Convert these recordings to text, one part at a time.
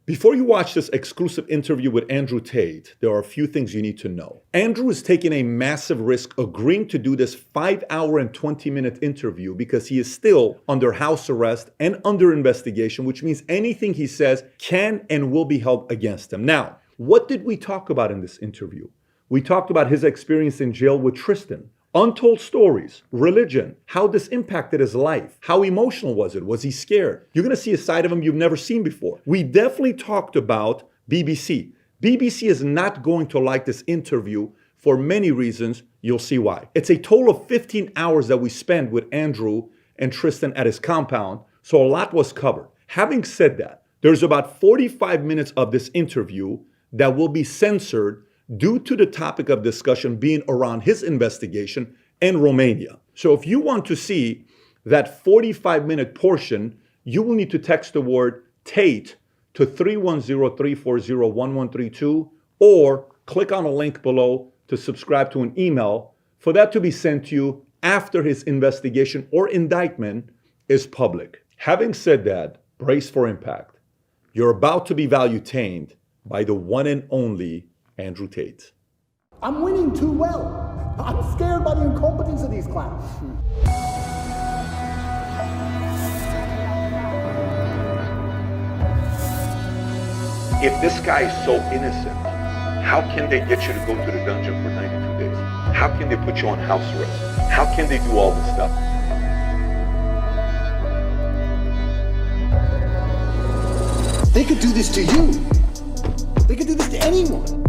Before you watch this exclusive interview with Andrew Tate, there are a few things you need to know. Andrew is taking a massive risk agreeing to do this 5-hour and 20-minute interview because he is still under house arrest and under investigation, which means anything he says can and will be held against him. Now, what did we talk about in this interview? We talked about his experience in jail with Tristan, untold stories, religion, how this impacted his life. How emotional was it? Was he scared? You're going to see a side of him you've never seen before. We definitely talked about BBC. BBC is not going to like this interview for many reasons. You'll see why. It's a total of 15 hours that we spent with Andrew and Tristan at his compound, so a lot was covered. Having said that, there's about 45 minutes of this interview that will be censored due to the topic of discussion being around his investigation in Romania. So if you want to see that 45-minute portion, you will need to text the word Tate to 310-340-1132 or click on a link below to subscribe to an email for that to be sent to you after his investigation or indictment is public. Having said that, brace for impact. You're about to be value-tained by the one and only Andrew Tate. I'm winning too well. I'm scared by the incompetence of these clowns. If this guy is so innocent, how can they get you to go to the dungeon for 92 days? How can they put you on house arrest? How can they do all this stuff? They could do this to you. They could do this to anyone.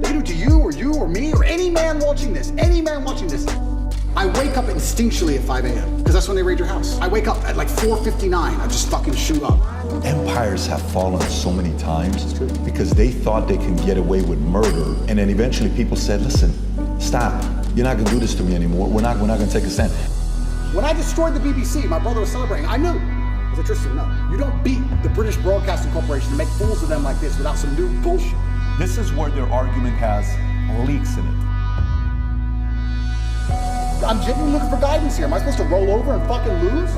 They could do it to you or me or any man watching this. Any man watching this. I wake up instinctually at 5 a.m. because that's when they raid your house. I wake up at like 4:59. I just fucking shoot up. Empires have fallen so many times because they thought they can get away with murder, and then eventually people said, "Listen, stop. You're not gonna do this to me anymore. We're not gonna take a stand." When I destroyed the BBC, my brother was celebrating. I knew. I said, Tristan, no. You don't beat the British Broadcasting Corporation and make fools of them like this without some new bullshit. This is where their argument has leaks in it. I'm genuinely looking for guidance here. Am I supposed to roll over and fucking lose?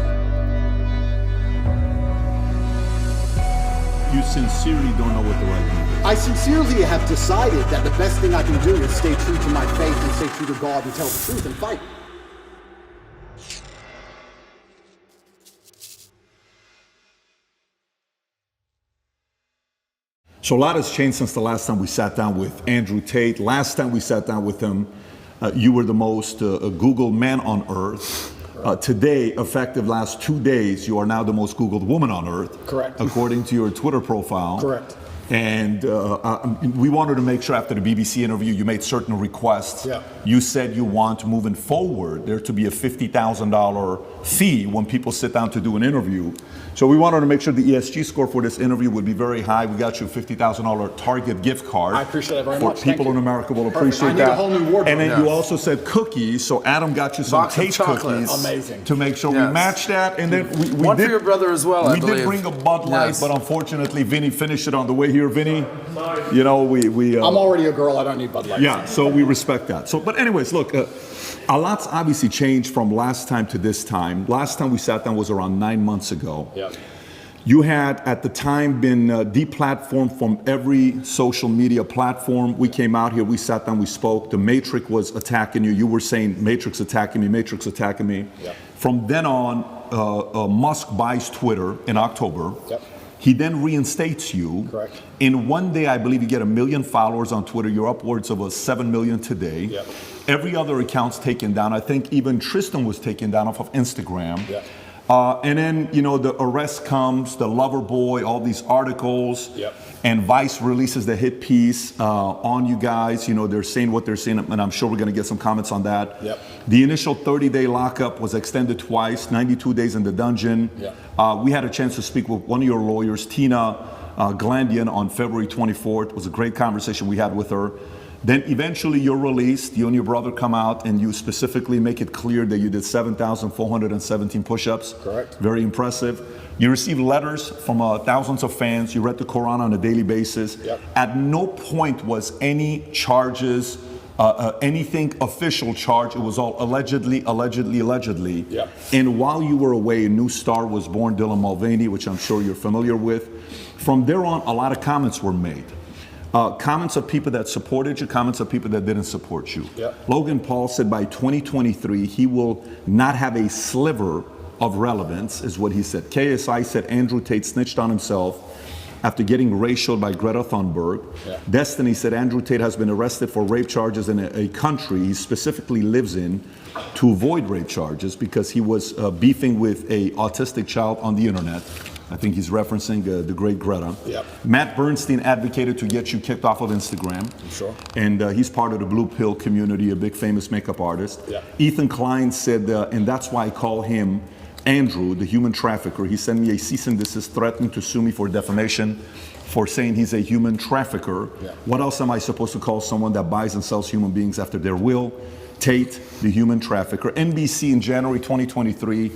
You sincerely don't know what the right thing is. I sincerely have decided that the best thing I can do is stay true to my faith and stay true to God and tell the truth and fight. So a lot has changed since the last time we sat down with Andrew Tate. Last time we sat down with him, you were the most Googled man on earth. Today, effective last 2 days, you are now the most Googled woman on earth. Correct. According to your Twitter profile. Correct. And we wanted to make sure after the BBC interview, you made certain requests. Yeah. You said you want, moving forward, there to be a $50,000 fee when people sit down to do an interview. So we wanted to make sure the ESG score for this interview would be very high. We got you a $50,000 Target gift card. I appreciate it very for much. People in America will appreciate I need that. a whole new wardrobe. And then Yeah. you also said cookies. So Adam got you some Box of Tate chocolates. cookies. Amazing. To make sure we Yes. match that. And then we One did, for your brother as well, I We did believe. bring a Bud Light, Yes. but unfortunately, Vinny finished it on the way here. Vinny, you know, I'm already a girl. I don't need Bud Light. yeah, so we respect that. So, but anyways, look, a lot's obviously changed from last time to this time. Last time we sat down was around 9 months ago. Yeah. You had, at the time, been deplatformed from every social media platform. We came out here, we sat down, we spoke. The Matrix was attacking you. You were saying, Matrix attacking me, Matrix attacking me. Yep. From then on, Musk buys Twitter in October. Yep. He then reinstates you. Correct. In one day, I believe you get 1 million followers on Twitter. You're upwards of 7 million today. Yep. Every other account's taken down. I think even Tristan was taken down off of Instagram. Yep. And then, you know, the arrest comes, the lover boy, all these articles. Yep. And Vice releases the hit piece on you guys. You know, they're saying what they're saying, and I'm sure we're going to get some comments on that. Yep. The initial 30-day lockup was extended twice, 92 days in the dungeon. Yep. We had a chance to speak with one of your lawyers, Tina Glandian, on February 24th. It was a great conversation we had with her. Then eventually you're released, you and your brother come out, and you specifically make it clear that you did 7,417 push-ups. Correct. Very impressive. You received letters from thousands of fans. You read the Quran on a daily basis. Yep. At no point was any charges anything official charge. It was all allegedly. Yeah. And while you were away, a new star was born, Dylan Mulvaney, which I'm sure you're familiar with. From there on, a lot of comments were made. Comments of people that supported you, comments of people that didn't support you. Yeah. Logan Paul said by 2023, he will not have a sliver of relevance, is what he said. KSI said Andrew Tate snitched on himself after getting racialed by Greta Thunberg. Yeah. Destiny said Andrew Tate has been arrested for rape charges in a country he specifically lives in to avoid rape charges because he was beefing with a autistic child on the internet. I think he's referencing the great Greta. Yep. Matt Bernstein advocated to get you kicked off of Instagram. Sure. And he's part of the Blue Pill community, a big famous makeup artist. Yep. Ethan Klein said, and that's why I call him Andrew, the human trafficker. He sent me a cease and desist threatening to sue me for defamation for saying he's a human trafficker. Yeah. What else am I supposed to call someone that buys and sells human beings after their will? Tate, the human trafficker. NBC in January 2023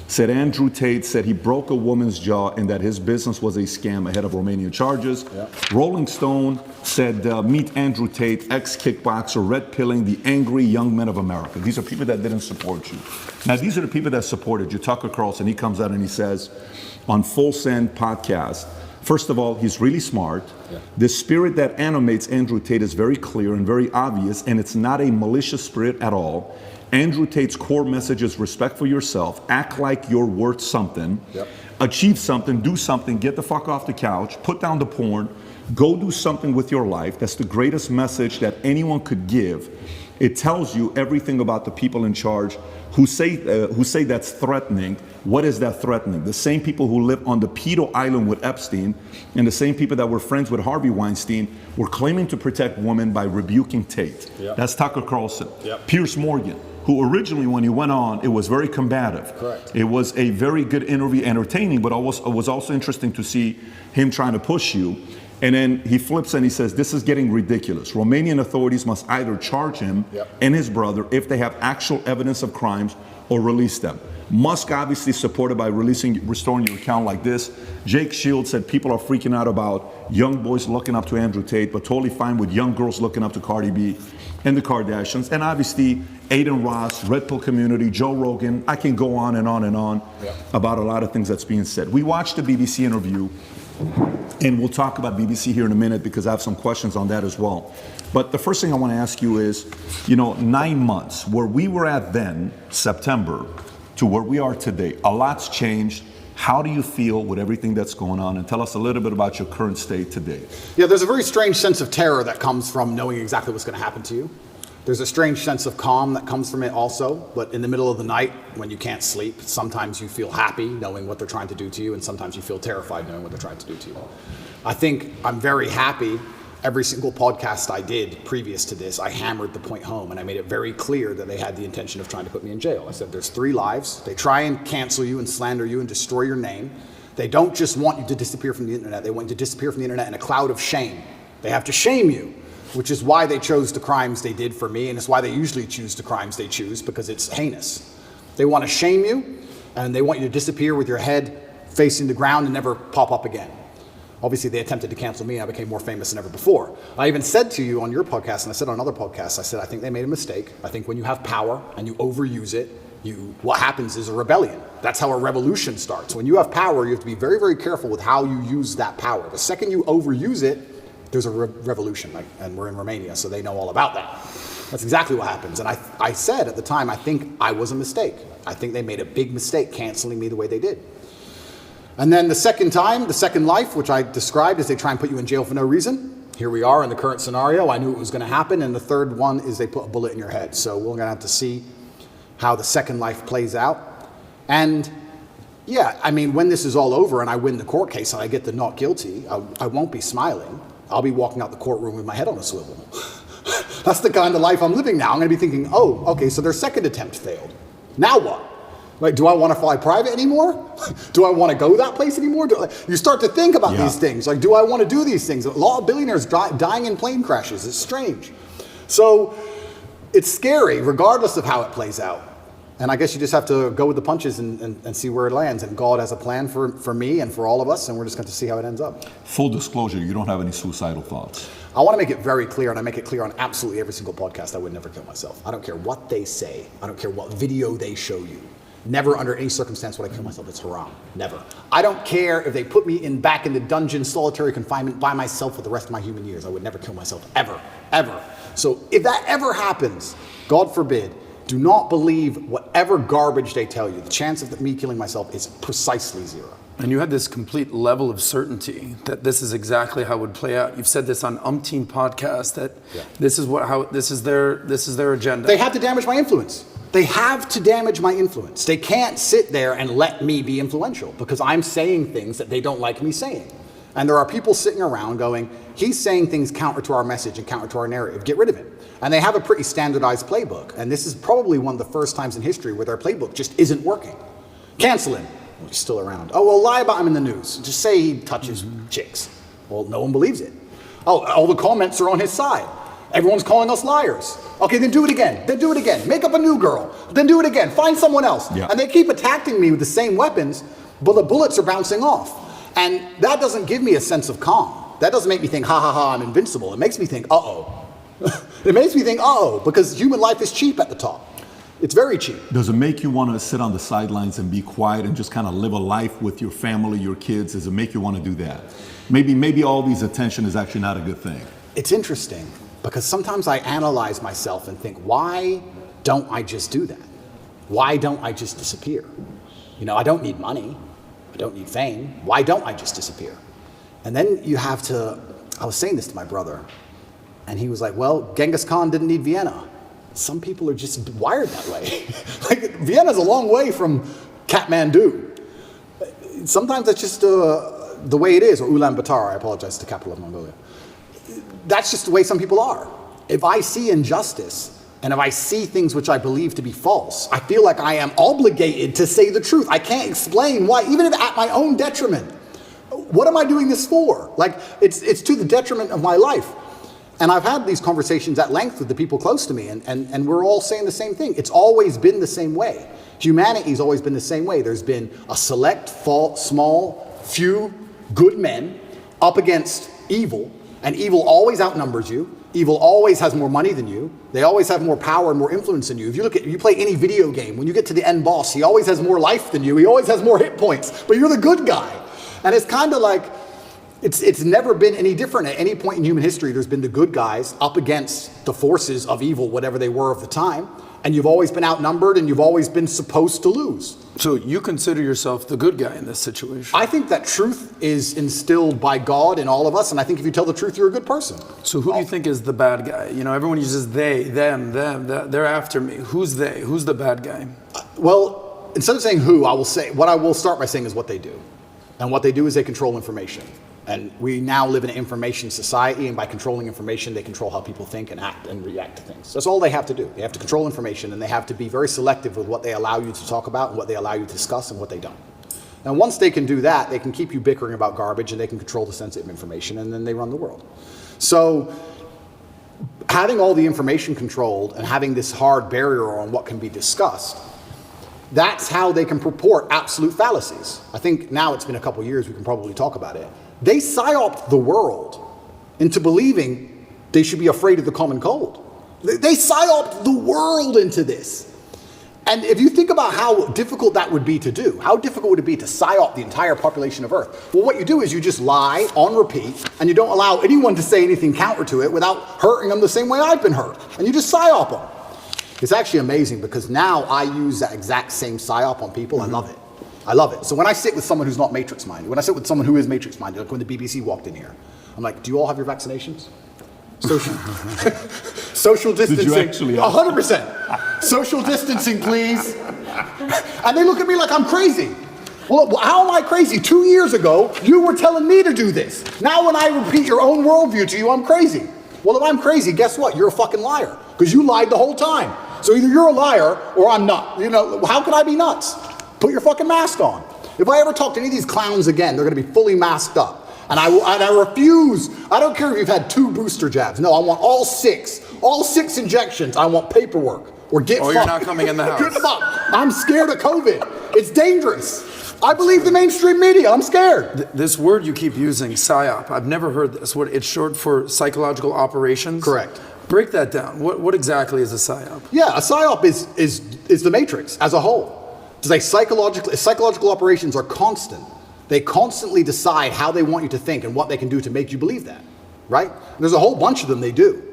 said Andrew Tate said he broke a woman's jaw and that his business was a scam ahead of Romanian charges. Yeah. Rolling Stone said, meet Andrew Tate, ex-kickboxer, red pilling the angry young men of America. These are people that didn't support you. Now, these are the people that supported you. Tucker Carlson, he comes out and he says on Full Send podcast, first of all, he's really smart. Yeah. The spirit that animates Andrew Tate is very clear and very obvious, and it's not a malicious spirit at all. Andrew Tate's core message is respect for yourself, act like you're worth something, achieve something, do something, get the fuck off the couch, put down the porn, go do something with your life. That's the greatest message that anyone could give. It tells you everything about the people in charge who say that's threatening. What is that threatening? The same people who live on the pedo island with Epstein and the same people that were friends with Harvey Weinstein were claiming to protect women by rebuking Tate. Yep. That's Tucker Carlson. Yep. Piers Morgan, who originally, when he went on, it was very combative. Correct. It was a very good interview, entertaining, but it was also interesting to see him trying to push you. And then he flips and he says, this is getting ridiculous. Romanian authorities must either charge him and his brother if they have actual evidence of crimes or release them. Musk obviously supported by restoring your account like this. Jake Shields said people are freaking out about young boys looking up to Andrew Tate, but totally fine with young girls looking up to Cardi B and the Kardashians. And obviously, Aiden Ross, Red Pill community, Joe Rogan. I can go on and on and on about a lot of things that's being said. We watched the BBC interview, and we'll talk about BBC here in a minute because I have some questions on that as well. But the first thing I want to ask you is, 9 months, where we were at then, September, to where we are today, a lot's changed. How do you feel with everything that's going on? And tell us a little bit about your current state today. Yeah, there's a very strange sense of terror that comes from knowing exactly what's going to happen to you. There's a strange sense of calm that comes from it also, but in the middle of the night when you can't sleep, sometimes you feel happy knowing what they're trying to do to you, and sometimes you feel terrified knowing what they're trying to do to you. I think I'm very happy. Every single podcast I did previous to this, I hammered the point home and I made it very clear that they had the intention of trying to put me in jail. I said, there's 3 lives. They try and cancel you and slander you and destroy your name. They don't just want you to disappear from the internet. They want you to disappear from the internet in a cloud of shame. They have to shame you, which is why they chose the crimes they did for me, and it's why they usually choose the crimes they choose, because it's heinous. They want to shame you, and they want you to disappear with your head facing the ground and never pop up again. Obviously, they attempted to cancel me, and I became more famous than ever before. I even said to you on your podcast, and I said on other podcasts, I said, I think they made a mistake. I think when you have power and you overuse it, what happens is a rebellion. That's how a revolution starts. When you have power, you have to be very, very careful with how you use that power. The second you overuse it, there's a revolution, and we're in Romania, so they know all about that. That's exactly what happens. And I said at the time, I think I was a mistake. I think they made a big mistake canceling me the way they did. And then the second time, the second life, which I described as they try and put you in jail for no reason. Here we are in the current scenario. I knew it was going to happen. And the third one is they put a bullet in your head. So we're going to have to see how the second life plays out. And yeah, I mean, when this is all over and I win the court case and I get the not guilty, I won't be smiling. I'll be walking out the courtroom with my head on a swivel. That's the kind of life I'm living now. I'm going to be thinking, oh, okay, so their second attempt failed. Now what? Like, do I want to fly private anymore? Do I want to go that place anymore? You start to think about these things. Like, do I want to do these things? A lot of billionaires dying in plane crashes. It's strange. So it's scary, regardless of how it plays out. And I guess you just have to go with the punches and see where it lands. And God has a plan for me and for all of us, and we're just going to see how it ends up. Full disclosure, you don't have any suicidal thoughts. I want to make it very clear, and I make it clear on absolutely every single podcast, I would never kill myself. I don't care what they say. I don't care what video they show you. Never under any circumstance would I kill myself. It's haram. Never. I don't care if they put me back in the dungeon, solitary confinement by myself for the rest of my human years. I would never kill myself, ever, ever. So if that ever happens, God forbid, do not believe whatever garbage they tell you. The chance of me killing myself is precisely zero. And you had this complete level of certainty that this is exactly how it would play out. You've said this on umpteen podcasts that this is their agenda. They have to damage my influence. They have to damage my influence. They can't sit there and let me be influential because I'm saying things that they don't like me saying. And there are people sitting around going, he's saying things counter to our message and counter to our narrative. Get rid of him. And they have a pretty standardized playbook. And this is probably one of the first times in history where their playbook just isn't working. Cancel him. Well, he's still around. Oh, well, lie about him in the news. Just say he touches chicks. Well, no one believes it. Oh, all the comments are on his side. Everyone's calling us liars. Okay, then do it again. Then do it again. Make up a new girl. Then do it again. Find someone else. Yeah. And they keep attacking me with the same weapons, but the bullets are bouncing off. And that doesn't give me a sense of calm. That doesn't make me think, ha ha ha, I'm invincible. It makes me think, uh-oh. It makes me think, uh-oh, because human life is cheap at the top. It's very cheap. Does it make you want to sit on the sidelines and be quiet and just kind of live a life with your family, your kids? Does it make you want to do that? Maybe all these attention is actually not a good thing. It's interesting because sometimes I analyze myself and think, why don't I just do that? Why don't I just disappear? You know, I don't need money. I don't need fame. Why don't I just disappear? And then you have to, I was saying this to my brother, and he was like, well, Genghis Khan didn't need Vienna. Some people are just wired that way. Like, Vienna's a long way from Kathmandu. Sometimes that's just the way it is, or Ulaanbaatar, I apologize, the capital of Mongolia. That's just the way some people are. If I see injustice, and if I see things which I believe to be false, I feel like I am obligated to say the truth. I can't explain why, even if at my own detriment. What am I doing this for? Like, it's to the detriment of my life. And I've had these conversations at length with the people close to me, and we're all saying the same thing. It's always been the same way. Humanity's always been the same way. There's been a select, small, few good men up against evil, and evil always outnumbers you. Evil always has more money than you. They always have more power and more influence than you. If you play any video game, when you get to the end boss, he always has more life than you. He always has more hit points, but you're the good guy. And it's kind of like, it's never been any different. At any point in human history, there's been the good guys up against the forces of evil, whatever they were of the time. And you've always been outnumbered, and you've always been supposed to lose. So you consider yourself the good guy in this situation? I think that truth is instilled by God in all of us, and I think if you tell the truth, you're a good person. So who do you think is the bad guy? You know, everyone uses they, them, they're after me. Who's they? Who's the bad guy? Well, instead of saying who, what I will start by saying is what they do. And what they do is they control information. And we now live in an information society, and by controlling information, they control how people think and act and react to things. That's all they have to do. They have to control information, and they have to be very selective with what they allow you to talk about and what they allow you to discuss and what they don't. And once they can do that, they can keep you bickering about garbage, and they can control the sensitive information, and then they run the world. So having all the information controlled and having this hard barrier on what can be discussed, that's how they can purport absolute fallacies. I think now it's been a couple years, we can probably talk about it. They psyoped the world into believing they should be afraid of the common cold. They psyoped the world into this. And if you think about how difficult that would be to do, how difficult would it be to psyop the entire population of Earth? Well, what you do is you just lie on repeat, and you don't allow anyone to say anything counter to it without hurting them the same way I've been hurt. And you just psyop them. It's actually amazing because now I use that exact same psyop on people. Mm-hmm. I love it. I love it. So when I sit with someone who's not matrix-minded, when I sit with someone who is matrix-minded, like when the BBC walked in here, I'm like, do you all have your vaccinations? Social distancing. Did you actually? 100%. Social distancing, please. And they look at me like I'm crazy. Well, how am I crazy? 2 years ago, you were telling me to do this. Now when I repeat your own worldview to you, I'm crazy. Well, if I'm crazy, guess what? You're a fucking liar because you lied the whole time. So either you're a liar or I'm not. You know, how can I be nuts? Put your fucking mask on. If I ever talk to any of these clowns again, they're going to be fully masked up. And I refuse. I don't care if you've had 2 booster jabs. No, I want all 6 injections. I want paperwork. or get fucked. Or you're not coming in the house. Good fuck. I'm scared of COVID. It's dangerous. I believe the mainstream media. I'm scared. This word you keep using, PSYOP, I've never heard this word. It's short for psychological operations? Correct. Break that down. What exactly is a PSYOP? Yeah, a PSYOP is the Matrix as a whole. It's like psychological operations are constant. They constantly decide how they want you to think and what they can do to make you believe that, right? There's a whole bunch of them they do.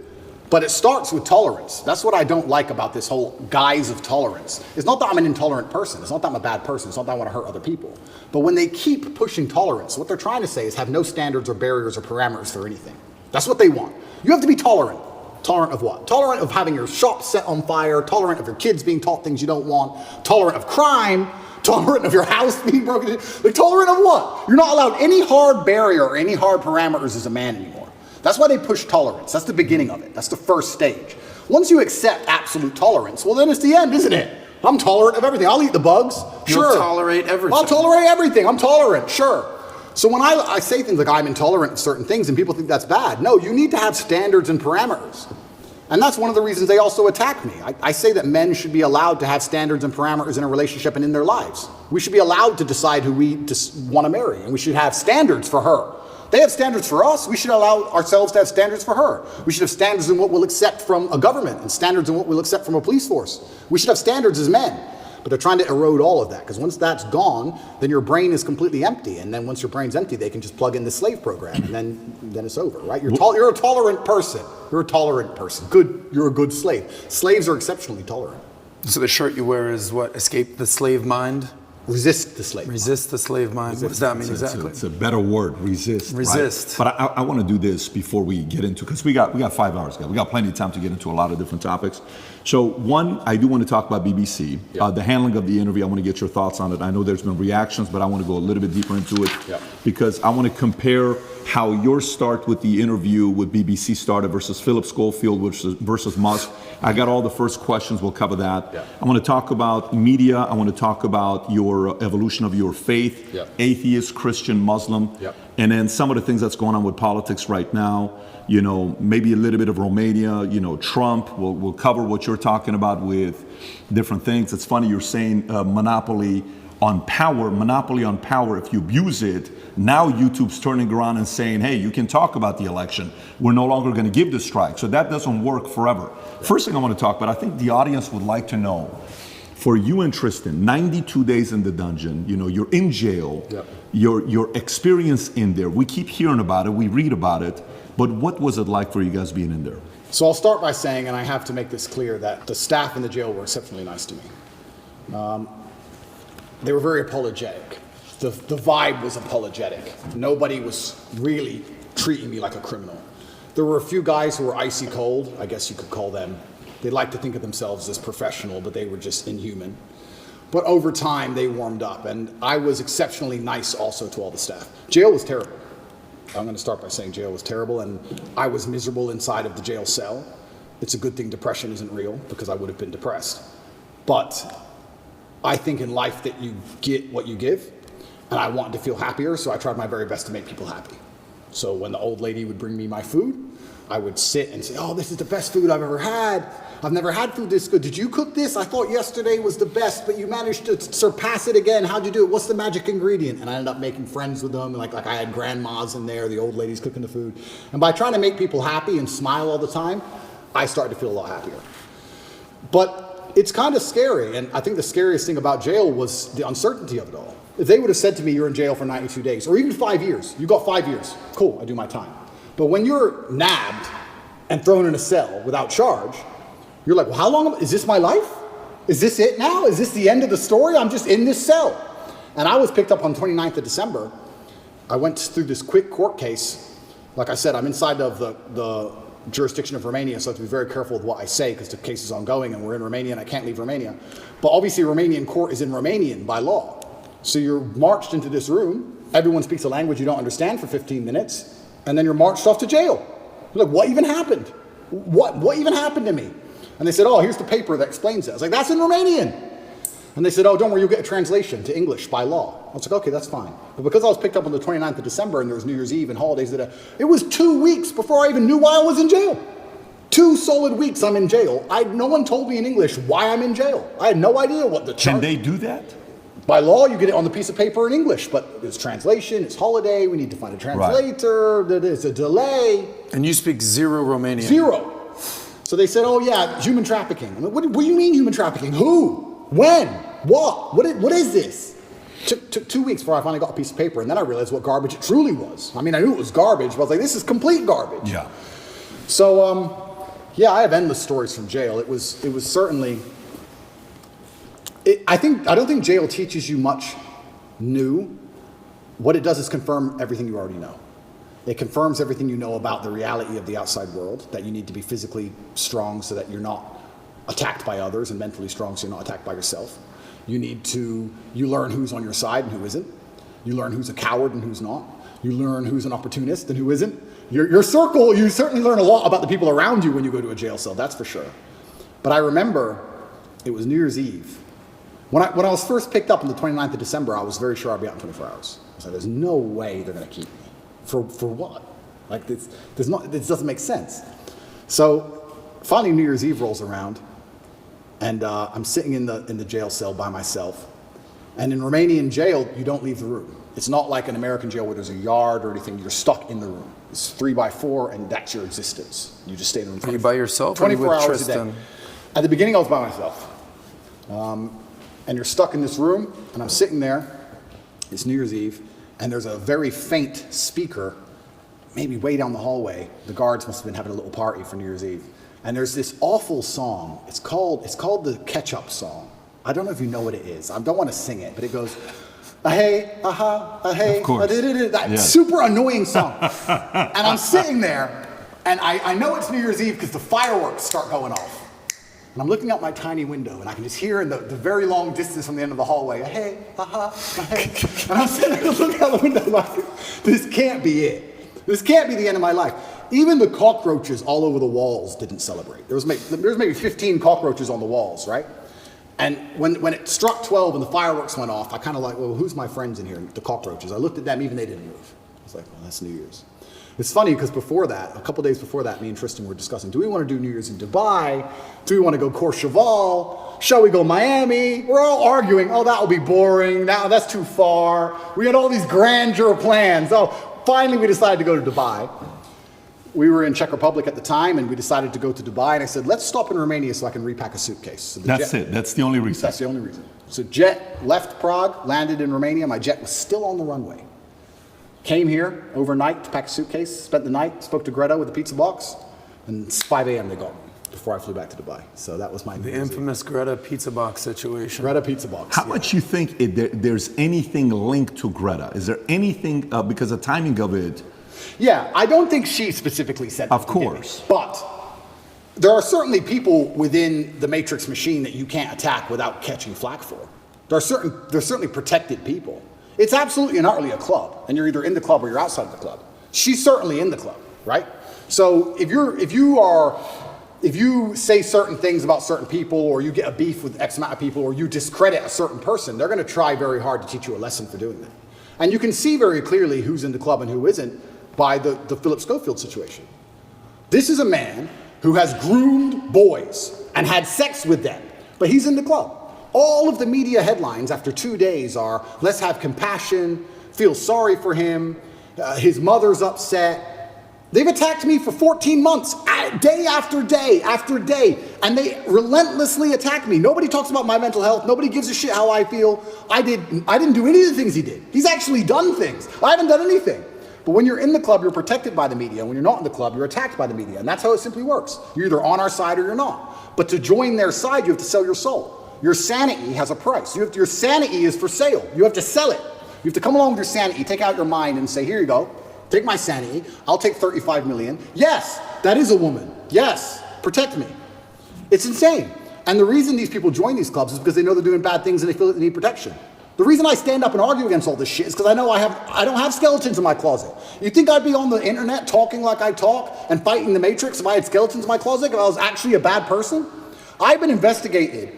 But it starts with tolerance. That's what I don't like about this whole guise of tolerance. It's not that I'm an intolerant person. It's not that I'm a bad person. It's not that I want to hurt other people. But when they keep pushing tolerance, what they're trying to say is have no standards or barriers or parameters for anything. That's what they want. You have to be tolerant. Tolerant of what? Tolerant of having your shop set on fire, tolerant of your kids being taught things you don't want, tolerant of crime, tolerant of your house being broken into. Like, tolerant of what? You're not allowed any hard barrier or any hard parameters as a man anymore. That's why they push tolerance. That's the beginning of it. That's the first stage. Once you accept absolute tolerance, well, then it's the end, isn't it? I'm tolerant of everything. I'll eat the bugs. Sure. You'll tolerate everything. I'll tolerate everything. I'm tolerant. Sure. So when I say things like I'm intolerant of certain things and people think that's bad, no, you need to have standards and parameters. And that's one of the reasons they also attack me. I say that men should be allowed to have standards and parameters in a relationship and in their lives. We should be allowed to decide who we want to marry, and we should have standards for her. They have standards for us. We should allow ourselves to have standards for her. We should have standards in what we'll accept from a government and standards in what we'll accept from a police force. We should have standards as men. But they're trying to erode all of that, because once that's gone, then your brain is completely empty. And then once your brain's empty, they can just plug in the slave program, and then it's over, right? You're a tolerant person. You're a tolerant person. Good. You're a good slave. Slaves are exceptionally tolerant. So the shirt you wear is what? Escape the slave mind? Resist the slave. Resist the slave mind. What does that mean exactly? It's a better word, resist. Resist. Right? But I want to do this before we get into, because we got 5 hours, guys. We got plenty of time to get into a lot of different topics. So one, I do want to talk about BBC. Yeah. The handling of the interview, I want to get your thoughts on it. I know there's been reactions, but I want to go a little bit deeper into it, Yeah. because I want to compare how your start with the interview with BBC started versus Philip Schofield versus Musk. I got all the first questions. We'll cover that. Yeah. I want to talk about media. I want to talk about your evolution of your faith, Yeah. atheist, Christian, Muslim, Yeah. and then some of the things that's going on with politics right now. You know, maybe a little bit of Romania, you know, Trump. We'll cover what you're talking about with different things. It's funny you're saying monopoly on power. If you abuse it, now YouTube's turning around and saying, hey, you can talk about the election. We're no longer going to give the strike. So that doesn't work forever. First thing I want to talk about, I think the audience would like to know, for you and Tristan, 92 days in the dungeon, you know, you're in jail, Yep. your experience in there, we keep hearing about it, we read about it, but what was it like for you guys being in there? So I'll start by saying, and I have to make this clear, that the staff in the jail were exceptionally nice to me. They were very apologetic. The vibe was apologetic. Nobody was really treating me like a criminal. There were a few guys who were icy cold, I guess you could call them. They like to think of themselves as professional, but they were just inhuman. But over time, they warmed up, and I was exceptionally nice also to all the staff. Jail was terrible. I'm going to start by saying jail was terrible, and I was miserable inside of the jail cell. It's a good thing depression isn't real, because I would have been depressed. But I think in life that you get what you give, and I wanted to feel happier, so I tried my very best to make people happy. So when the old lady would bring me my food, I would sit and say, oh, this is the best food I've ever had. I've never had food this good. Did you cook this? I thought yesterday was the best, but you managed to surpass it again. How'd you do it? What's the magic ingredient? And I ended up making friends with them. Like I had grandmas in there, the old ladies cooking the food. And by trying to make people happy and smile all the time, I started to feel a lot happier. But it's kind of scary. And I think the scariest thing about jail was the uncertainty of it all. If they would have said to me, you're in jail for 92 days, or even 5 years, you got 5 years, cool, I do my time. But when you're nabbed and thrown in a cell without charge, you're like, well, how long, is this my life? Is this it now? Is this the end of the story? I'm just in this cell. And I was picked up on 29th of December. I went through this quick court case. Like I said, I'm inside of the jurisdiction of Romania, so I have to be very careful with what I say because the case is ongoing and we're in Romania and I can't leave Romania. But obviously Romanian court is in Romanian by law. So you're marched into this room, everyone speaks a language you don't understand for 15 minutes, and then you're marched off to jail. You're like, what even happened? What even happened to me? And they said, oh, here's the paper that explains it. I was like, that's in Romanian. And they said, oh, don't worry, you'll get a translation to English by law. I was like, okay, that's fine. But because I was picked up on the 29th of December and there was New Year's Eve and holidays, it was 2 weeks before I even knew why I was in jail. 2 solid weeks I'm in jail. No one told me in English why I'm in jail. I had no idea what the charge. Can they do that? By law, you get it on the piece of paper in English, but it's translation, it's holiday, we need to find a translator, there's a delay. And you speak zero Romanian. 0. So they said, oh yeah, human trafficking. I'm like, what do you mean human trafficking? Who? When? What? What is this? Took 2 weeks before I finally got a piece of paper, and then I realized what garbage it truly was. I mean, I knew it was garbage, but I was like, this is complete garbage. Yeah. So, yeah, I have endless stories from jail. It was certainly... I don't think jail teaches you much new. What it does is confirm everything you already know. It confirms everything you know about the reality of the outside world, that you need to be physically strong so that you're not attacked by others, and mentally strong so you're not attacked by yourself. You learn who's on your side and who isn't. You learn who's a coward and who's not. You learn who's an opportunist and who isn't. Your circle, you certainly learn a lot about the people around you when you go to a jail cell, that's for sure. But I remember it was New Year's Eve. When I was first picked up on the 29th of December, I was very sure I'd be out in 24 hours. I was like, there's no way they're going to keep me. For what? Like, this doesn't make sense. So finally New Year's Eve rolls around, and I'm sitting in the jail cell by myself. And in Romanian jail, you don't leave the room. It's not like an American jail where there's a yard or anything. You're stuck in the room. It's 3x4, and that's your existence. You just stay in the room. Are you by yourself? 24 or are you with hours Tristan? a day. At the beginning, I was by myself. And you're stuck in this room, and I'm sitting there. It's New Year's Eve, and there's a very faint speaker, maybe way down the hallway. The guards must have been having a little party for New Year's Eve. And there's this awful song. It's called the Ketchup song. I don't know if you know what it is. I don't want to sing it, but it goes, hey, hey, of course. That super annoying song. And I'm sitting there, and I know it's New Year's Eve because the fireworks start going off. And I'm looking out my tiny window, and I can just hear in the very long distance from the end of the hallway, hey, hey. And I'm sitting there looking out the window like, this can't be it. This can't be the end of my life. Even the cockroaches all over the walls didn't celebrate. There was maybe 15 cockroaches on the walls, right? And when it struck 12 and the fireworks went off, I kind of like, well, who's my friends in here? The cockroaches. I looked at them, even they didn't move. I was like, well, that's New Year's. It's funny because before that, a couple days before that, me and Tristan were discussing, do we want to do New Year's in Dubai? Do we want to go Courchevel? Shall we go Miami? We're all arguing, oh, that will be boring. That's too far. We had all these grandeur plans. Oh, finally we decided to go to Dubai. We were in Czech Republic at the time, and we decided to go to Dubai, and I said, let's stop in Romania so I can repack a suitcase. So That's it. That's the only reason. That's the only reason. So jet left Prague, landed in Romania. My jet was still on the runway. Came here overnight to pack a suitcase, spent the night, spoke to Greta with a pizza box, and it's 5 a.m. they got me before I flew back to Dubai. So that was my The infamous Greta pizza box situation. Greta pizza box. How much you think there's anything linked to Greta? Is there anything, because the timing of it? Yeah, I don't think she specifically said that. Of course. But there are certainly people within the Matrix machine that you can't attack without catching flack for. There's certainly protected people. It's absolutely and utterly a club, and you're either in the club or you're outside of the club. She's certainly in the club, right? So if you say certain things about certain people, or you get a beef with X amount of people, or you discredit a certain person, they're going to try very hard to teach you a lesson for doing that. And you can see very clearly who's in the club and who isn't by the Philip Schofield situation. This is a man who has groomed boys and had sex with them, but he's in the club. All of the media headlines after 2 days are, let's have compassion, feel sorry for him, his mother's upset. They've attacked me for 14 months, day after day after day, and they relentlessly attack me. Nobody talks about my mental health. Nobody gives a shit how I feel. I didn't do any of the things he did. He's actually done things. I haven't done anything. But when you're in the club, you're protected by the media. When you're not in the club, you're attacked by the media. And that's how it simply works. You're either on our side or you're not. But to join their side, you have to sell your soul. Your sanity has a price. Your sanity is for sale. You have to sell it. You have to come along with your sanity, take out your mind and say, here you go. Take my sanity. I'll take 35 million. Yes, that is a woman. Yes, protect me. It's insane. And the reason these people join these clubs is because they know they're doing bad things and they feel that they need protection. The reason I stand up and argue against all this shit is because I know I don't have skeletons in my closet. You think I'd be on the internet talking like I talk and fighting the Matrix if I had skeletons in my closet, if I was actually a bad person? I've been investigated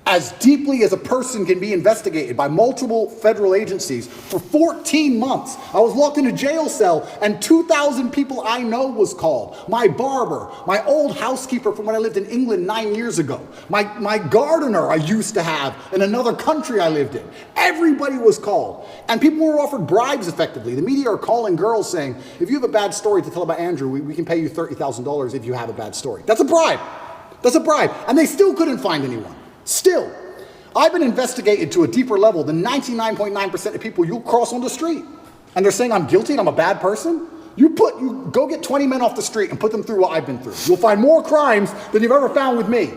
as deeply as a person can be investigated by multiple federal agencies for 14 months. I was locked in a jail cell and 2,000 people I know was called. My barber, my old housekeeper from when I lived in England 9 years ago, my gardener I used to have in another country I lived in. Everybody was called. And people were offered bribes effectively. The media are calling girls saying, if you have a bad story to tell about Andrew, we can pay you $30,000 if you have a bad story. That's a bribe. That's a bribe. And they still couldn't find anyone. Still, I've been investigated to a deeper level than 99.9% of people you'll cross on the street. And they're saying I'm guilty and I'm a bad person? You go get 20 men off the street and put them through what I've been through. You'll find more crimes than you've ever found with me.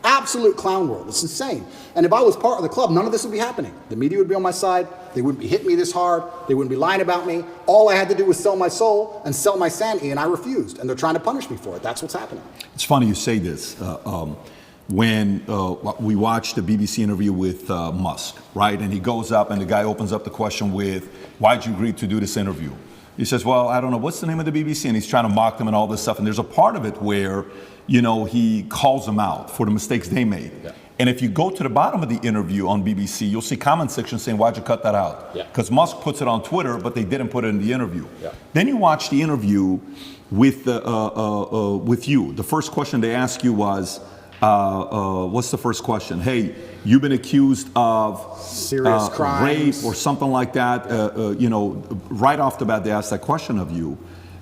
Absolute clown world. It's insane. And if I was part of the club, none of this would be happening. The media would be on my side. They wouldn't be hitting me this hard. They wouldn't be lying about me. All I had to do was sell my soul and sell my sanity, and I refused. And they're trying to punish me for it. That's what's happening. It's funny you say this. When we watched the BBC interview with Musk, right? And he goes up and the guy opens up the question with, why'd you agree to do this interview? He says, well, I don't know, what's the name of the BBC? And he's trying to mock them and all this stuff. And there's a part of it where, he calls them out for the mistakes they made. Yeah. And if you go to the bottom of the interview on BBC, you'll see comment section saying, why'd you cut that out? Because Musk puts it on Twitter, but they didn't put it in the interview. Yeah. Then you watch the interview with you. The first question they ask you was, what's the first question? Hey, you've been accused of serious crimes, rape or something like that. Right off the bat, they ask that question of you.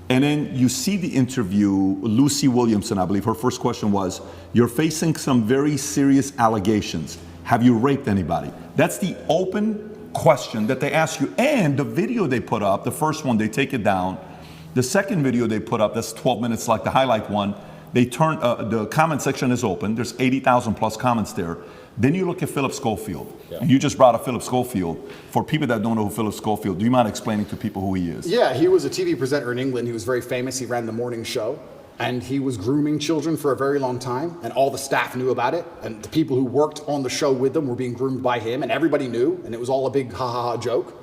And then you see the interview, Lucy Williamson, I believe, her first question was, you're facing some very serious allegations. Have you raped anybody? That's the open question that they ask you. And the video they put up, the first one, they take it down. The second video they put up, that's 12 minutes like the highlight one, they turn, the comment section is open. There's 80,000 plus comments there. Then you look at Philip Schofield. Yeah. And you just brought up Philip Schofield. For people that don't know who Philip Schofield, do you mind explaining to people who he is? Yeah, he was a TV presenter in England. He was very famous. He ran the morning show. And he was grooming children for a very long time. And all the staff knew about it. And the people who worked on the show with them were being groomed by him. And everybody knew. And it was all a big ha-ha-ha joke.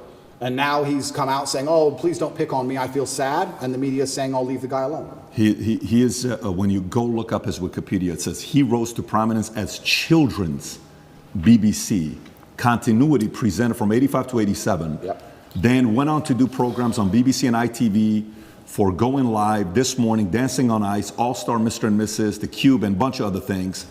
And now he's come out saying, oh, please don't pick on me, I feel sad. And the media is saying, I'll leave the guy alone. He is, when you go look up his Wikipedia, it says he rose to prominence as children's BBC continuity presenter from 85 to 87. Yep. Then went on to do programs on BBC and ITV for Going Live, This Morning, Dancing on Ice, All-Star Mr. and Mrs., The Cube, and a bunch of other things.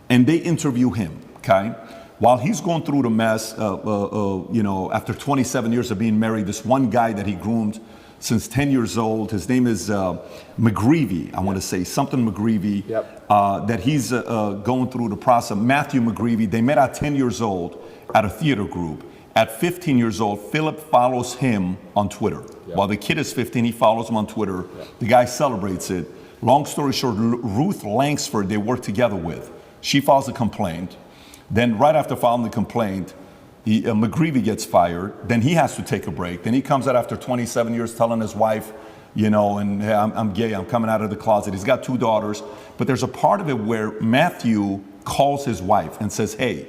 And they interview him, okay? While he's going through the mess, after 27 years of being married, this one guy that he groomed since 10 years old, his name is McGreevy, I want to say, something McGreevy, that he's going through the process. Matthew McGreevy, they met at 10 years old at a theater group. At 15 years old, Philip follows him on Twitter. While the kid is 15, he follows him on Twitter. The guy celebrates it. Long story short, Ruth Langsford, they work together with. She files a complaint. Then right after filing the complaint, McGreevy gets fired. Then he has to take a break. Then he comes out after 27 years telling his wife, and hey, I'm gay, I'm coming out of the closet. He's got 2 daughters. But there's a part of it where Matthew calls his wife and says, hey,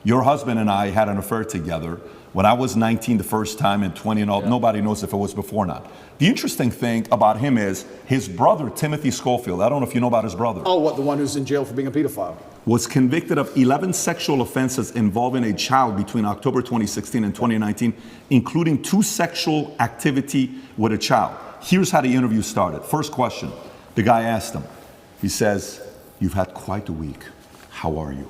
your husband and I had an affair together when I was 19 the first time and 20 and all. Nobody knows if it was before or not. The interesting thing about him is his brother, Timothy Schofield, I don't know if you know about his brother. Oh, what, the one who's in jail for being a pedophile? Was convicted of 11 sexual offenses involving a child between October 2016 and 2019, including 2 sexual activity with a child. Here's how the interview started. First question, the guy asked him, he says, you've had quite a week. How are you?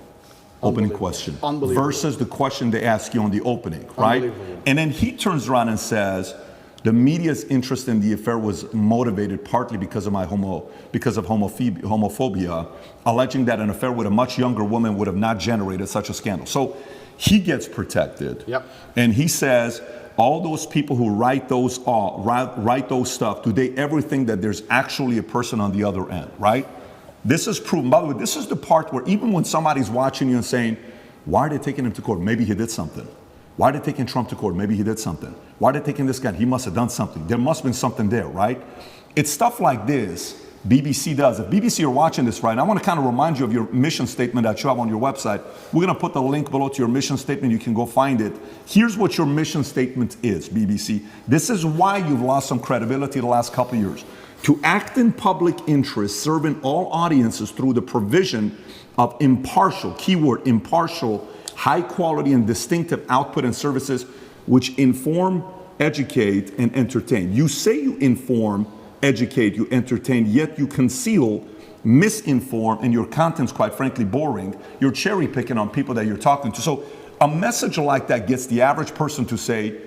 Opening question. Versus the question they ask you on the opening, right? And then he turns around and says, the media's interest in the affair was motivated partly because of homophobia, alleging that an affair with a much younger woman would have not generated such a scandal. So he gets protected. And he says, all those people who write those stuff, do they ever think that there's actually a person on the other end, right? This is proven. By the way, this is the part where even when somebody's watching you and saying, why are they taking him to court? Maybe he did something. Why are they taking Trump to court? Maybe he did something. Why are they taking this guy? He must have done something. There must have been something there, right? It's stuff like this BBC does. If BBC are watching this right now, I want to kind of remind you of your mission statement that you have on your website. We're going to put the link below to your mission statement. You can go find it. Here's what your mission statement is, BBC. This is why you've lost some credibility the last couple of years. To act in public interest, serving all audiences through the provision of impartial, keyword impartial, high quality and distinctive output and services which inform, educate, and entertain. You say you inform, educate, you entertain, yet you conceal, misinform, and your content's quite frankly boring. You're cherry picking on people that you're talking to. So a message like that gets the average person to say,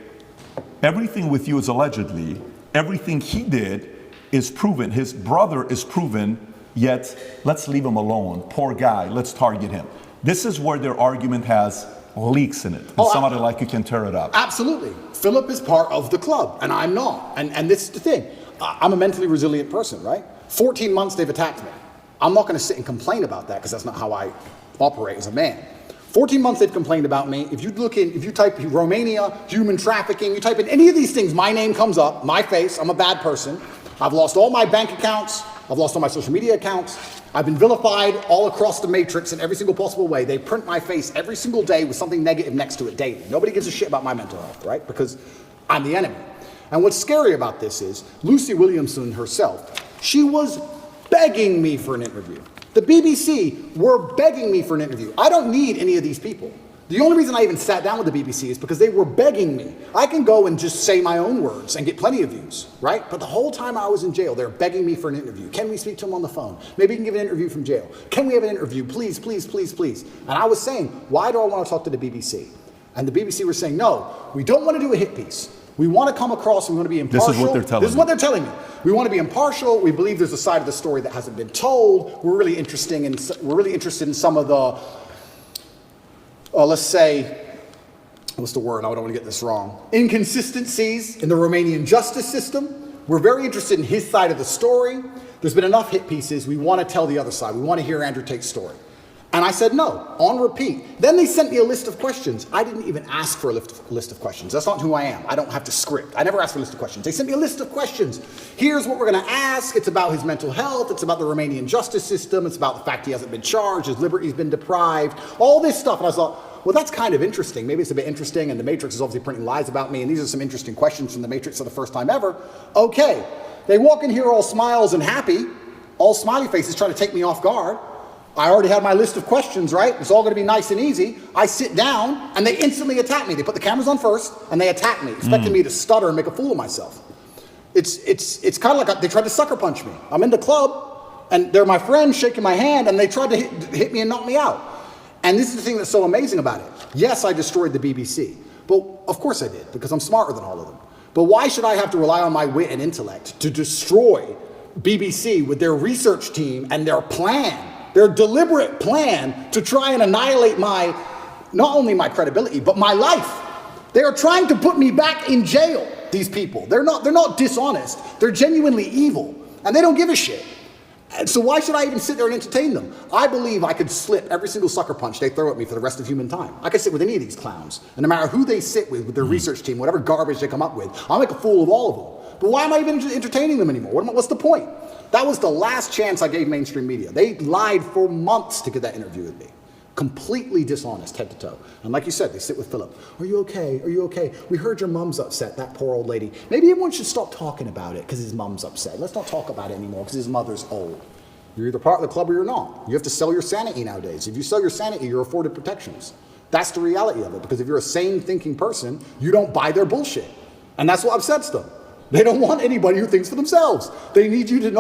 everything with you is allegedly, everything he did is proven, his brother is proven, yet let's leave him alone. Poor guy, let's target him. This is where their argument has leaks in it. And somebody like you can tear it up. Absolutely. Philip is part of the club, and I'm not. And this is the thing. I'm a mentally resilient person, right? 14 months they've attacked me. I'm not going to sit and complain about that because that's not how I operate as a man. 14 months they've complained about me. If you type Romania, human trafficking, you type in any of these things, my name comes up, my face, I'm a bad person. I've lost all my bank accounts. I've lost all my social media accounts. I've been vilified all across the matrix in every single possible way. They print my face every single day with something negative next to it daily. Nobody gives a shit about my mental health, right? Because I'm the enemy. And what's scary about this is Lucy Williamson herself, she was begging me for an interview. The BBC were begging me for an interview. I don't need any of these people. The only reason I even sat down with the BBC is because they were begging me. I can go and just say my own words and get plenty of views, right? But the whole time I was in jail, they're begging me for an interview. Can we speak to him on the phone? Maybe you can give an interview from jail. Can we have an interview? Please, please, please, please. And I was saying, why do I want to talk to the BBC? And the BBC were saying, no, we don't want to do a hit piece. We want to come across, we want to be impartial. This is what they're telling me. This is what they're telling me. We want to be impartial. We believe there's a side of the story that hasn't been told. We're really interested in some of the, let's say, what's the word? I don't want to get this wrong. Inconsistencies in the Romanian justice system. We're very interested in his side of the story. There's been enough hit pieces. We want to tell the other side. We want to hear Andrew Tate's story. And I said no, on repeat. Then they sent me a list of questions. I didn't even ask for a list of questions. That's not who I am. I don't have to script. I never ask for a list of questions. They sent me a list of questions. Here's what we're going to ask. It's about his mental health. It's about the Romanian justice system. It's about the fact he hasn't been charged. His liberty's been deprived. All this stuff. And I thought, well, that's kind of interesting. Maybe it's a bit interesting. And the Matrix is obviously printing lies about me. And these are some interesting questions from the Matrix for the first time ever. Okay. They walk in here all smiles and happy, all smiley faces trying to take me off guard. I already had my list of questions, right? It's all going to be nice and easy. I sit down, and they instantly attack me. They put the cameras on first, and they attack me, expecting me to stutter and make a fool of myself. It's kind of like they tried to sucker punch me. I'm in the club, and they're my friends shaking my hand, and they tried to hit me and knock me out. And this is the thing that's so amazing about it. Yes, I destroyed the BBC. But of course I did, because I'm smarter than all of them. But why should I have to rely on my wit and intellect to destroy BBC with their research team and their plan? Their deliberate plan to try and annihilate not only my credibility, but my life. They are trying to put me back in jail, these people. They're not dishonest. They're genuinely evil. And they don't give a shit. And so why should I even sit there and entertain them? I believe I could slip every single sucker punch they throw at me for the rest of human time. I could sit with any of these clowns. And no matter who they sit with their research team, whatever garbage they come up with, I'll make a fool of all of them. But why am I even entertaining them anymore? What's the point? That was the last chance I gave mainstream media. They lied for months to get that interview with me. Completely dishonest, head to toe. And like you said, they sit with Philip. Are you okay? Are you okay? We heard your mom's upset, that poor old lady. Maybe everyone should stop talking about it because his mom's upset. Let's not talk about it anymore because his mother's old. You're either part of the club or you're not. You have to sell your sanity nowadays. If you sell your sanity, you're afforded protections. That's the reality of it, because if you're a sane thinking person, you don't buy their bullshit. And that's what upsets them. They don't want anybody who thinks for themselves. They need you to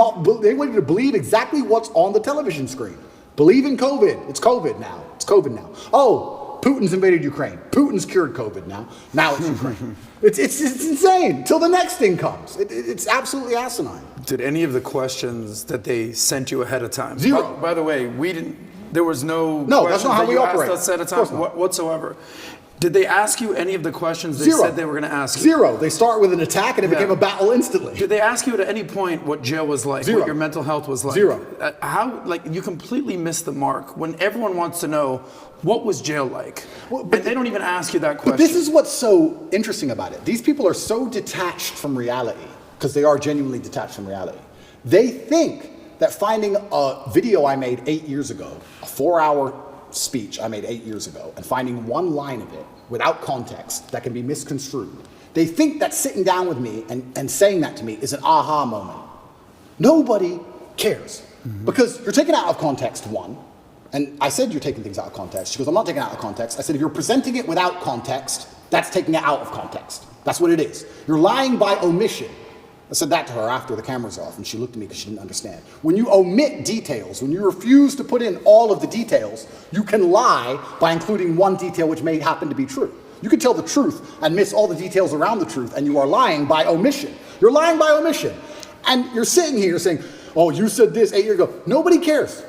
they want you to believe exactly what's on the television screen. Believe in COVID. It's COVID now. It's COVID now. Oh, Putin's invaded Ukraine. Putin's cured COVID now. Now it's Ukraine. It's insane. Till the next thing comes. It's absolutely asinine. Did any of the questions that they sent you ahead of time? Zero. By the way, there was no that's not how we operate. Asked us ahead of time whatsoever. Did they ask you any of the questions they Zero. said they were going to ask you? Zero. They start with an attack and it became a battle instantly. Did they ask you at any point what jail was like? Zero. What your mental health was like? Zero. You completely missed the mark when everyone wants to know what was jail like. Well, and they don't even ask you that question. But this is what's so interesting about it. These people are so detached from reality, because they are genuinely detached from reality. They think that finding a video I made 8 years ago, a 4-hour speech I made 8 years ago, and finding one line of it without context that can be misconstrued, they think that sitting down with me and saying that to me is an aha moment. Nobody cares. Because you're taken out of context, one, And I said, you're taking things out of context. She goes, I'm not taking it out of context. I said, if you're presenting it without context, that's taking it out of context. That's what it is. You're lying by omission. I said that to her after the camera's off, and she looked at me because she didn't understand. When you omit details, when you refuse to put in all of the details, you can lie by including one detail which may happen to be true. You can tell the truth and miss all the details around the truth, and you are lying by omission. You're lying by omission. And you're sitting here saying, oh, you said this 8 years ago. Nobody cares.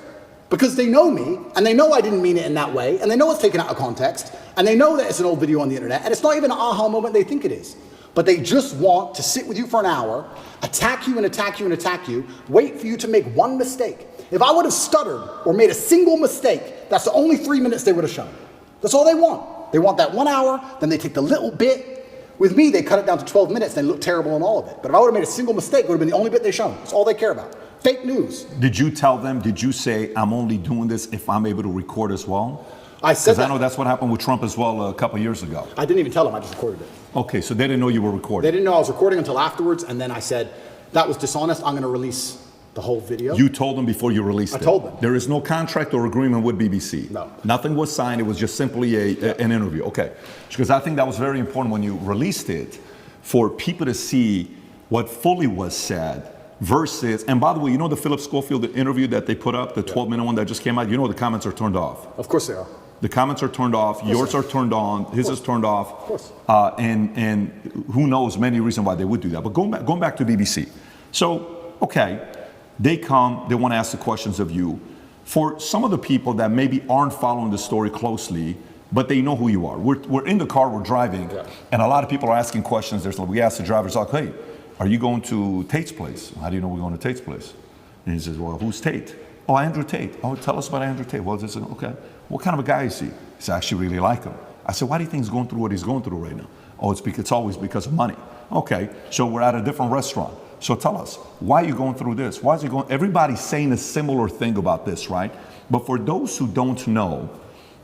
Because they know me, and they know I didn't mean it in that way, and they know it's taken out of context, and they know that it's an old video on the internet, and it's not even an aha moment they think it is. But they just want to sit with you for an hour, attack you and attack you and attack you, wait for you to make one mistake. If I would have stuttered or made a single mistake, that's the only 3 minutes they would have shown. That's all they want. They want that 1 hour, then they take the little bit. With me, they cut it down to 12 minutes, and they look terrible in all of it. But if I would have made a single mistake, it would have been the only bit they shown. That's all they care about. Fake news. Did you tell them, did you say, I'm only doing this if I'm able to record as well? I said that. Because I know that's what happened with Trump as well a couple of years ago. I didn't even tell them, I just recorded it. Okay, so they didn't know you were They recording. didn't know I was recording until afterwards, and then I said, that was dishonest, I'm gonna release the whole video. You told them before you released it? I told them. There is no contract or agreement with BBC? No. Nothing was signed, it was just simply an interview, okay. Because I think that was very important when you released it, for people to see what fully was said, versus, and by the way, you know the Philip Schofield interview that they put up, the 12-minute one that just came out, you know the comments are turned off. Of course they are. The comments are turned off, yours are turned on, his is turned off. Of course. And who knows many reasons why they would do that. But going back to BBC. So, okay, they come, they want to ask the questions of you. For some of the people that maybe aren't following the story closely, but they know who you are. We're in the car, we're driving, and a lot of people are asking questions. We ask the drivers, like, hey, are you going to Tate's place? How do you know we're going to Tate's place? And he says, well, who's Tate? Oh, Andrew Tate. Oh, tell us about Andrew Tate. Well, this is, okay. What kind of a guy is he? He said, I actually really like him. I said, why do you think he's going through what he's going through right now? Oh, it's always because of money. Okay, so we're at a different restaurant. So tell us, why are you going through this? Why is he going? Everybody's saying a similar thing about this, right? But for those who don't know,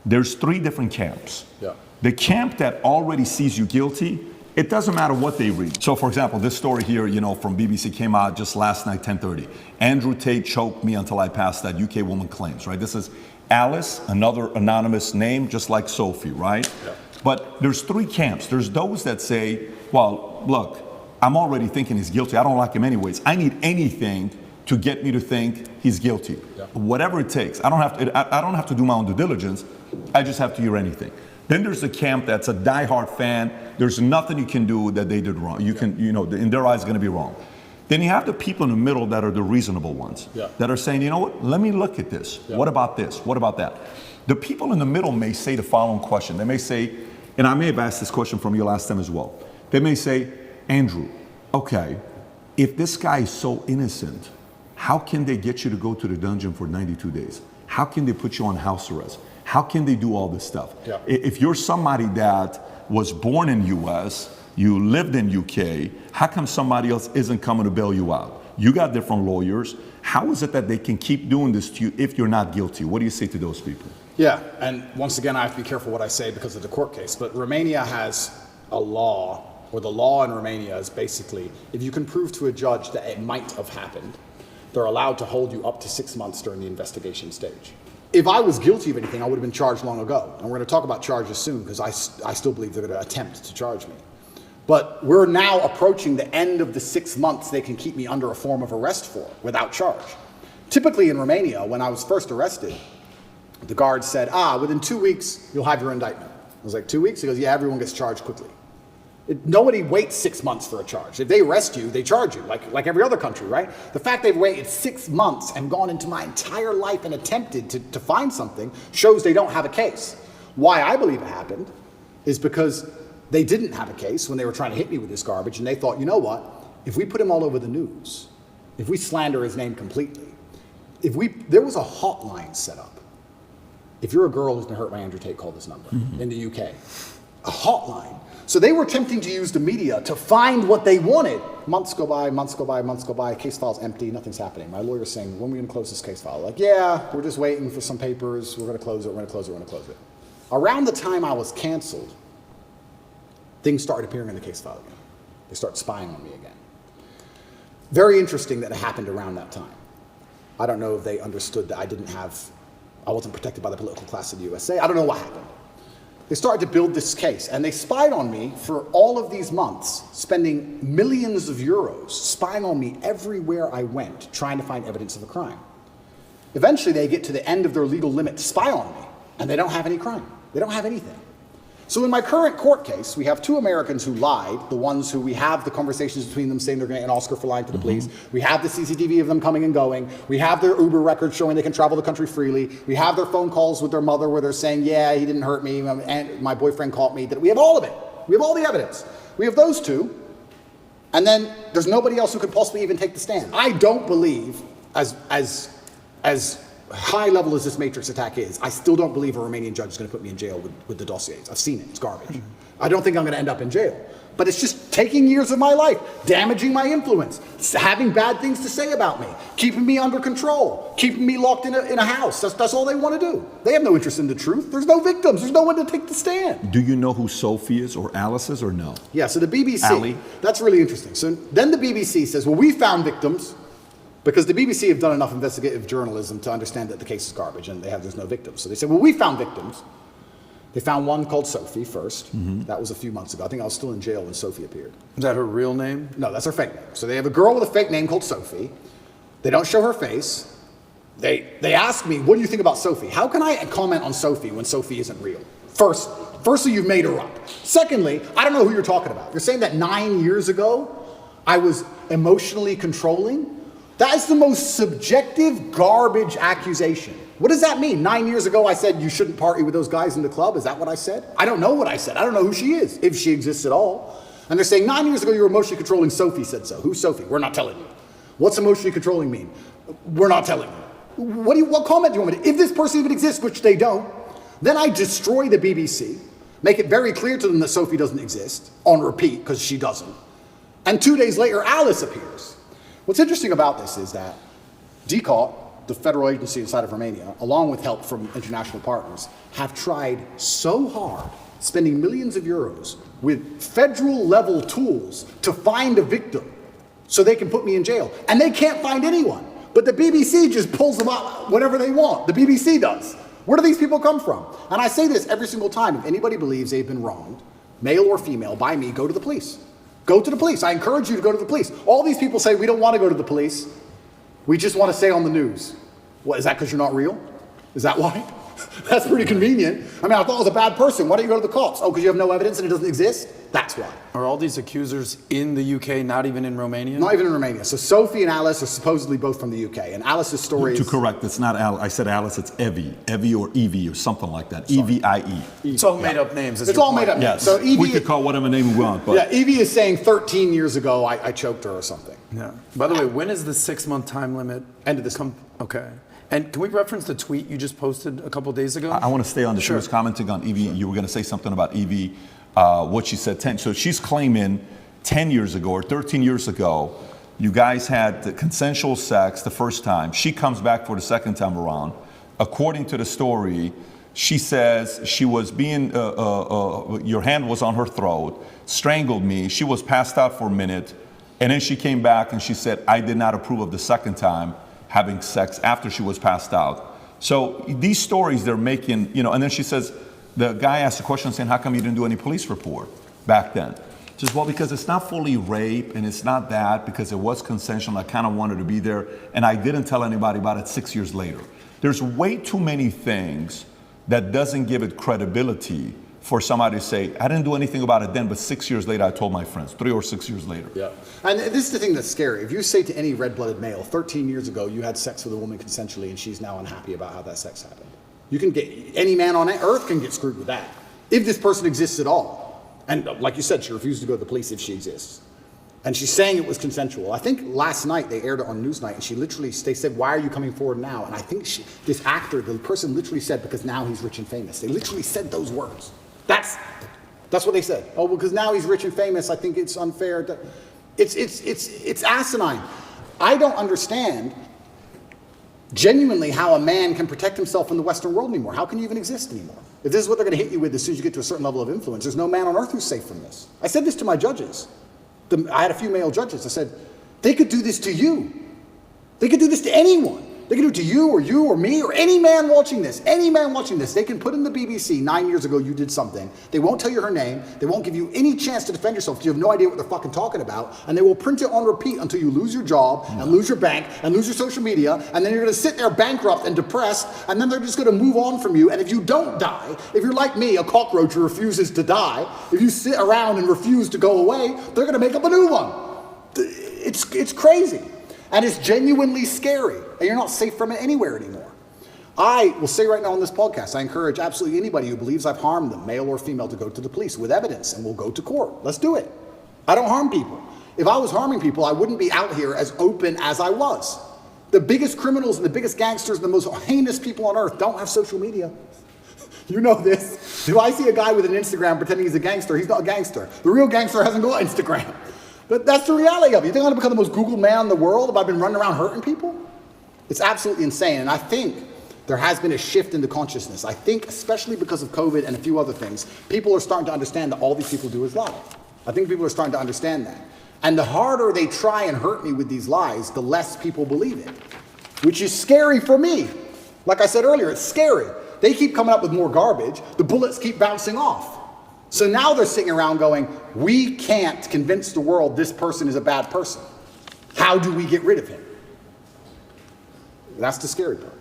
there's 3 different camps. Yeah. The camp that already sees you guilty, it doesn't matter what they read. So for example, this story here, from BBC came out just last night, 10:30. Andrew Tate choked me until I passed, that UK woman claims, right? This is Alice, another anonymous name, just like Sophie, right? Yeah. But there's 3 camps. There's those that say, well, look, I'm already thinking he's guilty. I don't like him anyways. I need anything to get me to think he's guilty. Yeah. Whatever it takes. I don't have to do my own due diligence. I just have to hear anything. Then there's the camp that's a diehard fan. There's nothing you can do that they did wrong. In their eyes, it's going to be wrong. Then you have the people in the middle that are the reasonable ones, that are saying, you know what, let me look at this. Yeah. What about this? What about that? The people in the middle may say the following question. They may say, and I may have asked this question from you last time as well. They may say, Andrew, okay, if this guy is so innocent, how can they get you to go to the dungeon for 92 days? How can they put you on house arrest? How can they do all this stuff? Yeah. If you're somebody that was born in US, you lived in UK, how come somebody else isn't coming to bail you out? You got different lawyers. How is it that they can keep doing this to you if you're not guilty? What do you say to those people? Yeah, and once again, I have to be careful what I say because of the court case, but Romania has a law, or the law in Romania is basically, if you can prove to a judge that it might have happened, they're allowed to hold you up to 6 months during the investigation stage. If I was guilty of anything, I would have been charged long ago. And we're going to talk about charges soon because I still believe they're going to attempt to charge me. But we're now approaching the end of the 6 months they can keep me under a form of arrest for without charge. Typically in Romania, when I was first arrested, the guard said, within 2 weeks, you'll have your indictment. I was like, 2 weeks? He goes, yeah, everyone gets charged quickly. Nobody waits 6 months for a charge. If they arrest you, they charge you, like every other country, right? The fact they've waited 6 months and gone into my entire life and attempted to find something shows they don't have a case. Why I believe it happened is because they didn't have a case when they were trying to hit me with this garbage, and they thought, you know what? If we put him all over the news, if we slander his name completely, there was a hotline set up. If you're a girl who's been hurt by Andrew Tate, call this number in the UK. A hotline. So they were attempting to use the media to find what they wanted. Months go by, months go by, months go by, case file's empty, nothing's happening. My lawyer's saying, when are we gonna close this case file? Like, yeah, we're just waiting for some papers, we're gonna close it, we're gonna close it, we're gonna close it. Around the time I was canceled, things started appearing in the case file again. They started spying on me again. Very interesting that it happened around that time. I don't know if they understood that I didn't have I wasn't protected by the political class of the USA. I don't know what happened. They started to build this case, and they spied on me for all of these months, spending millions of euros, spying on me everywhere I went, trying to find evidence of a crime. Eventually, they get to the end of their legal limit to spy on me, and they don't have any crime. They don't have anything. So in my current court case, we have two Americans who lied, the ones who we have the conversations between them saying they're going to get an Oscar for lying to the police. We have the CCTV of them coming and going. We have their Uber records showing they can travel the country freely. We have their phone calls with their mother where they're saying, yeah, he didn't hurt me, and my boyfriend caught me. We have all of it. We have all the evidence. We have those two, and then there's nobody else who could possibly even take the stand. I don't believe, as high level as this Matrix attack is, I still don't believe a Romanian judge is going to put me in jail with the dossiers. I've seen it. It's garbage. I don't think I'm going to end up in jail. But it's just taking years of my life, damaging my influence, having bad things to say about me, keeping me under control, keeping me locked in a house. That's all they want to do. They have no interest in the truth. There's no victims. There's no one to take the stand. Do you know who Sophie is or Alice is or no? Yeah, so the BBC, Ali? That's really interesting. So then the BBC says, well, we found victims, because the BBC have done enough investigative journalism to understand that the case is garbage and there's no victims. So they said, well, we found victims. They found one called Sophie first. That was a few months ago. I think I was still in jail when Sophie appeared. Is that her real name? No, that's her fake name. So they have a girl with a fake name called Sophie. They don't show her face. They ask me, what do you think about Sophie? How can I comment on Sophie when Sophie isn't real? Firstly, you've made her up. Secondly, I don't know who you're talking about. You're saying that 9 years ago I was emotionally controlling? That is the most subjective garbage accusation. What does that mean? 9 years ago I said you shouldn't party with those guys in the club. Is that what I said? I don't know what I said. I don't know who she is, if she exists at all. And they're saying 9 years ago you were emotionally controlling. Sophie said so. Who's Sophie? We're not telling you. What's emotionally controlling mean? We're not telling you. What comment do you want me to? If this person even exists, which they don't, then I destroy the BBC, make it very clear to them that Sophie doesn't exist, on repeat, because she doesn't. And 2 days later, Alice appears. What's interesting about this is that DCAUT, the federal agency inside of Romania, along with help from international partners, have tried so hard, spending millions of euros with federal level tools to find a victim so they can put me in jail. And they can't find anyone. But the BBC just pulls them out whenever they want. The BBC does. Where do these people come from? And I say this every single time. If anybody believes they've been wronged, male or female, by me, go to the police. Go to the police. I encourage you to go to the police. All these people say, we don't want to go to the police. We just want to stay on the news. What, is that because you're not real? Is that why? That's pretty convenient. I mean, I thought I was a bad person. Why don't you go to the cops? Oh, because you have no evidence and it doesn't exist? That's why. Are all these accusers in the UK, not even in Romania? Not even in Romania. So Sophie and Alice are supposedly both from the UK. And Alice's story To is... correct, it's not Alice. I said Alice, it's Evie or Evie or something like that. Evie. It's all made up names. It's all made up names. Yes. So Evie, we could call whatever name we want, but yeah, Evie is saying 13 years ago I choked her or something. Yeah. By the way, when is the 6-month time limit? End of this month. Okay. And can we reference the tweet you just posted a couple days ago? I want to stay on this. Sure. She was commenting on Evie. You were going to say something about Evie, what she said 10. So she's claiming 10 years ago or 13 years ago, you guys had the consensual sex the first time. She comes back for the second time around. According to the story, she says she was being, your hand was on her throat, strangled me. She was passed out for a minute. And then she came back and she said, I did not approve of the second time having sex after she was passed out. So these stories they're making, and then she says, the guy asked a question saying, how come you didn't do any police report back then? She says, well, because it's not fully rape and it's not that, because it was consensual. I kind of wanted to be there and I didn't tell anybody about it 6 years later. There's way too many things that doesn't give it credibility for somebody to say, I didn't do anything about it then, but 6 years later, I told my friends, 3 or 6 years later. Yeah. And this is the thing that's scary. If you say to any red-blooded male, 13 years ago, you had sex with a woman consensually and she's now unhappy about how that sex happened. You can get, any man on earth can get screwed with that. If this person exists at all. And like you said, she refused to go to the police if she exists. And she's saying it was consensual. I think last night they aired it on Newsnight and they said, why are you coming forward now? And I think this actor, the person literally said, because now he's rich and famous. They literally said those words. That's what they said. Oh, because now he's rich and famous, I think it's unfair. It's asinine. I don't understand genuinely how a man can protect himself in the Western world anymore. How can you even exist anymore? If this is what they're going to hit you with as soon as you get to a certain level of influence, there's no man on earth who's safe from this. I said this to my judges. I had a few male judges. I said, they could do this to you. They could do this to anyone. They can do it to you or me or any man watching this. Any man watching this. They can put in the BBC 9 years ago you did something. They won't tell you her name. They won't give you any chance to defend yourself because you have no idea what they're fucking talking about. And they will print it on repeat until you lose your job and lose your bank and lose your social media. And then you're going to sit there bankrupt and depressed. And then they're just going to move on from you. And if you don't die, if you're like me, a cockroach who refuses to die, if you sit around and refuse to go away, they're going to make up a new one. It's crazy. And it's genuinely scary. And you're not safe from it anywhere anymore. I will say right now on this podcast, I encourage absolutely anybody who believes I've harmed them, male or female, to go to the police with evidence and we'll go to court. Let's do it. I don't harm people. If I was harming people, I wouldn't be out here as open as I was. The biggest criminals and the biggest gangsters and the most heinous people on earth don't have social media. You know this. If I see a guy with an Instagram pretending he's a gangster, he's not a gangster. The real gangster hasn't got Instagram. But that's the reality of it. You think I'm going to become the most Googled man in the world if I've been running around hurting people? It's absolutely insane. And I think there has been a shift in the consciousness. I think, especially because of COVID and a few other things, people are starting to understand that all these people do is lie. I think people are starting to understand that. And the harder they try and hurt me with these lies, the less people believe it, which is scary for me. Like I said earlier, it's scary. They keep coming up with more garbage. The bullets keep bouncing off. So now they're sitting around going, we can't convince the world this person is a bad person. How do we get rid of him? That's the scary part.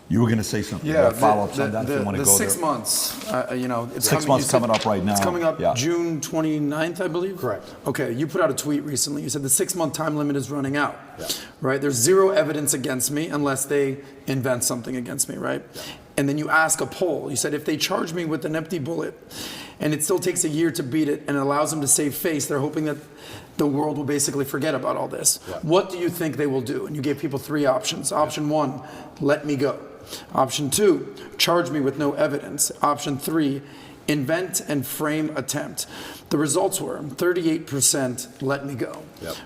You were going to say something. Yeah, Follow-ups on that if you want to go 6 there. months, it's 6 months coming up right now. It's coming up Yeah. June 29th, I believe. Correct. Okay, you put out a tweet recently. You said the 6-month time limit is running out. Yeah. Right? There's zero evidence against me unless they invent something against me, right? Yeah. And then you ask a poll. You said if they charge me with an empty bullet and it still takes a year to beat it and it allows them to save face, they're hoping that the world will basically forget about all this. Yeah. What do you think they will do? And you gave people 3 options. Option 1, let me go. Option 2, charge me with no evidence. Option 3, invent and frame attempt. The results were 38% let me go,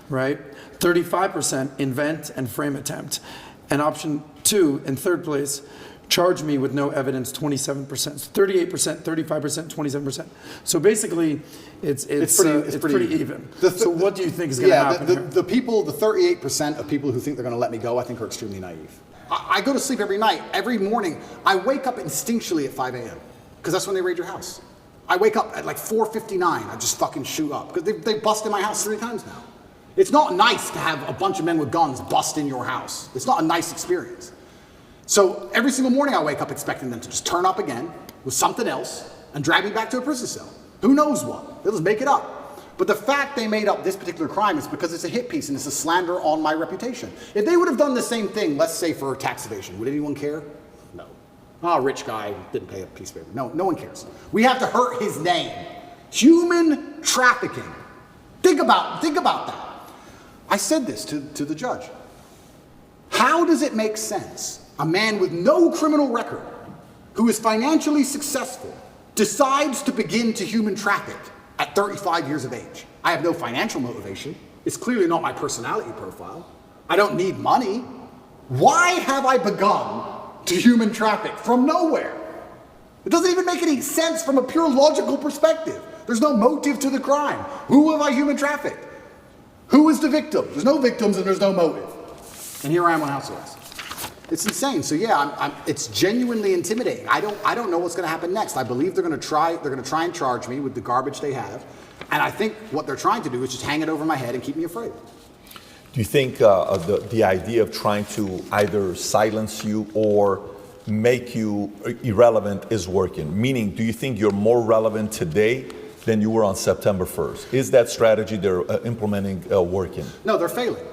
right? 35% invent and frame attempt. And option 2, in third place, charge me with no evidence, 27%. 38%, 35%, 27%. So basically, it's pretty even. So what do you think is going to happen here? The 38% of people who think they're going to let me go, I think are extremely naive. I go to sleep every night, every morning. I wake up instinctually at 5 a.m. because that's when they raid your house. I wake up at like 4:59. I just fucking shoot up because they busted my house 3 times now. It's not nice to have a bunch of men with guns bust in your house. It's not a nice experience. So every single morning I wake up expecting them to just turn up again with something else and drag me back to a prison cell. Who knows what? They'll just make it up. But the fact they made up this particular crime is because it's a hit piece and it's a slander on my reputation. If they would have done the same thing, let's say for tax evasion, would anyone care? No. Oh, rich guy didn't pay a piece of paper. No one cares. We have to hurt his name. Human trafficking. Think about that. I said this to the judge. How does it make sense? A man with no criminal record, who is financially successful, decides to begin to human traffic at 35 years of age. I have no financial motivation. It's clearly not my personality profile. I don't need money. Why have I begun to human traffic from nowhere? It doesn't even make any sense from a pure logical perspective. There's no motive to the crime. Who have I human trafficked? Who is the victim? There's no victims and there's no motive. And here I am on house arrest. It's insane. So yeah, it's genuinely intimidating. I don't know what's going to happen next. I believe they're going to try and charge me with the garbage they have, and I think what they're trying to do is just hang it over my head and keep me afraid. Do you think the idea of trying to either silence you or make you irrelevant is working? Meaning, do you think you're more relevant today than you were on September 1st? Is that strategy they're implementing working? No, they're failing.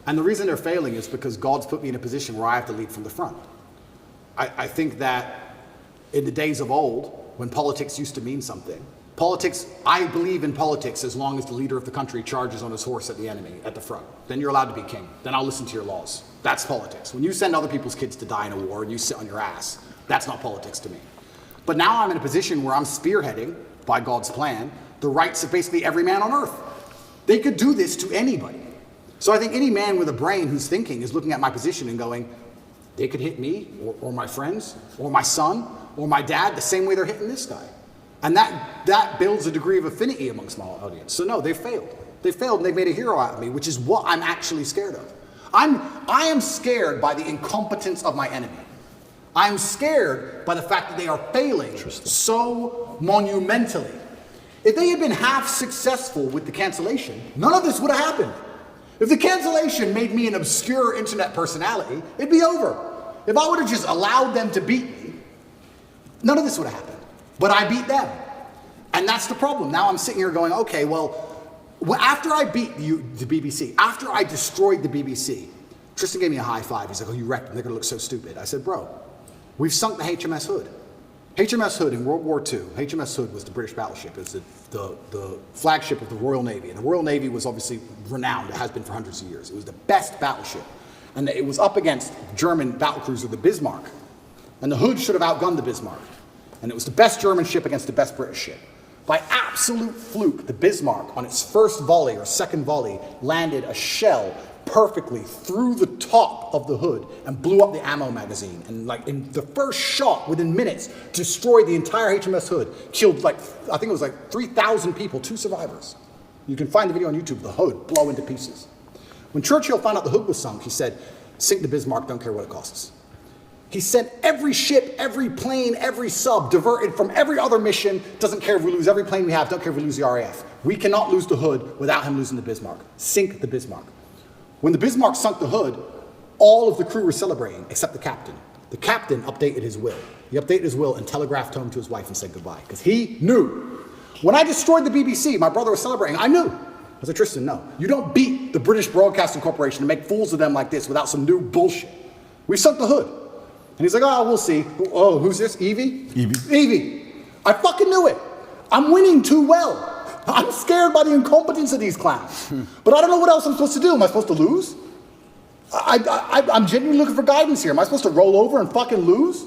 And the reason they're failing is because God's put me in a position where I have to lead from the front. I think that in the days of old, when politics used to mean something, I believe in politics as long as the leader of the country charges on his horse at the enemy at the front. Then you're allowed to be king. Then I'll listen to your laws. That's politics. When you send other people's kids to die in a war and you sit on your ass, that's not politics to me. But now I'm in a position where I'm spearheading, by God's plan, the rights of basically every man on earth. They could do this to anybody. So I think any man with a brain who's thinking is looking at my position and going, they could hit me or my friends or my son or my dad the same way they're hitting this guy. And that builds a degree of affinity amongst my audience. So no, they've failed. They failed and they've made a hero out of me, which is what I'm actually scared of. I'm I am scared by the incompetence of my enemy. I am scared by the fact that they are failing so monumentally. If they had been half successful with the cancellation, none of this would have happened. If the cancellation made me an obscure internet personality, it'd be over. If I would have just allowed them to beat me, none of this would have happened. But I beat them. And that's the problem. Now I'm sitting here going, okay, well, after I beat the BBC, after I destroyed the BBC, Tristan gave me a high five. He's like, oh, you wrecked them. They're going to look so stupid. I said, bro, we've sunk the HMS Hood. HMS Hood in World War II, HMS Hood was the British battleship. It was the flagship of the Royal Navy. And the Royal Navy was obviously renowned. It has been for hundreds of years. It was the best battleship. And it was up against German battlecruiser, the Bismarck. And the Hood should have outgunned the Bismarck. And it was the best German ship against the best British ship. By absolute fluke, the Bismarck, on its first volley or second volley, landed a shell perfectly through the top of the Hood and blew up the ammo magazine. And like in the first shot, within minutes, destroyed the entire HMS Hood. Killed like, I think it was like 3,000 people, 2 survivors. You can find the video on YouTube, the Hood blow into pieces. When Churchill found out the Hood was sunk, he said, sink the Bismarck, don't care what it costs. He sent every ship, every plane, every sub diverted from every other mission. Doesn't care if we lose every plane we have, don't care if we lose the RAF. We cannot lose the Hood without him losing the Bismarck. Sink the Bismarck. When the Bismarck sunk the Hood, all of the crew were celebrating, except the captain. The captain updated his will. He updated his will and telegraphed home to his wife and said goodbye, because he knew. When I destroyed the BBC, my brother was celebrating, I knew. I said, Tristan, no. You don't beat the British Broadcasting Corporation and make fools of them like this without some new bullshit. We sunk the Hood. And he's like, oh, we'll see. Oh, who's this? Evie? Evie. I fucking knew it. I'm winning too well. I'm scared by the incompetence of these clowns. But I don't know what else I'm supposed to do. Am I supposed to lose? I'm genuinely looking for guidance here. Am I supposed to roll over and fucking lose?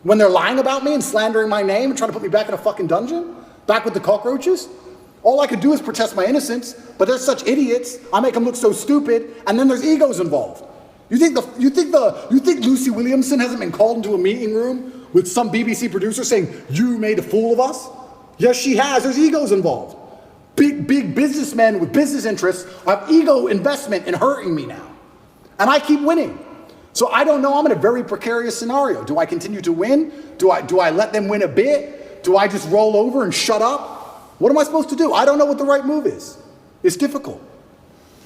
When they're lying about me and slandering my name and trying to put me back in a fucking dungeon? Back with the cockroaches? All I could do is protest my innocence, but they're such idiots. I make them look so stupid, and then there's egos involved. You think Lucy Williamson hasn't been called into a meeting room with some BBC producer saying, you made a fool of us? Yes, she has. There's egos involved. Big businessmen with business interests have ego investment in hurting me now. And I keep winning. So I don't know. I'm in a very precarious scenario. Do I continue to win? Do I let them win a bit? Do I just roll over and shut up? What am I supposed to do? I don't know what the right move is. It's difficult.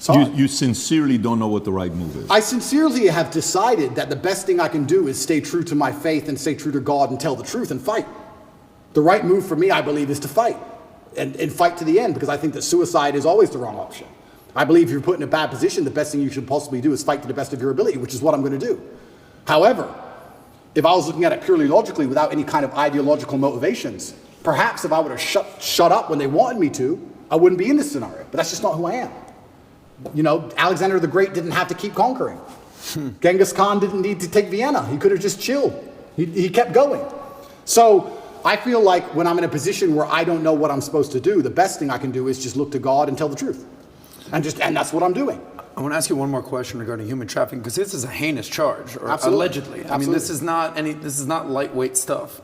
You sincerely don't know what the right move is. I sincerely have decided that the best thing I can do is stay true to my faith and stay true to God and tell the truth and fight. The right move for me, I believe, is to fight and fight to the end, because I think that suicide is always the wrong option. I believe if you're put in a bad position, the best thing you should possibly do is fight to the best of your ability, which is what I'm going to do. However, if I was looking at it purely logically without any kind of ideological motivations, perhaps if I would have shut up when they wanted me to, I wouldn't be in this scenario. But that's just not who I am. You know, Alexander the Great didn't have to keep conquering. Genghis Khan didn't need to take Vienna. He could have just chilled. He kept going. So I feel like when I'm in a position where I don't know what I'm supposed to do, the best thing I can do is just look to God and tell the truth. And that's what I'm doing. I want to ask you one more question regarding human trafficking, because this is a heinous charge, or Absolutely. allegedly. Absolutely. I mean, this is not lightweight stuff.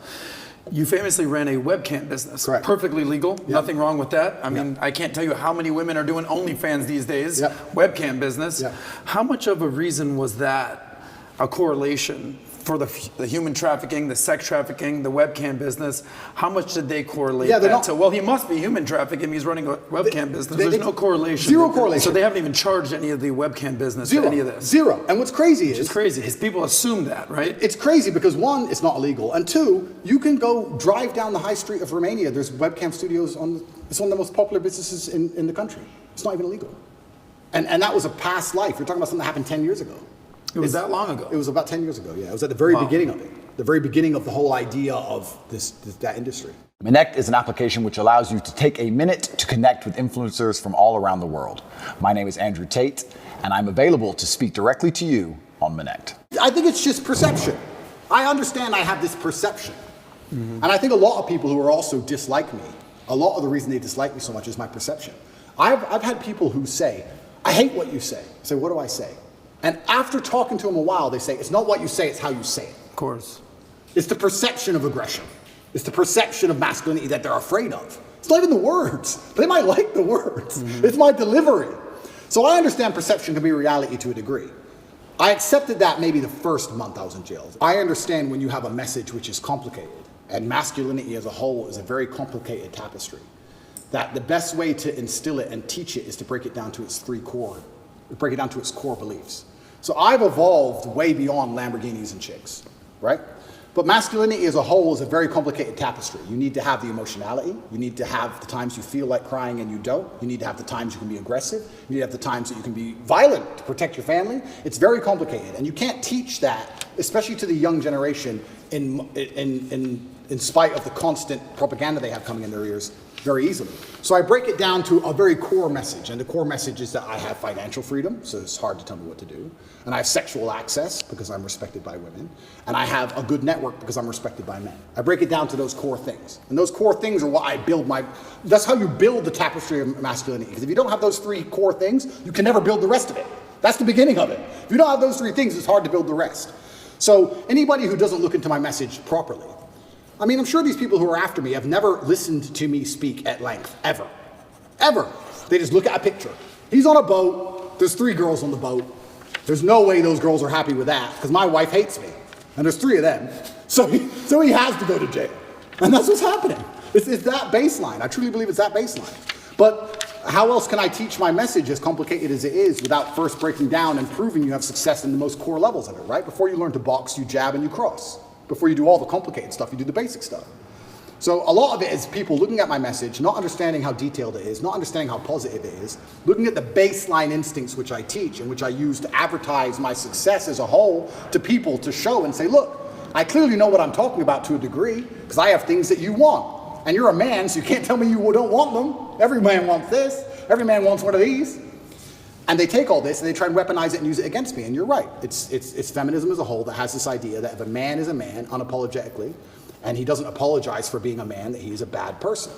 You famously ran a webcam business. Correct. Perfectly legal. Yep. Nothing wrong with that. I mean, I can't tell you how many women are doing OnlyFans these days. Yep. Webcam business. Yep. How much of a reason was that a correlation for the human trafficking, the sex trafficking, the webcam business? How much did they correlate that to? Well, he must be human trafficking. He's running a webcam business. There's no correlation. Zero correlation. So they haven't even charged any of the webcam business Zero. for any of this. Zero. And what's crazy is... It's crazy. People assume that, right? It's crazy because, one, it's not illegal. And two, you can go drive down the high street of Romania. There's webcam studios it's one of the most popular businesses in the country. It's not even illegal. And that was a past life. You're talking about something that happened 10 years ago. It was that long ago? It was about 10 years ago, yeah. It was at the very beginning of it. The very beginning of the whole idea of that industry. Connect is an application which allows you to take a minute to connect with influencers from all around the world. My name is Andrew Tate, and I'm available to speak directly to you on Connect. I think it's just perception. I understand I have this perception. Mm-hmm. And I think a lot of people who are also dislike me, a lot of the reason they dislike me so much is my perception. I've had people who say, I hate what you say. I say, what do I say? And after talking to them a while, they say, it's not what you say, it's how you say it. Of course. It's the perception of aggression. It's the perception of masculinity that they're afraid of. It's not even the words. They might like the words. Mm-hmm. It's my delivery. So I understand perception can be reality to a degree. I accepted that maybe the first month I was in jail. I understand when you have a message which is complicated, and masculinity as a whole is a very complicated tapestry, that the best way to instill it and teach it is to break it down to its core beliefs. So I've evolved way beyond Lamborghinis and chicks, right? But masculinity as a whole is a very complicated tapestry. You need to have the emotionality. You need to have the times you feel like crying and you don't. You need to have the times you can be aggressive. You need to have the times that you can be violent to protect your family. It's very complicated. And you can't teach that, especially to the young generation, in spite of the constant propaganda they have coming in their ears, very easily. So I break it down to a very core message, and the core message is that I have financial freedom, so it's hard to tell me what to do, and I have sexual access because I'm respected by women, and I have a good network because I'm respected by men. I break it down to those core things, and those core things are what I build that's how you build the tapestry of masculinity, because if you don't have those 3 core things, you can never build the rest of it. That's the beginning of it. If you don't have those 3 things, it's hard to build the rest. So anybody who doesn't look into my message properly, I mean, I'm sure these people who are after me have never listened to me speak at length, ever. Ever. They just look at a picture. He's on a boat. There's 3 girls on the boat. There's no way those girls are happy with that, because my wife hates me. And there's 3 of them. So he has to go to jail. And that's what's happening. It's that baseline. I truly believe it's that baseline. But how else can I teach my message, as complicated as it is, without first breaking down and proving you have success in the most core levels of it, right? Before you learn to box, you jab and you cross. Before you do all the complicated stuff, you do the basic stuff. So a lot of it is people looking at my message, not understanding how detailed it is, not understanding how positive it is, looking at the baseline instincts which I teach and which I use to advertise my success as a whole to people to show and say, look, I clearly know what I'm talking about to a degree because I have things that you want. And you're a man, so you can't tell me you don't want them. Every man wants this. Every man wants one of these. And they take all this and they try and weaponize it and use it against me. And you're right. It's feminism as a whole that has this idea that if a man is a man unapologetically, and he doesn't apologize for being a man, that he's a bad person.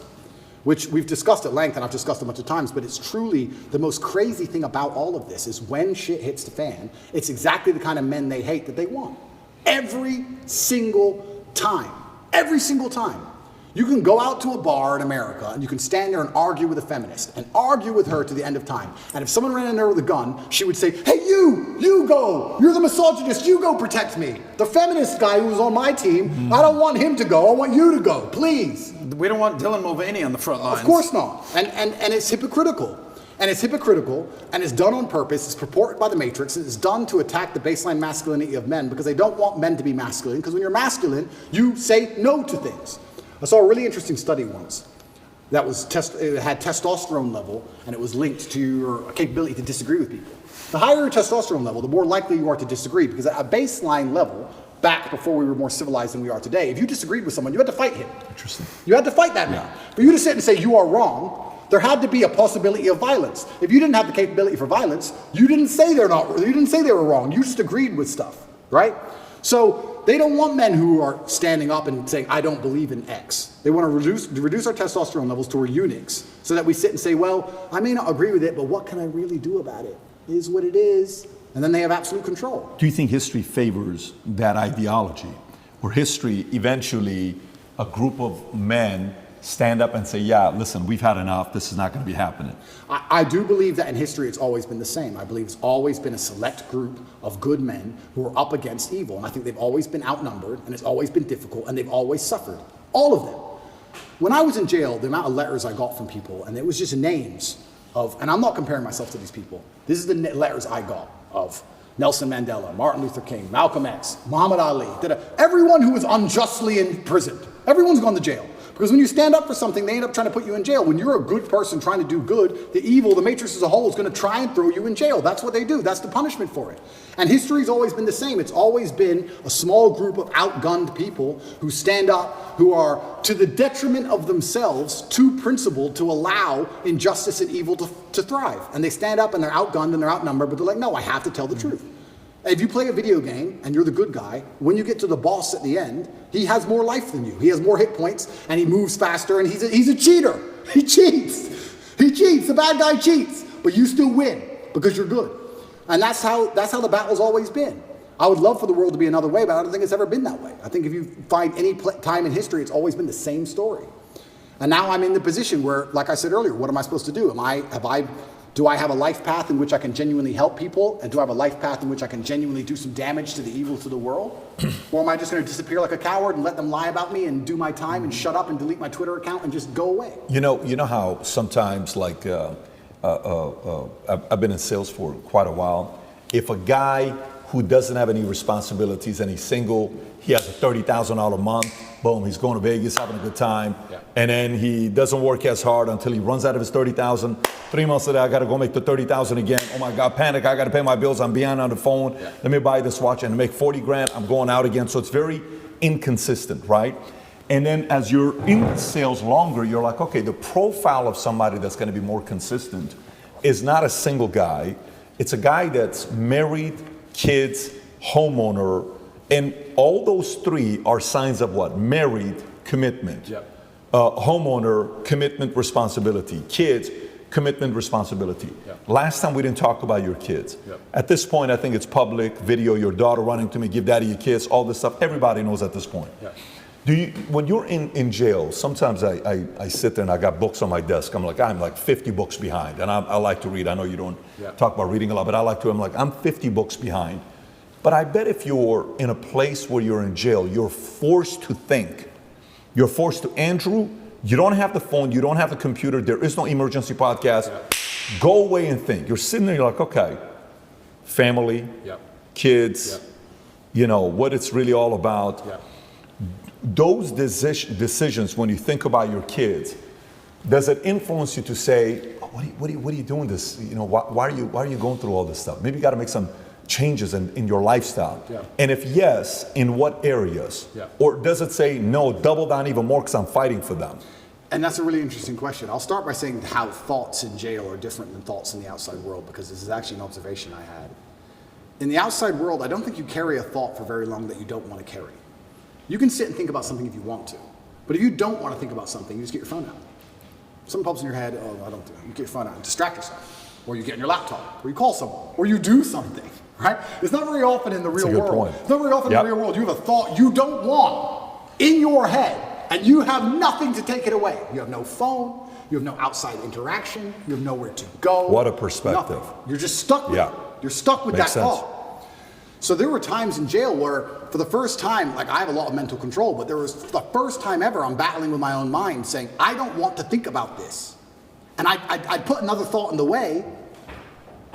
Which we've discussed at length, and I've discussed a bunch of times, but it's truly the most crazy thing about all of this is when shit hits the fan, it's exactly the kind of men they hate that they want. Every single time. Every single time. You can go out to a bar in America and you can stand there and argue with a feminist and argue with her to the end of time. And if someone ran in there with a gun, she would say, hey, you go. You're the misogynist. You go protect me. The feminist guy who was on my team, I don't want him to go. I want you to go, please. We don't want Dylan Mulvaney on the front lines. Of course not. And it's hypocritical. And it's hypocritical, and it's done on purpose. It's purported by the Matrix. It's done to attack the baseline masculinity of men because they don't want men to be masculine. Because when you're masculine, you say no to things. I saw a really interesting study once that was it had testosterone level, and it was linked to your capability to disagree with people. The higher your testosterone level, the more likely you are to disagree, because at a baseline level, back before we were more civilized than we are today, if you disagreed with someone, you had to fight him. Interesting. You had to fight that man. For you to sit and say you are wrong, there had to be a possibility of violence. If you didn't have the capability for violence, you didn't say you didn't say they were wrong. You just agreed with stuff, right? So they don't want men who are standing up and saying, I don't believe in X. They want to reduce our testosterone levels to our eunuchs so that we sit and say, well, I may not agree with it, but what can I really do about it? It is what it is. And then they have absolute control. Do you think history favors that ideology? Or history, eventually, a group of men stand up and say, yeah, listen, we've had enough. This is not going to be happening. I do believe that in history it's always been the same. I believe it's always been a select group of good men who are up against evil. And I think they've always been outnumbered, and it's always been difficult, and they've always suffered. All of them. When I was in jail, the amount of letters I got from people, and it was just names of, and I'm not comparing myself to these people. This is the letters I got of Nelson Mandela, Martin Luther King, Malcolm X, Muhammad Ali, everyone who was unjustly imprisoned. Everyone's gone to jail. Because when you stand up for something, they end up trying to put you in jail. When you're a good person trying to do good, the evil, the matrix as a whole is going to try and throw you in jail. That's what they do. That's the punishment for it. And history's always been the same. It's always been a small group of outgunned people who stand up, who are, to the detriment of themselves, too principled to allow injustice and evil to thrive. And they stand up and they're outgunned and they're outnumbered, but they're like, no, I have to tell the truth. If you play a video game and you're the good guy, when you get to the boss at the end, he has more life than you. He has more hit points and he moves faster and he's a cheater. He cheats. He cheats. The bad guy cheats. But you still win because you're good. And that's how the battle's always been. I would love for the world to be another way, but I don't think it's ever been that way. I think if you find any time in history, it's always been the same story. And now I'm in the position where, like I said earlier, what am I supposed to do? Have I Do I have a life path in which I can genuinely help people? And do I have a life path in which I can genuinely do some damage to the evils of the world? Or am I just going to disappear like a coward and let them lie about me and do my time and shut up and delete my Twitter account and just go away? You know how sometimes, like, I've been in sales for quite a while. If a guy who doesn't have any responsibilities and he's single, he has a $30,000 a month, boom, he's going to Vegas, having a good time, and then he doesn't work as hard until he runs out of his 30,000. 3 months later, I got to go make the 30,000 again. Oh my God, panic! I got to pay my bills. I'm behind on the phone. Let me buy this watch and make 40 grand. I'm going out again. So it's very inconsistent, right? And then as you're in sales longer, you're like, okay, the profile of somebody that's going to be more consistent is not a single guy. It's a guy that's married, kids, homeowner, and all those three are signs of what? Married, commitment. Homeowner, commitment, responsibility. Kids, commitment, responsibility. Last time we didn't talk about your kids. At this point, I think it's public video, your daughter running to me, give daddy a kiss, all this stuff. Everybody knows at this point. Do you, when you're in jail, sometimes I sit there and I got books on my desk. I'm like 50 books behind, and I like to read. I know you don't talk about reading a lot, but I like to. I'm 50 books behind. But I bet if you're in a place where you're in jail, you're forced to think. You're forced to, Andrew, you don't have the phone, you don't have the computer, there is no emergency podcast. Go away and think. You're sitting there, you're like, okay, family, kids, you know, what it's really all about. Those decisions, when you think about your kids, does it influence you to say, oh, what are you doing this? You know, why are you going through all this stuff? Maybe you got to make some changes in your lifestyle. And if yes, in what areas? Or does it say, no, double down even more because I'm fighting for them? And that's a really interesting question. I'll start by saying how thoughts in jail are different than thoughts in the outside world, because this is actually an observation I had. In the outside world, I don't think you carry a thought for very long that you don't want to carry. You can sit and think about something if you want to, but if you don't want to think about something, you just get your phone out. Something pops in your head, oh, I don't do it. You get your phone out and distract yourself, or you get on your laptop, or you call someone, or you do something, right? It's not very often in the real world. It's not very often in the real world you have a thought you don't want in your head, and you have nothing to take it away. You have no phone, you have no outside interaction, you have nowhere to go. What a perspective. Nothing. You're just stuck with it. You're stuck with Makes that sense. thought. So there were times in jail where, for the first time, like I have a lot of mental control, but there was the first time ever I'm battling with my own mind saying, I don't want to think about this. And I'd put another thought in the way.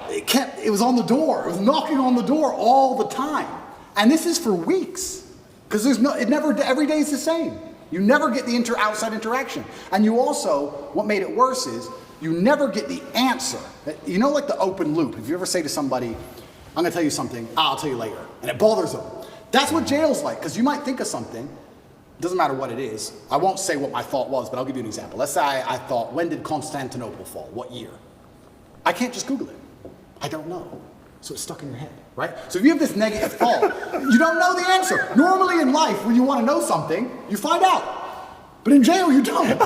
It was on the door. It was knocking on the door all the time. And this is for weeks. Because every day is the same. You never get the outside interaction. And you also, what made it worse is, you never get the answer. You know, like the open loop. If you ever say to somebody, I'm going to tell you something, I'll tell you later. And it bothers them. That's what jail's like, because you might think of something. Doesn't matter what it is. I won't say what my thought was, but I'll give you an example. Let's say I thought, when did Constantinople fall? What year? I can't just Google it. I don't know. So it's stuck in your head, right? So if you have this negative thought, you don't know the answer. Normally in life, when you want to know something, you find out. But in jail, you don't.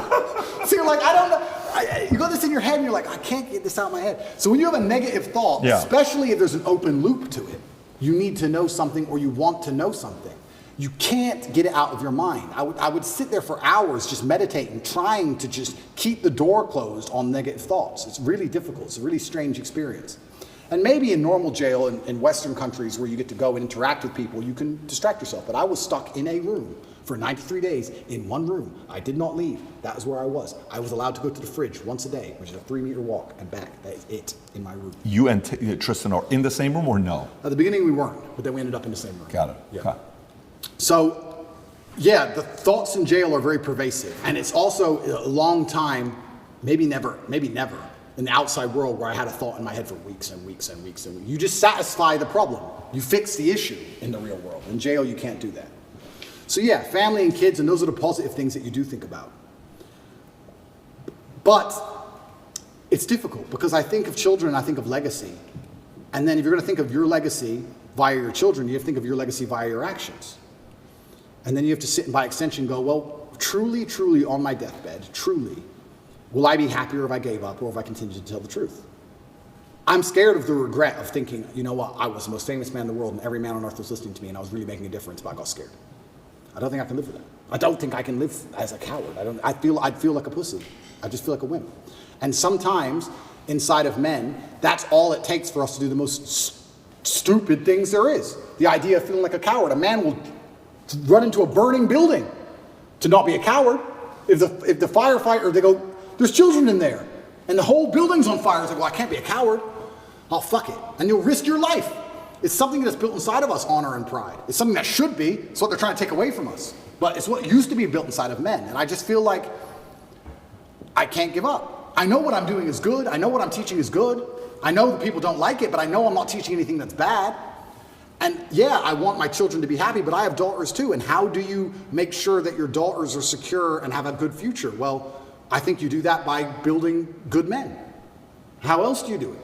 So you're like, I don't know. You got this in your head and you're like, I can't get this out of my head. So when you have a negative thought, especially if there's an open loop to it, you need to know something or you want to know something. You can't get it out of your mind. I would sit there for hours just meditating, trying to just keep the door closed on negative thoughts. It's really difficult. It's a really strange experience. And maybe in normal jail in Western countries where you get to go and interact with people, you can distract yourself. But I was stuck in a room for 93 days in one room. I did not leave. That was where I was. I was allowed to go to the fridge once a day, which is a 3-meter walk and back. That is it in my room. You and Tristan are in the same room or no? At the beginning we weren't, but then we ended up in the same room. Got it. Yeah. Okay. So, yeah, the thoughts in jail are very pervasive. And it's also a long time, maybe never, in the outside world where I had a thought in my head for weeks and weeks and weeks and weeks. You just satisfy the problem. You fix the issue in the real world. In jail, you can't do that. So yeah, family and kids, and those are the positive things that you do think about. But it's difficult because I think of children, I think of legacy. And then if you're going to think of your legacy via your children, you have to think of your legacy via your actions. And then you have to sit and by extension go, well, truly, truly on my deathbed, truly, will I be happier if I gave up or if I continued to tell the truth? I'm scared of the regret of thinking, you know what, I was the most famous man in the world and every man on earth was listening to me and I was really making a difference, but I got scared. I don't think I can live with that. I don't think I can live as a coward. I'd feel like a pussy. I just feel like a wimp. And sometimes inside of men, that's all it takes for us to do the most stupid things there is. The idea of feeling like a coward. A man will run into a burning building to not be a coward. If the firefighter, they go, there's children in there, and the whole building's on fire. It's like, well, I can't be a coward. Oh, fuck it. And you'll risk your life. It's something that's built inside of us, honor and pride. It's something that should be. It's what they're trying to take away from us. But it's what used to be built inside of men. And I just feel like I can't give up. I know what I'm doing is good. I know what I'm teaching is good. I know that people don't like it, but I know I'm not teaching anything that's bad. And yeah, I want my children to be happy, but I have daughters too. And how do you make sure that your daughters are secure and have a good future? Well, I think you do that by building good men. How else do you do it?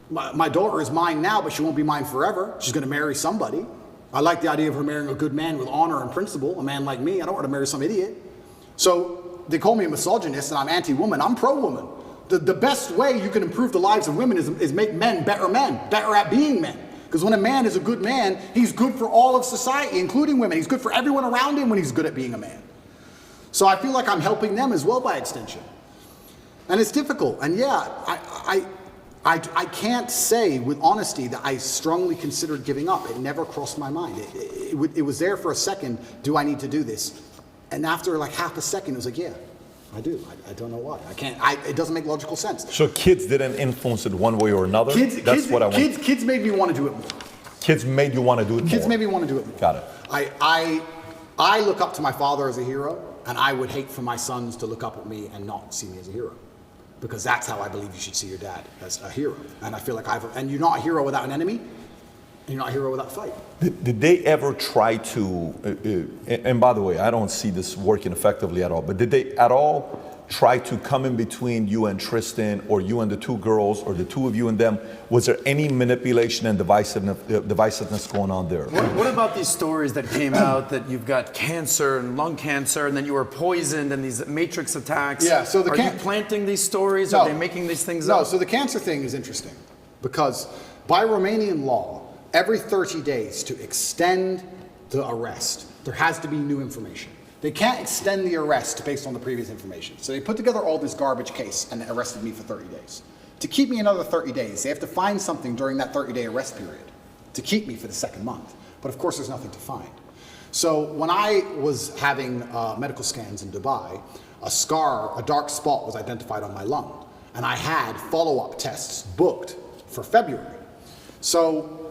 My daughter is mine now, but she won't be mine forever. She's going to marry somebody. I like the idea of her marrying a good man with honor and principle, a man like me. I don't want to marry some idiot. So they call me a misogynist and I'm anti-woman. I'm pro-woman. The best way you can improve the lives of women is make men, better at being men. Because when a man is a good man, he's good for all of society, including women. He's good for everyone around him when he's good at being a man. So I feel like I'm helping them as well by extension. And it's difficult. And yeah, I can't say with honesty that I strongly considered giving up. It never crossed my mind. It was there for a second. Do I need to do this? And after like half a second, it was like, yeah, I do. I don't know why. I can't. It doesn't make logical sense. So kids didn't influence it one way or another? Kids made me want to do it more. Kids made you want to do it more? Kids made me want to do it more. Got it. I look up to my father as a hero, and I would hate for my sons to look up at me and not see me as a hero. Because that's how I believe you should see your dad, as a hero. And I feel like and you're not a hero without an enemy, and you're not a hero without a fight. Did they ever try to, and by the way, I don't see this working effectively at all, but did they at all try to come in between you and Tristan, or you and the two girls, or the two of you and them? Was there any manipulation and divisiveness going on there? What about these stories that came out that you've got cancer and lung cancer, and then you were poisoned, and these matrix attacks? Yeah, so are you planting these stories? No, are they making these things up? No, so the cancer thing is interesting, because by Romanian law, every 30 days to extend the arrest, there has to be new information. They can't extend the arrest based on the previous information. So they put together all this garbage case and arrested me for 30 days. To keep me another 30 days, they have to find something during that 30-day arrest period to keep me for the second month. But of course, there's nothing to find. So when I was having medical scans in Dubai, a dark spot was identified on my lung. And I had follow-up tests booked for February. So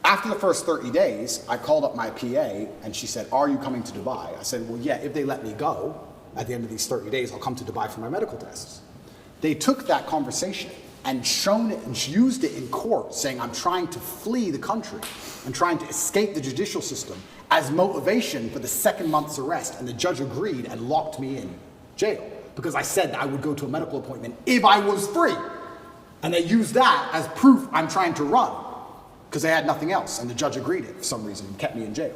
after the first 30 days, I called up my PA and she said, are you coming to Dubai? I said, well, yeah, if they let me go at the end of these 30 days, I'll come to Dubai for my medical tests. They took that conversation and shown it and used it in court, saying I'm trying to flee the country and trying to escape the judicial system as motivation for the second month's arrest. And the judge agreed and locked me in jail because I said that I would go to a medical appointment if I was free. And they used that as proof I'm trying to run, because they had nothing else, and the judge agreed it for some reason and kept me in jail.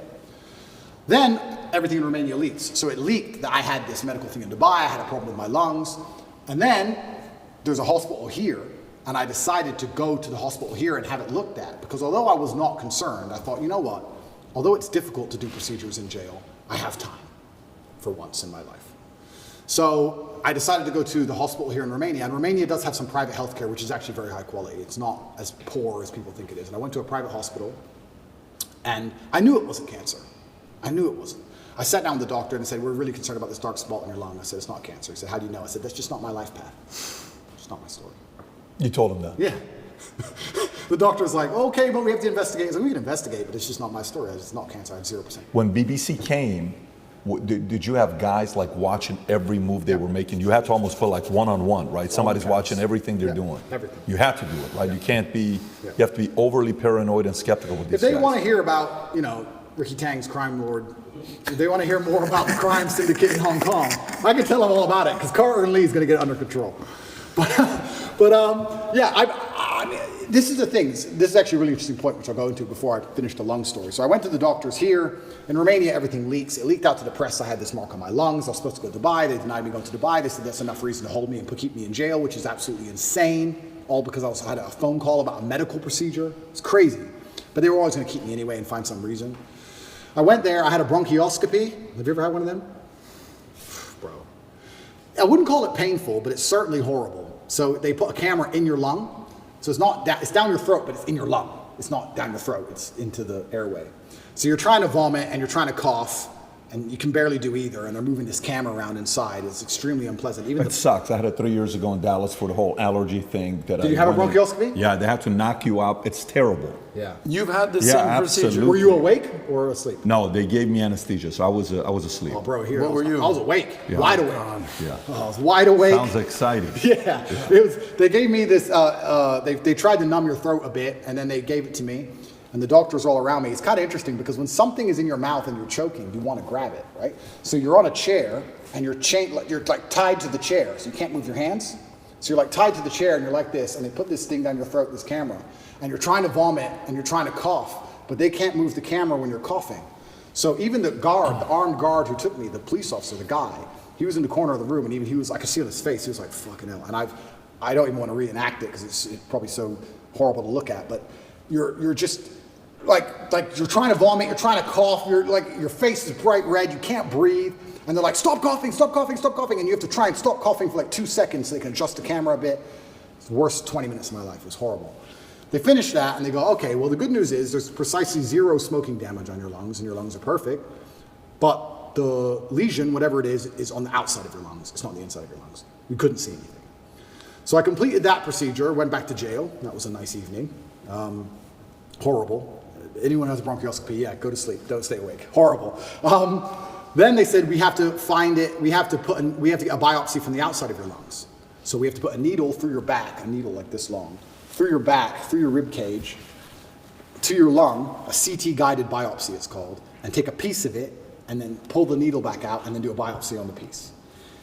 Then everything in Romania leaks. So it leaked that I had this medical thing in Dubai, I had a problem with my lungs, and then there's a hospital here, and I decided to go to the hospital here and have it looked at, because although I was not concerned, I thought, you know what, although it's difficult to do procedures in jail, I have time for once in my life. So I decided to go to the hospital here in Romania, and Romania does have some private healthcare, which is actually very high quality. It's not as poor as people think it is. And I went to a private hospital, and I knew it wasn't cancer. I knew it wasn't. I sat down with the doctor and said, we're really concerned about this dark spot in your lung. I said, it's not cancer. He said, how do you know? I said, that's just not my life path. It's not my story. You told him that? Yeah. The doctor was like, okay, but we have to investigate. I said, we can investigate, but it's just not my story. It's not cancer. I have 0%. When BBC came, did you have guys like watching every move they were making? You had to almost put like one-on-one, right? Somebody's watching everything they're doing. Everything. You have to do it, right? You can't be, you have to be overly paranoid and skeptical with these guys. If they guys. want to hear about, Ricky Tang's crime lord, if they want to hear more about the crime syndicate in Hong Kong, I can tell them all about it, because Carter and Lee is going to get it under control. I mean, this is the thing. This is actually a really interesting point, which I'll go into before I finish the lung story. So I went to the doctors here. In Romania, everything leaks. It leaked out to the press. I had this mark on my lungs. I was supposed to go to Dubai. They denied me going to Dubai. They said that's enough reason to hold me and keep me in jail, which is absolutely insane, all because I had a phone call about a medical procedure. It's crazy. But they were always going to keep me anyway and find some reason. I went there. I had a bronchioscopy. Have you ever had one of them? Bro. I wouldn't call it painful, but it's certainly horrible. So they put a camera in your lung. So it's down your throat, but it's in your lung. It's not down your throat, it's into the airway. So you're trying to vomit and you're trying to cough, and you can barely do either, and they're moving this camera around inside. It's extremely unpleasant. It sucks. I had it 3 years ago in Dallas for the whole allergy thing. Did you have a bronchioscopy? Yeah, they have to knock you out. It's terrible. Yeah. You've had the Yeah, same absolutely. procedure. Were you awake or asleep? No, they gave me anesthesia, so I was asleep. Oh, bro, here. What were you? I was awake, Yeah. wide awake. Yeah. Oh, I was wide awake. Sounds exciting. Yeah. It was. They gave me this. They tried to numb your throat a bit, and then they gave it to me. And the doctors all around me. It's kind of interesting because when something is in your mouth and you're choking, you want to grab it, right? So you're on a chair and you're like tied to the chair, so you can't move your hands. So you're like tied to the chair and you're like this, and they put this thing down your throat, this camera, and you're trying to vomit and you're trying to cough, but they can't move the camera when you're coughing. So even the armed guard who took me, the police officer, the guy, he was in the corner of the room, and even I could see on his face, he was like, fucking hell. And I don't even want to reenact it because it's probably so horrible to look at, but you're just like you're trying to vomit, you're trying to cough, you're like, your face is bright red, you can't breathe, and they're like, stop coughing, stop coughing, stop coughing, and you have to try and stop coughing for like 2 seconds so they can adjust the camera a bit. It's the worst 20 minutes of my life. It was horrible. They finish that and they go, okay, well, the good news is there's precisely 0 smoking damage on your lungs, and your lungs are perfect, but the lesion, whatever it is on the outside of your lungs. It's not on the inside of your lungs. We couldn't see anything. So I completed that procedure, went back to jail. That was a nice evening. Horrible. Anyone who has a bronchioscopy, yeah, go to sleep. Don't stay awake. Horrible. Then they said we have to find it. We have to get a biopsy from the outside of your lungs. So we have to put a needle through your back, a needle like this long, through your back, through your rib cage, to your lung, a CT guided biopsy it's called, and take a piece of it and then pull the needle back out and then do a biopsy on the piece.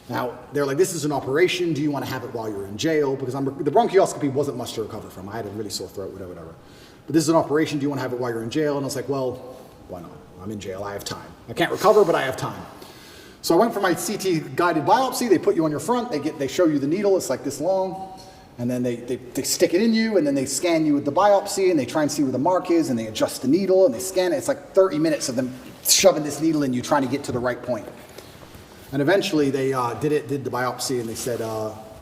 Now, they're like, this is an operation. Do you want to have it while you're in jail? Because the bronchioscopy wasn't much to recover from. I had a really sore throat, whatever. But this is an operation. Do you want to have it while you're in jail? And I was like, well, why not? I'm in jail. I have time. I can't recover, but I have time. So I went for my CT guided biopsy. They put you on your front. They show you the needle. It's like this long. And then they stick it in you, and then they scan you with the biopsy, and they try and see where the mark is, and they adjust the needle, and they scan it. It's like 30 minutes of them shoving this needle in you, trying to get to the right point. And eventually they did the biopsy, and they said,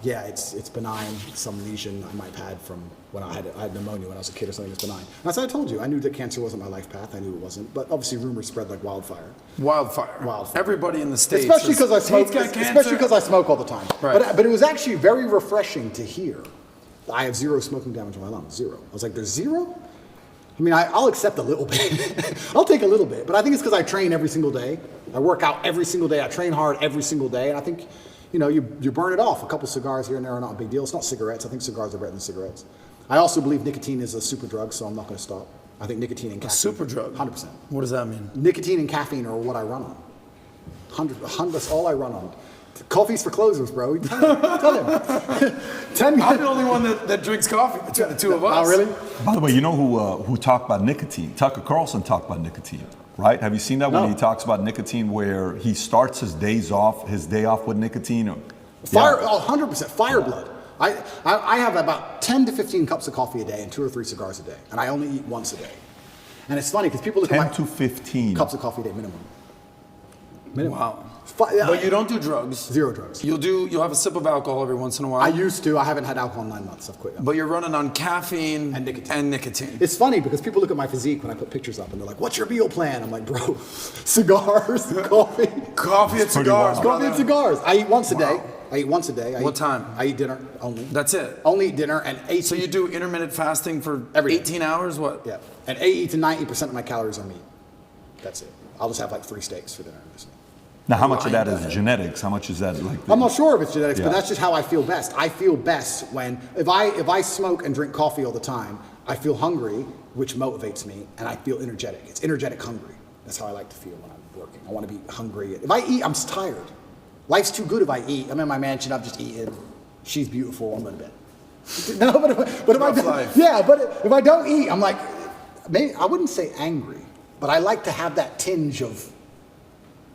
yeah, it's benign. Some lesion I might have had from when I had pneumonia when I was a kid or something. It's benign. And as I told you, I knew that cancer wasn't my life path. I knew it wasn't. But obviously rumors spread like wildfire. Wildfire. Everybody in the States. Especially because I smoke. Tate's got cancer. Especially because I smoke all the time. Right. But it was actually very refreshing to hear that I have 0 smoking damage in my lungs. 0. I was like, there's 0? I mean, I'll accept a little bit. I'll take a little bit. But I think it's because I train every single day. I work out every single day. I train hard every single day. And I think, you burn it off. A couple cigars here and there are not a big deal. It's not cigarettes. I think cigars are better than cigarettes. I also believe nicotine is a super drug, so I'm not going to stop. I think nicotine and caffeine. A super drug? 100%. What does that mean? Nicotine and caffeine are what I run on. 100, that's all I run on. Coffee's for closers, bro. Tell him. I'm the only one that drinks coffee between the two of us. Oh, really? By the way, you know who talked about nicotine? Tucker Carlson talked about nicotine, right? Have you seen that when No. he talks about nicotine, where he starts his day off with nicotine? Fire, 100%. Fire blood. I have about 10 to 15 cups of coffee a day and 2 or 3 cigars a day, and I only eat once a day. And it's funny because people look 10 at my to 15 cups of coffee a day minimum. Wow. But you don't do drugs. 0 drugs. You'll have a sip of alcohol every once in a while. I used to. I haven't had alcohol in 9 months. I've quit. But you're running on caffeine And nicotine. It's It's funny because people look at my physique when I put pictures up and they're like, what's your meal plan? I'm like, bro, cigars, coffee. coffee and cigars. wild. Coffee and cigars. I eat once a day. What time? I eat dinner only. That's it. Only eat dinner and 8. So you do intermittent fasting for Every day. 18 hours? What? Yeah. And 80 to 90% of my calories are meat. That's it. I'll just have like 3 steaks for dinner. Now, how much of that is genetics? How much is that like? I'm not sure if it's genetics, Yeah. but that's just how I feel best. I feel best when, if I smoke and drink coffee all the time, I feel hungry, which motivates me, and I feel energetic. It's energetic hungry. That's how I like to feel when I'm working. I want to be hungry. If I eat, I'm tired. Life's too good if I eat. I'm in my mansion, I've just eaten. She's beautiful, I'm going to bed. No, but if I don't, life. yeah, but if I don't eat, I'm like, maybe, I wouldn't say angry, but I like to have that tinge of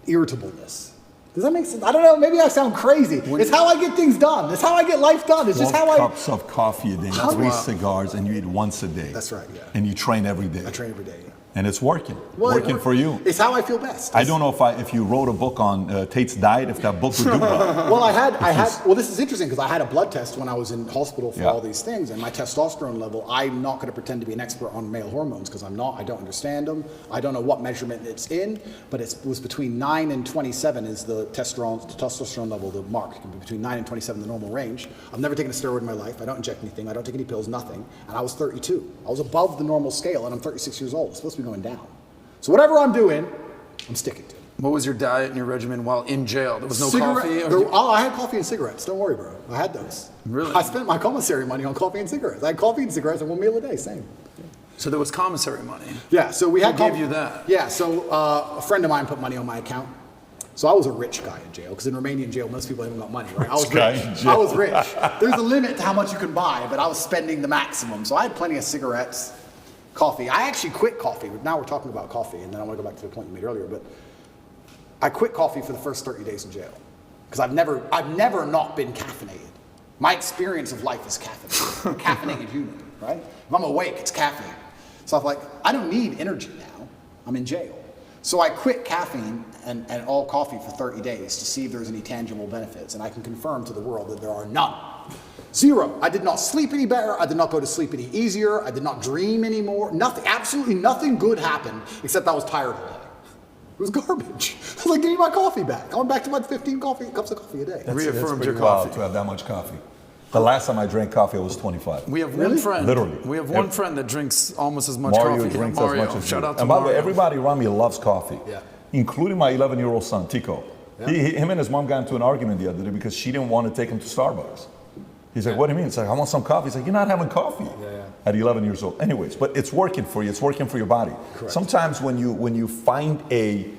irritableness. Does that make sense? I don't know. Maybe I sound crazy. It's how I get things done. It's how I get life done. It's just 12 how cups of coffee a day, 3 cigars, and you eat once a day. That's right, yeah. And you train every day. I train every day. Yeah. And it's working. Working for you. It's how I feel best. I don't know if you wrote a book on Tate's diet, if that book would do well. Well, this is interesting because I had a blood test when I was in hospital for all these things, and my testosterone level, I'm not going to pretend to be an expert on male hormones because I'm not. I don't understand them. I don't know what measurement it's in, but it was between 9 and 27 is the testosterone level, the mark. It can be between 9 and 27, the normal range. I've never taken a steroid in my life. I don't inject anything. I don't take any pills, nothing. And I was 32. I was above the normal scale, and I'm 36 years old. It's supposed to be going down. So whatever I'm doing, I'm sticking to it. What was your diet and your regimen while in jail? There was no coffee? I had coffee and cigarettes. Don't worry, bro. I had those. Really? I spent my commissary money on coffee and cigarettes. I had coffee and cigarettes and 1 meal a day, same. So there was commissary money? Yeah, so we had... Who gave you that? Yeah, so a friend of mine put money on my account. So I was a rich guy in jail, because in Romanian jail, most people haven't got money, right? I was rich. I was rich. There's a limit to how much you can buy, but I was spending the maximum. So I had plenty of cigarettes, coffee. I actually quit coffee. Now we're talking about coffee, and then I want to go back to the point you made earlier, but I quit coffee for the first 30 days in jail because I've never not been caffeinated. My experience of life is caffeinated. I'm a caffeinated human, right? If I'm awake, it's caffeine. So I'm like, I don't need energy now. I'm in jail. So I quit caffeine and all coffee for 30 days to see if there's any tangible benefits, and I can confirm to the world that there are none. Zero. I did not sleep any better. I did not go to sleep any easier. I did not dream anymore. Nothing, absolutely nothing good happened except I was tired all day. It was garbage. I was like, give me my coffee back. I went back to my 15 cups of coffee a day. Reaffirmed your Wild coffee. to have that much coffee. The last time I drank coffee, I was 25. We have one friend. Literally. We have one friend that drinks almost as much Mario coffee. drinks Mario. as much as Shout you. out to And by the way, Mario. everybody around me loves coffee, Yeah. including my 11-year-old son, Tico. Yeah. Him and his mom got into an argument the other day because she didn't want to take him to Starbucks. He's like, what do you mean? It's like, I want some coffee. He's like, you're not having coffee at 11 years old. Anyways, but it's working for you. It's working for your body. Correct. Sometimes when you find a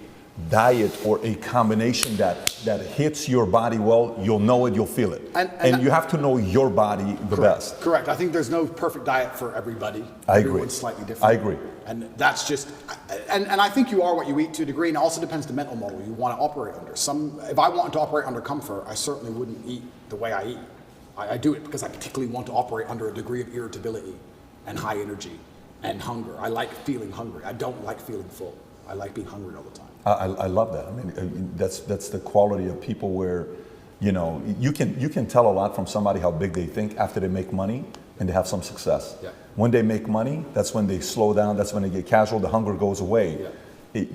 diet or a combination that hits your body well, you'll know it, you'll feel it. And you have to know your body the best. Correct. I think there's no perfect diet for everybody. I agree. Everyone's slightly different. I agree. And that's just, and I think you are what you eat to a degree, and it also depends the mental model you want to operate under. If I wanted to operate under comfort, I certainly wouldn't eat the way I eat. I do it because I particularly want to operate under a degree of irritability and high energy and hunger. I like feeling hungry. I don't like feeling full. I like being hungry all the time. I love that. I mean, that's the quality of people where, you can tell a lot from somebody how big they think after they make money and they have some success. Yeah. When they make money, that's when they slow down. That's when they get casual. The hunger goes away. Yeah.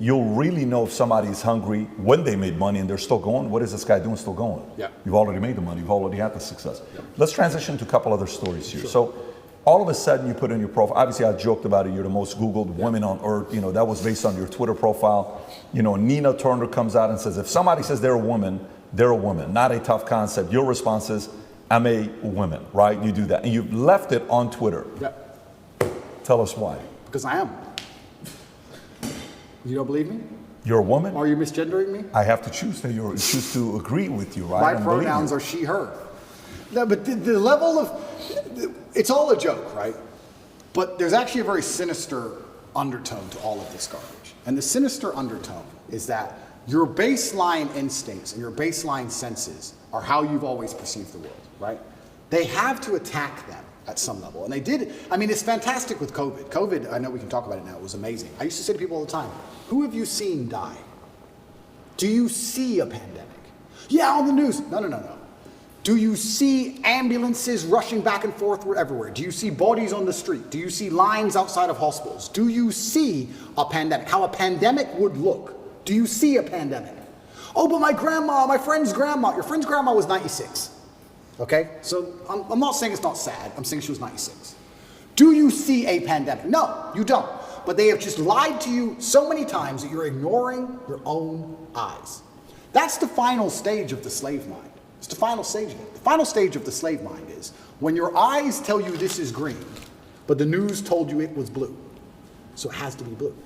You'll really know if somebody is hungry when they made money and they're still going. What is this guy doing still going? Yeah. You've already made the money. You've already had the success. Yeah. Let's transition to a couple other stories here. So all of a sudden you put in your profile, obviously I joked about it, you're the most Googled woman on earth, that was based on your Twitter profile. Nina Turner comes out and says, if somebody says they're a woman, not a tough concept. Your response is, I'm a woman, right? You do that. And you've left it on Twitter. Yeah. Tell us why. Because I am. You don't believe me? You're a woman? Are you misgendering me? I have to choose to agree with you, right? My I don't believe pronouns you. are she, her. No, but the level of, it's all a joke, right? But there's actually a very sinister undertone to all of this garbage. And the sinister undertone is that your baseline instincts and your baseline senses are how you've always perceived the world, right? They have to attack them at some level. And they did. I mean, it's fantastic with COVID. COVID, I know we can talk about it now, it was amazing. I used to say to people all the time, who have you seen die? Do you see a pandemic? Yeah, on the news. No. Do you see ambulances rushing back and forth everywhere? Do you see bodies on the street? Do you see lines outside of hospitals? Do you see a pandemic? How a pandemic would look? Do you see a pandemic? Oh, but my friend's grandma, your friend's grandma was 96. Okay? So I'm not saying it's not sad. I'm saying she was 96. Do you see a pandemic? No, you don't. But they have just lied to you so many times that you're ignoring your own eyes. That's the final stage of the slave mind. It's the final stage of it. The final stage of the slave mind is when your eyes tell you this is green, but the news told you it was blue. So it has to be blue.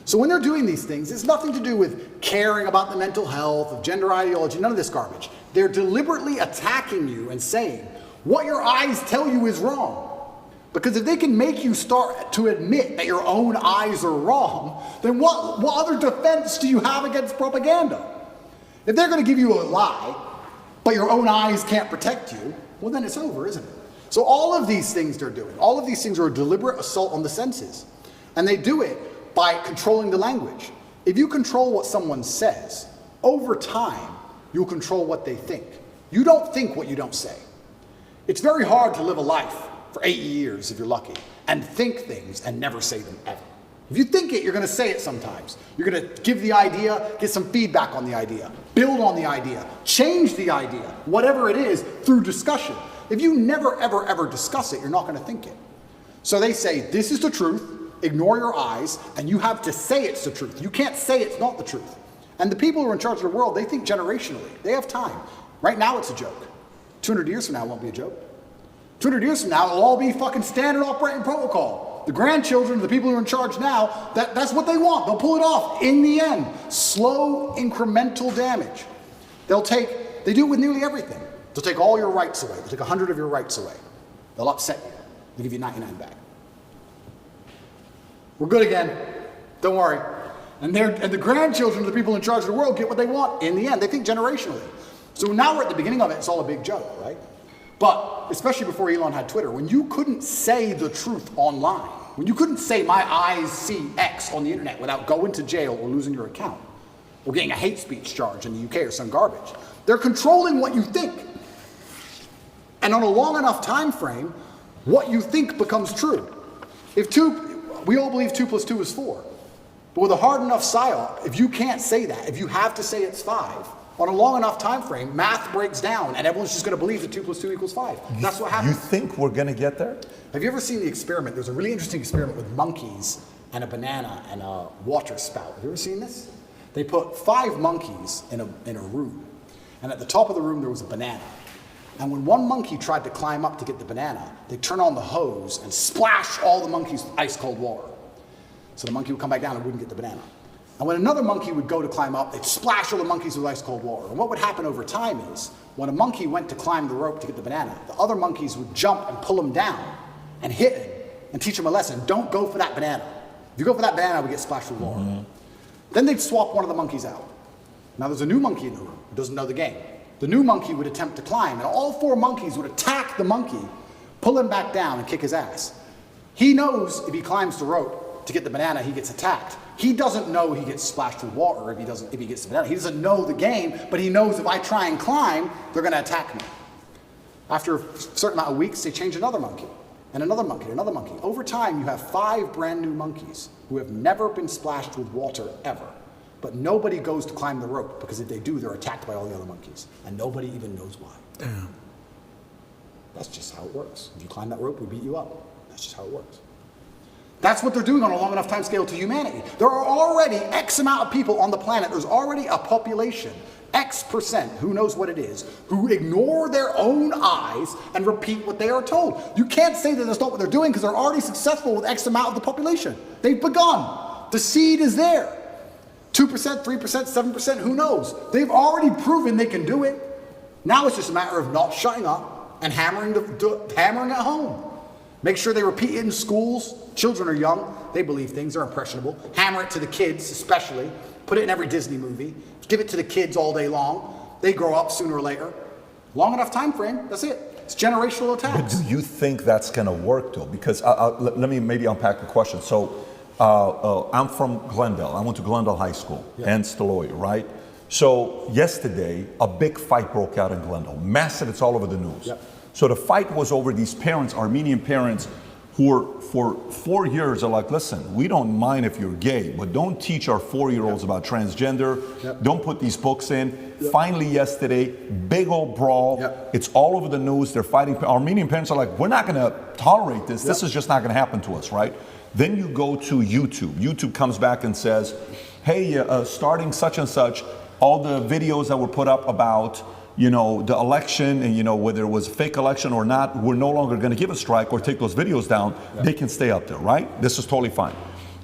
So when they're doing these things, it's nothing to do with caring about the mental health, of gender ideology, none of this garbage. They're deliberately attacking you and saying, what your eyes tell you is wrong. Because if they can make you start to admit that your own eyes are wrong, then what other defense do you have against propaganda? If they're going to give you a lie, but your own eyes can't protect you, well then it's over, isn't it? So all of these things they're doing, all of these things are a deliberate assault on the senses. And they do it by controlling the language. If you control what someone says, over time, you'll control what they think. You don't think what you don't say. It's very hard to live a life for 8 years, if you're lucky, and think things and never say them ever. If you think it, you're going to say it sometimes. You're going to give the idea, get some feedback on the idea, build on the idea, change the idea, whatever it is, through discussion. If you never, ever, ever discuss it, you're not going to think it. So they say, this is the truth, ignore your eyes, and you have to say it's the truth. You can't say it's not the truth. And the people who are in charge of the world, they think generationally. They have time. Right now it's a joke. 200 years from now it won't be a joke. 200 years from now it'll all be fucking standard operating protocol. The grandchildren, the people who are in charge now, that's what they want. They'll pull it off in the end. Slow, incremental damage. They do it with nearly everything. They'll take all your rights away. They'll take 100 of your rights away. They'll upset you. They'll give you 99 back. We're good again. Don't worry. And the grandchildren of the people in charge of the world get what they want in the end. They think generationally. So now we're at the beginning of it. It's all a big joke, right? But especially before Elon had Twitter, when you couldn't say the truth online, when you couldn't say my eyes see X on the internet without going to jail or losing your account or getting a hate speech charge in the UK or some garbage, they're controlling what you think. And on a long enough time frame, what you think becomes true. We all believe 2 + 2 is 4. But with a hard enough psyop, if you can't say that, if you have to say it's 5, on a long enough time frame, math breaks down and everyone's just going to believe that 2 + 2 = 5. That's what happens. You think we're going to get there? Have you ever seen the experiment? There's a really interesting experiment with monkeys and a banana and a water spout. Have you ever seen this? They put 5 monkeys in a room. And at the top of the room, there was a banana. And when one monkey tried to climb up to get the banana, they turn on the hose and splash all the monkeys with ice cold water. So the monkey would come back down and wouldn't get the banana. And when another monkey would go to climb up, they'd splash all the monkeys with ice cold water. And what would happen over time is, when a monkey went to climb the rope to get the banana, the other monkeys would jump and pull him down and hit him and teach him a lesson. Don't go for that banana. If you go for that banana, we get splashed with water. Mm-hmm. Then they'd swap one of the monkeys out. Now there's a new monkey in the room who doesn't know the game. The new monkey would attempt to climb, and all 4 monkeys would attack the monkey, pull him back down, and kick his ass. He knows if he climbs the rope to get the banana, he gets attacked. He doesn't know he gets splashed with water if he gets the banana. He doesn't know the game, but he knows if I try and climb, they're going to attack me. After a certain amount of weeks, they change another monkey, and another monkey, and another monkey. Over time, you have 5 brand new monkeys who have never been splashed with water ever. But nobody goes to climb the rope, because if they do, they're attacked by all the other monkeys. And nobody even knows why. Damn. That's just how it works. If you climb that rope, we beat you up. That's just how it works. That's what they're doing on a long enough time scale to humanity. There are already X amount of people on the planet. There's already a population, X%, who knows what it is, who ignore their own eyes and repeat what they are told. You can't say that that's not what they're doing, because they're already successful with X amount of the population. They've begun. The seed is there. 2%, 3%, 7%, who knows? They've already proven they can do it. Now it's just a matter of not shutting up and hammering at home. Make sure they repeat it in schools. Children are young. They believe things. They're impressionable. Hammer it to the kids, especially. Put it in every Disney movie. Give it to the kids all day long. They grow up sooner or later. Long enough time frame, that's it. It's generational attacks. But do you think that's going to work, though? Because let me maybe unpack the question. So I'm from Glendale. I went to Glendale High School, and Staloy, right? So yesterday, a big fight broke out in Glendale. Massive, it's all over the news. Yep. So the fight was over these parents, Armenian parents, who were for 4 years are like, listen, we don't mind if you're gay, but don't teach our 4-year-olds about transgender. Yep. Don't put these books in. Yep. Finally yesterday, big old brawl. Yep. It's all over the news. They're fighting. Armenian parents are like, we're not going to tolerate this. Yep. This is just not going to happen to us, right? Then you go to YouTube. YouTube comes back and says, hey, starting such and such, all the videos that were put up about, the election and, whether it was a fake election or not, we're no longer going to give a strike or take those videos down. Yeah. They can stay up there, right? This is totally fine.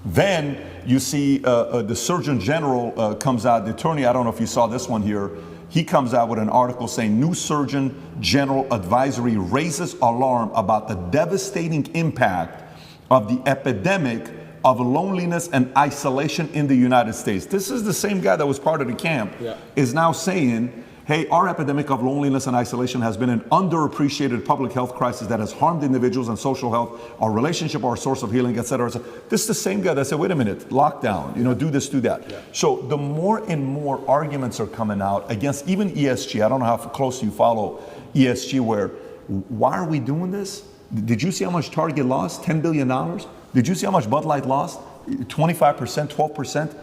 Then you see the Surgeon General comes out, the attorney, I don't know if you saw this one here, he comes out with an article saying new Surgeon General advisory raises alarm about the devastating impact of the epidemic of loneliness and isolation in the United States. This is the same guy that was part of the camp, is now saying, hey, our epidemic of loneliness and isolation has been an underappreciated public health crisis that has harmed individuals and social health, our relationship, our source of healing, et cetera, et cetera. This is the same guy that said, wait a minute, lockdown, do this, do that. Yeah. So the more and more arguments are coming out against even ESG. I don't know how close you follow ESG, where why are we doing this? Did you see how much Target lost? $10 billion? Did you see how much Bud Light lost? 25%, 12%?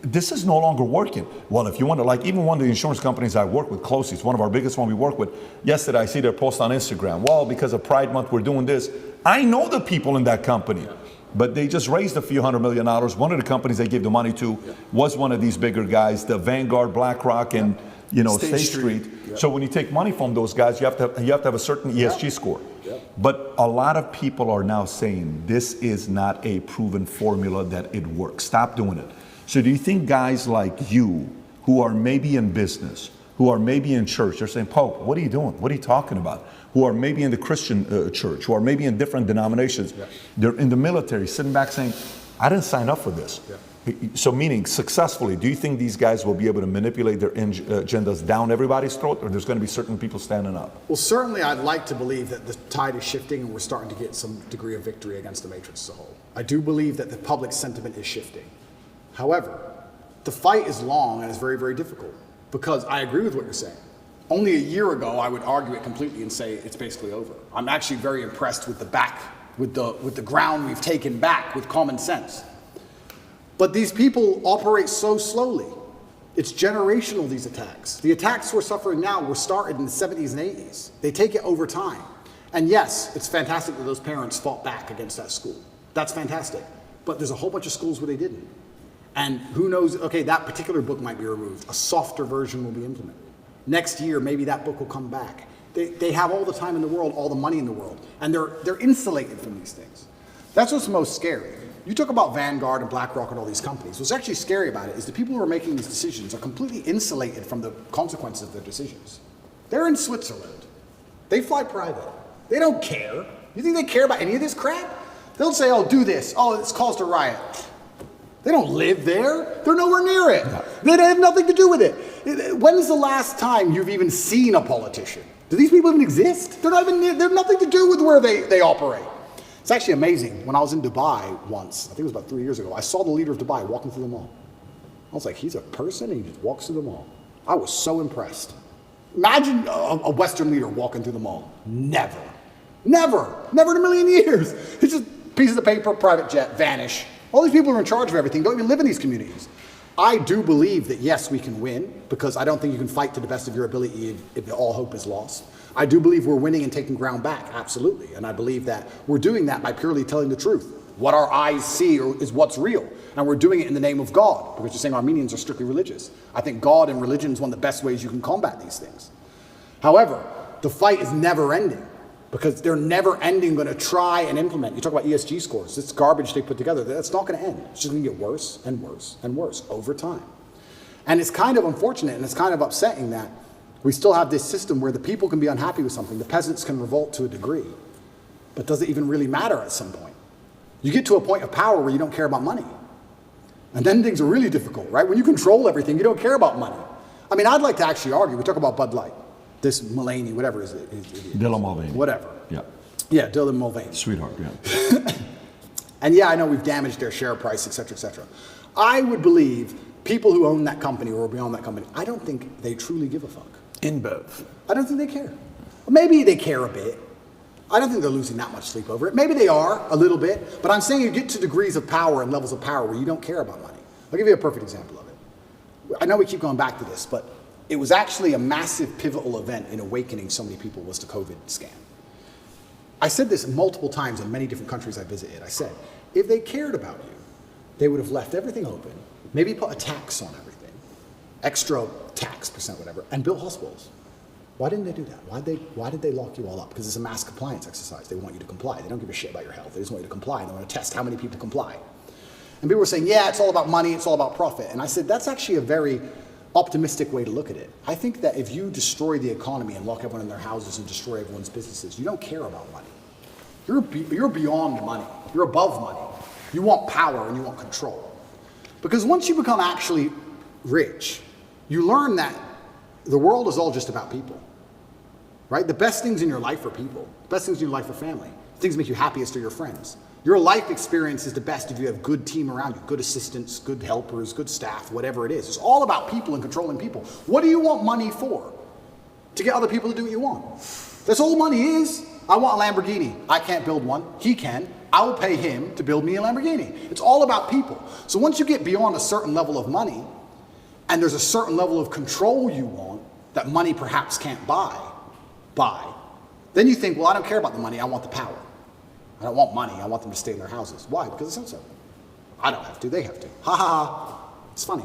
This is no longer working. Well, if you want to, like even one of the insurance companies I work with closely, it's one of our biggest one we work with. Yesterday, I see their post on Instagram. Well, because of Pride Month, we're doing this. I know the people in that company, but they just raised a few $100 million. One of the companies they gave the money to was one of these bigger guys, the Vanguard, BlackRock, and State Street. So when you take money from those guys, you have to have a certain ESG score. But a lot of people are now saying this is not a proven formula that it works. Stop doing it. So do you think guys like you, who are maybe in business, who are maybe in church, they're saying, Pope, what are you doing? What are you talking about? Who are maybe in the Christian church, who are maybe in different denominations, they're in the military, sitting back saying, I didn't sign up for this. So meaning successfully, do you think these guys will be able to manipulate their agendas down everybody's throat, or there's going to be certain people standing up? Well, certainly I'd like to believe that the tide is shifting and we're starting to get some degree of victory against the matrix as a whole. I do believe that the public sentiment is shifting. However, the fight is long and it's very, very difficult, because I agree with what you're saying. Only a year ago, I would argue it completely and say it's basically over. I'm actually very impressed with the ground we've taken back with common sense. But these people operate so slowly. It's generational, these attacks. The attacks we're suffering now were started in the 70s and 80s. They take it over time. And yes, it's fantastic that those parents fought back against that school. That's fantastic. But there's a whole bunch of schools where they didn't. And who knows, okay, that particular book might be removed. A softer version will be implemented. Next year, maybe that book will come back. They have all the time in the world, all the money in the world, and they're insulated from these things. That's what's most scary. You talk about Vanguard and BlackRock and all these companies. What's actually scary about it is the people who are making these decisions are completely insulated from the consequences of their decisions. They're in Switzerland. They fly private. They don't care. You think they care about any of this crap? They'll say, oh, do this. Oh, it's caused a riot. They don't live there. They're nowhere near it. They have nothing to do with it. When's the last time you've even seen a politician? Do these people even exist? They have nothing to do with where they operate. It's actually amazing. When I was in Dubai once, I think it was about 3 years ago, I saw the leader of Dubai walking through the mall. I was like, he's a person and he just walks through the mall. I was so impressed. Imagine a Western leader walking through the mall. Never. Never in a million years. It's just pieces of paper, private jet, vanish. All these people who are in charge of everything don't even live in these communities. I do believe that, yes, we can win, because I don't think you can fight to the best of your ability if all hope is lost. I do believe we're winning and taking ground back, absolutely. And I believe that we're doing that by purely telling the truth. What our eyes see is what's real. And we're doing it in the name of God, because you're saying Armenians are strictly religious. I think God and religion is one of the best ways you can combat these things. However, the fight is never ending, because they're never ending going to try and implement. You talk about ESG scores. This garbage they put together, that's not going to end. It's just going to get worse and worse and worse over time. And it's kind of unfortunate and it's kind of upsetting that we still have this system where the people can be unhappy with something, the peasants can revolt to a degree, but does it even really matter at some point? You get to a point of power where you don't care about money. And then things are really difficult, right? When you control everything, you don't care about money. I mean, I'd like to actually argue, we talk about Bud Light, this Mulaney, whatever is it? Dylan Mulvaney. Whatever. Yeah. Yeah, Dylan Mulvaney. Sweetheart, yeah. And yeah, I know we've damaged their share price, et cetera, et cetera. I would believe people who own that company or are beyond that company, I don't think they truly give a fuck. InBev. I don't think they care. Maybe they care a bit. I don't think they're losing that much sleep over it. Maybe they are, a little bit. But I'm saying you get to degrees of power and levels of power where you don't care about money. I'll give you a perfect example of it. I know we keep going back to this, but it was actually a massive pivotal event in awakening so many people was the COVID scam. I said this multiple times in many different countries I visited. I said, if they cared about you, they would have left everything open, maybe put a tax on everything, extra tax percent, whatever, and built hospitals. Why didn't they do that? Why did they lock you all up? Because it's a mass compliance exercise. They want you to comply. They don't give a shit about your health. They just want you to comply. And they want to test how many people comply. And people were saying, yeah, it's all about money. It's all about profit. And I said, that's actually a very optimistic way to look at it. I think that if you destroy the economy and lock everyone in their houses and destroy everyone's businesses, you don't care about money. You're beyond money. You're above money. You want power and you want control. Because once you become actually rich, you learn that The world is all just about people, right? The best things in your life are people. The best things in your life are family. The things that make you happiest are your friends. Your life experience is the best if you have a good team around you, good assistants, good helpers, good staff, whatever it is. It's all about people and controlling people. What do you want money for? To get other people to do what you want. That's all money is. I want a Lamborghini. I can't build one. He can. I will pay him to build me a Lamborghini. It's all about people. So once you get beyond a certain level of money, and there's a certain level of control you want that money perhaps can't buy, then you think, well, I don't care about the money. I want the power. I don't want money. I want them to stay in their houses. Why? Because it says so. I don't have to. They have to. Ha ha ha. It's funny.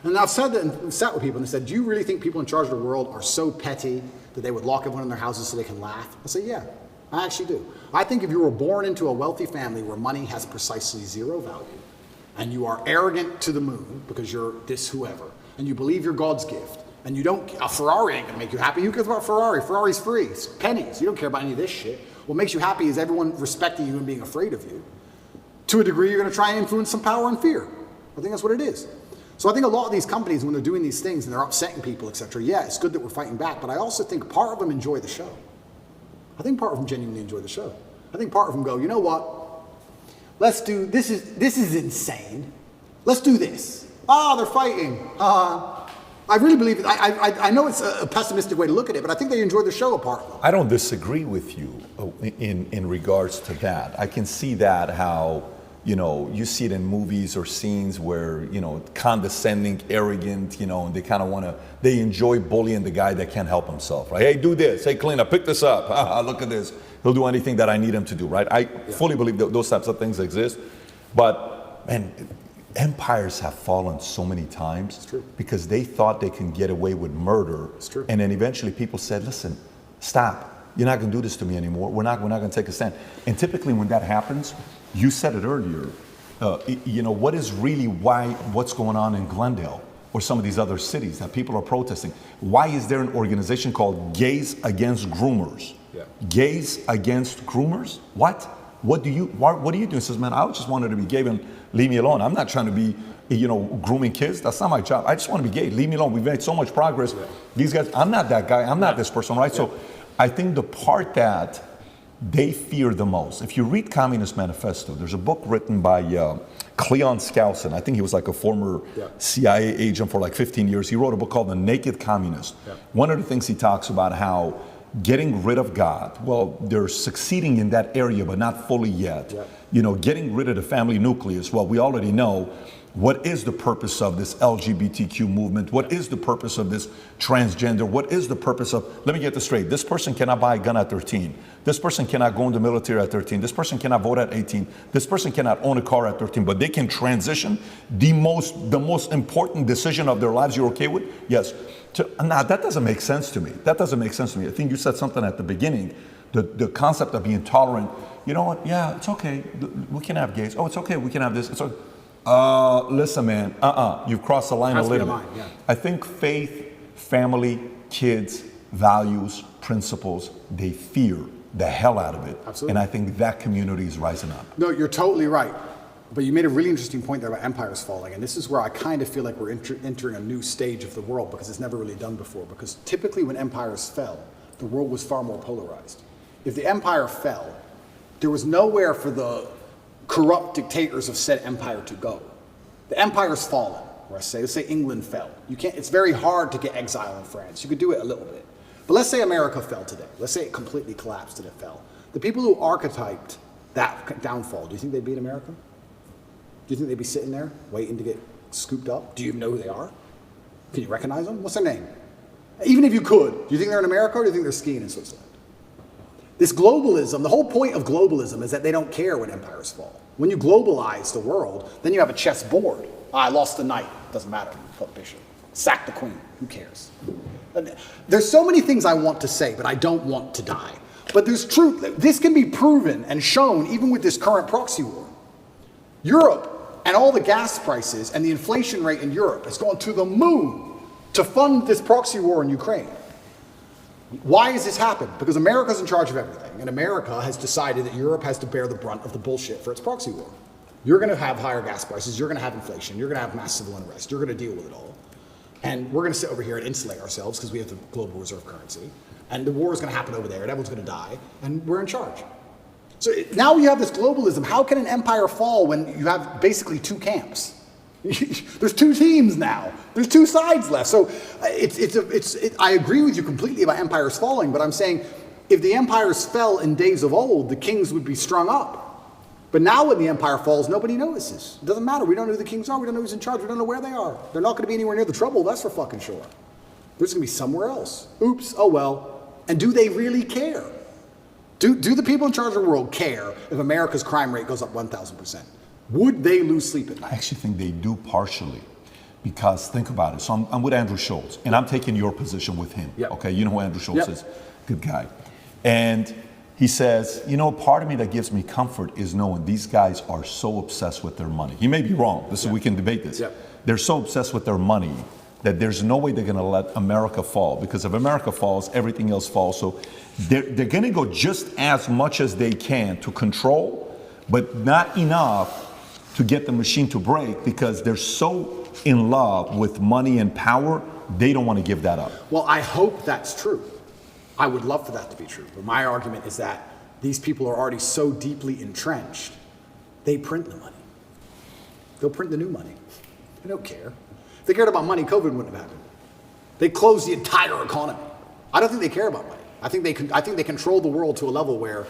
And I've said that and sat with people and said, do you really think people in charge of the world are so petty that they would lock everyone in their houses so they can laugh? I say, yeah, I actually do. I think if you were born into a wealthy family where money has precisely zero value, and you are arrogant to the moon because you're this whoever, and you believe you're God's gift, and you don't, a Ferrari ain't gonna make you happy. Who cares about Ferrari? Ferrari's free. It's pennies. You don't care about any of this shit. What makes you happy is everyone respecting you and being afraid of you. To a degree, you're gonna try and influence some power and fear. I think that's what it is. So I think a lot of these companies, when they're doing these things and they're upsetting people, etc., yeah, it's good that we're fighting back, but I also think part of them enjoy the show. I think part of them genuinely enjoy the show. I think part of them go, you know what? Let's do, this is insane. Let's do this. Ah, they're fighting. I really believe it. I know it's a pessimistic way to look at it, but I think they enjoy the show apart from. I don't disagree with you in regards to that. I can see that how, you see it in movies or scenes where, condescending, arrogant, and they kind of they enjoy bullying the guy that can't help himself, right? Hey, do this. Hey, clean up, pick this up. Look at this. He'll do anything that I need him to do, right? I fully believe that those types of things exist. But, man, empires have fallen so many times because they thought they can get away with murder. It's true. And then eventually people said, listen, stop. You're not going to do this to me anymore. We're not going to take a stand. And typically when that happens, you said it earlier, what is really what's going on in Glendale or some of these other cities that people are protesting? Why is there an organization called Gays Against Groomers? Yeah. Gays Against Groomers? What? What are you doing? He says, man, I just wanted to be gay and leave me alone. I'm not trying to be, grooming kids. That's not my job. I just want to be gay. Leave me alone. We've made so much progress. Yeah. These guys, I'm not that guy. I'm not this person, right? Yeah. So I think the part that they fear the most, if you read Communist Manifesto, there's a book written by Cleon Skousen. I think he was like a former CIA agent for like 15 years. He wrote a book called The Naked Communist. Yeah. One of the things he talks about how getting rid of God, well, they're succeeding in that area, but not fully yet. Yeah. Getting rid of the family nucleus, well, we already know what is the purpose of this LGBTQ movement? What is the purpose of this transgender? What is the purpose of, let me get this straight, this person cannot buy a gun at 13. This person cannot go in the military at 13. This person cannot vote at 18. This person cannot own a car at 13, but they can transition. The most important decision of their lives, you're okay with? Yes. Now, that doesn't make sense to me. I think you said something at the beginning, the concept of being tolerant. You know what? Yeah, it's okay. We can have gays. Oh, it's okay. We can have this. It's okay. Listen, man, you've crossed the line a little bit. Yeah. I think faith, family, kids, values, principles, they fear the hell out of it. Absolutely. And I think that community is rising up. No, you're totally right. But you made a really interesting point there about empires falling. And this is where I kind of feel like we're entering a new stage of the world because it's never really done before. Because typically when empires fell, the world was far more polarized. If the empire fell, there was nowhere for the corrupt dictators of said empire to go. The empire's fallen, or let's say England fell. It's very hard to get exile in France. You could do it a little bit. But let's say America fell today. Let's say it completely collapsed and it fell. The people who archetyped that downfall, do you think they'd be in America? Do you think they'd be sitting there waiting to get scooped up? Do you even know who they are? Can you recognize them? What's their name? Even if you could, do you think they're in America or do you think they're skiing in Switzerland? This globalism, the whole point of globalism is that they don't care when empires fall. When you globalize the world, then you have a chessboard. I lost the knight, doesn't matter, put the bishop. Sack the queen, who cares? There's so many things I want to say, but I don't want to die. But there's truth, this can be proven and shown even with this current proxy war. Europe and all the gas prices and the inflation rate in Europe has gone to the moon to fund this proxy war in Ukraine. Why has this happened? Because America's in charge of everything, and America has decided that Europe has to bear the brunt of the bullshit for its proxy war. You're going to have higher gas prices, you're going to have inflation, you're going to have mass civil unrest, you're going to deal with it all. And we're going to sit over here and insulate ourselves because we have the global reserve currency. And the war is going to happen over there, and everyone's going to die, and we're in charge. So now you have this globalism. How can an empire fall when you have basically two camps? There's two teams now. There's two sides left. So I agree with you completely about empires falling, but I'm saying if the empires fell in days of old, the kings would be strung up. But now when the empire falls, nobody notices. It doesn't matter. We don't know who the kings are. We don't know who's in charge. We don't know where they are. They're not going to be anywhere near the trouble. That's for fucking sure. They're just going to be somewhere else. Oops. Oh well. And do they really care? Do the people in charge of the world care if America's crime rate goes up 1,000%? Would they lose sleep at I night? actually think they do partially, because think about it. So I'm with Andrew Schultz, and I'm taking your position with him. Yep. Okay, you know who Andrew Schultz Yep. is? Good guy. And he says, part of me that gives me comfort is knowing these guys are so obsessed with their money. He may be wrong. We can debate this. Yep. They're so obsessed with their money that there's no way they're going to let America fall, because if America falls, everything else falls. So they're going to go just as much as they can to control, but not enough to get the machine to break, because they're so in love with money and power, they don't want to give that up. Well, I hope that's true. I would love for that to be true. But my argument is that these people are already so deeply entrenched, they print the money. They'll print the new money. They don't care. If they cared about money, COVID wouldn't have happened. They closed the entire economy. I don't think they care about money. I think they control the world to a level where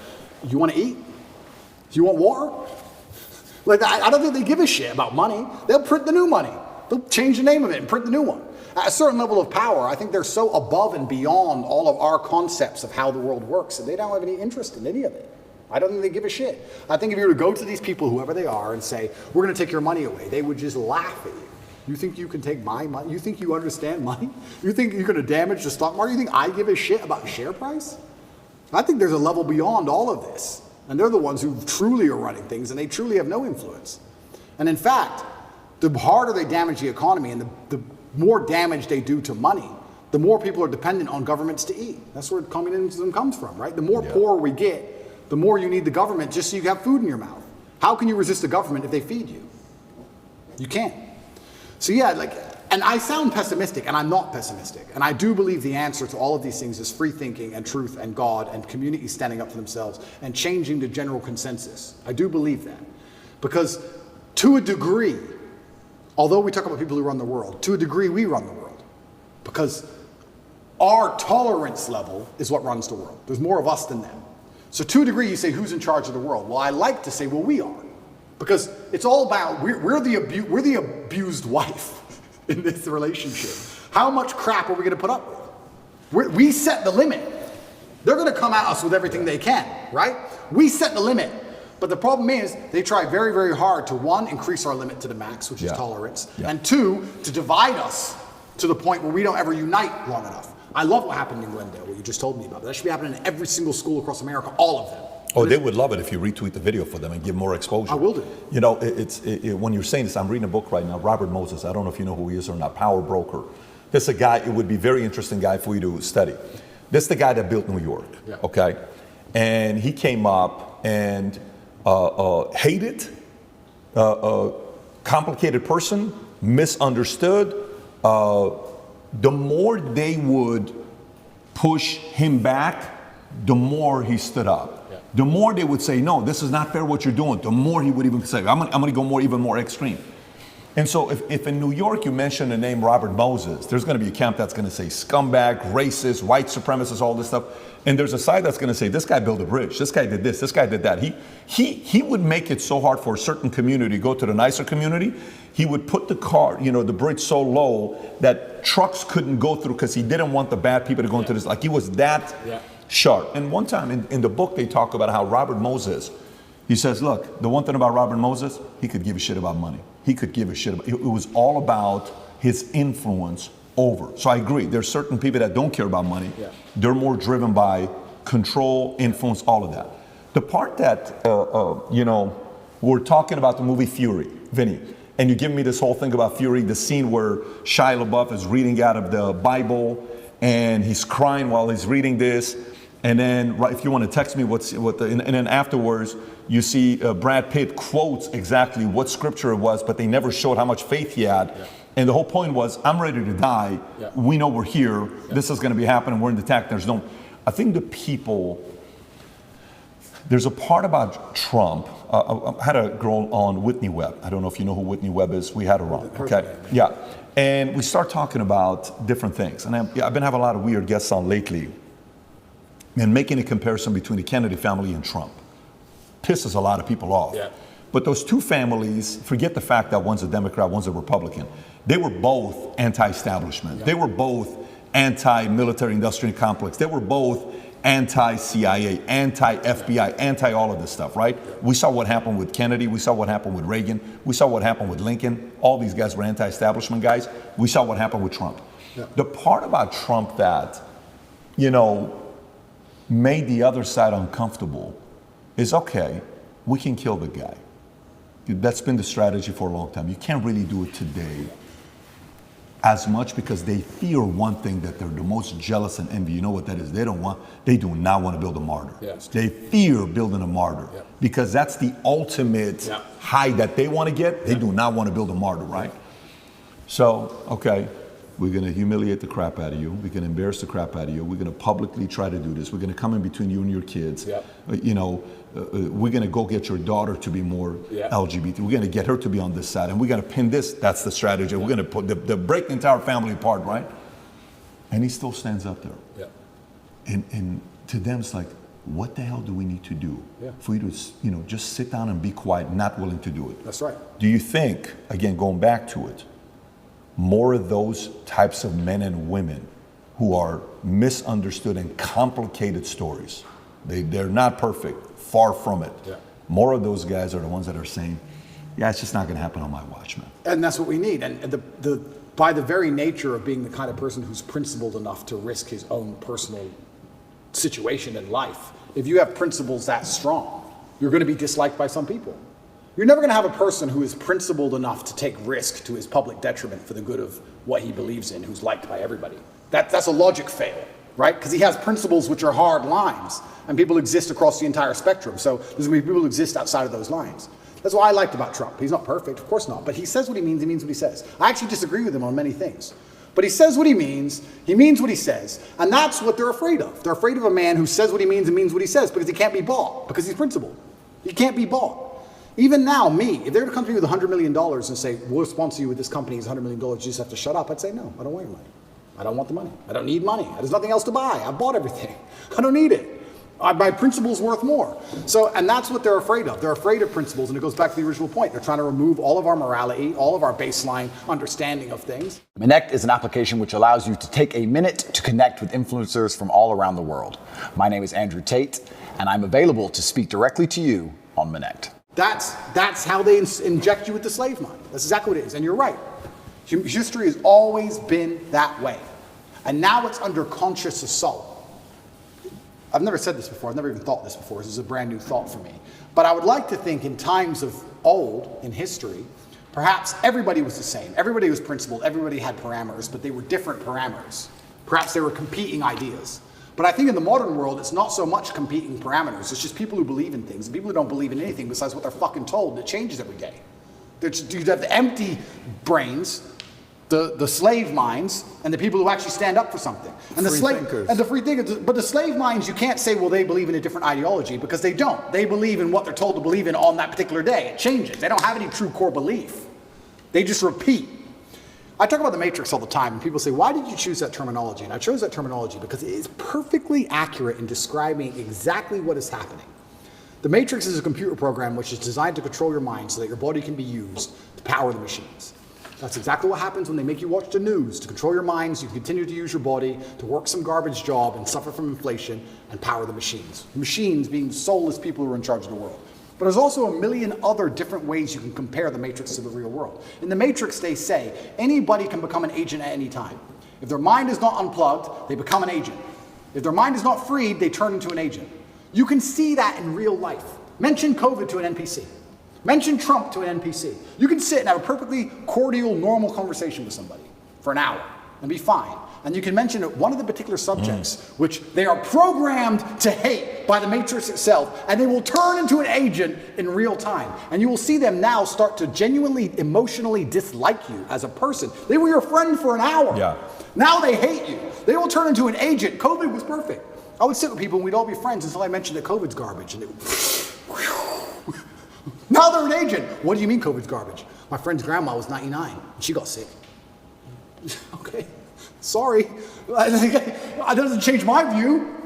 you want to eat? Do you want war? Like, I don't think they give a shit about money. They'll print the new money. They'll change the name of it and print the new one. At a certain level of power, I think they're so above and beyond all of our concepts of how the world works that they don't have any interest in any of it. I don't think they give a shit. I think if you were to go to these people, whoever they are, and say, we're going to take your money away, they would just laugh at you. You think you can take my money? You think you understand money? You think you're going to damage the stock market? You think I give a shit about share price? I think there's a level beyond all of this. And they're the ones who truly are running things, and they truly have no influence. And in fact, the harder they damage the economy and the more damage they do to money, the more people are dependent on governments to eat. That's where communism comes from, right? The more poor we get, the more you need the government just so you have food in your mouth. How can you resist the government if they feed you? You can't. So yeah, and I sound pessimistic, and I'm not pessimistic. And I do believe the answer to all of these things is free thinking and truth and God and communities standing up for themselves and changing the general consensus. I do believe that. Because to a degree, although we talk about people who run the world, to a degree we run the world. Because our tolerance level is what runs the world. There's more of us than them. So to a degree you say, who's in charge of the world? Well, I like to say, well, we are. Because it's all about, we're the abused wife in this relationship. How much crap are we going to put up with? We set the limit. They're going to come at us with everything they can, right? We set the limit. But the problem is, they try very, very hard to, one, increase our limit to the max, which is tolerance, and two, to divide us to the point where we don't ever unite long enough. I love what happened in Glendale, what you just told me about. That should be happening in every single school across America, all of them. Oh, they would love it if you retweet the video for them and give more exposure. I will do. When you're saying this, I'm reading a book right now, Robert Moses. I don't know if you know who he is or not, Power Broker. This is a guy, it would be a very interesting guy for you to study. This is the guy that built New York, okay? And he came up and hated, complicated person, misunderstood. The more they would push him back, the more he stood up. The more they would say, no, this is not fair what you're doing, the more he would even say, I'm gonna go even more extreme. And so if in New York you mention the name Robert Moses, there's gonna be a camp that's gonna say scumbag, racist, white supremacist, all this stuff. And there's a side that's gonna say, this guy built a bridge, this guy did this guy did that. He would make it so hard for a certain community to go to the nicer community. He would put the bridge so low that trucks couldn't go through because he didn't want the bad people to go into this. Like he was that sharp. And one time in the book, they talk about how Robert Moses, he says, look, the one thing about Robert Moses, he could give a shit about money. He could give a shit about, it was all about his influence over. So I agree, there's certain people that don't care about money. They're more driven by control, influence, all of that. The part that, we're talking about the movie Fury, Vinny, and you give me this whole thing about Fury, the scene where Shia LaBeouf is reading out of the Bible and he's crying while he's reading this. And then, if you want to text me and then afterwards, you see Brad Pitt quotes exactly what scripture it was, but they never showed how much faith he had. And the whole point was, I'm ready to die. Yeah. We know we're here. Yeah. This is going to be happening. We're in the attack. I think the people, there's a part about Trump. I had a girl on Whitney Webb. I don't know if you know who Whitney Webb is. We had her on. Okay. Yeah. And we start talking about different things. And I've been having a lot of weird guests on lately and making a comparison between the Kennedy family and Trump. Pisses a lot of people off. Yeah. But those two families, forget the fact that one's a Democrat, one's a Republican. They were both anti-establishment. Yeah. They were both anti-military industrial complex. They were both anti-CIA, anti-FBI, anti all of this stuff, right? Yeah. We saw what happened with Kennedy. We saw what happened with Reagan. We saw what happened with Lincoln. All these guys were anti-establishment guys. We saw what happened with Trump. Yeah. The part about Trump that, made the other side uncomfortable is, okay, we can kill the guy. That's been the strategy for a long time. You can't really do it today as much because they fear one thing that they're the most jealous and envy. You know what that is? They do not want to build a martyr. Yes. They fear building a martyr because that's the ultimate high that they want to get. They do not want to build a martyr, right? So, okay, we're going to humiliate the crap out of you. We're going to embarrass the crap out of you. We're going to publicly try to do this. We're going to come in between you and your kids. We're going to go get your daughter to be more LGBT. We're going to get her to be on this side. And we're going to pin this. That's the strategy. We're going to put break the entire family apart, right? And he still stands up there. Yeah. And to them, it's like, what the hell do we need to do for you to, just sit down and be quiet, not willing to do it? That's right. Do you think, again, going back to it, more of those types of men and women who are misunderstood and complicated stories, they're not perfect, far from it. Yeah. More of those guys are the ones that are saying, it's just not going to happen on my watch, man. And that's what we need. And by the very nature of being the kind of person who's principled enough to risk his own personal situation in life, if you have principles that strong, you're going to be disliked by some people. You're never going to have a person who is principled enough to take risk to his public detriment for the good of what he believes in, who's liked by everybody. That's a logic fail, right? Because he has principles which are hard lines, and people exist across the entire spectrum. So there's going to be people who exist outside of those lines. That's what I liked about Trump. He's not perfect, of course not, but he says what he means what he says. I actually disagree with him on many things. But he says what he means what he says, and that's what they're afraid of. They're afraid of a man who says what he means and means what he says because he can't be bought, because he's principled. He can't be bought. Even now, if they were to come to me with $100 million and say, we'll sponsor you with this company, it's $100 million, you just have to shut up, I'd say, no, I don't want your money. I don't want the money. I don't need money. There's nothing else to buy. I bought everything. I don't need it. My principle's worth more. So, and that's what they're afraid of. They're afraid of principles, and it goes back to the original point. They're trying to remove all of our morality, all of our baseline understanding of things. Connect is an application which allows you to take a minute to connect with influencers from all around the world. My name is Andrew Tate, and I'm available to speak directly to you on Connect. That's how they inject you with the slave mind. That's exactly what it is. And you're right. History has always been that way. And now it's under conscious assault. I've never said this before. I've never even thought this before. This is a brand new thought for me. But I would like to think in times of old, in history, perhaps everybody was the same. Everybody was principled. Everybody had parameters, but they were different parameters. Perhaps they were competing ideas. But I think in the modern world, it's not so much competing parameters. It's just people who believe in things and people who don't believe in anything besides what they're fucking told. It changes every day. You have the empty brains, the slave minds, and the people who actually stand up for something. And the free thinkers. But the slave minds, you can't say, well, they believe in a different ideology, because they don't. They believe in what they're told to believe in on that particular day. It changes. They don't have any true core belief. They just repeat. I talk about the Matrix all the time, and people say, why did you choose that terminology? And I chose that terminology because it is perfectly accurate in describing exactly what is happening. The Matrix is a computer program which is designed to control your mind so that your body can be used to power the machines. That's exactly what happens when they make you watch the news, to control your mind so you continue to use your body, to work some garbage job and suffer from inflation and power the machines. The machines being soulless people who are in charge of the world. But there's also a million other different ways you can compare the Matrix to the real world. In the Matrix, they say anybody can become an agent at any time. If their mind is not unplugged, they become an agent. If their mind is not freed, they turn into an agent. You can see that in real life. Mention COVID to an NPC. Mention Trump to an NPC. You can sit and have a perfectly cordial, normal conversation with somebody for an hour. and be fine. And you can mention one of the particular subjects, which they are programmed to hate by the Matrix itself, and they will turn into an agent in real time. And you will see them now start to genuinely, emotionally dislike you as a person. They were your friend for an hour. Yeah. Now they hate you. They will turn into an agent. COVID was perfect. I would sit with people and we'd all be friends until I mentioned that COVID's garbage. And now they're an agent. What do you mean COVID's garbage? My friend's grandma was 99 and she got sick. Okay. Sorry, that doesn't change my view.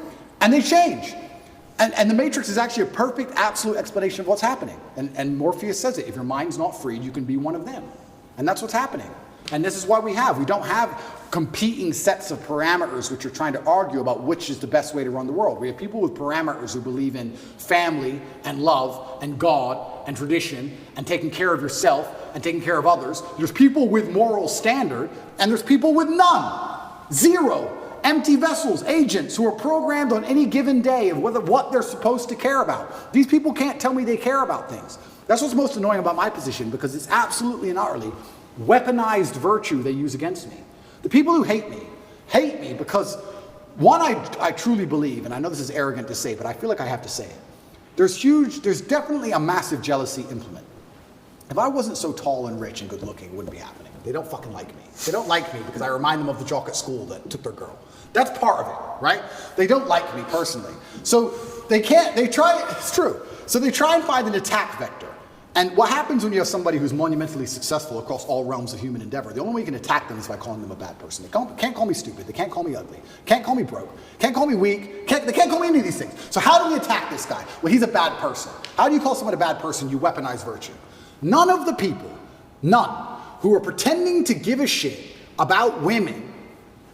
And they change. And the Matrix is actually a perfect, absolute explanation of what's happening. And Morpheus says it, if your mind's not freed, you can be one of them. And that's what's happening. And this is why we don't have competing sets of parameters which are trying to argue about which is the best way to run the world. We have people with parameters who believe in family and love and God and tradition and taking care of yourself and taking care of others. There's people with moral standard and there's people with none. Zero. Empty vessels, agents who are programmed on any given day of what they're supposed to care about. These people can't tell me they care about things. That's what's most annoying about my position, because it's absolutely and utterly weaponized virtue they use against me. The people who hate me because, one, I truly believe, and I know this is arrogant to say, but I feel like I have to say it. There's definitely a massive jealousy implement. If I wasn't so tall and rich and good looking, it wouldn't be happening. They don't fucking like me. They don't like me because I remind them of the jock at school that took their girl. That's part of it, right? They don't like me personally. So it's true. So they try and find an attack vector. And what happens when you have somebody who's monumentally successful across all realms of human endeavor? The only way you can attack them is by calling them a bad person. They can't call me stupid. They can't call me ugly. Can't call me broke. Can't call me weak. They can't call me any of these things. So how do we attack this guy? Well, he's a bad person. How do you call someone a bad person? You weaponize virtue. None of the people, who are pretending to give a shit about women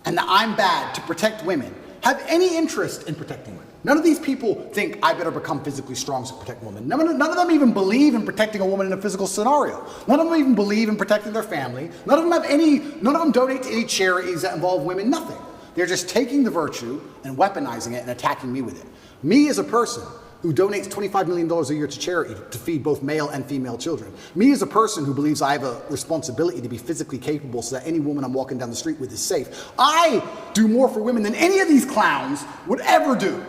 and that I'm bad to protect women have any interest in protecting women. None of these people think I better become physically strong to protect women. None of them even believe in protecting a woman in a physical scenario. None of them even believe in protecting their family. None of them donate to any charities that involve women, nothing. They're just taking the virtue and weaponizing it and attacking me with it. Me as a person who donates $25 million a year to charity to feed both male and female children. Me as a person who believes I have a responsibility to be physically capable so that any woman I'm walking down the street with is safe. I do more for women than any of these clowns would ever do.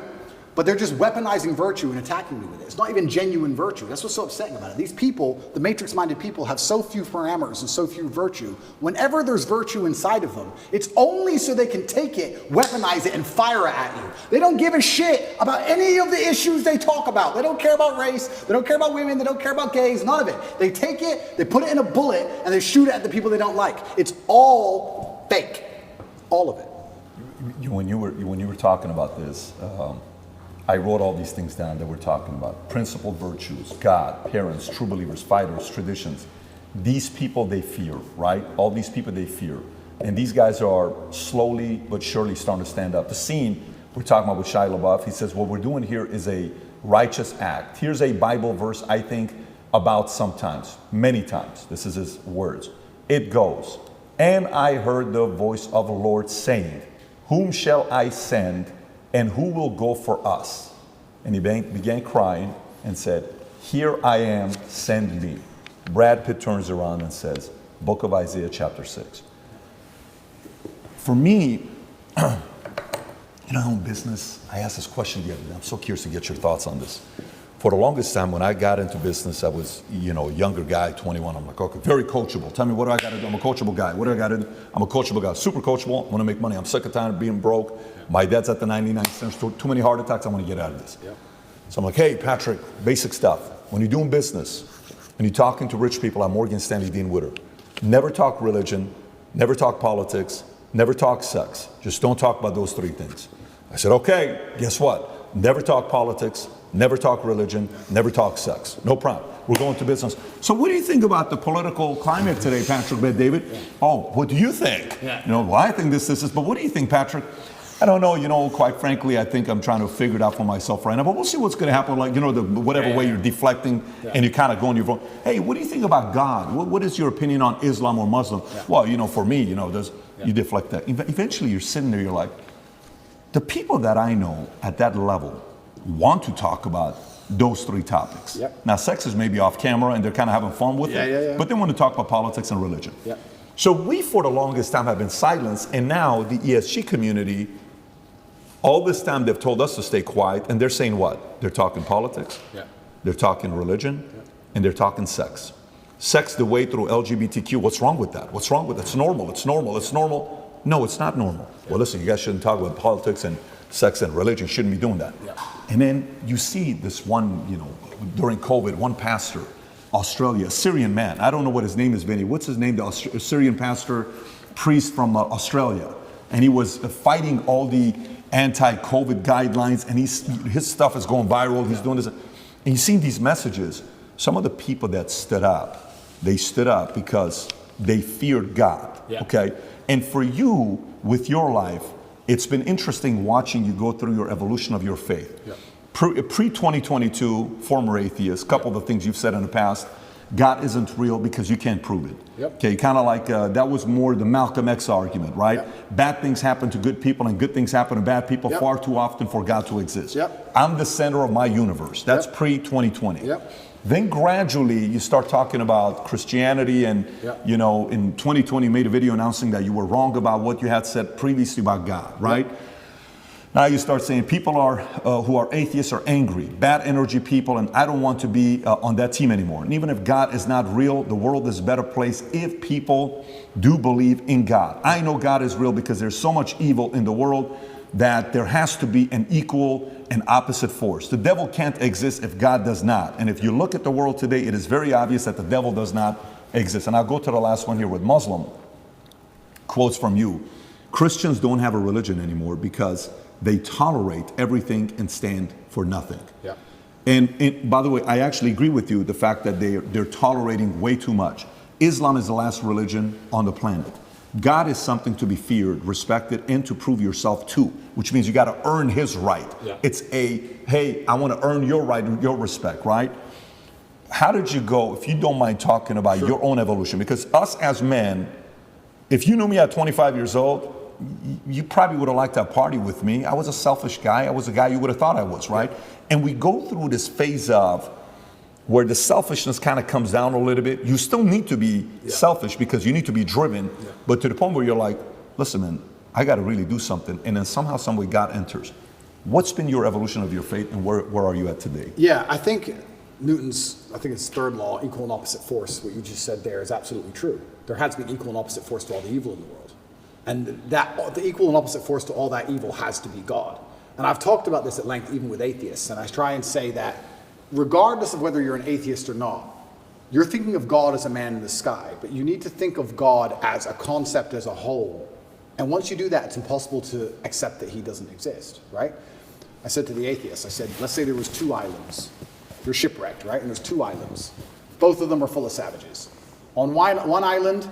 But they're just weaponizing virtue and attacking me with it. It's not even genuine virtue. That's what's so upsetting about it. These people, the matrix-minded people, have so few parameters and so few virtue. Whenever there's virtue inside of them, it's only so they can take it, weaponize it, and fire it at you. They don't give a shit about any of the issues they talk about. They don't care about race. They don't care about women. They don't care about gays. None of it. They take it, they put it in a bullet, and they shoot it at the people they don't like. It's all fake. All of it. When you were talking about this, I wrote all these things down that we're talking about. Principled virtues, God, parents, true believers, fighters, traditions. These people they fear, right? All these people they fear. And these guys are slowly but surely starting to stand up. The scene we're talking about with Shia LaBeouf, he says, what we're doing here is a righteous act. Here's a Bible verse I think about sometimes, many times. This is his words. It goes, and I heard the voice of the Lord saying, whom shall I send? And who will go for us? And he began crying and said, here I am, send me. Brad Pitt turns around and says, Book of Isaiah chapter 6. For me, in business, I asked this question the other day. I'm so curious to get your thoughts on this. For the longest time, when I got into business, I was, a younger guy, 21. I'm like, okay, very coachable. Tell me, what do I got to do? I'm a coachable guy. What do I got to do? I'm a coachable guy, super coachable. I want to make money. I'm sick of tired of being broke. My dad's at the 99 cents. Too many heart attacks. I want to get out of this. Yeah. So I'm like, hey, Patrick, basic stuff. When you're doing business and you're talking to rich people at Morgan Stanley Dean Witter, never talk religion, never talk politics, never talk sex. Just don't talk about those three things. I said, okay, guess what? Never talk politics, never talk religion, never talk sex. No problem. We're going to business. So what do you think about the political climate today, Patrick, David? Yeah. Oh, what do you think? Yeah. Well, I think this is, but what do you think, Patrick? I don't know, quite frankly, I think I'm trying to figure it out for myself right now, but we'll see what's going to happen, whatever way you're deflecting and you kind of go on your phone. Hey, what do you think about God? What is your opinion on Islam or Muslim? Yeah. Well, for me, you deflect that. Eventually you're sitting there, you're like, the people that I know at that level want to talk about those three topics. Yep. Now, sex is maybe off camera and they're kind of having fun with it, but they want to talk about politics and religion. Yep. So we, for the longest time, have been silenced, and now the ESG community, all this time they've told us to stay quiet, and they're saying what? They're talking politics, they're talking religion, and they're talking sex. Sex the way through LGBTQ, what's wrong with that? What's wrong with it? It's normal, it's normal, it's normal. No, it's not normal. Well, listen, you guys shouldn't talk about politics and sex and religion, you shouldn't be doing that. And then you see this one, during COVID, one pastor, Australia, a Syrian man. I don't know what his name is, Vinny. What's his name? The Syrian pastor, priest from Australia. And he was fighting all the anti-COVID guidelines, and his stuff is going viral. He's doing this. And you've seen these messages. Some of the people that stood up, they stood up because they feared God. Okay? And for you, with your life, it's been interesting watching you go through your evolution of your faith. Pre-2022, former atheist, couple of the things you've said in the past, God isn't real because you can't prove it. Okay, kind of like that was more the Malcolm X argument, right? Bad things happen to good people and good things happen to bad people far too often for God to exist. I'm the center of my universe. That's pre-2020. Then gradually you start talking about Christianity, and in 2020 you made a video announcing that you were wrong about what you had said previously about God, right? Now you start saying people who are atheists are angry, bad energy people, and I don't want to be on that team anymore. And even if God is not real, the world is a better place if people do believe in God. I know God is real because there's so much evil in the world that there has to be an equal and opposite force. The devil can't exist if God does not. And if you look at the world today, it is very obvious that the devil does not exist. And I'll go to the last one here with Muslim. Quotes from you. Christians don't have a religion anymore because they tolerate everything and stand for nothing. And by the way, I actually agree with you, the fact that they're tolerating way too much. Islam is the last religion on the planet. God is something to be feared, respected, and to prove yourself to, which means you got to earn his right. It's hey, I want to earn your right and your respect, right? How did you go, if you don't mind talking about your own evolution? Because us as men, if you knew me at 25 years old, you probably would have liked to party with me. I was a selfish guy. I was a guy you would have thought I was, right? And we go through this phase of where the selfishness kind of comes down a little bit. You still need to be selfish because you need to be driven, but to the point where you're like, listen, man, I got to really do something. And then somehow, some way, God enters. What's been your evolution of your faith, and where are you at today? I think it's third law, equal and opposite force. What you just said there is absolutely true. There has been equal and opposite force to all the evil in the world. And that the equal and opposite force to all that evil has to be God. And I've talked about this at length even with atheists, and I try and say that regardless of whether you're an atheist or not, you're thinking of God as a man in the sky, but you need to think of God as a concept as a whole. And once you do that, it's impossible to accept that he doesn't exist, right? I said to the atheists, I said, let's say there was 2 islands. You're shipwrecked, right? And there's 2 islands. Both of them are full of savages. On one island,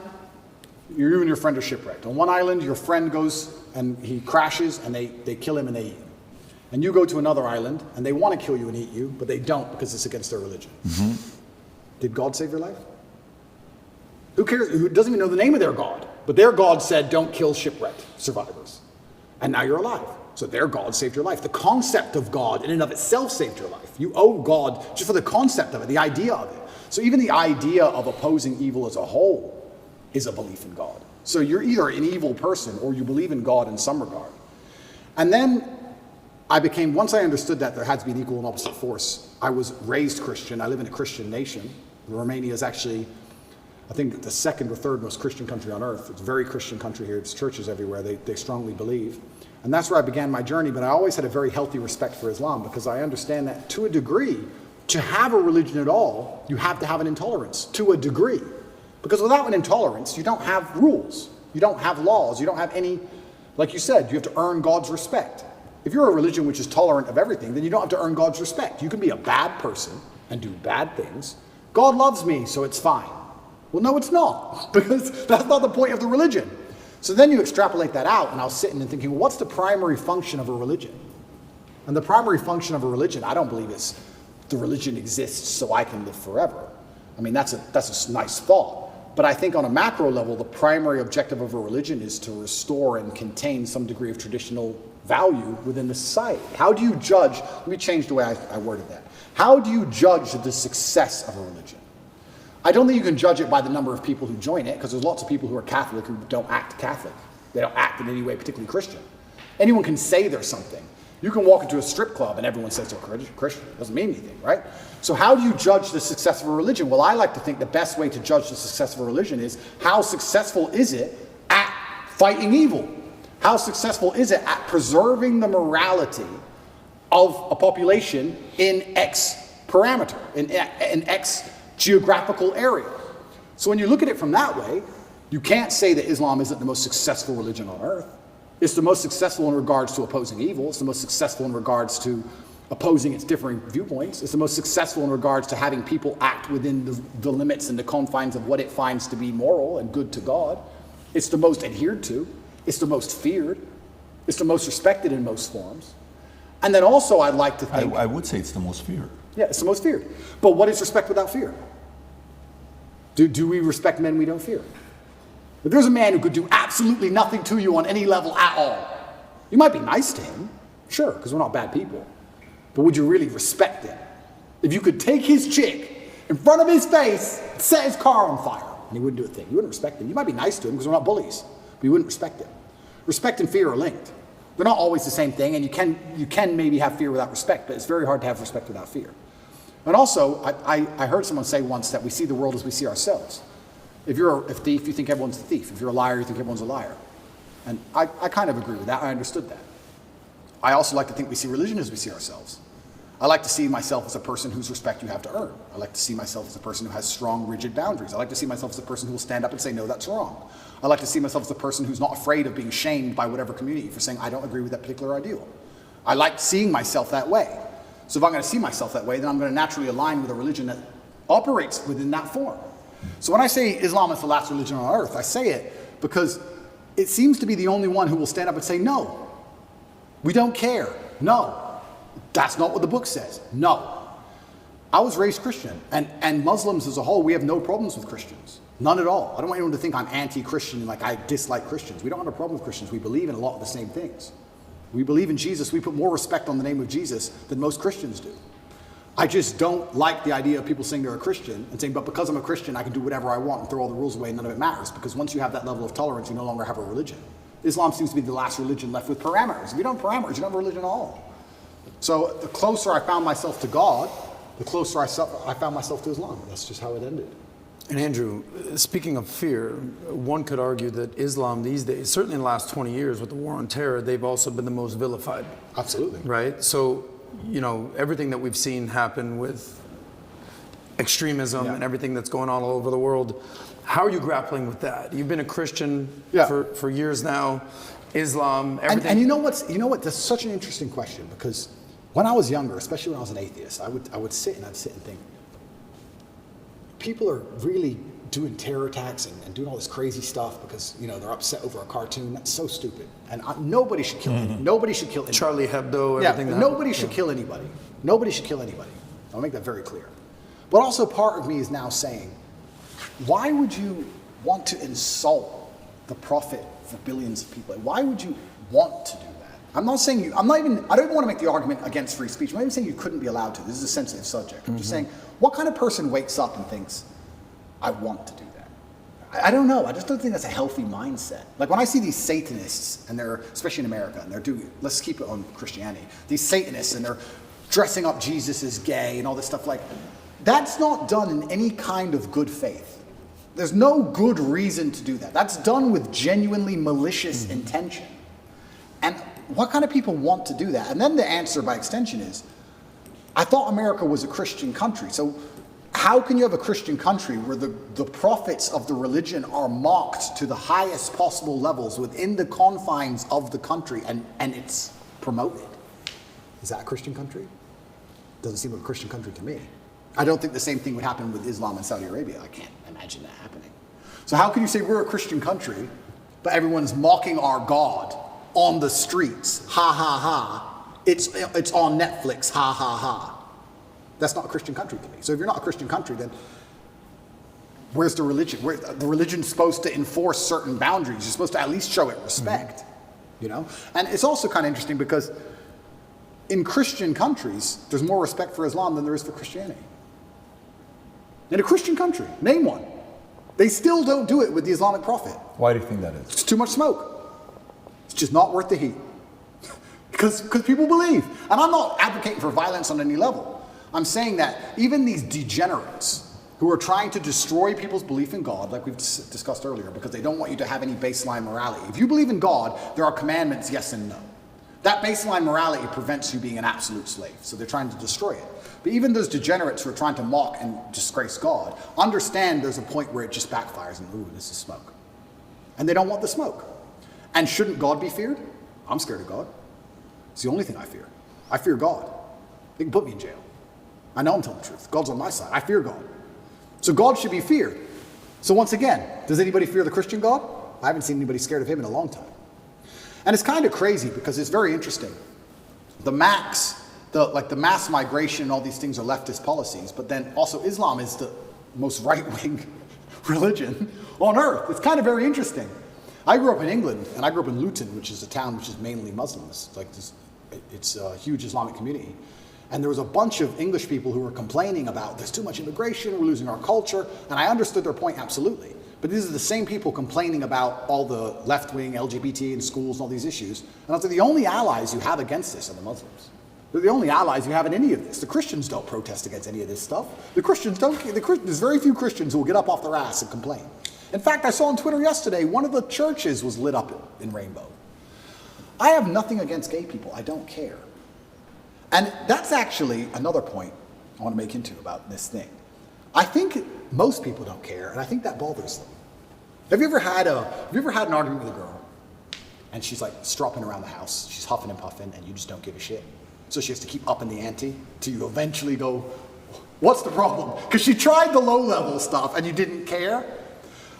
you and your friend are shipwrecked. On one island, your friend goes and he crashes and they kill him and they eat him. And you go to another island and they want to kill you and eat you, but they don't because it's against their religion. Did God save your life? Who cares? Who doesn't even know the name of their God? But their God said, don't kill shipwrecked survivors. And now you're alive. So their God saved your life. The concept of God in and of itself saved your life. You owe God just for the concept of it, the idea of it. So even the idea of opposing evil as a whole is a belief in God. So you're either an evil person or you believe in God in some regard. And then once I understood that there had to be an equal and opposite force, I was raised Christian. I live in a Christian nation. Romania is actually, I think, the second or third most Christian country on earth. It's a very Christian country here. There's churches everywhere. They strongly believe. And that's where I began my journey. But I always had a very healthy respect for Islam because I understand that to a degree, to have a religion at all, you have to have an intolerance to a degree. Because without an intolerance, you don't have rules. You don't have laws. You don't have any, like you said, you have to earn God's respect. If you're a religion which is tolerant of everything, then you don't have to earn God's respect. You can be a bad person and do bad things. God loves me, so it's fine. Well, no, it's not, because that's not the point of the religion. So then you extrapolate that out, and I was sitting and thinking, well, what's the primary function of a religion? And the primary function of a religion, I don't believe, is the religion exists so I can live forever. I mean, that's a nice thought. But I think on a macro level, the primary objective of a religion is to restore and contain some degree of traditional value within the society. How do you judge, let me change the way I worded that. How do you judge the success of a religion? I don't think you can judge it by the number of people who join it, because there's lots of people who are Catholic who don't act Catholic. They don't act in any way particularly Christian. Anyone can say they're something. You can walk into a strip club and everyone says they're Christian. It doesn't mean anything, right? So how do you judge the success of a religion? Well, I like to think the best way to judge the success of a religion is how successful is it at fighting evil? How successful is it at preserving the morality of a population in X parameter, in X geographical area? So when you look at it from that way, you can't say that Islam isn't the most successful religion on earth. It's the most successful in regards to opposing evil. It's the most successful in regards to opposing its differing viewpoints. It's the most successful in regards to having people act within the limits and the confines of what it finds to be moral and good to God. It's the most adhered to. It's the most feared. It's the most respected in most forms. And then also I'd like to think... I would say it's the most feared. Yeah, it's the most feared. But what is respect without fear? Do we respect men we don't fear? If there's a man who could do absolutely nothing to you on any level at all, you might be nice to him, sure, because we're not bad people. But would you really respect him? If you could take his chick in front of his face, set his car on fire, and he wouldn't do a thing, you wouldn't respect him. You might be nice to him because we're not bullies, but you wouldn't respect him. Respect and fear are linked. They're not always the same thing, and you can maybe have fear without respect, but it's very hard to have respect without fear. And also, I heard someone say once that we see the world as we see ourselves. If you're a thief, you think everyone's a thief. If you're a liar, you think everyone's a liar. And I kind of agree with that. I understood that. I also like to think we see religion as we see ourselves. I like to see myself as a person whose respect you have to earn. I like to see myself as a person who has strong, rigid boundaries. I like to see myself as a person who will stand up and say, no, that's wrong. I like to see myself as a person who's not afraid of being shamed by whatever community for saying, I don't agree with that particular ideal. I like seeing myself that way. So if I'm going to see myself that way, then I'm going to naturally align with a religion that operates within that form. So when I say Islam is the last religion on earth, I say it because it seems to be the only one who will stand up and say, no, we don't care. No, that's not what the book says. No. I was raised Christian, and Muslims as a whole, we have no problems with Christians. None at all. I don't want anyone to think I'm anti-Christian and like I dislike Christians. We don't have a problem with Christians. We believe in a lot of the same things. We believe in Jesus. We put more respect on the name of Jesus than most Christians do. I just don't like the idea of people saying they're a Christian and saying, but because I'm a Christian, I can do whatever I want and throw all the rules away and none of it matters. Because once you have that level of tolerance, you no longer have a religion. Islam seems to be the last religion left with parameters. If you don't have parameters, you don't have a religion at all. So the closer I found myself to God, the closer I found myself to Islam. That's just how it ended. And Andrew, speaking of fear, one could argue that Islam these days, certainly in the last 20 years with the war on terror, they've also been the most vilified. Absolutely. Right? So, you know, everything that we've seen happen with extremism and everything that's going on all over the world, how are you grappling with that? You've been a Christian for years now, Islam, everything. And you know what? That's such an interesting question, because when I was younger, especially when I was an atheist, I would sit and think, people are really doing terror attacks and doing all this crazy stuff because, you know, they're upset over a cartoon. That's so stupid. And nobody should kill anybody. Nobody should kill anybody. Charlie Hebdo, everything. Yeah, nobody should kill anybody. Nobody should kill anybody. I'll make that very clear. But also part of me is now saying, why would you want to insult the prophet for billions of people? Why would you want to do that? I don't even want to make the argument against free speech. I'm not even saying you couldn't be allowed to. This is a sensitive subject. I'm just saying, what kind of person wakes up and thinks, I want to do that? I don't know. I just don't think that's a healthy mindset. Like when I see these Satanists, and they're, especially in America, and they're doing, let's keep it on Christianity, these Satanists, and they're dressing up Jesus as gay and all this stuff, like, that's not done in any kind of good faith. There's no good reason to do that. That's done with genuinely malicious intention. And what kind of people want to do that? And then the answer by extension is, I thought America was a Christian country. So how can you have a Christian country where the prophets of the religion are mocked to the highest possible levels within the confines of the country and it's promoted? Is that a Christian country? Doesn't seem like a Christian country to me. I don't think the same thing would happen with Islam in Saudi Arabia. I can't imagine that happening. So how can you say we're a Christian country, but everyone's mocking our God on the streets? Ha, ha, ha. It's on Netflix. Ha, ha, ha. That's not a Christian country to me. So if you're not a Christian country, then where's the religion? The religion's supposed to enforce certain boundaries. You're supposed to at least show it respect, you know? And it's also kind of interesting because in Christian countries, there's more respect for Islam than there is for Christianity. in a Christian country. Name one. They still don't do it with the Islamic Prophet. Why do you think that is? It's too much smoke. It's just not worth the heat. Because people believe. And I'm not advocating for violence on any level. I'm saying that even these degenerates who are trying to destroy people's belief in God, like we've discussed earlier, because they don't want you to have any baseline morality. If you believe in God, there are commandments, yes and no. That baseline morality prevents you being an absolute slave. So they're trying to destroy it. But even those degenerates who are trying to mock and disgrace God, understand there's a point where it just backfires and, ooh, this is smoke. And they don't want the smoke. And shouldn't God be feared? I'm scared of God. It's the only thing I fear. I fear God. They can put me in jail. I know I'm telling the truth. God's on my side. I fear God. So God should be feared. So once again, does anybody fear the Christian God? I haven't seen anybody scared of him in a long time. And it's kind of crazy because it's very interesting. The mass migration and all these things are leftist policies, but then also Islam is the most right-wing religion on earth. It's kind of very interesting. I grew up in England, and I grew up in Luton, which is a town which is mainly Muslims. It's a huge Islamic community. And there was a bunch of English people who were complaining about there's too much immigration, we're losing our culture, and I understood their point absolutely. But these are the same people complaining about all the left-wing LGBT in schools and all these issues. And I was like, the only allies you have against this are the Muslims. They're the only allies you have in any of this. The Christians don't protest against any of this stuff. The Christians don't. There's very few Christians who will get up off their ass and complain. In fact, I saw on Twitter yesterday, one of the churches was lit up in rainbow. I have nothing against gay people. I don't care. And that's actually another point I want to make into about this thing. I think most people don't care, and I think that bothers them. Have you ever had an argument with a girl, and she's like stropping around the house, she's huffing and puffing, and you just don't give a shit? So she has to keep upping the ante till you eventually go, what's the problem? Because she tried the low-level stuff, and you didn't care.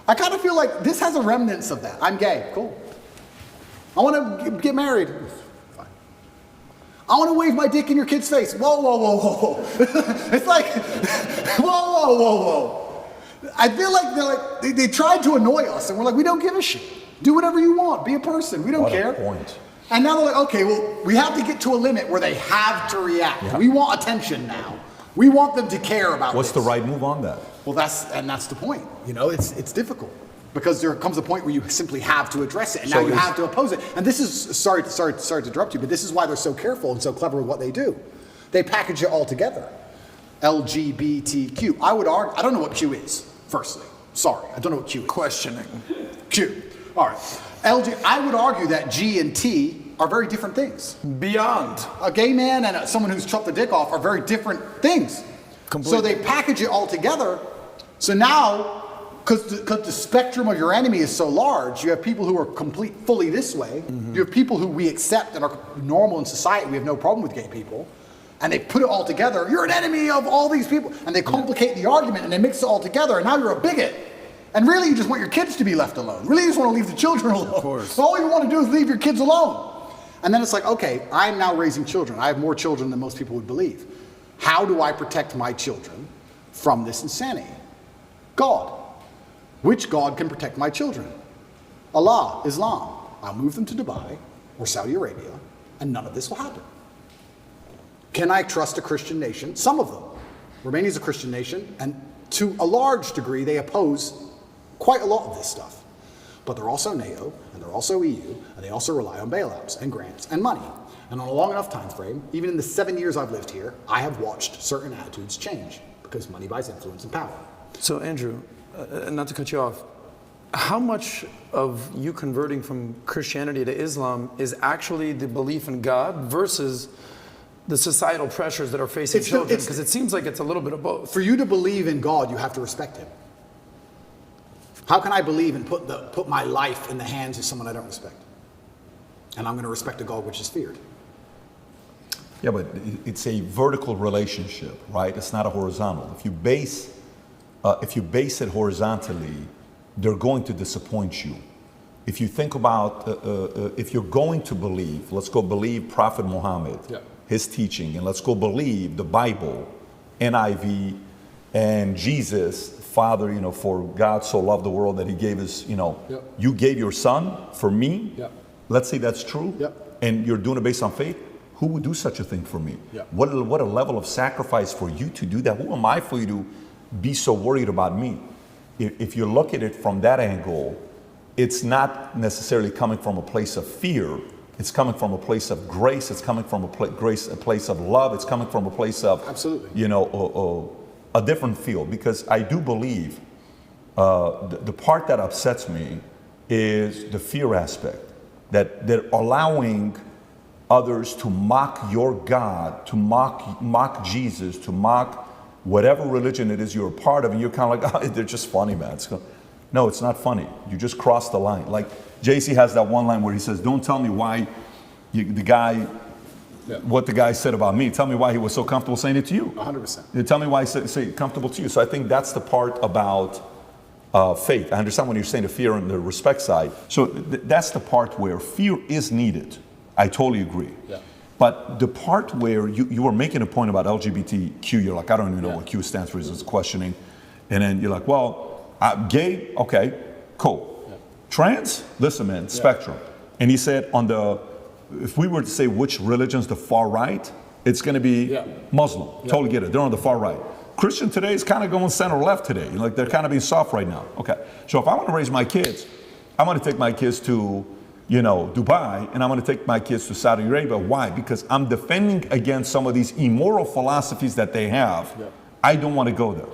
I kind of feel like this has a remnants of that. I'm gay, cool. I want to get married. Fine. I want to wave my dick in your kid's face. Whoa, whoa, whoa, whoa, whoa. It's like, whoa, whoa, whoa, whoa. I feel like they tried to annoy us, and we're like, we don't give a shit. Do whatever you want. Be a person. We don't care. Point. And now they're like, okay, well, we have to get to a limit where they have to react. Yeah. We want attention now. We want them to care about What's this. the right move on that? Well, that's the point. You know, it's difficult because there comes a point where you simply have to address it, and now you have to oppose it. And this is sorry to interrupt you, but this is why they're so careful and so clever with what they do. They package it all together. LGBTQ. I would argue. I don't know what Q is. Firstly, sorry, I don't know what Q is. Questioning. Q. All right. I would argue that G and T are very different things. Beyond. A gay man and someone who's chopped the dick off are very different things. Completely. So they package it all together. So now, because the spectrum of your enemy is so large, you have people who are fully this way. Mm-hmm. You have people who we accept and are normal in society. We have no problem with gay people. And they put it all together. You're an enemy of all these people. And they complicate the argument and they mix it all together. And now you're a bigot. And really, you just want your kids to be left alone. Really, you just want to leave the children alone. Of course. So all you want to do is leave your kids alone. And then it's like, okay, I'm now raising children. I have more children than most people would believe. How do I protect my children from this insanity? God. Which God can protect my children? Allah, Islam. I'll move them to Dubai or Saudi Arabia, and none of this will happen. Can I trust a Christian nation? Some of them. Romania is a Christian nation, and to a large degree, they oppose quite a lot of this stuff. But they're also NATO, and they're also EU, and they also rely on bailouts and grants and money. And on a long enough time frame, even in the 7 years I've lived here, I have watched certain attitudes change because money buys influence and power. So Andrew, not to cut you off, how much of you converting from Christianity to Islam is actually the belief in God versus the societal pressures that are facing children? Because it seems like it's a little bit of both. For you to believe in God, you have to respect him. How can I believe and put my life in the hands of someone I don't respect? And I'm going to respect a God which is feared. Yeah, but it's a vertical relationship, right? It's not a horizontal. If you base it horizontally, they're going to disappoint you. If you think about, if you're going to believe, let's go believe Prophet Muhammad, his teaching, and let's go believe the Bible, NIV, and Jesus, Father, for God so loved the world that he gave his, you gave your son for me. Let's say that's true. And you're doing it based on faith. Who would do such a thing for me? What a level of sacrifice for you to do that. Who am I for you to be so worried about me. If you look at it from that angle, it's not necessarily coming from a place of fear. It's coming from a place of grace. It's coming from a place of love. It's coming from a place of, Absolutely. you know, a different feel. Because I do believe the part that upsets me is the fear aspect, that they're allowing others to mock your God, to mock Jesus, to mock whatever religion it is you're a part of, and you're kind of like, oh, they're just funny, man. No, it's not funny. You just crossed the line. Like JC has that one line where he says, don't tell me why what the guy said about me. Tell me why he was so comfortable saying it to you. 100%. Tell me why he said comfortable to you. So I think that's the part about faith. I understand when you're saying the fear on the respect side. So that's the part where fear is needed. I totally agree. Yeah. But the part where you were making a point about LGBTQ, you're like, I don't even know what Q stands for, is questioning. And then you're like, well, gay, okay, cool. Yeah. Trans, listen, man, spectrum. And he said if we were to say which religion's the far right, it's going to be Muslim. Totally get it. They're on the far right. Christian today is kind of going center left today. Like they're kind of being soft right now. Okay. So if I want to raise my kids, I want to take my kids to, you know, Dubai, and I'm going to take my kids to Saudi Arabia. Why? Because I'm defending against some of these immoral philosophies that they have. Yeah. I don't want to go there.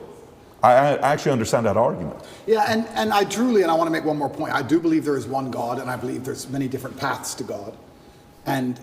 I actually understand that argument. Yeah, and I truly, and I want to make one more point, I do believe there is one God, and I believe there's many different paths to God. And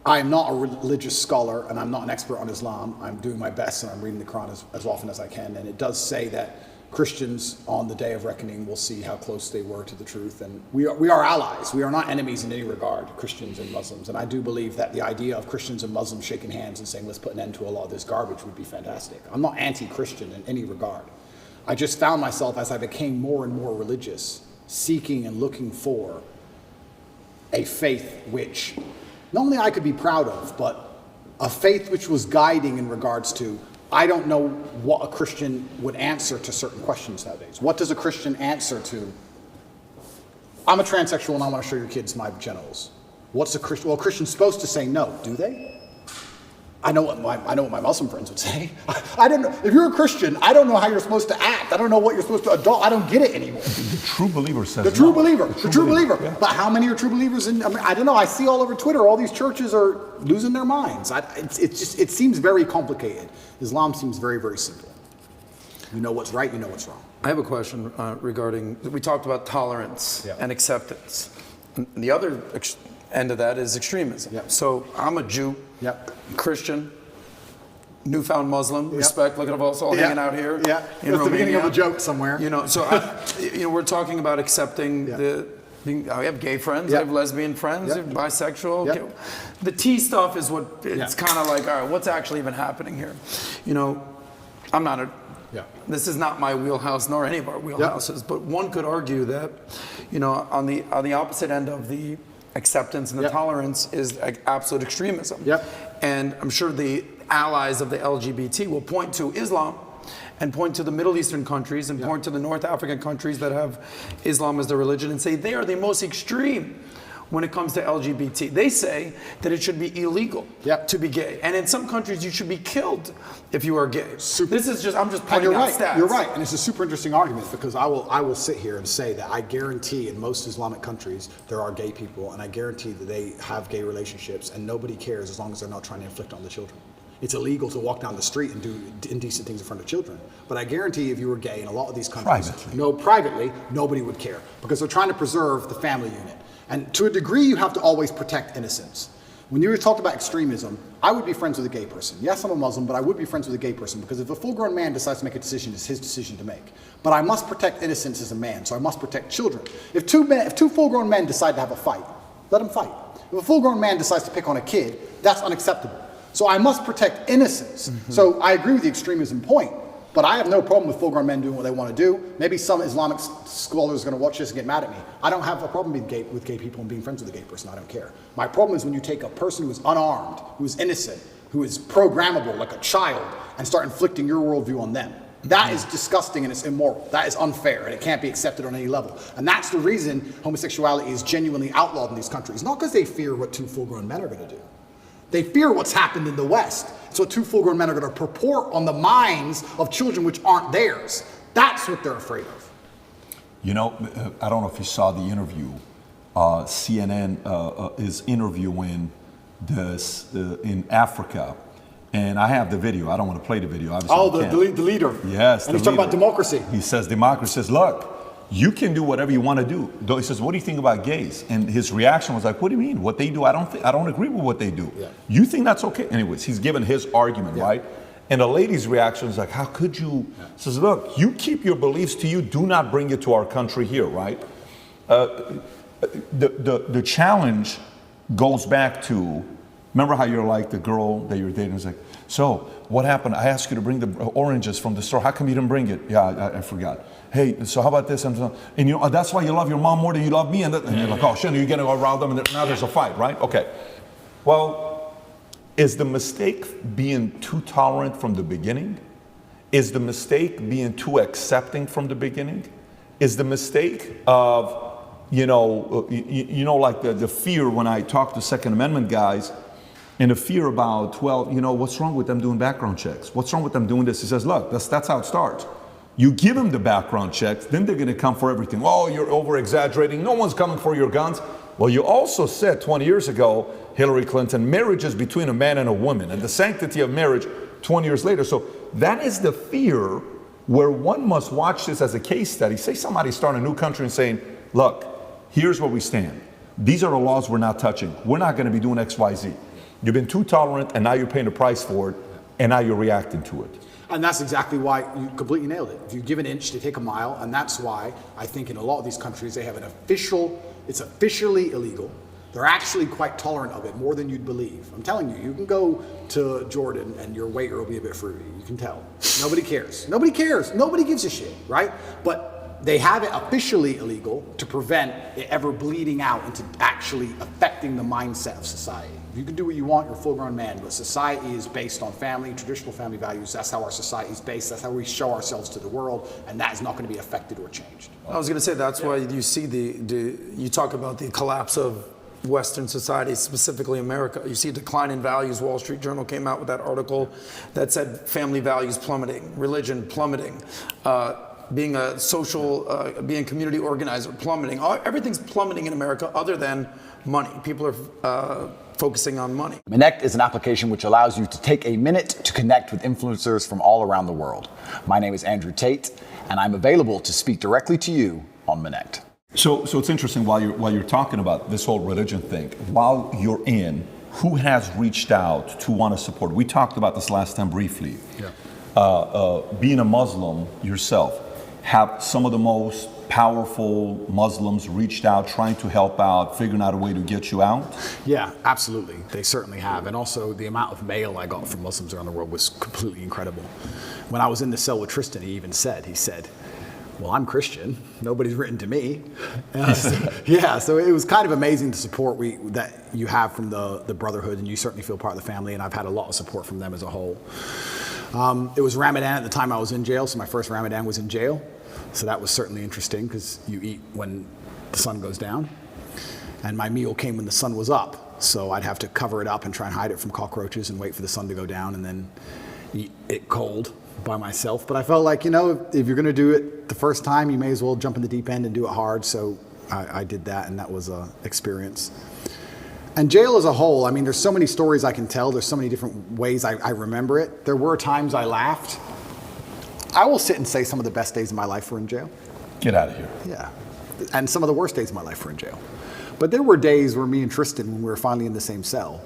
I'm not a religious scholar, and I'm not an expert on Islam. I'm doing my best, and I'm reading the Quran as often as I can. And it does say that Christians on the day of reckoning will see how close they were to the truth. And we are allies. We are not enemies in any regard, Christians and Muslims. And I do believe that the idea of Christians and Muslims shaking hands and saying, let's put an end to a lot of this garbage would be fantastic. I'm not anti-Christian in any regard. I just found myself, as I became more and more religious, seeking and looking for a faith which not only I could be proud of, but a faith which was guiding in regards to, I don't know what a Christian would answer to certain questions nowadays. What does a Christian answer to, I'm a transsexual and I want to show your kids my genitals. What's a Christian? Well, a Christian's supposed to say no, do they? I know what my Muslim friends would say. I don't know. If you're a Christian, I don't know how you're supposed to act. I don't know what you're supposed to adopt. I don't get it anymore. The true believer says the true no. believer. The true believer. Yeah. But how many are true believers? I don't know. I see all over Twitter, all these churches are losing their minds. It seems very complicated. Islam seems very, very simple. You know what's right, you know what's wrong. I have a question regarding, we talked about tolerance and acceptance. And the other end of that is extremism. Yep. So I'm a Jew, Christian, newfound Muslim, respect, look at us all hanging out here. Yeah, in that's the beginning of Romania. a joke somewhere. You know, so we're talking about accepting I have gay friends, I have lesbian friends, I have bisexual. Yep. Okay. The T stuff is what, it's kind of like, all right, what's actually even happening here? You know, I'm not this is not my wheelhouse nor any of our wheelhouses, but one could argue that, you know, on the opposite end of the acceptance and the tolerance is absolute extremism. And I'm sure the allies of the LGBT will point to Islam and point to the Middle Eastern countries and point to the North African countries that have Islam as their religion and say they are the most extreme when it comes to LGBT. They say that it should be illegal to be gay. And in some countries you should be killed if you are gay. This is just, I'm just pointing out stats. You're right, and it's a super interesting argument because I will sit here and say that I guarantee in most Islamic countries there are gay people, and I guarantee that they have gay relationships and nobody cares as long as they're not trying to inflict on the children. It's illegal to walk down the street and do indecent things in front of children. But I guarantee if you were gay in a lot of these countries, privately, nobody would care because they're trying to preserve the family unit. And to a degree, you have to always protect innocence. When you talked about extremism, I would be friends with a gay person. Yes, I'm a Muslim, but I would be friends with a gay person because if a full-grown man decides to make a decision, it's his decision to make. But I must protect innocence as a man, so I must protect children. If two full-grown men decide to have a fight, let them fight. If a full-grown man decides to pick on a kid, that's unacceptable. So I must protect innocence. So I agree with the extremism point, but I have no problem with full-grown men doing what they want to do. Maybe some Islamic scholars are going to watch this and get mad at me. I don't have a problem with gay people and being friends with a gay person. I don't care. My problem is when you take a person who is unarmed, who is innocent, who is programmable like a child, and start inflicting your worldview on them. That is disgusting and it's immoral. That is unfair and it can't be accepted on any level. And that's the reason homosexuality is genuinely outlawed in these countries. Not because they fear what two full-grown men are going to do. They fear what's happened in the West. So two full-grown men are going to purport on the minds of children which aren't theirs. That's what they're afraid of. You know, I don't know if you saw the interview. CNN is interviewing this in Africa. And I have the video. I don't want to play the video. Obviously, the leader. Yes. And he's talking about democracy. He says democracy says, look, you can do whatever you want to do. He says, what do you think about gays? And his reaction was like, what do you mean? What they do? I don't agree with what they do. Yeah. You think that's okay? Anyways, he's given his argument, right? And the lady's reaction is like, how could you? Says, look, you keep your beliefs to you. Do not bring it to our country here, right? The challenge goes back to, remember how you're like the girl that you're dating is like, so what happened? I asked you to bring the oranges from the store. How come you didn't bring it? Yeah, I forgot. Hey, so how about this? And you know, that's why you love your mom more than you love me. And you're like, oh, shit, you're getting around them. And now there's a fight, right? Okay. Well, is the mistake being too tolerant from the beginning? Is the mistake being too accepting from the beginning? Is the mistake of, like the fear when I talk to Second Amendment guys, and the fear about, well, what's wrong with them doing background checks? What's wrong with them doing this? He says, look, that's how it starts. You give them the background checks, then they're going to come for everything. Oh, you're over-exaggerating. No one's coming for your guns. Well, you also said 20 years ago, Hillary Clinton, marriage is between a man and a woman, and the sanctity of marriage 20 years later. So that is the fear where one must watch this as a case study. Say somebody starting a new country and saying, look, here's where we stand. These are the laws we're not touching. We're not going to be doing X, Y, Z. You've been too tolerant, and now you're paying the price for it, and now you're reacting to it. And that's exactly why you completely nailed it. If you give an inch, they take a mile, and that's why I think in a lot of these countries they have it's officially illegal. They're actually quite tolerant of it, more than you'd believe. I'm telling you, you can go to Jordan and your waiter will be a bit fruity. You can tell. Nobody cares. Nobody cares. Nobody gives a shit, right? But they have it officially illegal to prevent it ever bleeding out into actually affecting the mindset of society. You can do what you want, you're a full-grown man, but society is based on family, traditional family values. That's how our society is based. That's how we show ourselves to the world, and that is not going to be affected or changed. I was going to say that's why you see you talk about the collapse of Western society, specifically America. You see a decline in values. Wall Street Journal came out with that article that said family values plummeting, religion plummeting, being a social, being a community organizer plummeting. Everything's plummeting in America other than money. People are focusing on money. Connect is an application which allows you to take a minute to connect with influencers from all around the world. My name is Andrew Tate, and I'm available to speak directly to you on Connect. So it's interesting while you're talking about this whole religion thing, while you're in, who has reached out to want to support? We talked about this last time briefly. Yeah. Being a Muslim yourself, have some of the most powerful Muslims reached out, trying to help out, figuring out a way to get you out? Yeah, absolutely. They certainly have. And also the amount of mail I got from Muslims around the world was completely incredible. When I was in the cell with Tristan, he said, well, I'm Christian. Nobody's written to me. So it was kind of amazing the support that you have from the Brotherhood, and you certainly feel part of the family, and I've had a lot of support from them as a whole. It was Ramadan at the time I was in jail, so my first Ramadan was in jail. So that was certainly interesting because you eat when the sun goes down. And my meal came when the sun was up. So I'd have to cover it up and try and hide it from cockroaches and wait for the sun to go down and then eat it cold by myself. But I felt like, if you're going to do it the first time, you may as well jump in the deep end and do it hard. So I did that, and that was an experience. And jail as a whole, I mean, there's so many stories I can tell. There's so many different ways I remember it. There were times I laughed. I will sit and say some of the best days of my life were in jail. Get out of here. Yeah. And some of the worst days of my life were in jail. But there were days where me and Tristan, when we were finally in the same cell,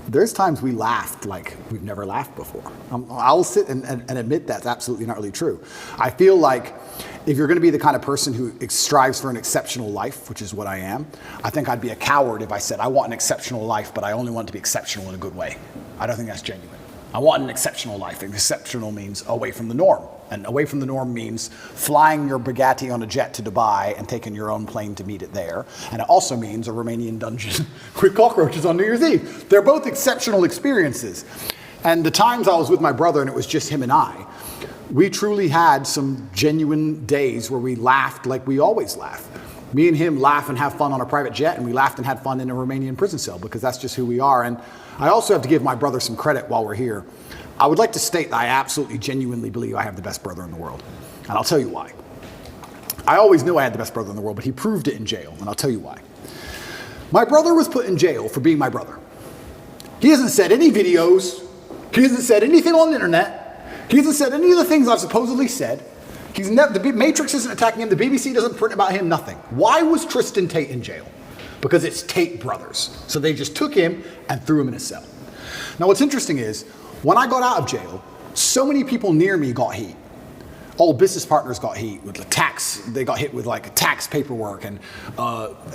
there's times we laughed like we've never laughed before. I'll sit and admit that's absolutely not really true. I feel like if you're going to be the kind of person who strives for an exceptional life, which is what I am, I think I'd be a coward if I said I want an exceptional life, but I only want it to be exceptional in a good way. I don't think that's genuine. I want an exceptional life. And exceptional means away from the norm. And away from the norm means flying your Bugatti on a jet to Dubai and taking your own plane to meet it there. And it also means a Romanian dungeon with cockroaches on New Year's Eve. They're both exceptional experiences. And the times I was with my brother and it was just him and I, we truly had some genuine days where we laughed like we always laugh. Me and him laugh and have fun on a private jet, and we laughed and had fun in a Romanian prison cell because that's just who we are. And I also have to give my brother some credit while we're here. I would like to state that I absolutely, genuinely believe I have the best brother in the world. And I'll tell you why. I always knew I had the best brother in the world, but he proved it in jail, and I'll tell you why. My brother was put in jail for being my brother. He hasn't said any videos. He hasn't said anything on the internet. He hasn't said any of the things I've supposedly said. He's never, the Matrix isn't attacking him. The BBC doesn't print about him, nothing. Why was Tristan Tate in jail? Because it's Tate brothers. So they just took him and threw him in a cell. Now what's interesting is, when I got out of jail, so many people near me got heat. Old business partners got heat with the tax. They got hit with like tax paperwork, and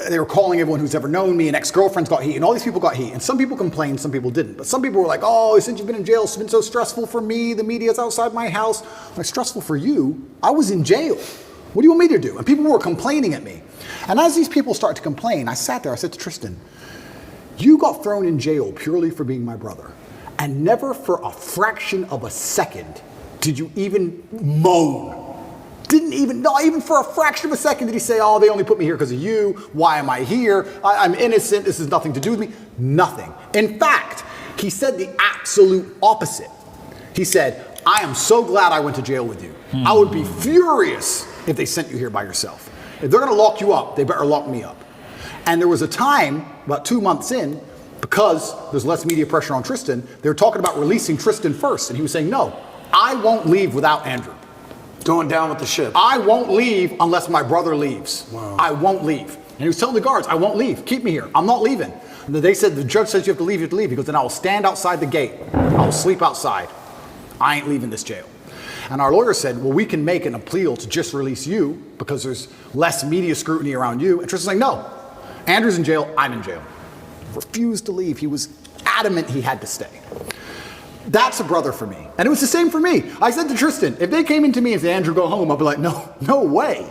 they were calling everyone who's ever known me, and ex-girlfriends got heat, and all these people got heat. And some people complained, some people didn't. But some people were like, oh, since you've been in jail, it's been so stressful for me. The media's outside my house. I'm like, stressful for you? I was in jail. What do you want me to do? And people were complaining at me. And as these people started to complain, I sat there, I said to Tristan, you got thrown in jail purely for being my brother. And never for a fraction of a second did you even moan. Not even for a fraction of a second did he say, oh, they only put me here because of you. Why am I here? I'm innocent. This has nothing to do with me. Nothing. In fact, he said the absolute opposite. He said, I am so glad I went to jail with you. I would be furious if they sent you here by yourself. If they're going to lock you up, they better lock me up. And there was a time, about 2 months in, because there's less media pressure on Tristan, they were talking about releasing Tristan first. And he was saying, no, I won't leave without Andrew. Going down with the ship. I won't leave unless my brother leaves. Wow. I won't leave. And he was telling the guards, I won't leave. Keep me here. I'm not leaving. And they said, the judge says you have to leave, you have to leave. He goes, then I will stand outside the gate. I will sleep outside. I ain't leaving this jail. And our lawyer said, well, we can make an appeal to just release you because there's less media scrutiny around you. And Tristan's like, no, Andrew's in jail, I'm in jail. Refused to leave. He was adamant he had to stay. That's a brother for me. And it was the same for me. I said to Tristan, if they came into me and said, Andrew, go home, I'd be like, no way.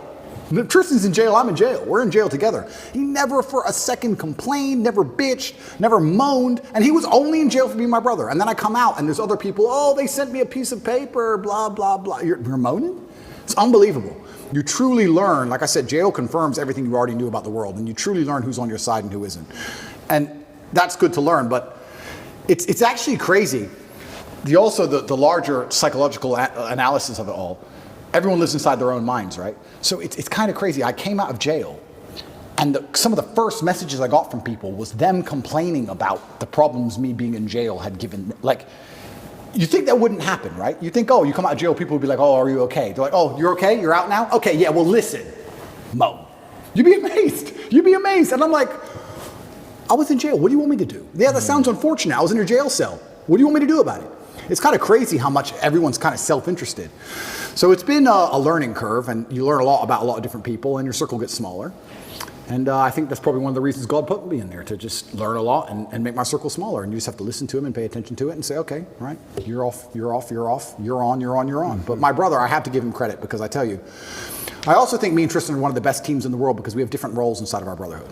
If Tristan's in jail, I'm in jail. We're in jail together. He never for a second complained, never bitched, never moaned. And he was only in jail for being my brother. And then I come out and there's other people, oh, they sent me a piece of paper, blah, blah, blah. You're moaning? It's unbelievable. You truly learn, like I said, jail confirms everything you already knew about the world. And you truly learn who's on your side and who isn't. And that's good to learn, but it's actually crazy. The larger psychological analysis of it all, everyone lives inside their own minds, right? So it's kind of crazy. I came out of jail, and some of the first messages I got from people was them complaining about the problems me being in jail had given. Like, you think that wouldn't happen, right? You think, oh, you come out of jail, people would be like, oh, are you okay? They're like, oh, you're okay? You're out now? Okay, yeah, well, listen, Mo. You'd be amazed. You'd be amazed. And I'm like, I was in jail. What do you want me to do? Yeah, that sounds unfortunate. I was in a jail cell. What do you want me to do about it? It's kind of crazy how much everyone's kind of self-interested. So it's been a learning curve, and you learn a lot about a lot of different people, and your circle gets smaller. And I think that's probably one of the reasons God put me in there, to just learn a lot and make my circle smaller. And you just have to listen to him and pay attention to it and say, okay, all right, you're off, you're off, you're off, you're on, you're on, you're on. But my brother, I have to give him credit, because I tell you, I also think me and Tristan are one of the best teams in the world because we have different roles inside of our brotherhood.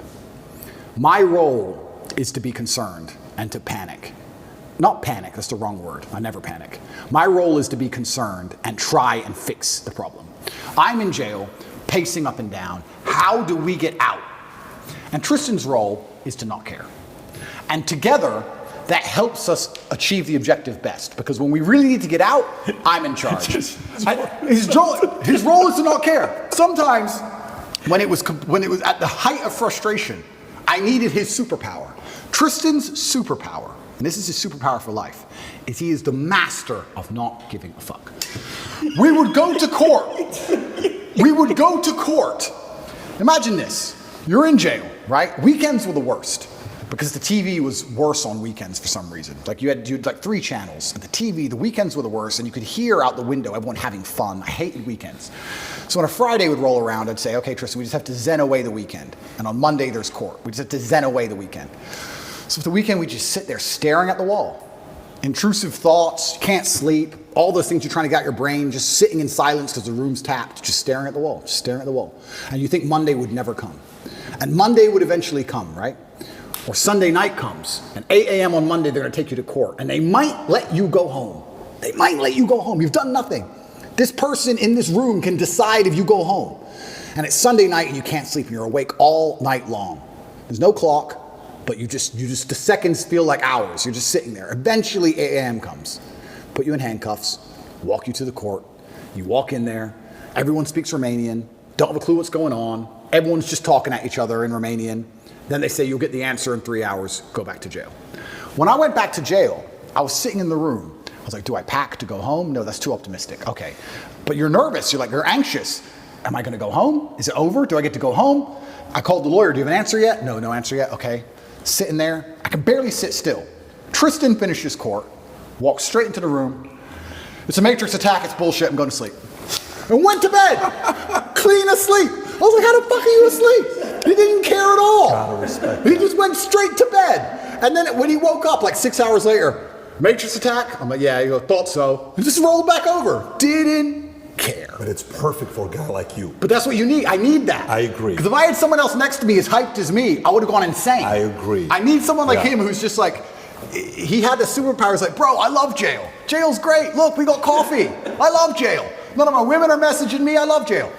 My role is to be concerned and to panic. Not panic, that's the wrong word. I never panic. My role is to be concerned and try and fix the problem. I'm in jail, pacing up and down. How do we get out? And Tristan's role is to not care. And together, that helps us achieve the objective best, because when we really need to get out, I'm in charge. His role is to not care. Sometimes, when it was at the height of frustration, I needed his superpower. Tristan's superpower, and this is his superpower for life, is he is the master of not giving a fuck. We would go to court. Imagine this. You're in jail, right? Weekends were the worst, because the TV was worse on weekends for some reason. Like you had 3 channels, and the weekends were the worst, and you could hear out the window everyone having fun. I hated weekends. So when a Friday would roll around, I'd say, okay, Tristan, we just have to zen away the weekend. And on Monday, there's court. We just have to zen away the weekend. So for the weekend, we just sit there staring at the wall. Intrusive thoughts, can't sleep, all those things you're trying to get out your brain, just sitting in silence because the room's tapped, just staring at the wall, And you think Monday would never come. And Monday would eventually come, right? Or Sunday night comes, and 8 a.m. on Monday, they're gonna take you to court, and they might let you go home. You've done nothing. This person in this room can decide if you go home. and it's Sunday night and you can't sleep and you're awake all night long. There's no clock, but the seconds feel like hours. You're just sitting there. Eventually 8 a.m. comes. Put you in handcuffs, walk you to the court. You walk in there, everyone speaks Romanian, don't have a clue what's going on. Everyone's just talking at each other in Romanian. Then they say you'll get the answer in 3 hours, go back to jail. When I went back to jail, I was sitting in the room. I was like, do I pack to go home? No, that's too optimistic. Okay. But you're nervous, you're anxious. Am I gonna go home? Is it over? Do I get to go home? I called the lawyer, do you have an answer yet? No answer yet, okay. Sitting there, I can barely sit still. Tristan finishes court, walks straight into the room. It's a matrix attack, it's bullshit, I'm going to sleep. And went to bed, clean asleep. I was like, how the fuck are you asleep? He didn't care at all. Gotta respect He that. just went straight to bed. And then when he woke up, like 6 hours later, matrix attack? I'm like, yeah, he goes, thought so. He just rolled back over. Didn't care. But it's perfect for a guy like you. But that's what you need. I need that. I agree. Because if I had someone else next to me as hyped as me, I would have gone insane. I agree. I need someone like Yeah. him who's just like, he had the superpowers like, bro, I love jail. Jail's great. Look, we got coffee. I love jail. None of my women are messaging me. I love jail.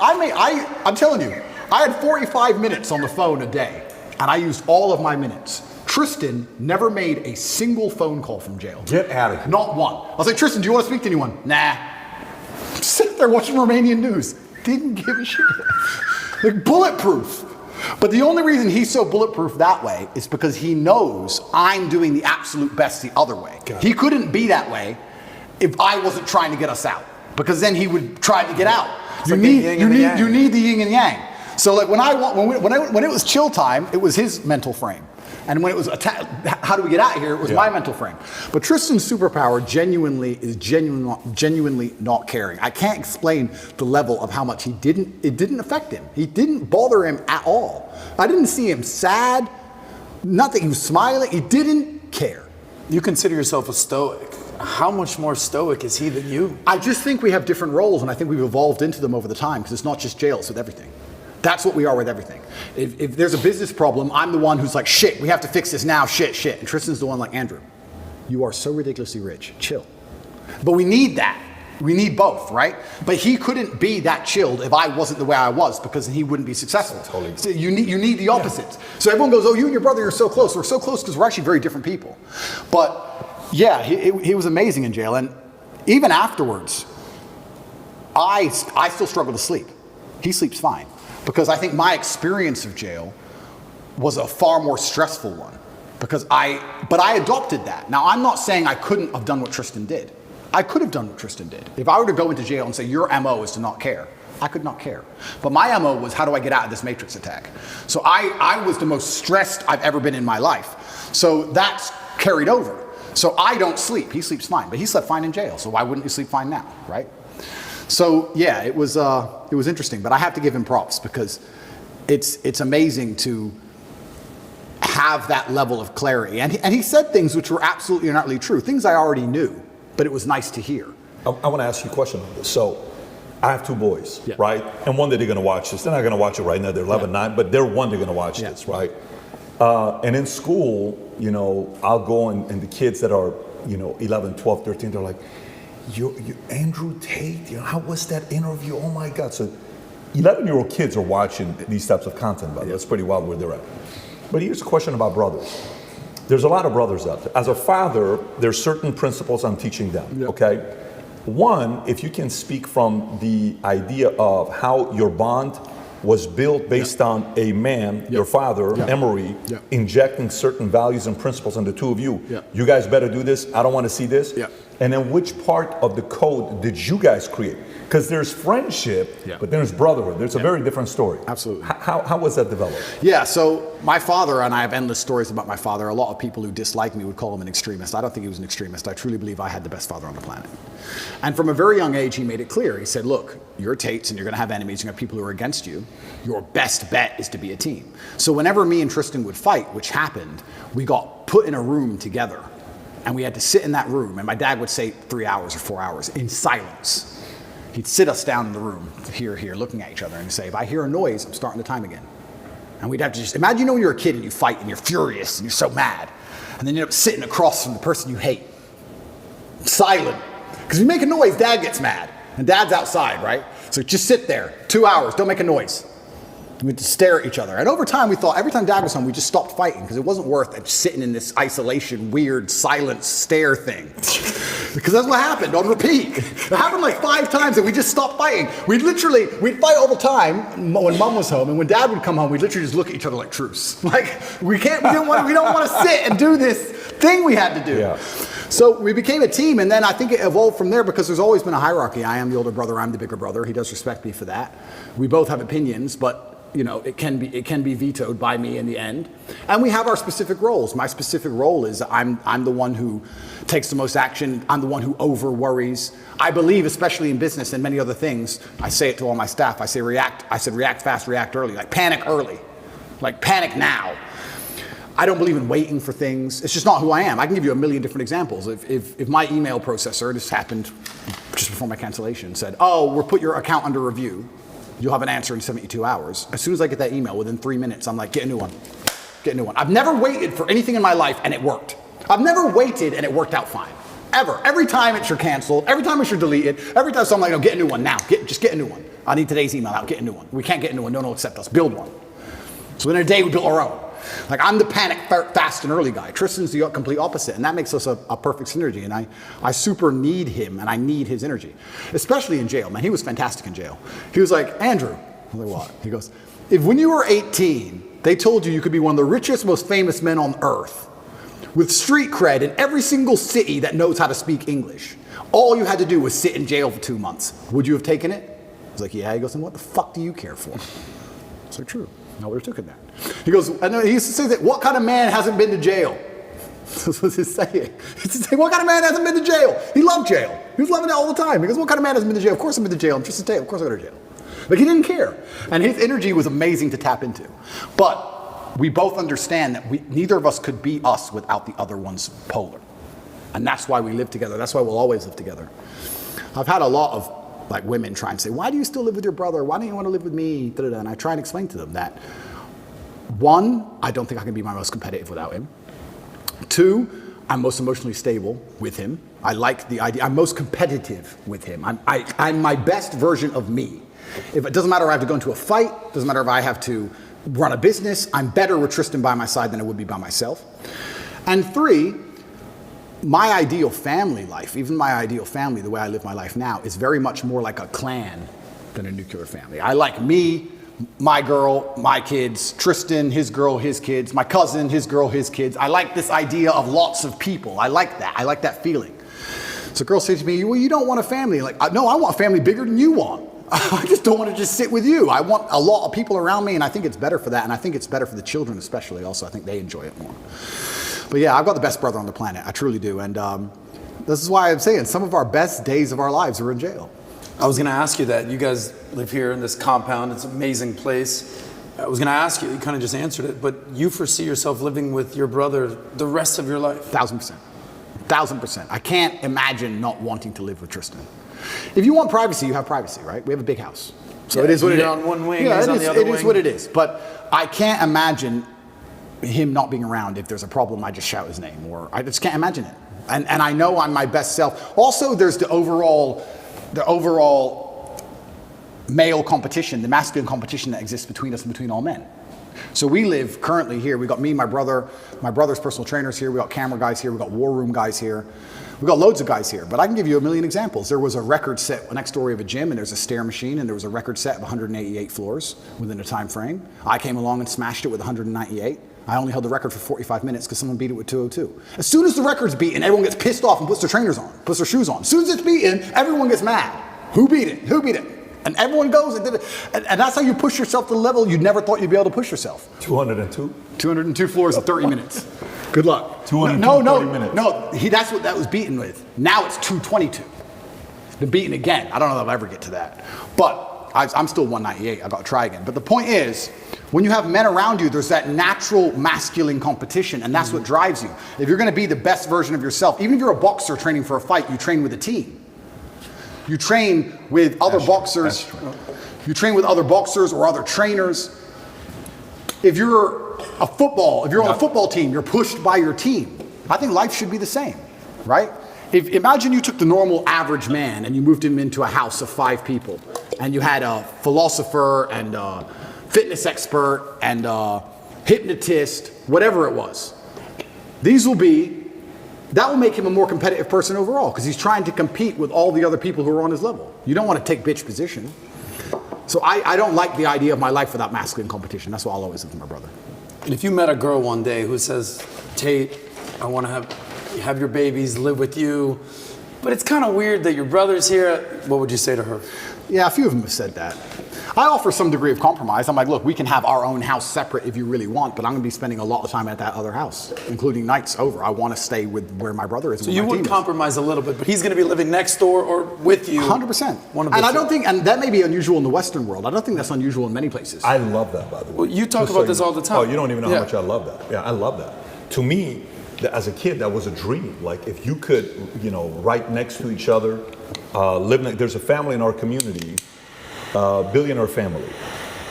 I'm telling you, I had 45 minutes on the phone a day, and I used all of my minutes. Tristan never made a single phone call from jail. Get out of here. Not one. I was like, Tristan, do you want to speak to anyone? Nah. Sit there watching Romanian news. Didn't give a shit. Like bulletproof. But the only reason he's so bulletproof that way is because he knows I'm doing the absolute best the other way. He couldn't be that way if I wasn't trying to get us out, because then he would try to get out. You like the yin and the yang. You need the yin and yang. So like when it was chill time, it was his mental frame. And when it was how do we get out of here, it was my mental frame. But Tristan's superpower is genuinely not caring. I can't explain the level of how much it didn't affect him. He didn't bother him at all. I didn't see him sad, nothing. He was smiling. He didn't care. You consider yourself a stoic. How much more stoic is he than you? I just think we have different roles, and I think we've evolved into them over the time, because it's not just jail, it's with everything. That's what we are with everything. If there's a business problem, I'm the one who's like, shit, we have to fix this now, shit. And Tristan's the one like, Andrew, you are so ridiculously rich, chill. But we need that. We need both, right? But he couldn't be that chilled if I wasn't the way I was, because he wouldn't be successful. Totally. So you need the opposites. So everyone goes, oh, you and your brother are so close. We're so close because we're actually very different people. But yeah, he was amazing in jail. And even afterwards, I still struggle to sleep. He sleeps fine. Because I think my experience of jail was a far more stressful one. But I adopted that. Now, I'm not saying I couldn't have done what Tristan did. I could have done what Tristan did. If I were to go into jail and say, your MO is to not care, I could not care. But my MO was, how do I get out of this matrix attack? So I was the most stressed I've ever been in my life. So that's carried over. So I don't sleep. He sleeps fine. But he slept fine in jail. So why wouldn't he sleep fine now, right? So yeah, it was interesting, but I have to give him props, because it's amazing to have that level of clarity. And he said things which were absolutely and utterly true, things I already knew, but it was nice to hear. I want to ask you a question on this. So I have two boys, right? And one day they're going to watch this. They're not going to watch it right now. They're 11, 9, but they're going to watch this, right? And in school, I'll go and the kids that are, 11, 12, 13, they're like, you Andrew Tate, how was that interview? Oh my God. So 11-year-old kids are watching these types of content, by the way. That's pretty wild where they're at. But here's a question about brothers. There's a lot of brothers out there. As a father, there's certain principles I'm teaching them, okay? One, if you can speak from the idea of how your bond was built based on a man, your father, Emery, injecting certain values and principles in the two of you. You guys better do this. I don't want to see this. And then which part of the code did you guys create? Because there's friendship, but there's brotherhood. There's a very different story. Absolutely. How was that developed? Yeah, so my father, and I have endless stories about my father. A lot of people who dislike me would call him an extremist. I don't think he was an extremist. I truly believe I had the best father on the planet. And from a very young age, he made it clear. He said, look, you're Tates and you're going to have enemies. You're going to have people who are against you. Your best bet is to be a team. So whenever me and Tristan would fight, which happened, we got put in a room together. And we had to sit in that room. And my dad would say 3 hours or 4 hours in silence. He'd sit us down in the room, here, looking at each other, and say, if I hear a noise, I'm starting the time again. And we'd have to just, imagine when you're a kid and you fight and you're furious and you're so mad. And then you end up sitting across from the person you hate. Silent. Because if you make a noise, Dad gets mad. And Dad's outside, right? So just sit there, 2 hours, don't make a noise. We had to stare at each other. And over time, we thought every time Dad was home, we just stopped fighting because it wasn't worth it sitting in this isolation, weird, silent stare thing. Because that's what happened on repeat. It happened like 5 times and we just stopped fighting. We'd fight all the time when Mom was home. And when Dad would come home, we'd literally just look at each other like truce. Like, we don't want to sit and do this thing we had to do. Yeah. So we became a team, and then I think it evolved from there because there's always been a hierarchy. I am the older brother, I'm the bigger brother. He does respect me for that. We both have opinions, but it can be vetoed by me in the end. And we have our specific roles. My specific role is I'm the one who takes the most action. I'm the one who over worries. I believe, especially in business and many other things, I say it to all my staff. I said react fast, react early. Like panic early. Like panic now. I don't believe in waiting for things. It's just not who I am. I can give you a million different examples. If my email processor, this happened just before my cancellation, said, oh, we'll put your account under review. You'll have an answer in 72 hours. As soon as I get that email, within 3 minutes, I'm like, get a new one. Get a new one. I've never waited for anything in my life and it worked. I've never waited and it worked out fine. Ever. Every time it's your canceled, every time it's your deleted, every time, so I'm like, no, get a new one now. Just get a new one. I need today's email out, get a new one. We can't get a new one, no one will accept us. Build one. So within a day, we built our own. Like, I'm the panic fast and early guy. Tristan's the complete opposite, and that makes us a perfect synergy, and I super need him, and I need his energy. Especially in jail, man. He was fantastic in jail. He was like, Andrew, I'm like, what? He goes, if when you were 18, they told you could be one of the richest, most famous men on earth, with street cred in every single city that knows how to speak English, all you had to do was sit in jail for 2 months, would you have taken it? I was like, yeah. He goes, and what the fuck do you care for? It's like, true. I would have taken that. He goes, I know, he used to say that, what kind of man hasn't been to jail? That's what he's saying. He used to say, what kind of man hasn't been to jail? He loved jail. He was loving it all the time. He goes, what kind of man hasn't been to jail? Of course I've been to jail. I'm Tristan Tate. Of course I go to jail. Like, he didn't care. And his energy was amazing to tap into. But we both understand that neither of us could be us without the other one's polar. And that's why we live together. That's why we'll always live together. I've had a lot of women try and say, why do you still live with your brother? Why don't you want to live with me? Da-da-da. And I try and explain to them that, 1, I don't think I can be my most competitive without him. 2, I'm most emotionally stable with him. I like the idea. I'm most competitive with him. I'm my best version of me. If it doesn't matter if I have to go into a fight, doesn't matter if I have to run a business, I'm better with Tristan by my side than I would be by myself. And 3, my ideal family life, even my ideal family, the way I live my life now, is very much more like a clan than a nuclear family. I like me, my girl, my kids, Tristan, his girl, his kids, my cousin, his girl, his kids. I like this idea of lots of people. I like that. I like that feeling. So girls say to me, well, you don't want a family. Like, no, I want a family bigger than you want. I just don't want to just sit with you. I want a lot of people around me, and I think it's better for that, and I think it's better for the children especially also. I think they enjoy it more. But yeah, I've got the best brother on the planet. I truly do. And this is why I'm saying some of our best days of our lives were in jail. I was going to ask you that. You guys live here in this compound. It's an amazing place. I was going to ask you, you kind of just answered it, but you foresee yourself living with your brother the rest of your life? 1,000%. 1,000%. I can't imagine not wanting to live with Tristan. If you want privacy, you have privacy, right? We have a big house. So it is what it is. You're on one wing, yeah, he's on the other wing. It is what it is. But I can't imagine him not being around. If there's a problem, I just shout his name, or I just can't imagine it. And I know I'm my best self. Also, there's the overall male competition, the masculine competition that exists between us and between all men. So we live currently here. We got me, my brother's personal trainers here. We got camera guys here. We got war room guys here. We got loads of guys here. But I can give you a million examples. There was a record set next door of a gym, and there's a stair machine, and there was a record set of 188 floors within a time frame. I came along and smashed it with 198. I only held the record for 45 minutes because someone beat it with 202. As soon as the record's beaten, everyone gets pissed off and puts their trainers on, puts their shoes on. As soon as it's beaten, everyone gets mad. Who beat it? Who beat it? And everyone goes and did it. And that's how you push yourself to the level you never thought you'd be able to push yourself. 202? 202 floors in 30 minutes. Good luck. 230 minutes. No, that's what that was beaten with. Now it's 222. It's been beaten again. I don't know if I'll ever get to that. But I'm still 198. I've got to try again. But the point is, when you have men around you, there's that natural masculine competition, and that's what drives you. If you're going to be the best version of yourself, even if you're a boxer training for a fight, you train with a team. You train with other boxers. You train with other boxers or other trainers. If you're on a football team, you're pushed by your team. I think life should be the same, right? Imagine you took the normal average man and you moved him into a house of 5 people, and you had a philosopher and a fitness expert and a hypnotist, whatever it was. That will make him a more competitive person overall, because he's trying to compete with all the other people who are on his level. You don't want to take bitch position. So I don't like the idea of my life without masculine competition. That's why I'll always live with my brother. And if you met a girl one day who says, Tate, I want to have your babies, live with you, but it's kind of weird that your brother's here, what would you say to her? Yeah, a few of them have said that. I offer some degree of compromise. I'm like, look, we can have our own house separate if you really want, but I'm going to be spending a lot of time at that other house, including nights over. I want to stay with where my brother is. So you would compromise a little bit, but he's going to be living next door or with you. 100%. And I don't think, and that may be unusual in the Western world. I don't think that's unusual in many places. I love that, by the way. Well, you talk about this all the time. Oh, you don't even know how much I love that. Yeah, I love that. To me, as a kid, that was a dream. Like, if you could, right next to each other, there's a family in our community, billionaire family.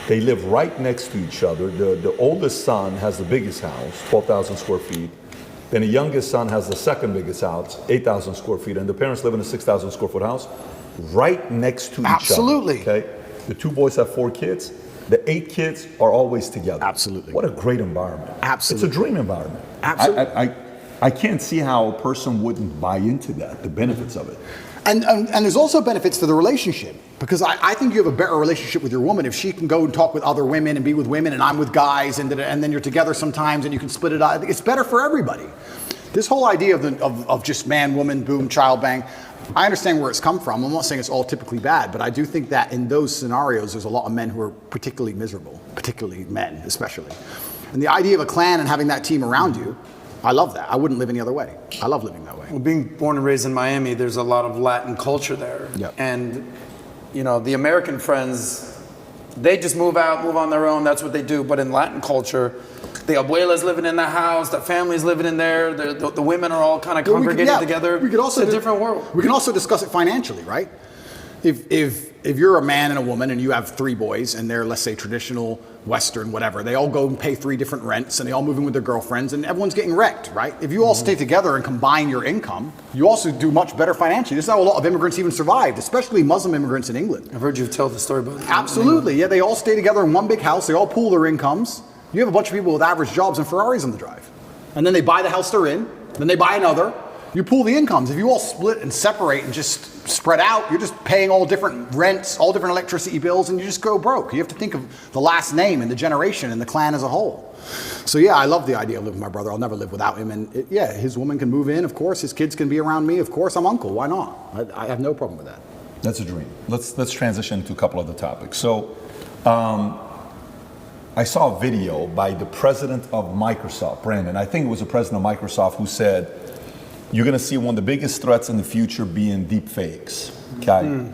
They live right next to each other. The oldest son has the biggest house, 12,000 square feet. Then the youngest son has the second biggest house, 8,000 square feet. And the parents live in a 6,000 square foot house right next to each other. Absolutely. Okay? The 2 boys have 4 kids. The 8 kids are always together. Absolutely. What a great environment. Absolutely. It's a dream environment. Absolutely. I can't see how a person wouldn't buy into that, the benefits of it. And there's also benefits to the relationship, because I think you have a better relationship with your woman if she can go and talk with other women and be with women, and I'm with guys, and then you're together sometimes and you can split it out. It's better for everybody. This whole idea of just man, woman, boom, child bang, I understand where it's come from. I'm not saying it's all typically bad, but I do think that in those scenarios, there's a lot of men who are particularly miserable, particularly men especially. And the idea of a clan and having that team around you, I love that. I wouldn't live any other way. I love living that way. Well, being born and raised in Miami, there's a lot of Latin culture there. Yep. And, the American friends, they just move out, move on their own. That's what they do. But in Latin culture, the abuela's living in the house, the family's living in there, the women are all kind of congregating together. It's a different world. We can also discuss it financially, right? If you're a man and a woman and you have 3 boys and they're, let's say, traditional, Western, whatever, they all go and pay 3 different rents and they all move in with their girlfriends and everyone's getting wrecked, right? If you all stay together and combine your income, you also do much better financially. This is how a lot of immigrants even survived, especially Muslim immigrants in England. I've heard you tell the story about that. Absolutely, yeah, they all stay together in one big house, they all pool their incomes. You have a bunch of people with average jobs and Ferraris on the drive. And then they buy the house they're in, then they buy another. You pool the incomes. If you all split and separate and just spread out, you're just paying all different rents, all different electricity bills, and you just go broke. You have to think of the last name and the generation and the clan as a whole. So yeah, I love the idea of living with my brother. I'll never live without him. And his woman can move in, of course. His kids can be around me, of course. I'm uncle. Why not? I have no problem with that. That's a dream. Let's transition to a couple other topics. So, I saw a video by the president of Microsoft, Brandon. I think it was the president of Microsoft who said, you're going to see one of the biggest threats in the future being deep fakes. Okay.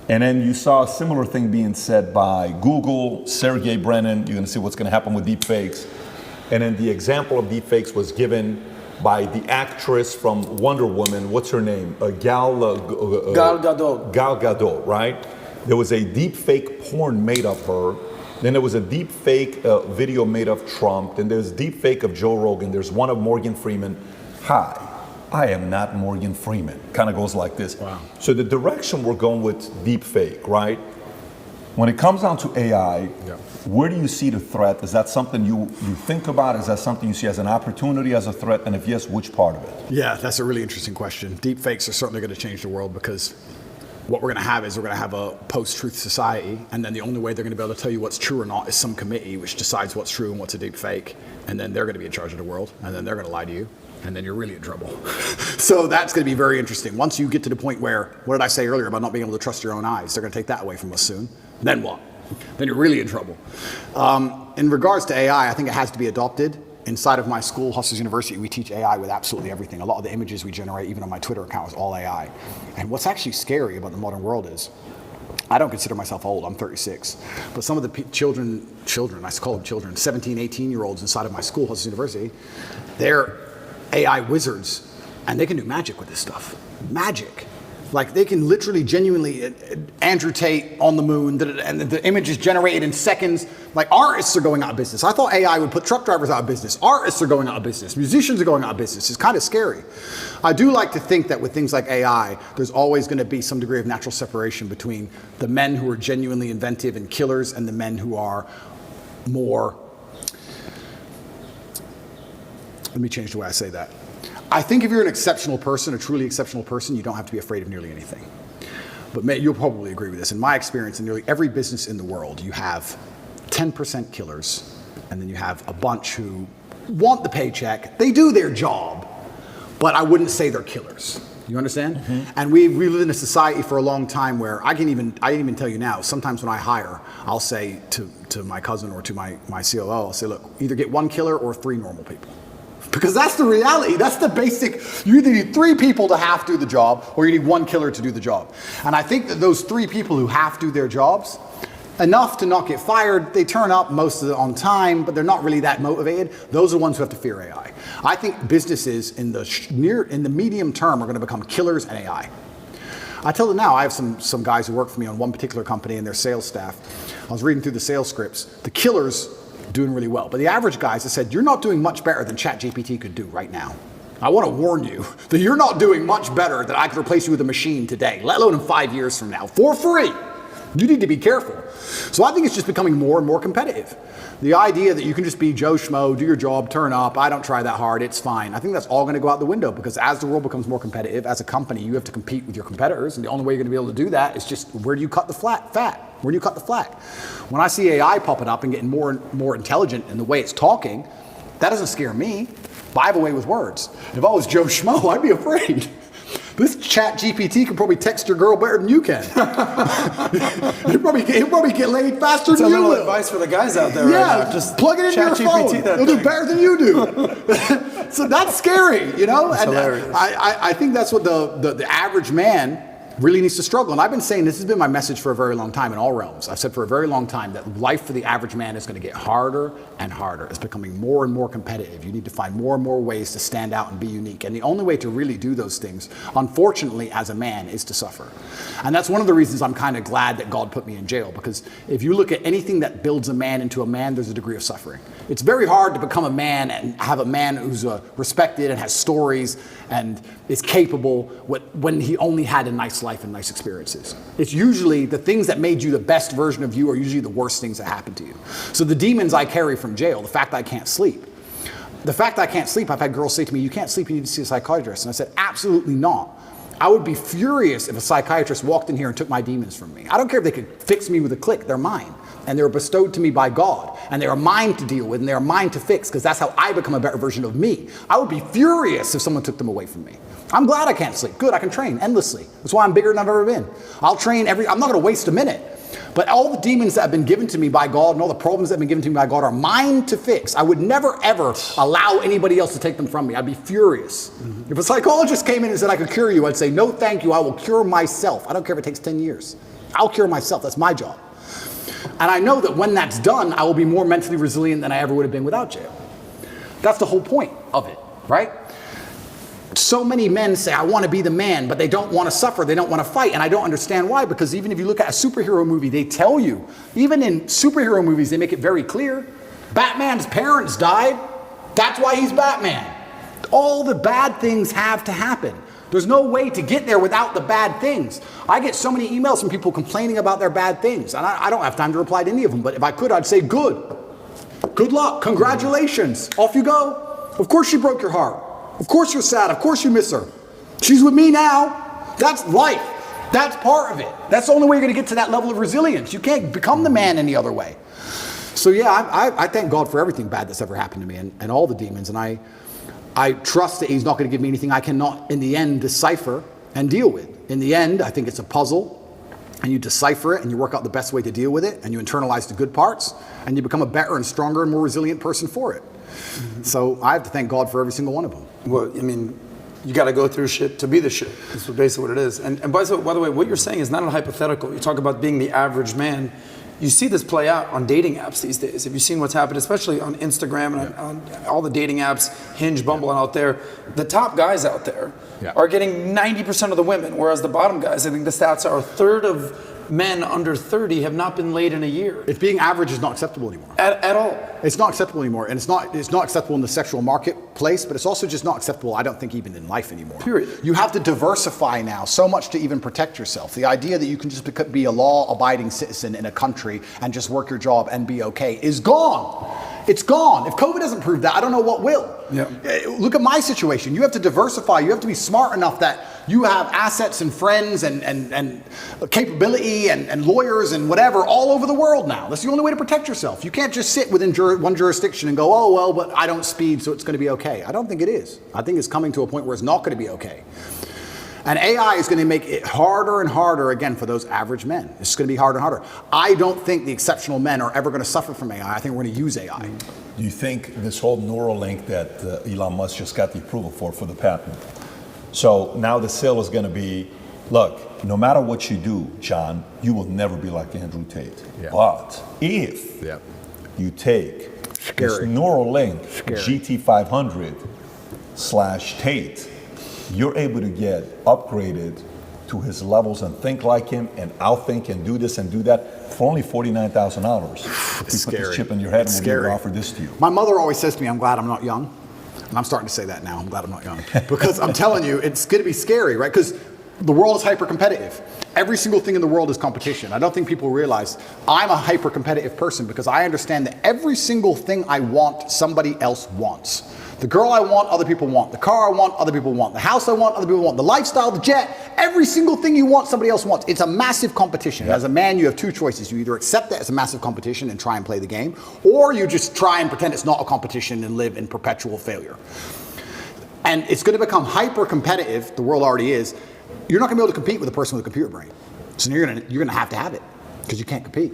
And then you saw a similar thing being said by Google, Sergey Brin. You're going to see what's going to happen with deep fakes. And then the example of deep fakes was given by the actress from Wonder Woman. What's her name? Gal Gadot. Gal Gadot, right? There was a deep fake porn made of her. Then there was a deep fake video made of Trump. Then there's deep fake of Joe Rogan. There's one of Morgan Freeman. Hi, I am not Morgan Freeman. Kind of goes like this. Wow. So the direction we're going with deep fake, right? When it comes down to AI, where do you see the threat? Is that something you think about? Is that something you see as an opportunity, as a threat? And if yes, which part of it? Yeah, that's a really interesting question. Deep fakes are certainly going to change the world, because what we're going to have is we're going to have a post-truth society, and then the only way they're going to be able to tell you what's true or not is some committee which decides what's true and what's a deep fake, and then they're going to be in charge of the world, and then they're going to lie to you, and then you're really in trouble. So that's going to be very interesting. Once you get to the point where, what did I say earlier about not being able to trust your own eyes? They're going to take that away from us soon. Then what? Then you're really in trouble. In regards to AI, I think it has to be adopted. Inside of my school, Hustlers University, we teach AI with absolutely everything. A lot of the images we generate, even on my Twitter account, is all AI. And what's actually scary about the modern world is, I don't consider myself old, I'm 36, but some of the children, I call them children, 17, 18-year-olds inside of my school, Hustlers University, they're AI wizards, and they can do magic with this stuff. Magic. Like, they can literally, genuinely, Andrew Tate on the moon, and the image is generated in seconds. Like artists are going out of business. I thought AI would put truck drivers out of business. Artists are going out of business. Musicians are going out of business. It's kind of scary. I do like to think that with things like AI, there's always going to be some degree of natural separation between the men who are genuinely inventive and killers and the men who are more, let me change the way I say that. I think if you're an exceptional person, a truly exceptional person, you don't have to be afraid of nearly anything. But you'll probably agree with this. In my experience, in nearly every business in the world, you have 10% killers, and then you have a bunch who want the paycheck. They do their job, but I wouldn't say they're killers. You understand? And we live in a society for a long time where I can even tell you now, sometimes when I hire, I'll say to my cousin or to my COO, I'll say, look, either get one killer or 3 normal people. Because that's the reality. That's the basic. You either need 3 people to half do the job, or you need 1 killer to do the job. And I think that those 3 people who half do their jobs, enough to not get fired, they turn up most of it on time, but they're not really that motivated. Those are the ones who have to fear AI. I think businesses in the medium term are going to become killers and AI. I tell them now, I have some guys who work for me on one particular company and their sales staff. I was reading through the sales scripts. The killers doing really well, but the average guys have said, you're not doing much better than ChatGPT could do right now. I want to warn you that you're not doing much better than I could replace you with a machine today, let alone in 5 years from now, for free. You need to be careful. So I think it's just becoming more and more competitive. The idea that you can just be Joe Schmo, do your job, turn up, I don't try that hard, it's fine. I think that's all going to go out the window, because as the world becomes more competitive, as a company, you have to compete with your competitors, and the only way you're going to be able to do that is just, where do you cut the fat? Where do you cut the slack? When I see AI popping up and getting more and more intelligent in the way it's talking, that doesn't scare me. But I have a way with words. If I was Joe Schmo, I'd be afraid. This chat GPT can probably text your girl better than you can. he'll probably get laid faster than you will. That's a little advice for the guys out there right now. Just plug it into your phone. It'll do better than you do. So that's scary, you know? That's hilarious. I think that's what the average man really needs to struggle. And I've been saying, this has been my message for a very long time in all realms. I've said for a very long time that life for the average man is going to get harder and harder. It's becoming more and more competitive. You need to find more and more ways to stand out and be unique. And the only way to really do those things, unfortunately, as a man, is to suffer. And that's one of the reasons I'm kind of glad that God put me in jail, because if you look at anything that builds a man into a man, there's a degree of suffering. It's very hard to become a man and have a man who's respected and has stories and is capable when he only had a nice life and nice experiences. It's usually the things that made you the best version of you are usually the worst things that happen to you. So the demons I carry from jail, the fact that I can't sleep. The fact that I can't sleep, I've had girls say to me, you can't sleep, you need to see a psychiatrist. And I said, absolutely not. I would be furious if a psychiatrist walked in here and took my demons from me. I don't care if they could fix me with a click, they're mine. And they were bestowed to me by God. And they are mine to deal with, and they are mine to fix, because that's how I become a better version of me. I would be furious if someone took them away from me. I'm glad I can't sleep. Good, I can train endlessly. That's why I'm bigger than I've ever been. I'll train I'm not going to waste a minute. But all the demons that have been given to me by God and all the problems that have been given to me by God are mine to fix. I would never, ever allow anybody else to take them from me. I'd be furious. Mm-hmm. If a psychologist came in and said, I could cure you, I'd say, no, thank you. I will cure myself. I don't care if it takes 10 years. I'll cure myself. That's my job. And I know that when that's done, I will be more mentally resilient than I ever would have been without jail. That's the whole point of it, right? So many men say, I want to be the man, but they don't want to suffer, they don't want to fight, and I don't understand why, because even if you look at a superhero movie, they tell you, even in superhero movies, they make it very clear, Batman's parents died, that's why he's Batman. All the bad things have to happen. There's no way to get there without the bad things. I get so many emails from people complaining about their bad things, and I don't have time to reply to any of them, but if I could, I'd say, good luck, congratulations, off you go. Of course she broke your heart. Of course you're sad. Of course you miss her. She's with me now. That's life. That's part of it. That's the only way you're going to get to that level of resilience. You can't become the man any other way. So yeah, I thank God for everything bad that's ever happened to me and all the demons. And I trust that he's not going to give me anything I cannot, in the end, decipher and deal with. In the end, I think it's a puzzle. And you decipher it and you work out the best way to deal with it. And you internalize the good parts. And you become a better and stronger and more resilient person for it. Mm-hmm. So I have to thank God for every single one of them. Well, I mean, you got to go through shit to be the shit. That's basically what it is. And by the way, what you're saying is not a hypothetical. You talk about being the average man. You see this play out on dating apps these days. Have you seen what's happened, especially on Instagram and on all the dating apps, Hinge, Bumble, and out there? The top guys out there are getting 90% of the women, whereas the bottom guys, I think the stats are a third of men under 30 have not been laid in a year. If being average is not acceptable anymore. At all. It's not acceptable anymore, and it's not acceptable in the sexual marketplace, but it's also just not acceptable, I don't think, even in life anymore. Period. You have to diversify now so much to even protect yourself. The idea that you can just be a law-abiding citizen in a country and just work your job and be okay is gone. It's gone. If COVID doesn't prove that, I don't know what will. Yeah. Look at my situation. You have to diversify. You have to be smart enough that you have assets and friends and capability and lawyers and whatever all over the world now. That's the only way to protect yourself. You can't just sit within one jurisdiction and go, oh, well, but I don't speed, so it's going to be okay. I don't think it is. I think it's coming to a point where it's not going to be okay. And AI is going to make it harder and harder, again, for those average men. It's going to be harder and harder. I don't think the exceptional men are ever going to suffer from AI. I think we're going to use AI. Do you think this whole Neuralink that Elon Musk just got the approval for the patent? So now the sale is going to be, look, no matter what you do, John, you will never be like Andrew Tate. Yeah. But if you take this Neuralink GT500/Tate, you're able to get upgraded to his levels and think like him and outthink and do this and do that for only $49,000. If we put this chip in your head, and we'll offer this to you. My mother always says to me, I'm glad I'm not young. And I'm starting to say that now. I'm glad I'm not young. Because I'm telling you, it's going to be scary, right? Because the world is hyper-competitive. Every single thing in the world is competition. I don't think people realize I'm a hyper-competitive person because I understand that every single thing I want, somebody else wants. The girl I want, other people want. The car I want, other people want. The house I want, other people want. The lifestyle, the jet, every single thing you want, somebody else wants. It's a massive competition. As a man, you have two choices. You either accept that as a massive competition and try and play the game, or you just try and pretend it's not a competition and live in perpetual failure. And it's going to become hyper-competitive. The world already is. You're not going to be able to compete with a person with a computer brain. So you're going to have it because you can't compete.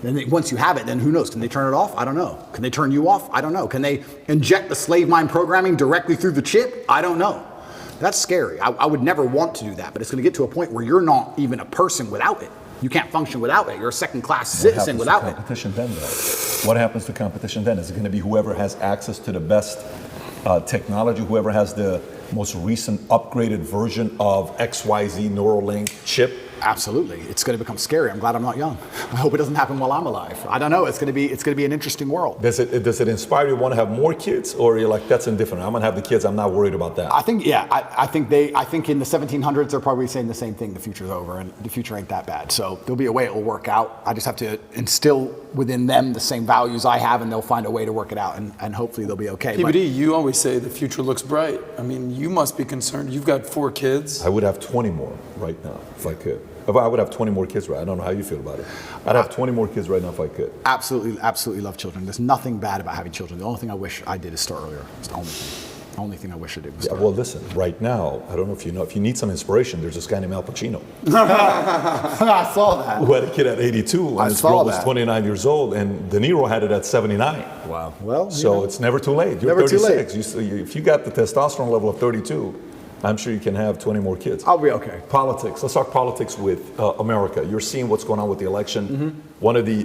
Then once you have it, then who knows? Can they turn it off? I don't know. Can they turn you off? I don't know. Can they inject the slave mind programming directly through the chip? I don't know. That's scary. I would never want to do that, but it's going to get to a point where you're not even a person without it. You can't function without it. You're a second-class citizen without it. What happens to competition then, though? What happens to competition then? Is it going to be whoever has access to the best technology, whoever has the most recent upgraded version of XYZ Neuralink chip? Absolutely. It's going to become scary. I'm glad I'm not young. I hope it doesn't happen while I'm alive. I don't know. It's going to be an interesting world. Does it inspire you to want to have more kids, or you're like, that's indifferent? I'm going to have the kids. I'm not worried about that. I think, yeah. I think in the 1700s they're probably saying the same thing. The future's over, and the future ain't that bad. So there'll be a way it will work out. I just have to instill within them the same values I have, and they'll find a way to work it out, and hopefully they'll be okay. PBD, you always say the future looks bright. I mean, you must be concerned. You've got 4 kids. I would have 20 more right now if I could. If I would have 20 more kids, right? I don't know how you feel about it. I'd have 20 more kids right now if I could. Absolutely, absolutely love children. There's nothing bad about having children. The only thing I wish I did is start earlier. It's the only thing. The only thing I wish I did was start well, listen, right now, I don't know if you know, if you need some inspiration, there's this guy named Al Pacino. I saw that. Who had a kid at 82, and his girl was 29 years old, and De Niro had it at 79. Wow. Well, so it's never too late. You're never 36. Too late. If you got the testosterone level of 32, I'm sure you can have 20 more kids. I'll be okay. Politics. Let's talk politics with America. You're seeing what's going on with the election. Mm-hmm. One of the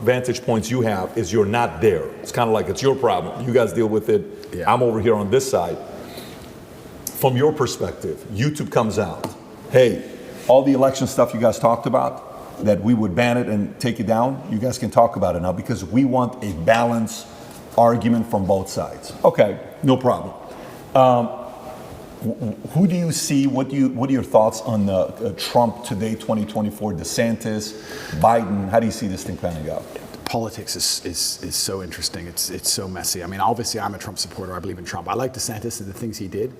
vantage points you have is you're not there. It's kind of like it's your problem. You guys deal with it. Yeah. I'm over here on this side. From your perspective, YouTube comes out. Hey, all the election stuff you guys talked about, that we would ban it and take it down, you guys can talk about it now because we want a balanced argument from both sides. Okay, no problem. Who do you see? What are your thoughts on Trump today, 2024, DeSantis, Biden? How do you see this thing panning out? Politics is so interesting. It's so messy. I mean, obviously, I'm a Trump supporter. I believe in Trump. I like DeSantis and the things he did.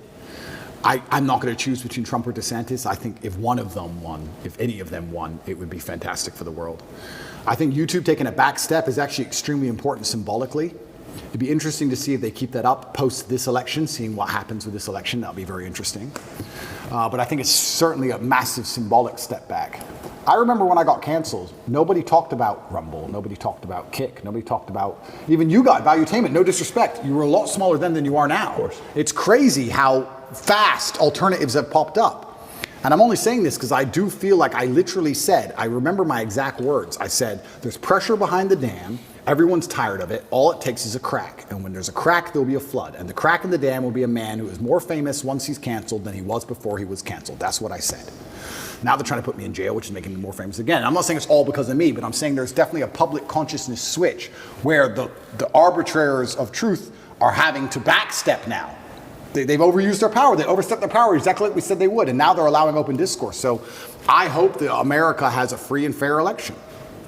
I'm not going to choose between Trump or DeSantis. I think if one of them won, if any of them won, it would be fantastic for the world. I think YouTube taking a back step is actually extremely important symbolically. It'd be interesting to see if they keep that up post this election, seeing what happens with this election. That'll be very interesting. But I think it's certainly a massive symbolic step back. I remember when I got canceled, nobody talked about Rumble, nobody talked about Kick, nobody talked about, even you got Valuetainment, no disrespect. You were a lot smaller then than you are now. Of course. It's crazy how fast alternatives have popped up. And I'm only saying this because I do feel like I literally said, I remember my exact words. I said, there's pressure behind the dam. Everyone's tired of it. All it takes is a crack. And when there's a crack, there'll be a flood. And the crack in the dam will be a man who is more famous once he's canceled than he was before he was canceled. That's what I said. Now they're trying to put me in jail, which is making me more famous again. I'm not saying it's all because of me, but I'm saying there's definitely a public consciousness switch where the arbitrators of truth are having to backstep now. They've overused their power. They overstepped their power exactly like we said they would. And now they're allowing open discourse. So I hope that America has a free and fair election.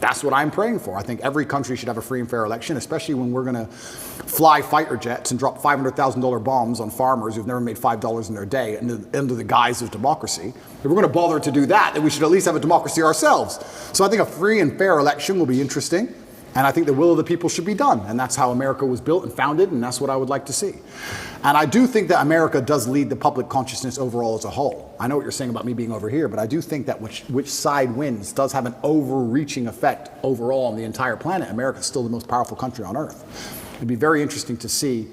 That's what I'm praying for. I think every country should have a free and fair election, especially when we're going to fly fighter jets and drop $500,000 bombs on farmers who've never made $5 in their day under the guise of democracy. If we're going to bother to do that, then we should at least have a democracy ourselves. So I think a free and fair election will be interesting. And I think the will of the people should be done. And that's how America was built and founded, and that's what I would like to see. And I do think that America does lead the public consciousness overall as a whole. I know what you're saying about me being over here, but I do think that which side wins does have an overreaching effect overall on the entire planet. America is still the most powerful country on earth. It'd be very interesting to see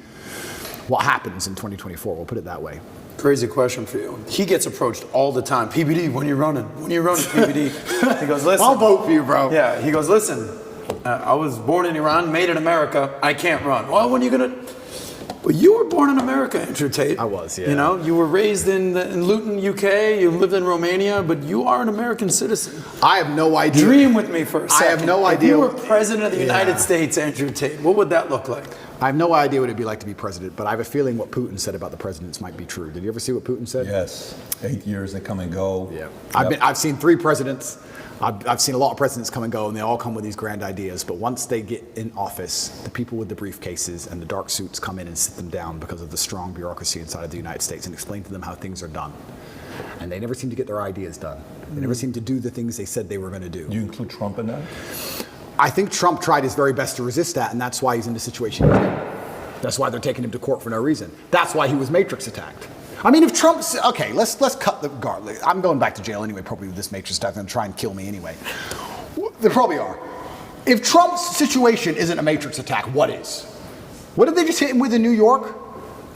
what happens in 2024, we'll put it that way. Crazy question for you. He gets approached all the time. PBD, when you're running, PBD. He goes, listen. I'll vote for you, bro. Yeah, he goes, listen. I was born in Iran, made in America. I can't run. Well, when are you gonna? Well, you were born in America, Andrew Tate. I was, yeah. You know, you were raised in Luton, UK. You lived in Romania, but you are an American citizen. I have no idea. Dream with me for a second. I have no idea. If you were president of the United States, Andrew Tate, what would that look like? I have no idea what it'd be like to be president, but I have a feeling what Putin said about the presidents might be true. Did you ever see what Putin said? Yes. 8 years, they come and go. Yeah. Yep. I've seen 3 presidents. I've seen a lot of presidents come and go, and they all come with these grand ideas. But once they get in office, the people with the briefcases and the dark suits come in and sit them down because of the strong bureaucracy inside of the United States and explain to them how things are done. And they never seem to get their ideas done. They never seem to do the things they said they were going to do. Do you include Trump in that? I think Trump tried his very best to resist that, and that's why he's in the situation he's in. That's why they're taking him to court for no reason. That's why he was Matrix attacked. I mean, if Trump's, okay, let's cut the guard. I'm going back to jail anyway, probably with this Matrix attack. They're going to try and kill me anyway. They probably are. If Trump's situation isn't a Matrix attack, what is? What did they just hit him with in New York?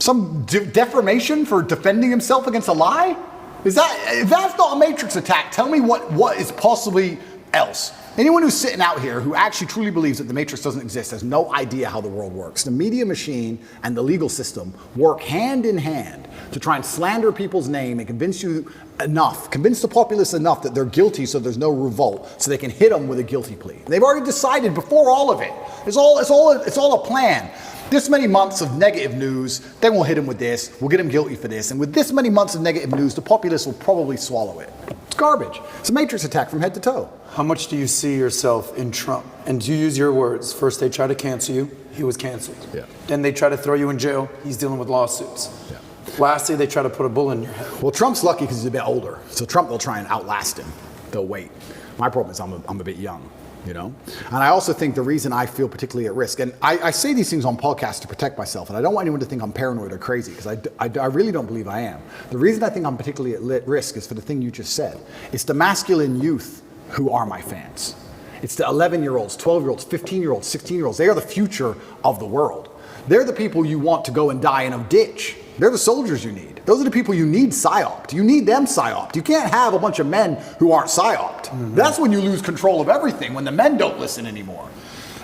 Some defamation for defending himself against a lie? If that's not a Matrix attack, tell me what is possibly else. Anyone who's sitting out here who actually truly believes that the Matrix doesn't exist has no idea how the world works. The media machine and the legal system work hand in hand to try and slander people's name and convince the populace enough that they're guilty so there's no revolt, so they can hit them with a guilty plea. They've already decided before all of it. It's all a plan. This many months of negative news, they won't hit him with this, we'll get him guilty for this, and with this many months of negative news, the populace will probably swallow it. It's garbage. It's a Matrix attack from head to toe. How much do you see yourself in Trump? And to use your words, first they try to cancel you, he was canceled. Yeah. Then they try to throw you in jail, he's dealing with lawsuits. Yeah. Lastly, they try to put a bullet in your head. Well, Trump's lucky because he's a bit older. So Trump, they'll try and outlast him. They'll wait. My problem is I'm a bit young, you know? And I also think the reason I feel particularly at risk, and I say these things on podcasts to protect myself, and I don't want anyone to think I'm paranoid or crazy, because I really don't believe I am. The reason I think I'm particularly at risk is for the thing you just said. It's the masculine youth who are my fans. It's the 11-year-olds, 12-year-olds, 15-year-olds, 16-year-olds. They are the future of the world. They're the people you want to go and die in a ditch. They're the soldiers you need. Those are the people you need psyoped. You need them psyoped. You can't have a bunch of men who aren't psyoped. Mm-hmm. That's when you lose control of everything, when the men don't listen anymore.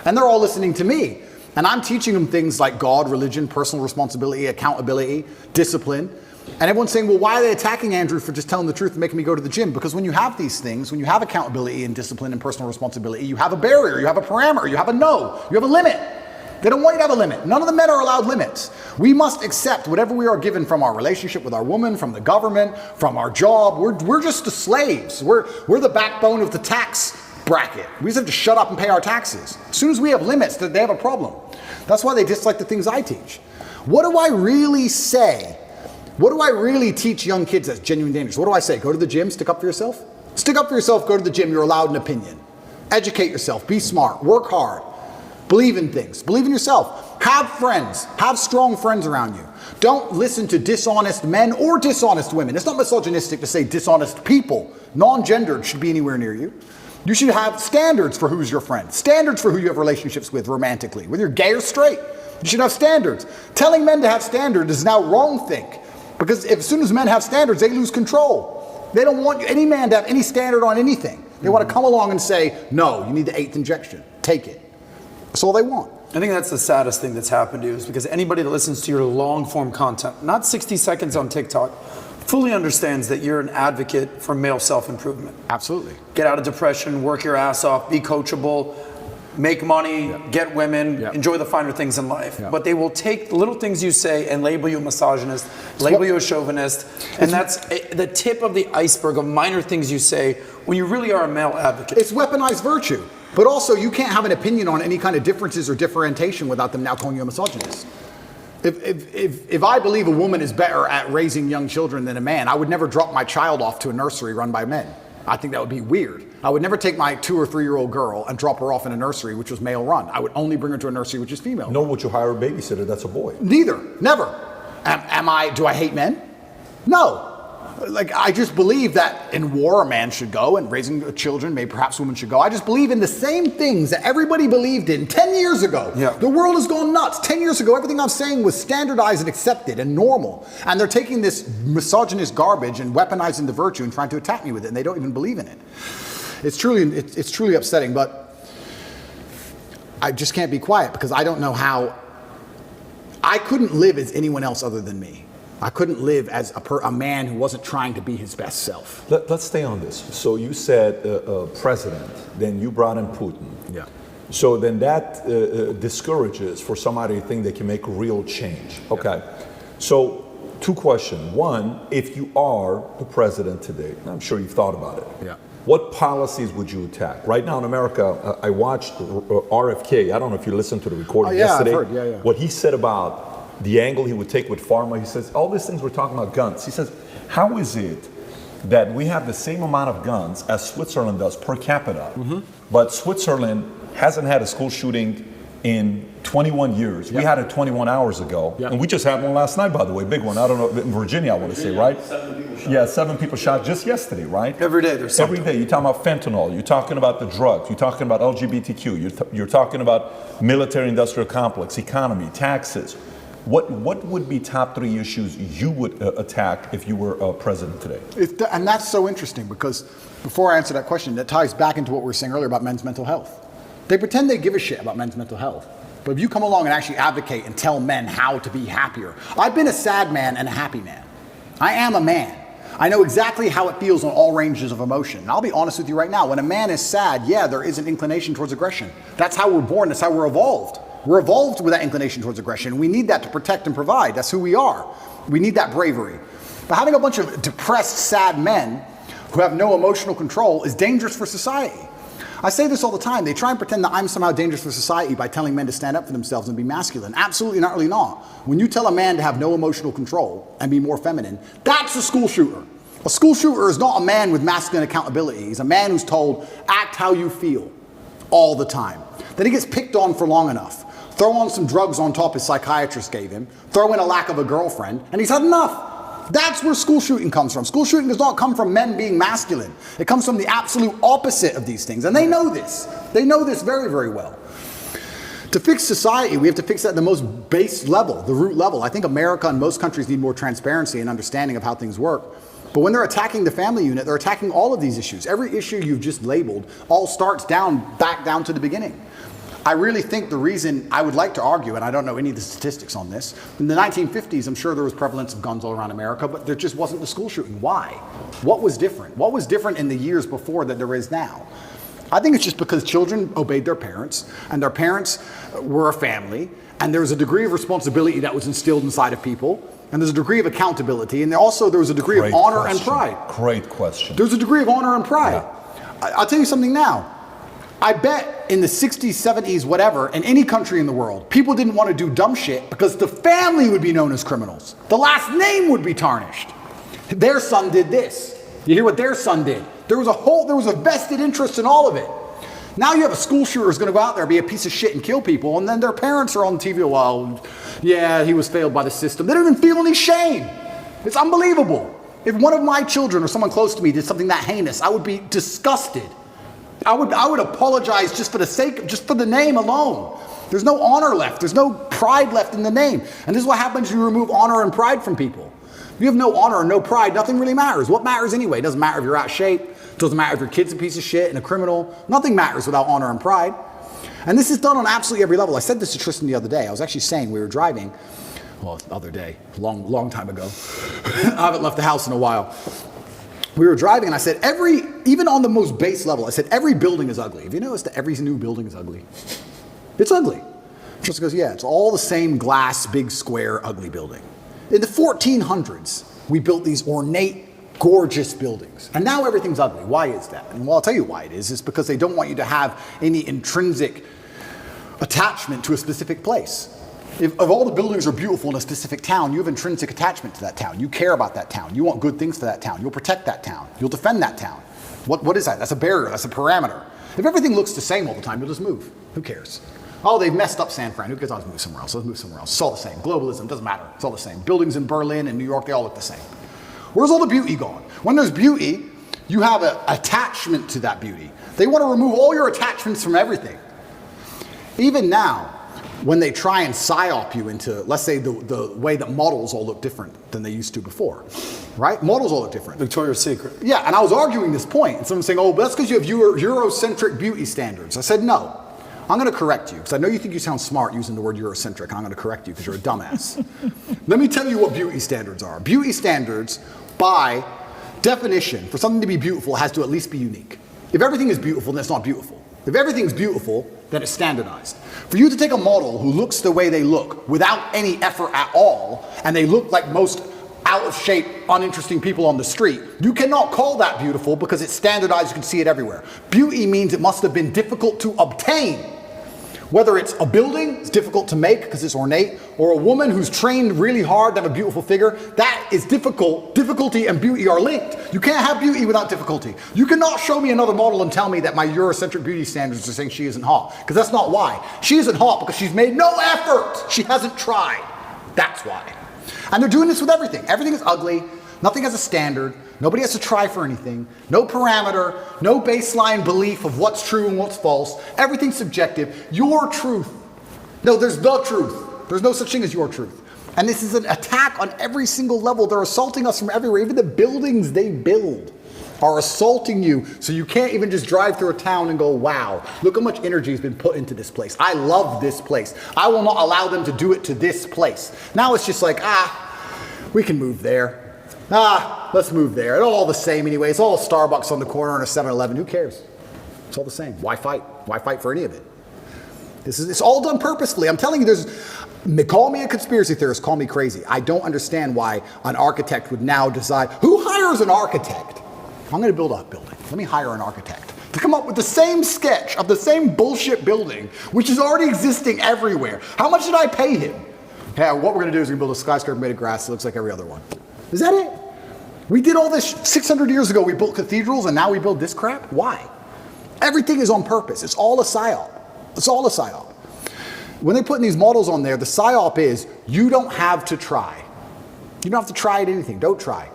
And they're all listening to me. And I'm teaching them things like God, religion, personal responsibility, accountability, discipline. And everyone's saying, well, why are they attacking Andrew for just telling the truth and making me go to the gym? Because when you have these things, when you have accountability and discipline and personal responsibility, you have a barrier, you have a parameter, you have a no, you have a limit. They don't want you to have a limit. None of the men are allowed limits. We must accept whatever we are given from our relationship with our woman, from the government, from our job. We're just the slaves. We're the backbone of the tax bracket. We just have to shut up and pay our taxes. As soon as we have limits, they have a problem. That's why they dislike the things I teach. What do I really say? What do I really teach young kids that's genuine dangerous? What do I say? Go to the gym, stick up for yourself? Stick up for yourself, go to the gym, you're allowed an opinion. Educate yourself, be smart, work hard. Believe in things. Believe in yourself. Have friends. Have strong friends around you. Don't listen to dishonest men or dishonest women. It's not misogynistic to say dishonest people. Non-gendered should be anywhere near you. You should have standards for who's your friend. Standards for who you have relationships with romantically. Whether you're gay or straight. You should have standards. Telling men to have standards is now wrong think. Because as soon as men have standards, they lose control. They don't want any man to have any standard on anything. They want to come along and say, no, you need the 8th injection. Take it. That's all they want. I think that's the saddest thing that's happened to you, is because anybody that listens to your long form content, not 60 seconds on TikTok, fully understands that you're an advocate for male self-improvement. Absolutely. Get out of depression, work your ass off, be coachable, make money, get women, enjoy the finer things in life. But they will take the little things you say and label you a misogynist, label you a chauvinist, and that's the tip of the iceberg of minor things you say when you really are a male advocate. It's weaponized virtue. But also, you can't have an opinion on any kind of differences or differentiation without them now calling you a misogynist. If I believe a woman is better at raising young children than a man, I would never drop my child off to a nursery run by men. I think that would be weird. I would never take my 2 or 3 year old girl and drop her off in a nursery which was male run. I would only bring her to a nursery which is female. Nor would you hire a babysitter that's a boy. Neither. Never. Do I hate men? No. Like, I just believe that in war a man should go, and raising children, maybe perhaps women should go. I just believe in the same things that everybody believed in 10 years ago. The world has gone nuts. 10 years ago, everything I'm saying was standardized and accepted and normal. And they're taking this misogynist garbage and weaponizing the virtue and trying to attack me with it, and they don't even believe in it. It's truly upsetting, but I just can't be quiet because I don't know how. I couldn't live as anyone else other than me. I couldn't live as a man who wasn't trying to be his best self. Let's stay on this. So you said president, then you brought in Putin. Yeah. So then that discourages for somebody to think they can make real change. Okay. So 2 questions. One, if you are the president today, I'm sure you've thought about it. Yeah. What policies would you attack? Right now in America, I watched RFK. I don't know if you listened to the recording yesterday. I've heard. Yeah. What he said about the angle he would take with pharma, he says, all these things we're talking about guns. He says, how is it that we have the same amount of guns as Switzerland does per capita, but Switzerland hasn't had a school shooting in 21 years. We had it 21 hours ago, and we just had one last night, by the way, big one. I don't know, in Virginia, I want to say, right? 7 people shot. Yeah, 7 people shot just yesterday, right? Every day there's something. Every day, you're talking about fentanyl, you're talking about the drugs, you're talking about LGBTQ, you're talking about military-industrial complex, economy, taxes. What would be top 3 issues you would attack if you were president today? And that's so interesting because before I answer that question, that ties back into what we were saying earlier about men's mental health. They pretend they give a shit about men's mental health. But if you come along and actually advocate and tell men how to be happier. I've been a sad man and a happy man. I am a man. I know exactly how it feels on all ranges of emotion. And I'll be honest with you right now. When a man is sad, there is an inclination towards aggression. That's how we're born. That's how we're evolved. We're evolved with that inclination towards aggression. We need that to protect and provide. That's who we are. We need that bravery. But having a bunch of depressed, sad men who have no emotional control is dangerous for society. I say this all the time. They try and pretend that I'm somehow dangerous for society by telling men to stand up for themselves and be masculine. Absolutely not, really not. When you tell a man to have no emotional control and be more feminine, that's a school shooter. A school shooter is not a man with masculine accountability. He's a man who's told, act how you feel all the time. Then he gets picked on for long enough. Throw on some drugs on top his psychiatrist gave him, throw in a lack of a girlfriend, and he's had enough. That's where school shooting comes from. School shooting does not come from men being masculine. It comes from the absolute opposite of these things, and they know this. They know this very, very well. To fix society, we have to fix that at the most base level, the root level. I think America and most countries need more transparency and understanding of how things work. But when they're attacking the family unit, they're attacking all of these issues. Every issue you've just labeled all starts back down to the beginning. I really think the reason I would like to argue, and I don't know any of the statistics on this, in the 1950s, I'm sure there was prevalence of guns all around America, but there just wasn't the school shooting. Why? What was different? What was different in the years before that there is now? I think it's just because children obeyed their parents, and their parents were a family, and there was a degree of responsibility that was instilled inside of people, and there's a degree of accountability, and there was a degree of honor and pride. Great question. There's a degree of honor and pride. Yeah. I'll tell you something now. I bet in the 60s, 70s, whatever, in any country in the world, people didn't want to do dumb shit because the family would be known as criminals. The last name would be tarnished. Their son did this. You hear what their son did? There was a vested interest in all of it. Now you have a school shooter who's going to go out there, be a piece of shit and kill people, and then their parents are on TV, well, yeah, he was failed by the system. They don't even feel any shame. It's unbelievable. If one of my children or someone close to me did something that heinous, I would be disgusted. I would apologize just for the name alone. There's no honor left. There's no pride left in the name. And this is what happens when you remove honor and pride from people. If you have no honor and no pride, nothing really matters. What matters anyway? It doesn't matter if you're out of shape. It doesn't matter if your kid's a piece of shit and a criminal. Nothing matters without honor and pride. And this is done on absolutely every level. I said this to Tristan the other day. I was actually saying, we were driving, well, the other day, long time ago. I haven't left the house in a while. We were driving and I said, even on the most base level, I said, every building is ugly. Have you noticed that every new building is ugly? It's ugly. Tristan goes, yeah, it's all the same glass, big square, ugly building. In the 1400s, we built these ornate, gorgeous buildings. And now everything's ugly. Why is that? And well, I'll tell you why it is. It's because they don't want you to have any intrinsic attachment to a specific place. If all the buildings are beautiful in a specific town, you have intrinsic attachment to that town. You care about that town. You want good things for that town. You'll protect that town. You'll defend that town. What is that? That's a barrier. That's a parameter. If everything looks the same all the time, you'll just move. Who cares? Oh, they've messed up San Fran. Who cares? I'll just move somewhere else. Let's move somewhere else. It's all the same. Globalism doesn't matter. It's all the same. Buildings in Berlin and New York, they all look the same. Where's all the beauty gone? When there's beauty, you have an attachment to that beauty. They want to remove all your attachments from everything. Even now, when they try and psyop you into, let's say, the way that models all look different than they used to before, right? Models all look different. Victoria's Secret. Yeah, and I was arguing this point, and someone's saying, oh, but that's because you have Eurocentric beauty standards. I said, no. I'm going to correct you, because I know you think you sound smart using the word Eurocentric, and I'm going to correct you because you're a dumbass. Let me tell you what beauty standards are. Beauty standards, by definition, for something to be beautiful, has to at least be unique. If everything is beautiful, then it's not beautiful. If everything's beautiful, then it's standardized. For you to take a model who looks the way they look without any effort at all, and they look like most out of shape, uninteresting people on the street, you cannot call that beautiful because it's standardized, you can see it everywhere. Beauty means it must have been difficult to obtain. Whether it's a building, it's difficult to make because it's ornate, or a woman who's trained really hard to have a beautiful figure, that is difficult. Difficulty and beauty are linked. You can't have beauty without difficulty. You cannot show me another model and tell me that my Eurocentric beauty standards are saying she isn't hot, because that's not why. She isn't hot because she's made no effort. She hasn't tried. That's why. And they're doing this with everything. Everything is ugly. Nothing has a standard. Nobody has to try for anything. No parameter. No baseline belief of what's true and what's false. Everything's subjective. Your truth. No, there's the truth. There's no such thing as your truth. And this is an attack on every single level. They're assaulting us from everywhere. Even the buildings they build are assaulting you, so you can't even just drive through a town and go, wow, look how much energy has been put into this place. I love this place. I will not allow them to do it to this place. Now it's just like, we can move there. Let's move there. It's all the same anyway. It's all a Starbucks on the corner and a 7-Eleven. Who cares? It's all the same. Why fight? Why fight for any of it? It's all done purposefully. I'm telling you, call me a conspiracy theorist, call me crazy. I don't understand why an architect would now decide, who hires an architect? I'm going to build a building. Let me hire an architect to come up with the same sketch of the same bullshit building, which is already existing everywhere. How much did I pay him? Yeah, what we're going to do is we're going to build a skyscraper made of grass that looks like every other one. Is that it? We did all this 600 years ago. We built cathedrals, and now we build this crap? Why? Everything is on purpose. It's all a psyop. It's all a psyop. When they're putting these models on there, the psyop is you don't have to try. You don't have to try at anything. Don't try.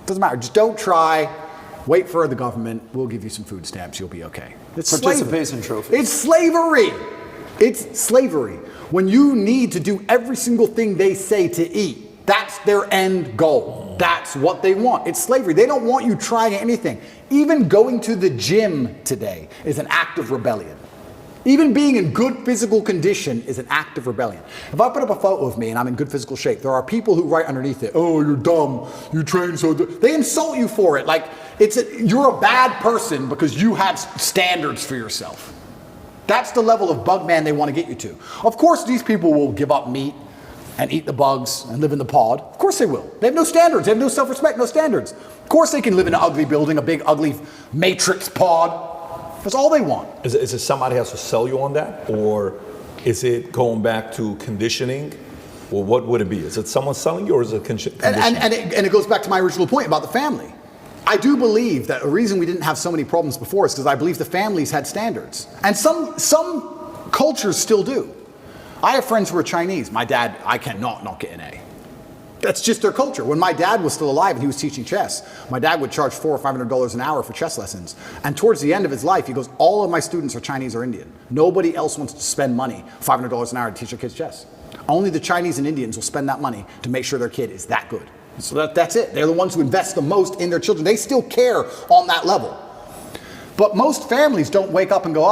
Doesn't matter. Just don't try. Wait for the government. We'll give you some food stamps. You'll be okay. It's participation trophy. It's slavery. It's slavery. When you need to do every single thing they say to eat, that's their end goal. That's what they want. It's slavery. They don't want you trying anything. Even going to the gym today is an act of rebellion. Even being in good physical condition is an act of rebellion. If I put up a photo of me and I'm in good physical shape, there are people who write underneath it, oh, you're dumb, you train so dumb. They insult you for it. Like, you're a bad person because you have standards for yourself. That's the level of bug man they want to get you to. Of course, these people will give up meat and eat the bugs and live in the pod. Of course they will. They have no standards. They have no self-respect, no standards. Of course they can live in an ugly building, a big, ugly matrix pod. That's all they want. Is it somebody has to sell you on that? Or is it going back to conditioning? Or what would it be? Is it someone selling you, or is it conditioning? And it goes back to my original point about the family. I do believe that a reason we didn't have so many problems before is because I believe the families had standards. And some cultures still do. I have friends who are Chinese. My dad, I cannot not get an A. That's just their culture. When my dad was still alive and he was teaching chess, my dad would charge $400 or $500 an hour for chess lessons. And towards the end of his life, he goes, all of my students are Chinese or Indian. Nobody else wants to spend money, $500 an hour to teach their kids chess. Only the Chinese and Indians will spend that money to make sure their kid is that good. So that's it. They're the ones who invest the most in their children. They still care on that level. But most families don't wake up and go,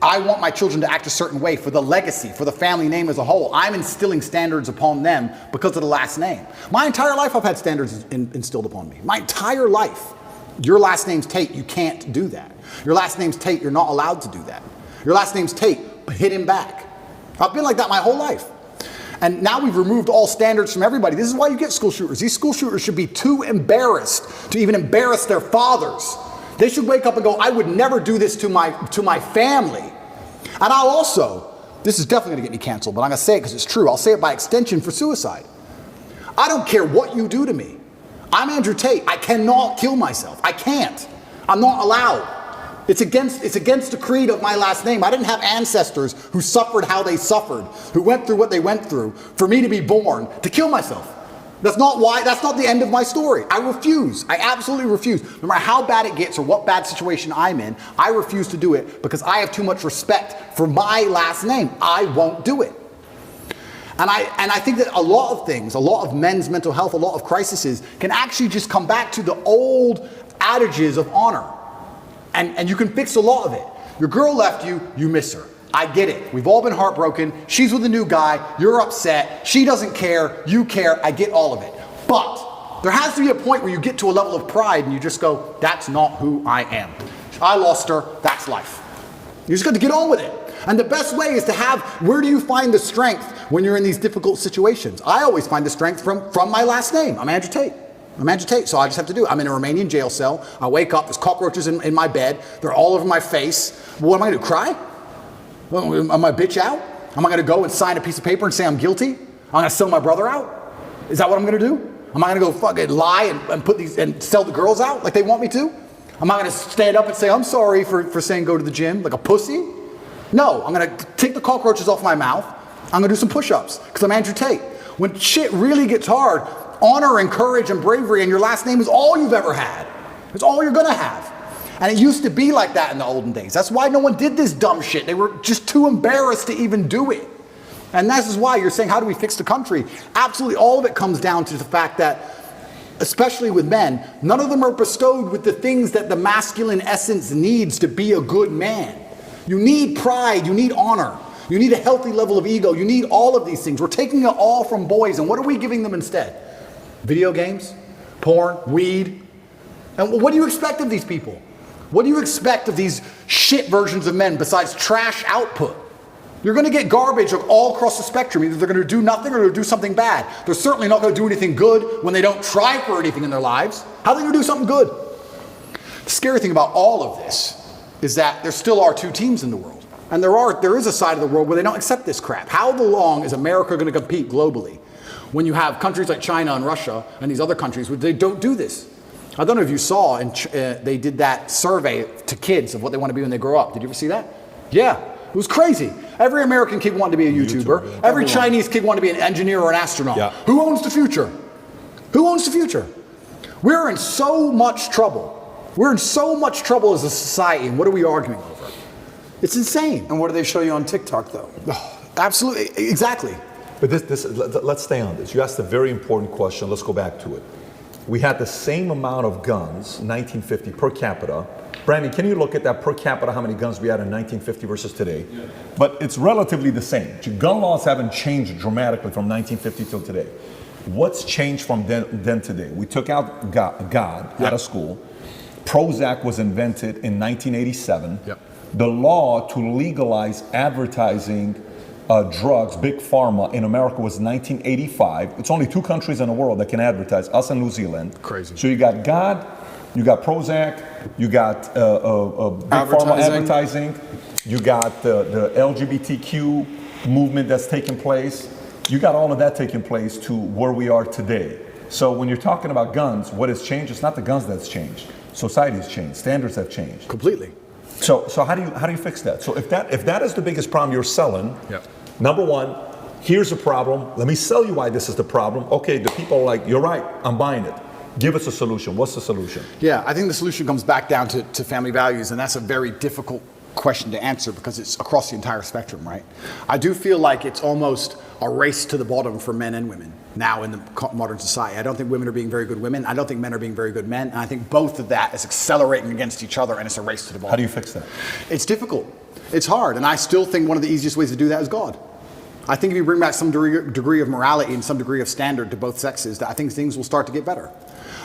I want my children to act a certain way for the legacy, for the family name as a whole. I'm instilling standards upon them because of the last name. My entire life I've had standards instilled upon me. My entire life. Your last name's Tate, you can't do that. Your last name's Tate, you're not allowed to do that. Your last name's Tate, hit him back. I've been like that my whole life. And now we've removed all standards from everybody. This is why you get school shooters. These school shooters should be too embarrassed to even embarrass their fathers. They should wake up and go, I would never do this to my family. And I'll also, this is definitely gonna get me canceled, but I'm gonna say it because it's true. I'll say it by extension for suicide. I don't care what you do to me. I'm Andrew Tate. I cannot kill myself. I can't. I'm not allowed. It's against the creed of my last name. I didn't have ancestors who suffered how they suffered, who went through what they went through, for me to be born to kill myself. That's not the end of my story. I refuse. I absolutely refuse. No matter how bad it gets or what bad situation I'm in, I refuse to do it because I have too much respect for my last name. I won't do it. And I think that a lot of things, a lot of men's mental health, a lot of crises can actually just come back to the old adages of honor. And you can fix a lot of it. Your girl left you, you miss her. I get it. We've all been heartbroken. She's with a new guy. You're upset. She doesn't care. You care. I get all of it. But there has to be a point where you get to a level of pride and you just go, that's not who I am. I lost her. That's life. You just got to get on with it. And the best way is to have, where do you find the strength when you're in these difficult situations? I always find the strength from my last name. I'm Andrew Tate. I'm Andrew Tate, so I just have to do it. I'm in a Romanian jail cell. I wake up, there's cockroaches in my bed. They're all over my face. What am I going to do, cry? Am I bitch out? Am I going to go and sign a piece of paper and say I'm guilty? I'm going to sell my brother out? Is that what I'm going to do? Am I going to go fucking lie and put these and sell the girls out like they want me to? Am I going to stand up and say I'm sorry for saying go to the gym like a pussy? No, I'm going to take the cockroaches off my mouth. I'm going to do some push-ups because I'm Andrew Tate. When shit really gets hard, honor and courage and bravery and your last name is all you've ever had. It's all you're going to have. And it used to be like that in the olden days. That's why no one did this dumb shit. They were just too embarrassed to even do it. And this is why you're saying, how do we fix the country? Absolutely, all of it comes down to the fact that, especially with men, none of them are bestowed with the things that the masculine essence needs to be a good man. You need pride, you need honor, you need a healthy level of ego, you need all of these things. We're taking it all from boys, and what are we giving them instead? Video games, porn, weed. And what do you expect of these people? What do you expect of these shit versions of men besides trash output? You're going to get garbage all across the spectrum. Either they're going to do nothing or they're going to do something bad. They're certainly not going to do anything good when they don't try for anything in their lives. How are they going to do something good? The scary thing about all of this is that there still are two teams in the world. And there is a side of the world where they don't accept this crap. How long is America going to compete globally when you have countries like China and Russia and these other countries where they don't do this? I don't know if you saw, they did that survey to kids of what they want to be when they grow up. Did you ever see that? Yeah, it was crazy. Every American kid wanted to be a YouTuber. Yeah. Every Chinese kid wanted to be an engineer or an astronaut. Yeah. Who owns the future? Who owns the future? We're in so much trouble. We're in so much trouble as a society, and what are we arguing over? It's insane. And what do they show you on TikTok, though? Oh, absolutely, exactly. But let's stay on this. You asked a very important question. Let's go back to it. We had the same amount of guns, 1950 per capita. Brandon, can you look at that per capita, how many guns we had in 1950 versus today? Yeah. But it's relatively the same. Gun laws haven't changed dramatically from 1950 till today. What's changed from then to today? We took out God out of school. Prozac was invented in 1987. Yep. The law to legalize advertising drugs, big pharma, in America was 1985. It's only 2 countries in the world that can advertise, us and New Zealand. Crazy. So you got God, you got Prozac, you got big pharma advertising, you got the LGBTQ movement that's taking place. You got all of that taking place to where we are today. So when you're talking about guns, what has changed? It's not the guns that's changed. Society has changed. Standards have changed. Completely. So how do you fix that? So if that is the biggest problem you're selling, yep. Number one, here's a problem. Let me sell you why this is the problem. Okay, the people are like, you're right, I'm buying it. Give us a solution. What's the solution? Yeah, I think the solution comes back down to family values, and that's a very difficult question to answer because it's across the entire spectrum, right? I do feel like it's almost a race to the bottom for men and women now in the modern society. I don't think women are being very good women. I don't think men are being very good men. And I think both of that is accelerating against each other, and it's a race to the bottom. How do you fix that? It's difficult. It's hard. And I still think one of the easiest ways to do that is God. I think if you bring back some degree of morality and some degree of standard to both sexes, that I think things will start to get better.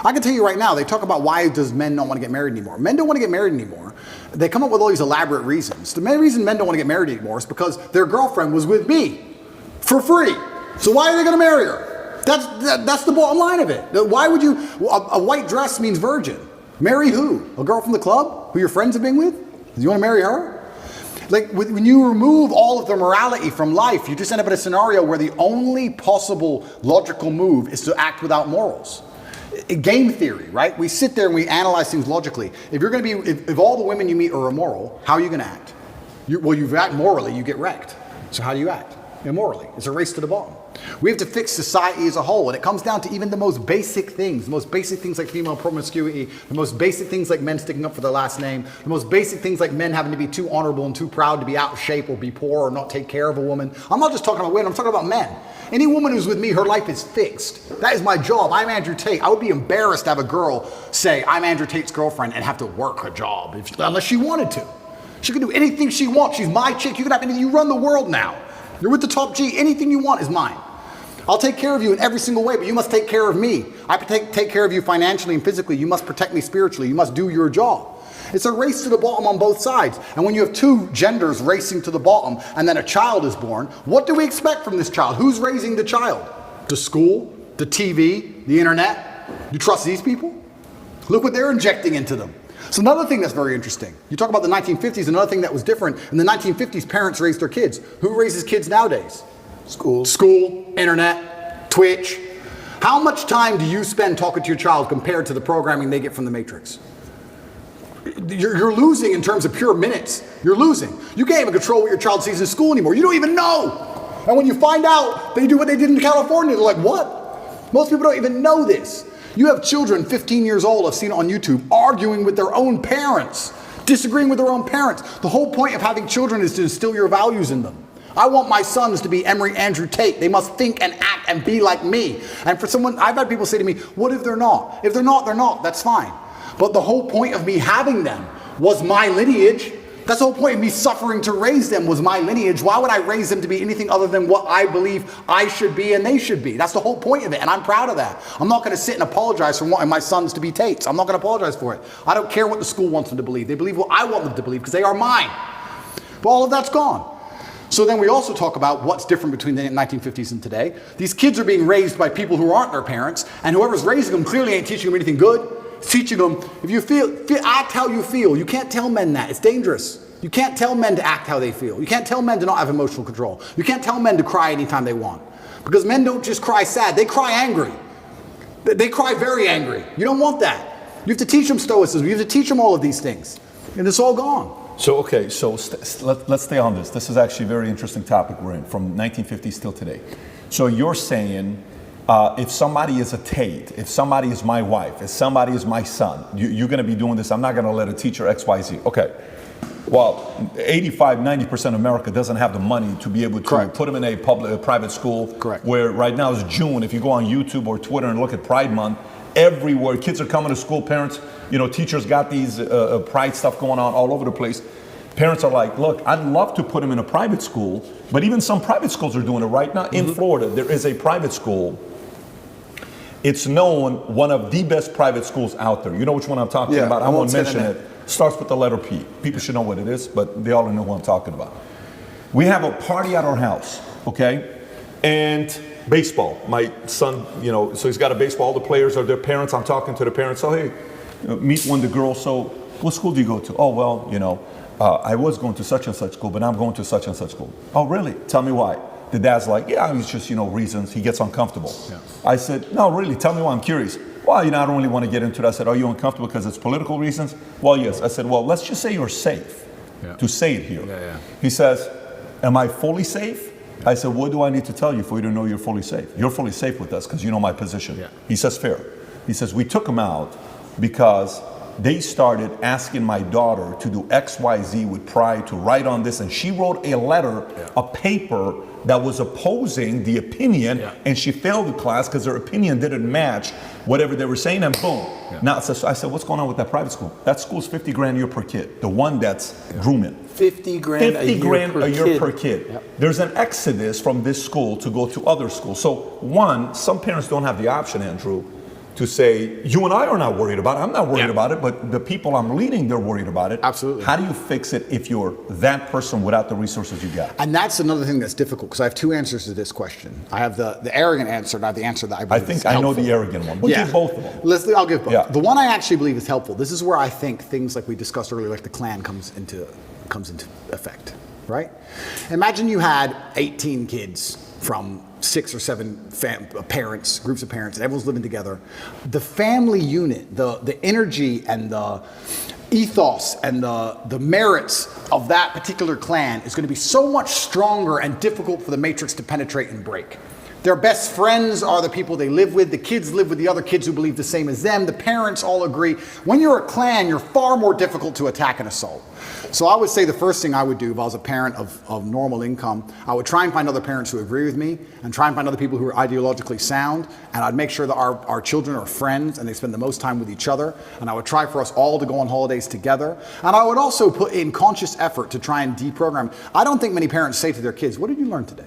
I can tell you right now, they talk about why does men not want to get married anymore. Men don't want to get married anymore. They come up with all these elaborate reasons. The main reason men don't want to get married anymore is because their girlfriend was with me for free. So why are they going to marry her? That's the bottom line of it. Why would you, a white dress means virgin. Marry who? A girl from the club who your friends have been with? Do you want to marry her? Like when you remove all of the morality from life, you just end up in a scenario where the only possible logical move is to act without morals. Game theory, right? We sit there and we analyze things logically. If you're going to be, if all the women you meet are immoral, how are you going to act? Well, you act morally, you get wrecked. So how do you act? Immorally. It's a race to the bottom. We have to fix society as a whole, and it comes down to even the most basic things like female promiscuity, the most basic things like men sticking up for their last name, the most basic things like men having to be too honorable and too proud to be out of shape or be poor or not take care of a woman. I'm not just talking about women, I'm talking about men. Any woman who's with me, her life is fixed. That is my job. I'm Andrew Tate. I would be embarrassed to have a girl say, I'm Andrew Tate's girlfriend and have to work her job, unless she wanted to. She can do anything she wants. She's my chick. You can have anything. You run the world now. You're with the top G. Anything you want is mine. I'll take care of you in every single way, but you must take care of me. I take care of you financially and physically. You must protect me spiritually. You must do your job. It's a race to the bottom on both sides. And when you have two genders racing to the bottom and then a child is born, what do we expect from this child? Who's raising the child? The school, the TV, the internet? You trust these people? Look what they're injecting into them. So another thing that's very interesting, you talk about the 1950s, another thing that was different. In the 1950s, parents raised their kids. Who raises kids nowadays? School, internet, Twitch. How much time do you spend talking to your child compared to the programming they get from the Matrix? You're losing in terms of pure minutes. You're losing. You can't even control what your child sees in school anymore. You don't even know. And when you find out they do what they did in California, they're like, what? Most people don't even know this. You have children 15 years old, I've seen it on YouTube, arguing with their own parents, disagreeing with their own parents. The whole point of having children is to instill your values in them. I want my sons to be Emory Andrew Tate. They must think and act and be like me. And for someone, I've had people say to me, what if they're not? If they're not, they're not. That's fine. But the whole point of me having them was my lineage. That's the whole point of me suffering to raise them was my lineage. Why would I raise them to be anything other than what I believe I should be and they should be? That's the whole point of it, and I'm proud of that. I'm not going to sit and apologize for wanting my sons to be Tates. I'm not going to apologize for it. I don't care what the school wants them to believe. They believe what I want them to believe because they are mine. But all of that's gone. So then we also talk about what's different between the 1950s and today. These kids are being raised by people who aren't their parents, and whoever's raising them clearly ain't teaching them anything good. It's teaching them, if you feel, act how you feel. You can't tell men that. It's dangerous. You can't tell men to act how they feel. You can't tell men to not have emotional control. You can't tell men to cry anytime they want. Because men don't just cry sad, they cry angry. They cry very angry. You don't want that. You have to teach them stoicism. You have to teach them all of these things. And it's all gone. So, okay, so let's stay on this. This is actually a very interesting topic we're in, from 1950s till today. So you're saying, if somebody is a Tate, if somebody is my wife, if somebody is my son, you're going to be doing this. I'm not going to let a teacher X, Y, Z. Okay. Well, 85, 90% of America doesn't have the money to be able to Correct. put them in a private school. Correct. Where right now is June. If you go on YouTube or Twitter and look at Pride Month, everywhere kids are coming to school. Parents, teachers got these Pride stuff going on all over the place. Parents are like, look, I'd love to put them in a private school, but even some private schools are doing it right now. In Florida, there is a private school. It's known one of the best private schools out there. You know which one I'm talking about? I won't mention it. Starts with the letter P. People should know what it is, but they all know what I'm talking about. We have a party at our house, okay? And baseball. My son, so he's got a baseball. All the players are their parents. I'm talking to the parents. So, hey, meet one of the girls. So, what school do you go to? Oh, well, I was going to such and such school, but I'm going to such and such school. Oh, really? Tell me why. The dad's like, yeah, it's just, reasons. He gets uncomfortable. Yeah. I said, no, really, tell me why. I'm curious. Well, I don't really want to get into it. I said, are you uncomfortable because it's political reasons? Well, yes. I said, well, let's just say you're safe to say it here. Yeah. He says, am I fully safe? Yeah. I said, what do I need to tell you for you to know you're fully safe? You're fully safe with us because you know my position. Yeah. He says, fair. He says, we took him out because they started asking my daughter to do XYZ with pride, to write on this, and she wrote a letter, a paper that was opposing the opinion, and she failed the class because her opinion didn't match whatever they were saying, and boom. Now, so I said, what's going on with that private school? That school's 50 grand a year per kid, the one that's grooming. 50 grand a year per kid. Yep. There's an exodus from this school to go to other schools. So one, some parents don't have the option, Andrew, to say, you and I are not worried about it. I'm not worried about it, but the people I'm leading, they're worried about it. Absolutely. How do you fix it if you're that person without the resources you got? And that's another thing that's difficult, because I have two answers to this question. I have the arrogant answer, not the answer that I believe I think is I know helpful. the arrogant one, but give both of them. I'll give both. Yeah. The one I actually believe is helpful. This is where I think things like we discussed earlier, like the Klan comes into effect, right? Imagine you had 18 kids from 6 or 7 parents, groups of parents, and everyone's living together. The family unit, the energy and the ethos and the merits of that particular clan is going to be so much stronger and difficult for the matrix to penetrate and break. Their best friends are the people they live with. The kids live with the other kids who believe the same as them. The parents all agree. When you're a clan, you're far more difficult to attack and assault. So I would say the first thing I would do if I was a parent of normal income, I would try and find other parents who agree with me and try and find other people who are ideologically sound. And I'd make sure that our children are friends and they spend the most time with each other. And I would try for us all to go on holidays together. And I would also put in conscious effort to try and deprogram. I don't think many parents say to their kids, what did you learn today?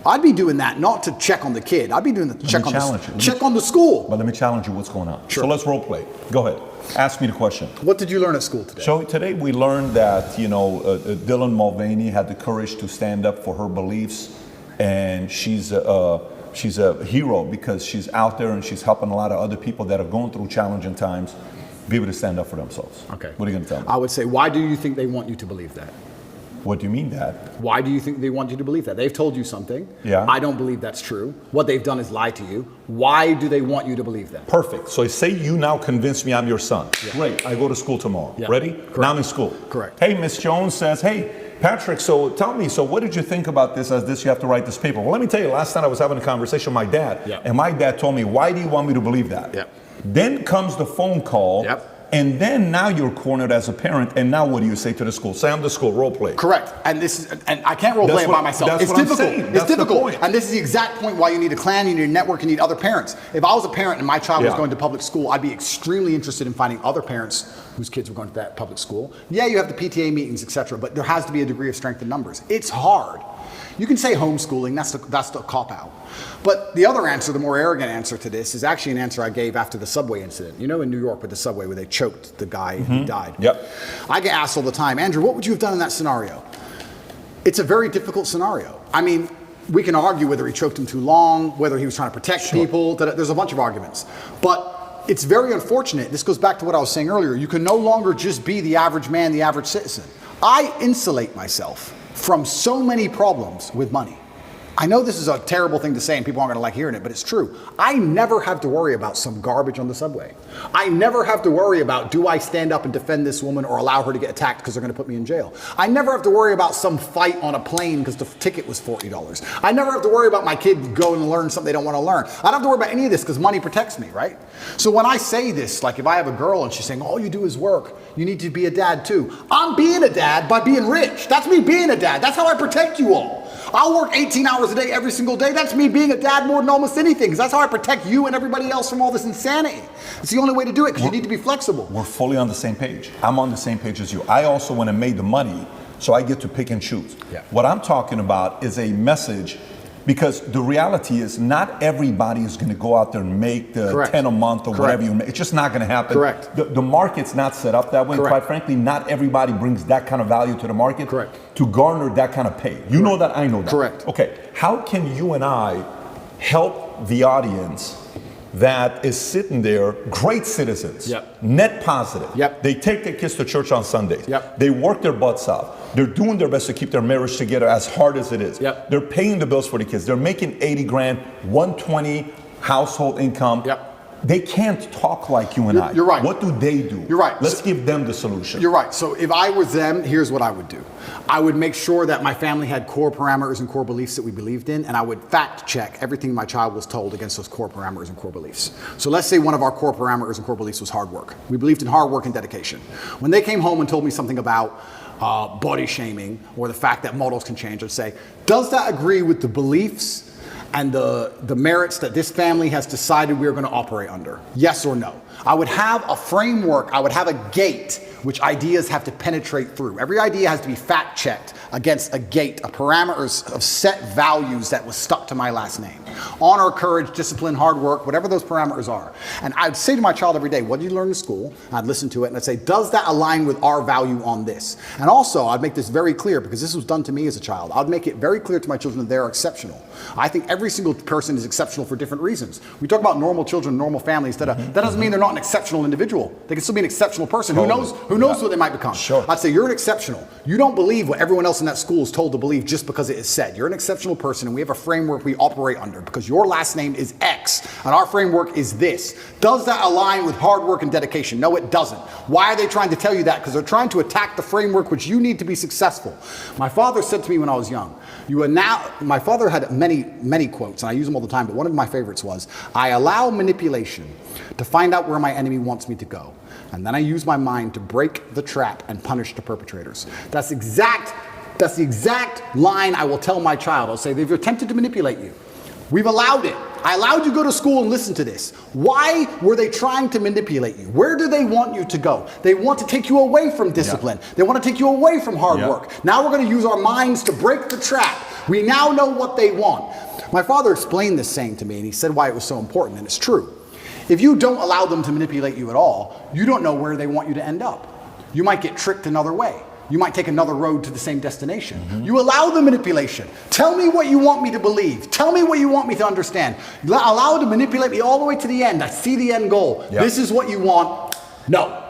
I'd be doing that not to check on the kid. I'd be doing that to check on the school. But let me challenge you what's going on. Sure. So let's role play. Go ahead. Ask me the question. What did you learn at school today? So today we learned that, Dylan Mulvaney had the courage to stand up for her beliefs, and she's a hero because she's out there and she's helping a lot of other people that are going through challenging times be able to stand up for themselves. Okay. What are you going to tell me? I would say, why do you think they want you to believe that? What do you mean that? Why do you think they want you to believe that? They've told you something. Yeah. I don't believe that's true. What they've done is lie to you. Why do they want you to believe that? Perfect. So say you now convince me I'm your son. Yeah. Great. I go to school tomorrow. Yeah. Ready? Correct. Now I'm in school. Correct. Hey, Miss Jones says, hey, Patrick, so tell me, so what did you think about this as this, you have to write this paper? Well, let me tell you, last night I was having a conversation with my dad, and my dad told me, why do you want me to believe that? Yep. Then comes the phone call. Yep. And then now you're cornered as a parent, and now what do you say to the school? Say I'm the school, role play. Correct. And I can't role play it by myself. It's difficult. It's difficult. And this is the exact point why you need a clan, you need a network, you need other parents. If I was a parent and my child was going to public school, I'd be extremely interested in finding other parents whose kids were going to that public school. Yeah, you have the PTA meetings, etc., but there has to be a degree of strength in numbers. It's hard. You can say homeschooling, that's the cop-out. But the other answer, the more arrogant answer to this, is actually an answer I gave after the subway incident. You know, in New York with the subway where they choked the guy and he died. Yep. I get asked all the time, Andrew, what would you have done in that scenario? It's a very difficult scenario. I mean, we can argue whether he choked him too long, whether he was trying to protect people. There's a bunch of arguments. But it's very unfortunate. This goes back to what I was saying earlier. You can no longer just be the average man, the average citizen. I insulate myself from so many problems with money. I know this is a terrible thing to say and people aren't going to like hearing it, but it's true. I never have to worry about some garbage on the subway. I never have to worry about, do I stand up and defend this woman or allow her to get attacked because they're going to put me in jail? I never have to worry about some fight on a plane because the ticket was $40. I never have to worry about my kid going and learn something they don't want to learn. I don't have to worry about any of this because money protects me, right? So when I say this, like if I have a girl and she's saying, all you do is work, you need to be a dad too. I'm being a dad by being rich. That's me being a dad. That's how I protect you all. I'll work 18 hours a day every single day. That's me being a dad more than almost anything, because that's how I protect you and everybody else from all this insanity. It's the only way to do it, because you need to be flexible. We're fully on the same page. I'm on the same page as you. I also want to make the money, so I get to pick and choose. Yeah. What I'm talking about is a message, because the reality is not everybody is going to go out there and make the Correct. 10 a month or Correct. whatever you make. It's just not going to happen. Correct. The market's not set up that way. Correct. Quite frankly, not everybody brings that kind of value to the market. Correct. To garner that kind of pay. You know that, I know that. Correct. Okay, how can you and I help the audience that is sitting there, great citizens, Yep. net positive. Yep. They take their kids to church on Sundays. Yep. They work their butts out. They're doing their best to keep their marriage together as hard as it is. Yep. They're paying the bills for the kids. They're making 80 grand, 120 household income. Yep. They can't talk like you and I. You're right. What do they do? You're right. Let's give them the solution. You're right. So if I was them, here's what I would do. I would make sure that my family had core parameters and core beliefs that we believed in, and I would fact check everything my child was told against those core parameters and core beliefs. So let's say one of our core parameters and core beliefs was hard work. We believed in hard work and dedication. When they came home and told me something about body shaming or the fact that models can change, I'd say, does that agree with the beliefs and the merits that this family has decided we're going to operate under? Yes or no? I would have a framework, I would have a gate which ideas have to penetrate through. Every idea has to be fact checked against a gate, a parameters of set values that was stuck to my last name. Honor, courage, discipline, hard work, whatever those parameters are. And I'd say to my child every day, what did you learn in school? I'd listen to it and I'd say, does that align with our value on this? And also, I'd make this very clear, because this was done to me as a child. I'd make it very clear to my children that they're exceptional. I think every single person is exceptional for different reasons. We talk about normal children, normal families. That doesn't mean they're not an exceptional individual. They can still be an exceptional person. Totally. Who knows what they might become? Sure. I'd say you're an exceptional. You don't believe what everyone else in that school is told to believe just because it is said. You're an exceptional person, and we have a framework we operate under because your last name is X, and our framework is this. Does that align with hard work and dedication? No, it doesn't. Why are they trying to tell you that? Because they're trying to attack the framework which you need to be successful. My father said to me when I was young, my father had many quotes, and I use them all the time, but one of my favorites was, I allow manipulation to find out where my enemy wants me to go. And then I use my mind to break the trap and punish the perpetrators. That's the exact line I will tell my child. I'll say, they've attempted to manipulate you. We've allowed it. I allowed you to go to school and listen to this. Why were they trying to manipulate you? Where do they want you to go? They want to take you away from discipline. They want to take you away from hard work. Now we're going to use our minds to break the trap. We now know what they want. My father explained this saying to me, and he said why it was so important, and it's true. If you don't allow them to manipulate you at all, you don't know where they want you to end up. You might get tricked another way. You might take another road to the same destination. You allow the manipulation. Tell me what you want me to believe. Tell me what you want me to understand. Allow it to manipulate me all the way to the end. I see the end goal. This is what you want. No.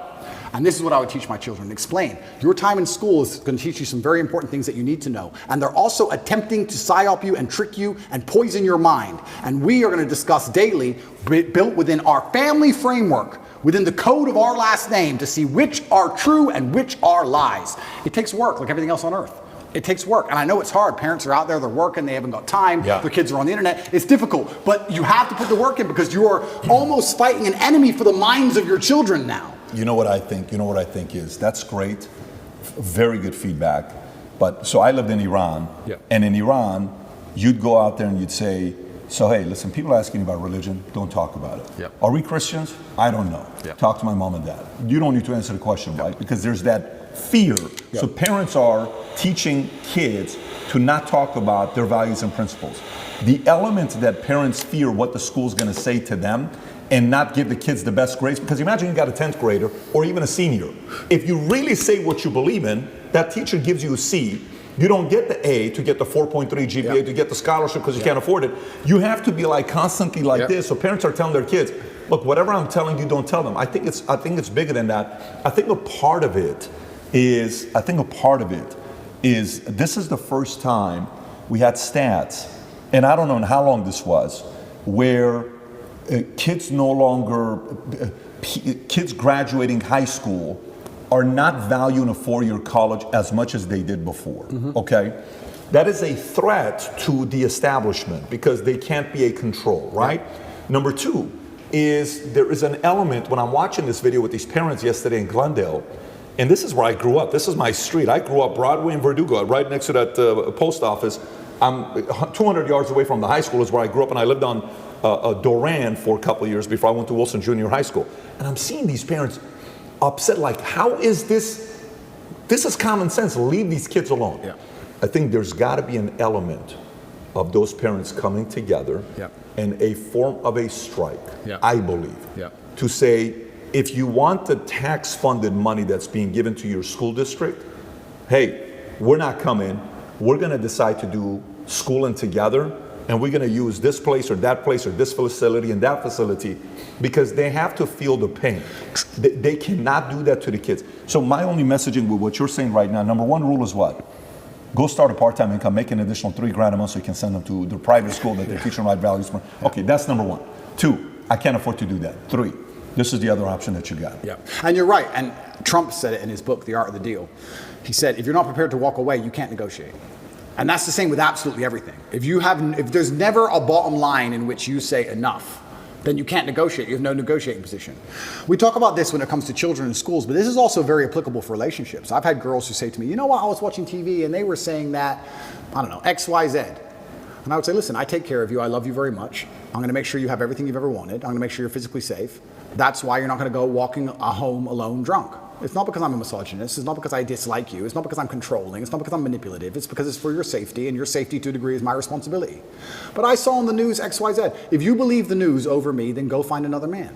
And this is what I would teach my children. Explain. Your time in school is going to teach you some very important things that you need to know. And they're also attempting to psyop you and trick you and poison your mind. And we are going to discuss daily, built within our family framework, within the code of our last name, to see which are true and which are lies. It takes work, like everything else on earth. It takes work. And I know it's hard. Parents are out there, they're working, they haven't got time. Their kids are on the internet. It's difficult. But you have to put the work in, because you are almost fighting an enemy for the minds of your children now. You know what I think? Is that's great, very good feedback. But so I lived in Iran, and in Iran, you'd go out there and you'd say, so hey, listen, people are asking about religion, don't talk about it. Are we Christians? I don't know. Talk to my mom and dad. You don't need to answer the question, right? Because there's that fear. So parents are teaching kids to not talk about their values and principles. The element that parents fear what the school's going to say to them and not give the kids the best grades, because imagine you got a 10th grader or even a senior. If you really say what you believe in, that teacher gives you a C. You don't get the A to get the 4.3 GPA to get the scholarship because you can't afford it. You have to be like constantly like this. So parents are telling their kids, look, whatever I'm telling you, don't tell them. I think it's bigger than that. I think a part of it is this is the first time we had stats, and I don't know how long this was, where kids graduating high school are not valuing a four-year college as much as they did before, okay? That is a threat to the establishment because they can't be a control, right? Number two is there is an element, when I'm watching this video with these parents yesterday in Glendale, and this is where I grew up, this is my street. I grew up Broadway and Verdugo, right next to that post office. I'm 200 yards away from the high school is where I grew up, and I lived on Doran for a couple of years before I went to Wilson Junior High School. And I'm seeing these parents upset, like, how is this? This is common sense. Leave these kids alone. I think there's got to be an element of those parents coming together and a form of a strike, I believe, to say, if you want the tax-funded money that's being given to your school district, hey, we're not coming. We're going to decide to do schooling together, and we're going to use this place or this facility and that facility, because they have to feel the pain. They cannot do that to the kids. So my only messaging with what you're saying right now, number one rule is what? Go start a part-time income, make an additional $3,000 a month so you can send them to the private school that they're teaching right values. Okay, that's number one. Two, I can't afford to do that. 3, this is the other option that you got. Yeah, and you're right. And Trump said it in his book, The Art of the Deal. He said, if you're not prepared to walk away, you can't negotiate. And that's the same with absolutely everything. If there's never a bottom line in which you say enough, then you can't negotiate. You have no negotiating position. We talk about this when it comes to children in schools, but this is also very applicable for relationships. I've had girls who say to me, you know what, I was watching TV and they were saying that, I don't know, X, Y, Z. And I would say, listen, I take care of you. I love you very much. I'm going to make sure you have everything you've ever wanted. I'm going to make sure you're physically safe. That's why you're not going to go walking home alone drunk. It's not because I'm a misogynist. It's not because I dislike you. It's not because I'm controlling. It's not because I'm manipulative. It's because it's for your safety, and your safety to a degree is my responsibility. But I saw on the news X, Y, Z. If you believe the news over me, then go find another man.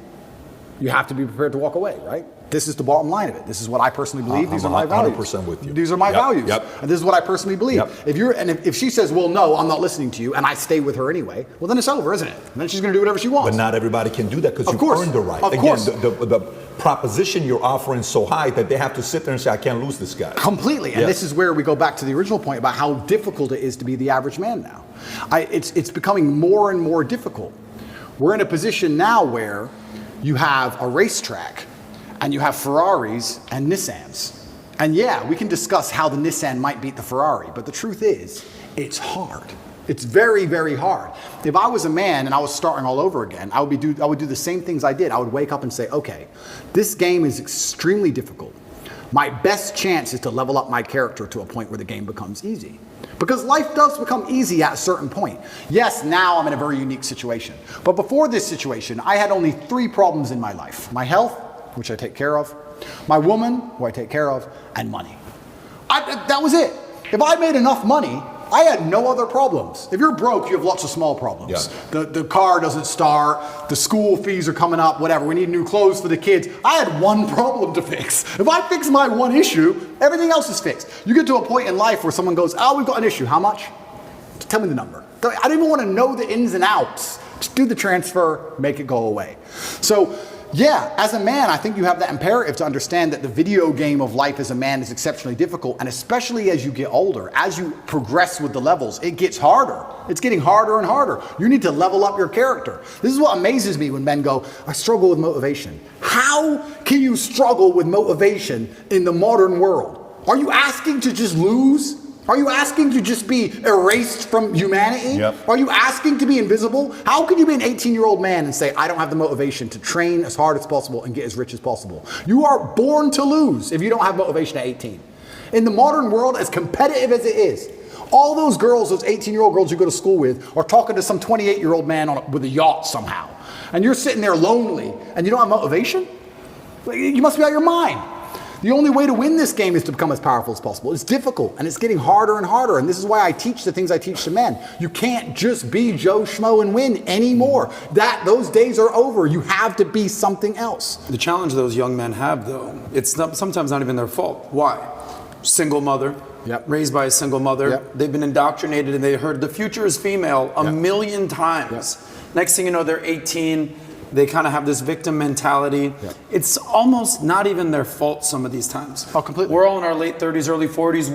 You have to be prepared to walk away, right? This is the bottom line of it. This is what I personally believe. These are my values. 100% with you. These are my values. Yep. And this is what I personally believe. Yep. If she says, well, no, I'm not listening to you, and I stay with her anyway, well, then it's over, isn't it? And then she's going to do whatever she wants. But not everybody can do that because Of you've course. earned the right. Of Again, course. the proposition you're offering is so high that they have to sit there and say, I can't lose this guy. Completely. And Yes. this is where we go back to the original point about how difficult it is to be the average man now. It's becoming more and more difficult. We're in a position now where you have a racetrack and you have Ferraris and Nissans. And yeah, we can discuss how the Nissan might beat the Ferrari, but the truth is, it's hard. It's very, very hard. If I was a man and I was starting all over again, I would do the same things I did. I would wake up and say, okay, this game is extremely difficult. My best chance is to level up my character to a point where the game becomes easy. Because life does become easy at a certain point. Yes, now I'm in a very unique situation. But before this situation, I had only 3 problems in my life. My health, which I take care of, my woman, who I take care of, and money. That was it. If I made enough money, I had no other problems. If you're broke, you have lots of small problems. Yeah. The car doesn't start, the school fees are coming up, whatever. We need new clothes for the kids. I had one problem to fix. If I fix my one issue, everything else is fixed. You get to a point in life where someone goes, oh, we've got an issue. How much? Tell me the number. I don't even want to know the ins and outs. Just do the transfer, make it go away. So, yeah, as a man, I think you have that imperative to understand that the video game of life as a man is exceptionally difficult, and especially as you get older, as you progress with the levels, it gets harder. It's getting harder and harder. You need to level up your character. This is what amazes me when men go, I struggle with motivation. How can you struggle with motivation in the modern world? Are you asking to just lose? Are you asking to just be erased from humanity? Yep. Are you asking to be invisible? How can you be an 18-year-old man and say, I don't have the motivation to train as hard as possible and get as rich as possible? You are born to lose if you don't have motivation at 18. In the modern world, as competitive as it is, all those girls, those 18-year-old girls you go to school with, are talking to some 28-year-old man with a yacht somehow. And you're sitting there lonely and you don't have motivation? You must be out of your mind. The only way to win this game is to become as powerful as possible. It's difficult, and it's getting harder and harder, and this is why I teach the things I teach to men. You can't just be Joe Schmo and win anymore. Those days are over. You have to be something else. The challenge those young men have, though, it's sometimes not even their fault. Why? Single mother, raised by a single mother. They've been indoctrinated, and they heard the future is female a million times. Next thing you know, they're 18. They kind of have this victim mentality. It's almost not even their fault some of these times. Oh, completely. We're all in our late 30s, early 40s.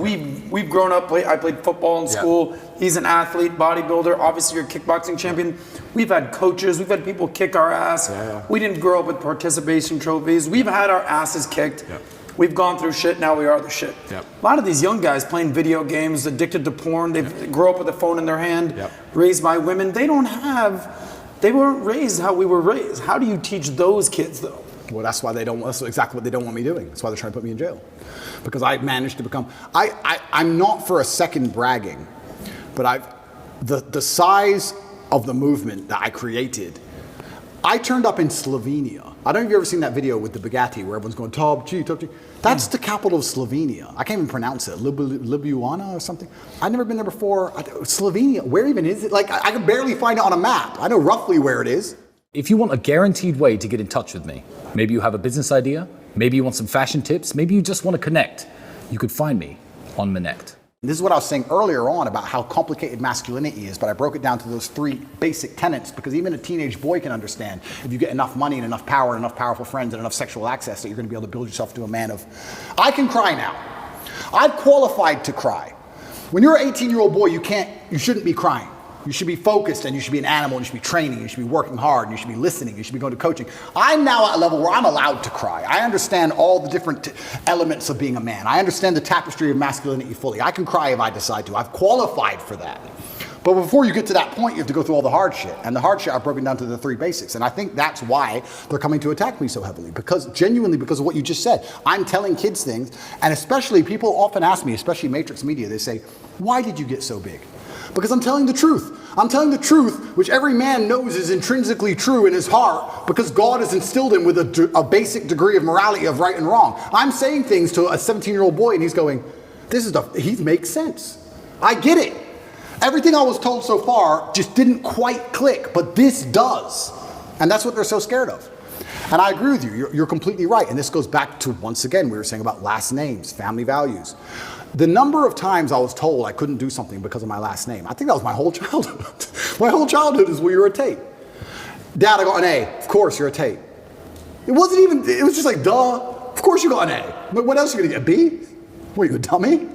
We've grown up. I played football in school. He's an athlete, bodybuilder. Obviously, you're a kickboxing champion. We've had coaches. We've had people kick our ass. We didn't grow up with participation trophies. We've had our asses kicked. We've gone through shit. Now we are the shit. A lot of these young guys playing video games, addicted to porn. They grow up with a phone in their hand, raised by women. They weren't raised how we were raised. How do you teach those kids, though? Well, that's exactly what they don't want me doing. That's why they're trying to put me in jail. Because I managed to become, I'm not for a second bragging, but the size of the movement that I created, I turned up in Slovenia. I don't know if you've ever seen that video with the Bugatti where everyone's going, top G. That's the capital of Slovenia. I can't even pronounce it. Ljubljana or something. I've never been there before. Slovenia, where even is it? Like, I can barely find it on a map. I know roughly where it is. If you want a guaranteed way to get in touch with me, maybe you have a business idea, maybe you want some fashion tips, maybe you just want to connect, you could find me on Minect. This is what I was saying earlier on about how complicated masculinity is, but I broke it down to those 3 basic tenets because even a teenage boy can understand if you get enough money and enough power and enough powerful friends and enough sexual access that you're going to be able to build yourself to a man of, I can cry now. I've qualified to cry. When you're an 18-year-old boy, you shouldn't be crying. You should be focused, and you should be an animal, and you should be training, you should be working hard, and you should be listening, you should be going to coaching. I'm now at a level where I'm allowed to cry. I understand all the different elements of being a man. I understand the tapestry of masculinity fully. I can cry if I decide to. I've qualified for that. But before you get to that point, you have to go through all the hard shit. And the hard shit I've broken down to the 3 basics. And I think that's why they're coming to attack me so heavily. Genuinely because of what you just said. I'm telling kids things, and especially people often ask me, especially Matrix Media, they say, why did you get so big? Because I'm telling the truth. I'm telling the truth, which every man knows is intrinsically true in his heart, because God has instilled him with a basic degree of morality of right and wrong. I'm saying things to a 17-year-old boy, and he's going, he makes sense. I get it. Everything I was told so far just didn't quite click, but this does. And that's what they're so scared of. And I agree with you. You're completely right. And this goes back to, once again, we were saying about last names, family values. The number of times I was told I couldn't do something because of my last name, I think that was my whole childhood. My whole childhood is, well, you're a Tate. Dad, I got an A. Of course, you're a Tate. It was just like, duh. Of course you got an A. But what else are you going to get, a B? What, are you a dummy?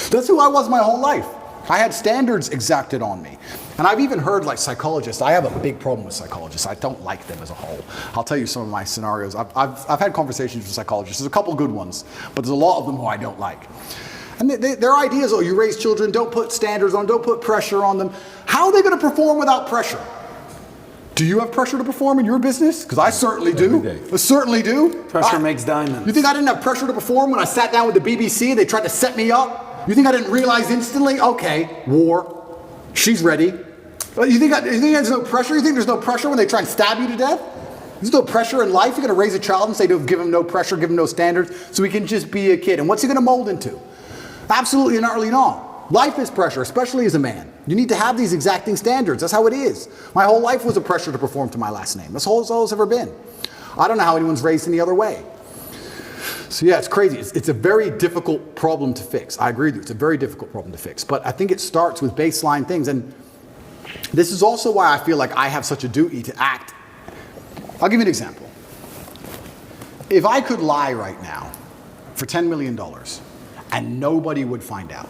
That's who I was my whole life. I had standards exacted on me. And I've even heard like psychologists, I have a big problem with psychologists. I don't like them as a whole. I'll tell you some of my scenarios. I've had conversations with psychologists. There's a couple good ones, but there's a lot of them who I don't like. And their ideas, oh, you raise children, don't put standards on, don't put pressure on them. How are they going to perform without pressure? Do you have pressure to perform in your business? Because I certainly do. I certainly do. Pressure makes diamonds. You think I didn't have pressure to perform when I sat down with the BBC and they tried to set me up? You think I didn't realize instantly? Okay, war. She's ready. You think there's no pressure? You think there's no pressure when they try and stab you to death? There's no pressure in life. You're going to raise a child and say, give him no pressure, give him no standards, so he can just be a kid. And what's he going to mold into? Absolutely and utterly not. Life is pressure, especially as a man. You need to have these exacting standards. That's how it is. My whole life was a pressure to perform to my last name. That's all it's ever been. I don't know how anyone's raised any other way. So yeah, it's crazy. It's a very difficult problem to fix. I agree with you. It's a very difficult problem to fix. But I think it starts with baseline things. And this is also why I feel like I have such a duty to act. I'll give you an example. If I could lie right now for $10 million and nobody would find out,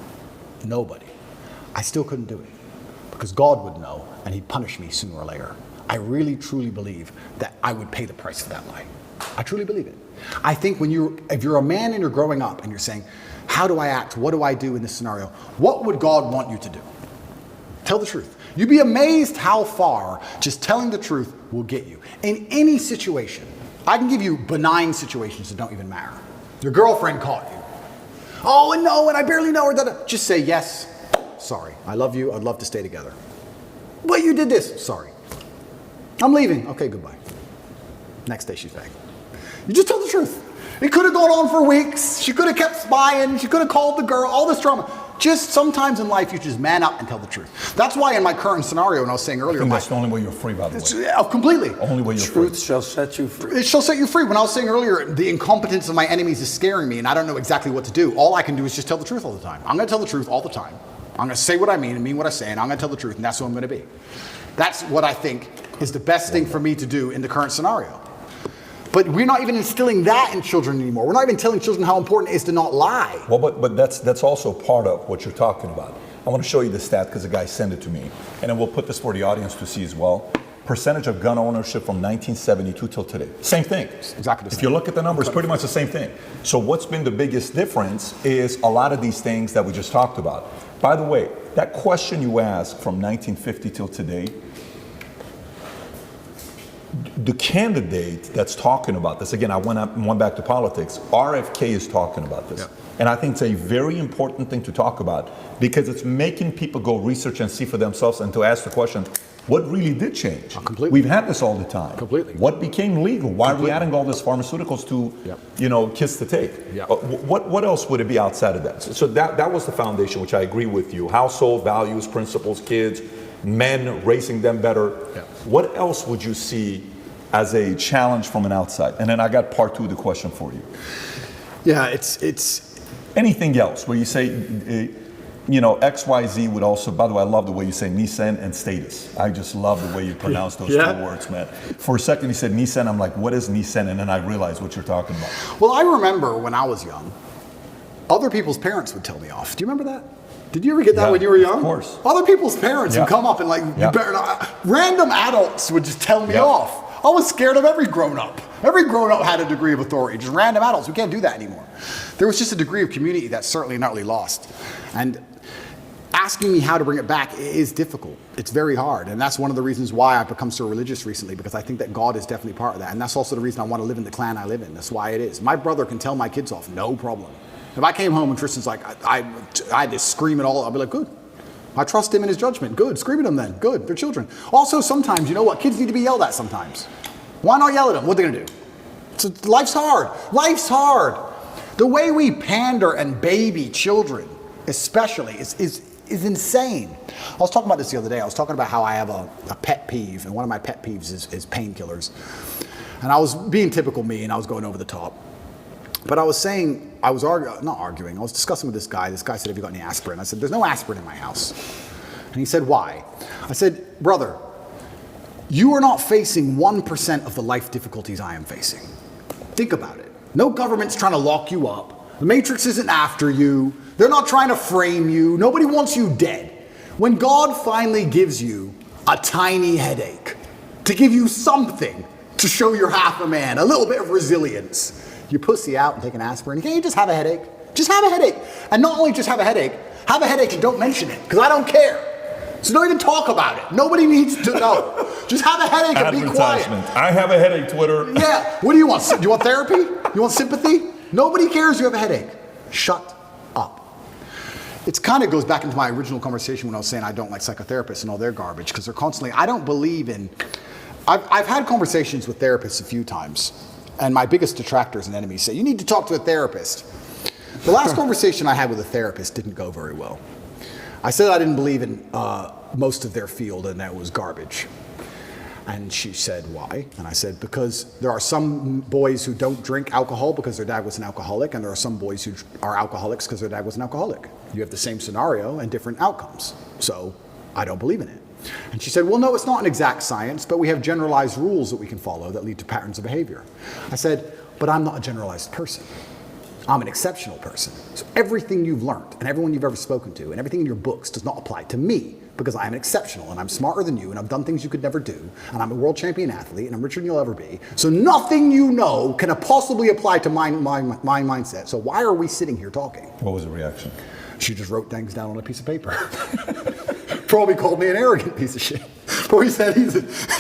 nobody, I still couldn't do it. Because God would know and he'd punish me sooner or later. I really, truly believe that I would pay the price for that lie. I truly believe it. I think if you're a man and you're growing up and you're saying, how do I act? What do I do in this scenario? What would God want you to do? Tell the truth. You'd be amazed how far just telling the truth will get you. In any situation, I can give you benign situations that don't even matter. Your girlfriend caught you. Oh, and no, and I barely know her. Just say, yes, sorry. I love you. I'd love to stay together. But you did this. Sorry. I'm leaving. Okay, goodbye. Next day she's back. You just tell the truth. It could have gone on for weeks. She could have kept spying. She could have called the girl. All this drama. Just sometimes in life, you just man up and tell the truth. That's why in my current scenario, and I was saying earlier, I think that's the only way you're free, by the way. Completely. Only way you're Truth free. shall set you free. It shall set you free. When I was saying earlier, the incompetence of my enemies is scaring me, and I don't know exactly what to do. All I can do is just tell the truth all the time. I'm going to tell the truth all the time. I'm going to say what I mean and mean what I say, and I'm going to tell the truth, and that's who I'm going to be. That's what I think is the best thing for me to do in the current scenario. But we're not even instilling that in children anymore. We're not even telling children how important it is to not lie. Well, but that's also part of what you're talking about. I want to show you the stat because the guy sent it to me. And then we'll put this for the audience to see as well. Percentage of gun ownership from 1972 till today. Same thing. Exactly the same. If you look at the numbers, pretty much the same thing. So what's been the biggest difference is a lot of these things that we just talked about. By the way, that question you asked from 1950 till today, the candidate that's talking about this, again, I went back to politics, RFK is talking about this. Yeah. And I think it's a very important thing to talk about because it's making people go research and see for themselves and to ask the question, what really did change? Completely. We've had this all the time. Completely. What became legal? Why are we adding all these pharmaceuticals to, kiss the Tate? What else would it be outside of that? So that was the foundation, which I agree with you. Household values, principles, kids, men, raising them better. Yeah. What else would you see as a challenge from an outside? And then I got part two of the question for you. Yeah, it's anything else where you say, XYZ would also, by the way, I love the way you say Nissan and status. I just love the way you pronounce those two words, man. For a second you said Nissan, I'm like, what is Nissan? And then I realized what you're talking about. Well, I remember when I was young, other people's parents would tell me off. Do you remember that? Did you ever get that Yeah, when you were young? of course. Other people's parents Yeah. would come up and like, Yeah. you better not. Random adults would just tell me Yeah. off. I was scared of every grown-up. Every grown-up had a degree of authority. Just random adults. We can't do that anymore. There was just a degree of community that's certainly not really lost. And asking me how to bring it back is difficult. It's very hard. And that's one of the reasons why I've become so religious recently, because I think that God is definitely part of that. And that's also the reason I want to live in the clan I live in. That's why it is. My brother can tell my kids off, no problem. If I came home and Tristan's like, I had to scream it all, I'll be like, good. I trust him in his judgment. Good. Scream at them then. Good. They're children. Also, sometimes, you know what? Kids need to be yelled at sometimes. Why not yell at them? What are they going to do? So life's hard. Life's hard. The way we pander and baby children, especially, is insane. I was talking about this the other day. I was talking about how I have a pet peeve, and one of my pet peeves is painkillers. And I was being typical me, and I was going over the top. But I was saying, I was not arguing, I was discussing with this guy. This guy said, have you got any aspirin? I said, there's no aspirin in my house. And he said, why? I said, brother, you are not facing 1% of the life difficulties I am facing. Think about it. No government's trying to lock you up. The Matrix isn't after you. They're not trying to frame you. Nobody wants you dead. When God finally gives you a tiny headache to give you something to show you're half a man, a little bit of resilience, you pussy out and take an aspirin. Can't you just have a headache? Just have a headache. And not only just have a headache and don't mention it, because I don't care. So don't even talk about it. Nobody needs to know. Just have a headache and be quiet. I have a headache, Twitter. Yeah. What do you want? Do you want therapy? You want sympathy? Nobody cares you have a headache. Shut up. It kind of goes back into my original conversation when I was saying I don't like psychotherapists and all their garbage, because they're constantly, I don't believe in, I've had conversations with therapists a few times, and my biggest detractors and enemies say, you need to talk to a therapist. The last conversation I had with a therapist didn't go very well. I said I didn't believe in most of their field and that it was garbage. And she said, why? And I said, because there are some boys who don't drink alcohol because their dad was an alcoholic, and there are some boys who are alcoholics because their dad was an alcoholic. You have the same scenario and different outcomes. So I don't believe in it. And she said, well, no, it's not an exact science, but we have generalized rules that we can follow that lead to patterns of behavior. I said, but I'm not a generalized person. I'm an exceptional person. So everything you've learned and everyone you've ever spoken to and everything in your books does not apply to me, because I'm exceptional and I'm smarter than you and I've done things you could never do, and I'm a world champion athlete and I'm richer than you'll ever be. So nothing you know can possibly apply to my mindset. So why are we sitting here talking? What was the reaction? She just wrote things down on a piece of paper. Probably called me an arrogant piece of shit. Probably said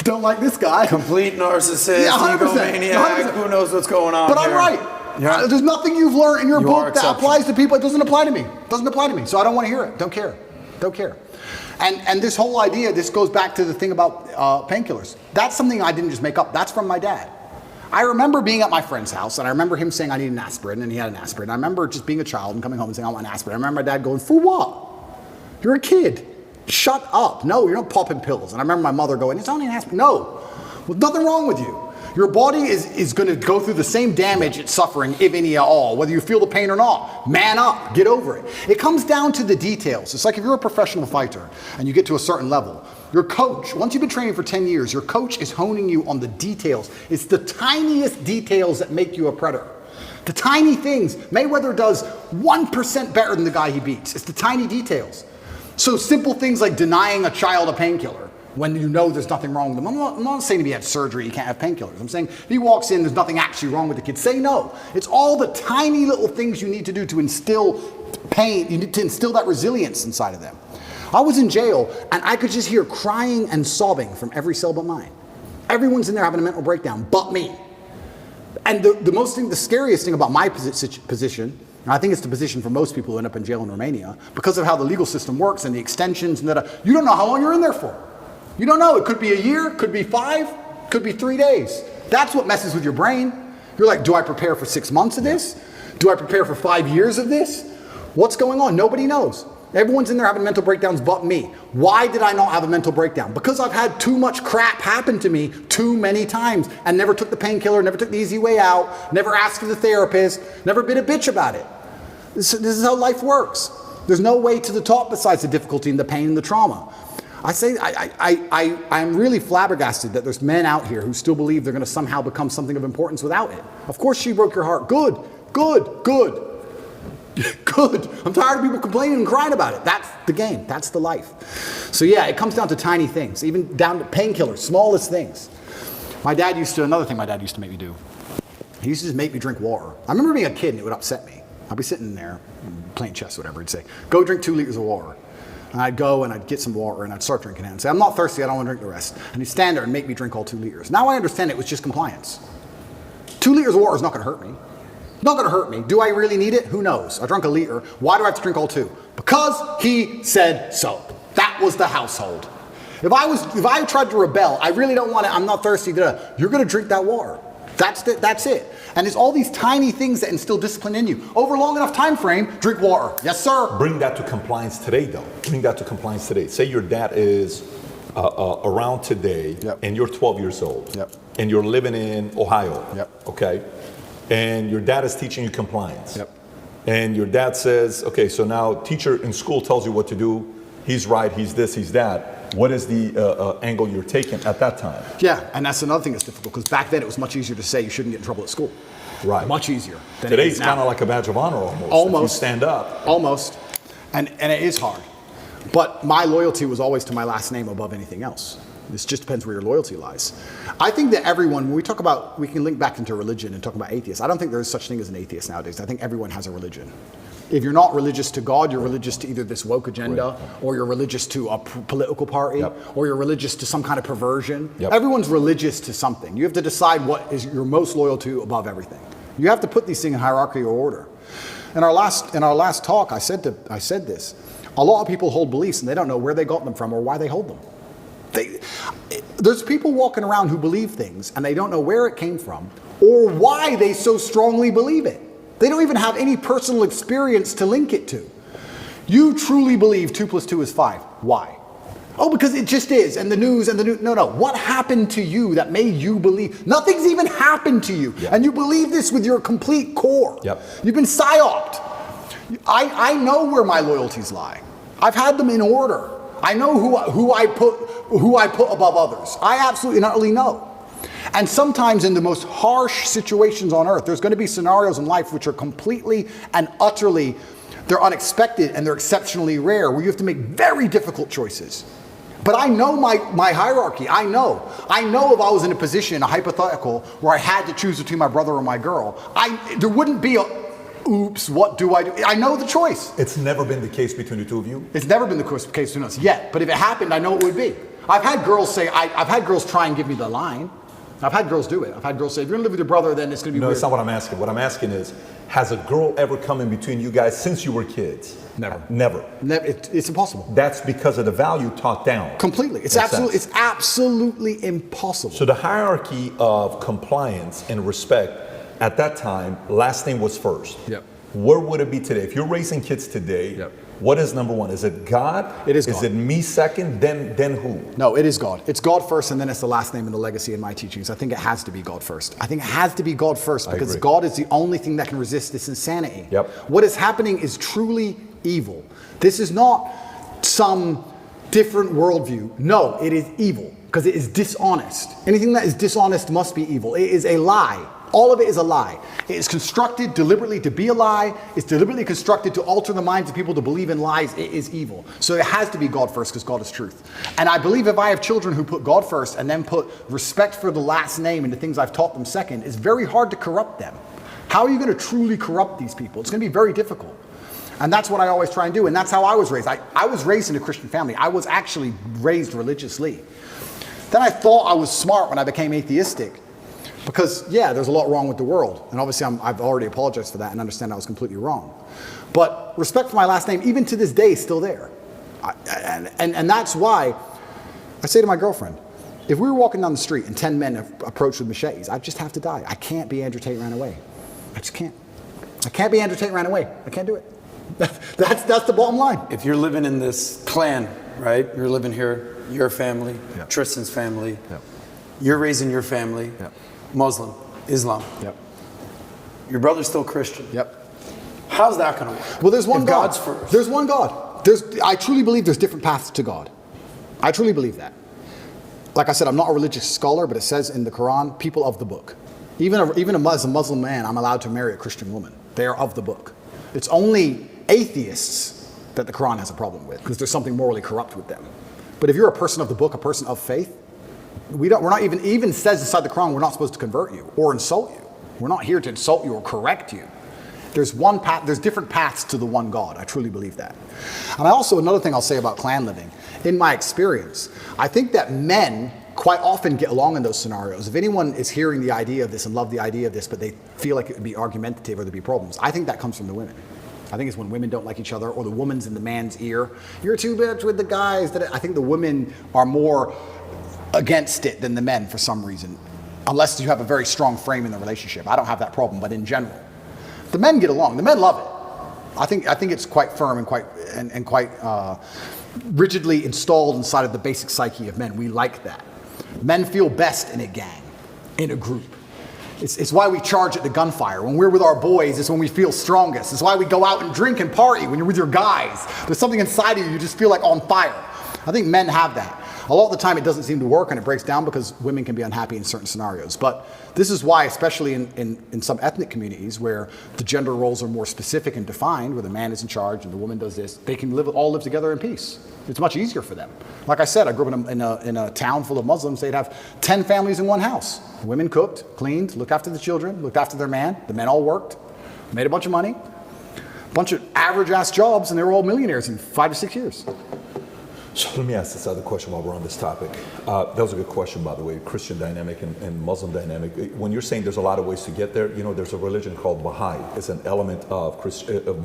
don't like this guy. Complete narcissist, Yeah, 100%, egomaniac, 100%. Who knows what's going on But here. I'm right. Yeah. There's nothing you've learned in your You are book that exceptional. applies to people. It doesn't apply to me. It doesn't apply to me. So I don't want to hear it. Don't care. Don't care. And this whole idea, this goes back to the thing about painkillers. That's something I didn't just make up. That's from my dad. I remember being at my friend's house, and I remember him saying I need an aspirin, and he had an aspirin. I remember just being a child and coming home and saying I want an aspirin. I remember my dad going, for what? You're a kid. Shut up. No, you're not popping pills. And I remember my mother going, it's only an aspirin. No, there's nothing wrong with you. Your body is going to go through the same damage it's suffering, if any at all, whether you feel the pain or not. Man up, get over it. It comes down to the details. It's like if you're a professional fighter and you get to a certain level, your coach, once you've been training for 10 years, your coach is honing you on the details. It's the tiniest details that make you a predator. The tiny things. Mayweather does 1% better than the guy he beats. It's the tiny details. So simple things like denying a child a painkiller when you know there's nothing wrong with them. I'm not saying if he had surgery, he can't have painkillers. I'm saying if he walks in, there's nothing actually wrong with the kid. Say no. It's all the tiny little things you need to do to instill pain. You need to instill that resilience inside of them. I was in jail, and I could just hear crying and sobbing from every cell but mine. Everyone's in there having a mental breakdown but me. And the scariest thing about my position, and I think it's the position for most people who end up in jail in Romania, because of how the legal system works and the extensions and that, you don't know how long you're in there for. You don't know. It could be a year, could be 5, could be 3 days. That's what messes with your brain. You're like, do I prepare for 6 months of this? Do I prepare for 5 years of this? What's going on? Nobody knows. Everyone's in there having mental breakdowns but me. Why did I not have a mental breakdown? Because I've had too much crap happen to me too many times and never took the painkiller, never took the easy way out, never asked for the therapist, never been a bitch about it. This is how life works. There's no way to the top besides the difficulty and the pain and the trauma. I'm really flabbergasted that there's men out here who still believe they're going to somehow become something of importance without it. Of course she broke your heart. Good, good, good. Good. I'm tired of people complaining and crying about it. That's the game. That's the life. So yeah, it comes down to tiny things, even down to painkillers, smallest things. Another thing my dad used to make me do. He used to just make me drink water. I remember being a kid and it would upset me. I'd be sitting there playing chess or whatever. He'd say, go drink 2 liters of water. And I'd go and I'd get some water and I'd start drinking it and say, I'm not thirsty, I don't want to drink the rest. And he'd stand there and make me drink all 2 liters. Now I understand it was just compliance. 2 liters of water is not going to hurt me. Not going to hurt me. Do I really need it? Who knows? I drank a liter. Why do I have to drink all 2? Because he said so. That was the household. If I tried to rebel, I really don't want it, I'm not thirsty, you're going to drink that water. That's it. And it's all these tiny things that instill discipline in you. Over a long enough time frame, drink water. Yes, sir. Bring that to compliance today, though. Bring that to compliance today. Say your dad is around today, Yep. and you're 12 years old, Yep. and you're living in Ohio, Yep. okay? And your dad is teaching you compliance. Yep. And your dad says, okay, so now teacher in school tells you what to do. He's right, he's this, he's that. What is the angle you're taking at that time? Yeah, and that's another thing that's difficult, because back then it was much easier to say you shouldn't get in trouble at school. Right. Much easier. Than Today it is it's now. kind of like a badge of honor almost. Almost. If you stand up. Almost. And it is hard. But my loyalty was always to my last name above anything else. This just depends where your loyalty lies. I think that everyone, when we talk about, we can link back into religion and talk about atheists. I don't think there's such thing as an atheist nowadays. I think everyone has a religion. If you're not religious to God, you're religious to either this woke agenda, or you're religious to a political party, Yep. or you're religious to some kind of perversion. Yep. Everyone's religious to something. You have to decide what is you're most loyal to above everything. You have to put these things in hierarchy or order. In our last talk, I said this. A lot of people hold beliefs and they don't know where they got them from or why they hold them. There's people walking around who believe things and they don't know where it came from or why they so strongly believe it. They don't even have any personal experience to link it to. You truly believe 2 + 2 is 5. Why? Oh, because it just is. And the news. No. What happened to you that made you believe? Nothing's even happened to you. Yep. And you believe this with your complete core. Yep. You've been psyoped. I know where my loyalties lie. I've had them in order. I know who I put above others. I absolutely not only know. And sometimes in the most harsh situations on earth, there's going to be scenarios in life which are completely and utterly, they're unexpected and they're exceptionally rare, where you have to make very difficult choices. But I know my hierarchy. I know if I was in a position, a hypothetical, where I had to choose between my brother or my girl, there wouldn't be a, oops, what do I do? I know the choice. It's never been the case between the two of you? It's never been the case between us yet. But if it happened, I know it would be. I've had girls say, I've had girls try and give me the line. I've had girls do it. I've had girls say, if you're going to live with your brother, then it's going to be No, weird. it's not what I'm asking. What I'm asking is, has a girl ever come in between you guys since you were kids? Never. Never. It's impossible. That's because of the value taught down. Completely. It's absolutely impossible. So the hierarchy of compliance and respect at that time, last name was first. Yep. Where would it be today? If you're raising kids today, Yep. what is number one? Is it God? It is Is God. it me second? Then who? No, it is God. It's God first, and then it's the last name and the legacy in my teachings. I think it has to be God first. I think it has to be God first because agree. God is the only thing that can resist this insanity. Yep. What is happening is truly evil. This is not some different worldview. No, it is evil because it is dishonest. Anything that is dishonest must be evil. It is a lie. All of it is a lie. It is constructed deliberately to be a lie. It's deliberately constructed to alter the minds of people to believe in lies. It is evil. So it has to be God first because God is truth. And I believe if I have children who put God first and then put respect for the last name and the things I've taught them second, it's very hard to corrupt them. How are you going to truly corrupt these people? It's going to be very difficult. And that's what I always try and do. And that's how I was raised. I was raised in a Christian family. I was actually raised religiously. Then I thought I was smart when I became atheistic. Because, yeah, there's a lot wrong with the world. And obviously, I've already apologized for that and understand I was completely wrong. But respect for my last name, even to this day, is still there. And that's why I say to my girlfriend, if we were walking down the street and 10 men approached with machetes, I'd just have to die. I can't be Andrew Tate ran away. I just can't. I can't be Andrew Tate ran away. I can't do it. That's the bottom line. If you're living in this clan, right? You're living here, your family, Yep. Tristan's family, Yep. you're raising your family, Yep. Muslim, Islam. Yep. Your brother's still Christian. Yep. How's that going to work? Well, there's one If God. God's first. There's one God. I truly believe there's different paths to God. I truly believe that. Like I said, I'm not a religious scholar, but it says in the Quran, people of the book. Even as a Muslim man, I'm allowed to marry a Christian woman. They are of the book. It's only atheists that the Quran has a problem with, because there's something morally corrupt with them. But if you're a person of the book, a person of faith, we're not even says inside the Quran we're not supposed to convert you or insult you. We're not here to insult you or correct you. There's one path, there's different paths to the one God. I truly believe that. And another thing I'll say about clan living, in my experience, I think that men quite often get along in those scenarios. If anyone is hearing the idea of this and love the idea of this, but they feel like it would be argumentative or there'd be problems, I think that comes from the women. I think it's when women don't like each other, or the woman's in the man's ear. You're too much with the guys. I think the women are more against it than the men for some reason, unless you have a very strong frame in the relationship. I don't have that problem, but in general, the men get along. The men love it. I think it's quite firm and quite rigidly installed inside of the basic psyche of men. We like that. Men feel best in a gang, in a group. It's why we charge at the gunfire. When we're with our boys, it's when we feel strongest. It's why we go out and drink and party when you're with your guys. There's something inside of you just feel like on fire. I think men have that. A lot of the time it doesn't seem to work and it breaks down because women can be unhappy in certain scenarios. But this is why, especially in some ethnic communities where the gender roles are more specific and defined, where the man is in charge and the woman does this, they can all live together in peace. It's much easier for them. Like I said, I grew up in a town full of Muslims. They'd have 10 families in one house. Women cooked, cleaned, looked after the children, looked after their man. The men all worked, made a bunch of money, a bunch of average-ass jobs, and they were all millionaires in 5 to 6 years. So let me ask this other question while we're on this topic. That was a good question, by the way, Christian dynamic and Muslim dynamic. When you're saying there's a lot of ways to get there, there's a religion called Baha'i. It's an element of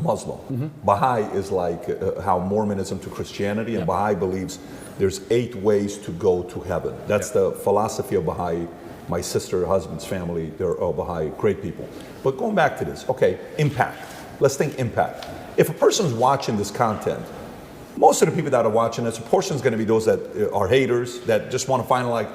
Muslim. Mm-hmm. Baha'i is like how Mormonism to Christianity, and Baha'i believes there's 8 ways to go to heaven. That's the philosophy of Baha'i. My sister, her husband's family, they're all Baha'i, great people. But going back to this, okay, impact. Let's think impact. If a person's watching this content, most of the people that are watching this, a portion is going to be those that are haters, that just want to find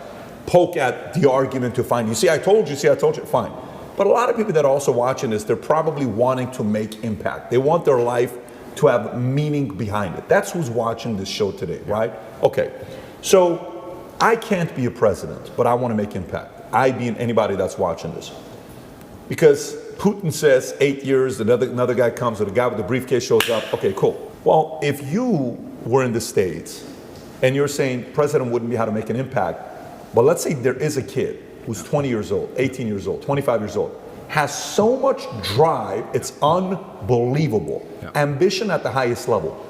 poke at the argument to find, you see, I told you, fine. But a lot of people that are also watching this, they're probably wanting to make impact. They want their life to have meaning behind it. That's who's watching this show today, right? Okay, so I can't be a president, but I want to make impact. I being anybody that's watching this. Because Putin says 8 years, another guy comes, or the guy with the briefcase shows up, okay, cool. Well, if you were in the States and you're saying president wouldn't be how to make an impact, but let's say there is a kid who's 20 years old, 18 years old, 25 years old, has so much drive, it's unbelievable. Yeah. Ambition at the highest level.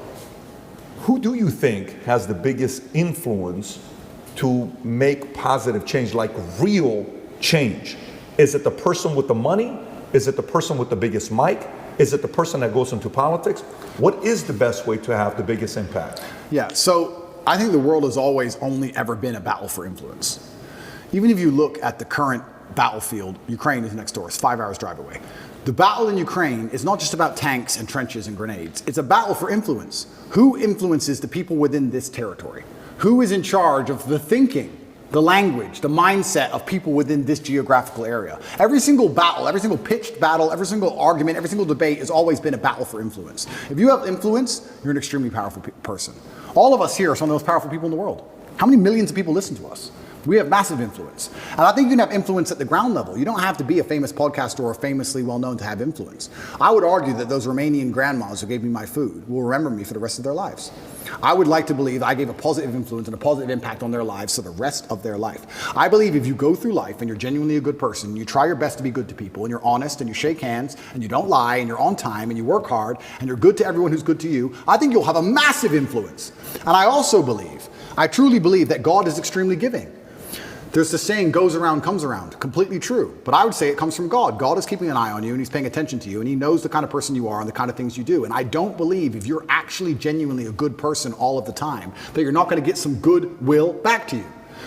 Who do you think has the biggest influence to make positive change, like real change? Is it the person with the money? Is it the person with the biggest mic? Is it the person that goes into politics? What is the best way to have the biggest impact? Yeah, so I think the world has always only ever been a battle for influence. Even if you look at the current battlefield, Ukraine is next door, it's 5 hours drive away. The battle in Ukraine is not just about tanks and trenches and grenades. It's a battle for influence. Who influences the people within this territory? Who is in charge of the thinking, the language, the mindset of people within this geographical area? Every single battle, every single pitched battle, every single argument, every single debate has always been a battle for influence. If you have influence, you're an extremely powerful person. All of us here are some of the most powerful people in the world. How many millions of people listen to us? We have massive influence. And I think you can have influence at the ground level. You don't have to be a famous podcaster or famously well-known to have influence. I would argue that those Romanian grandmas who gave me my food will remember me for the rest of their lives. I would like to believe I gave a positive influence and a positive impact on their lives for the rest of their life. I believe if you go through life and you're genuinely a good person, you try your best to be good to people, and you're honest, and you shake hands, and you don't lie, and you're on time, and you work hard, and you're good to everyone who's good to you, I think you'll have a massive influence. And I also believe, I truly believe that God is extremely giving. There's the saying, goes around, comes around. Completely true. But I would say it comes from God. God is keeping an eye on you, and he's paying attention to you, and he knows the kind of person you are and the kind of things you do. And I don't believe if you're actually genuinely a good person all of the time, that you're not going to get some goodwill back to you.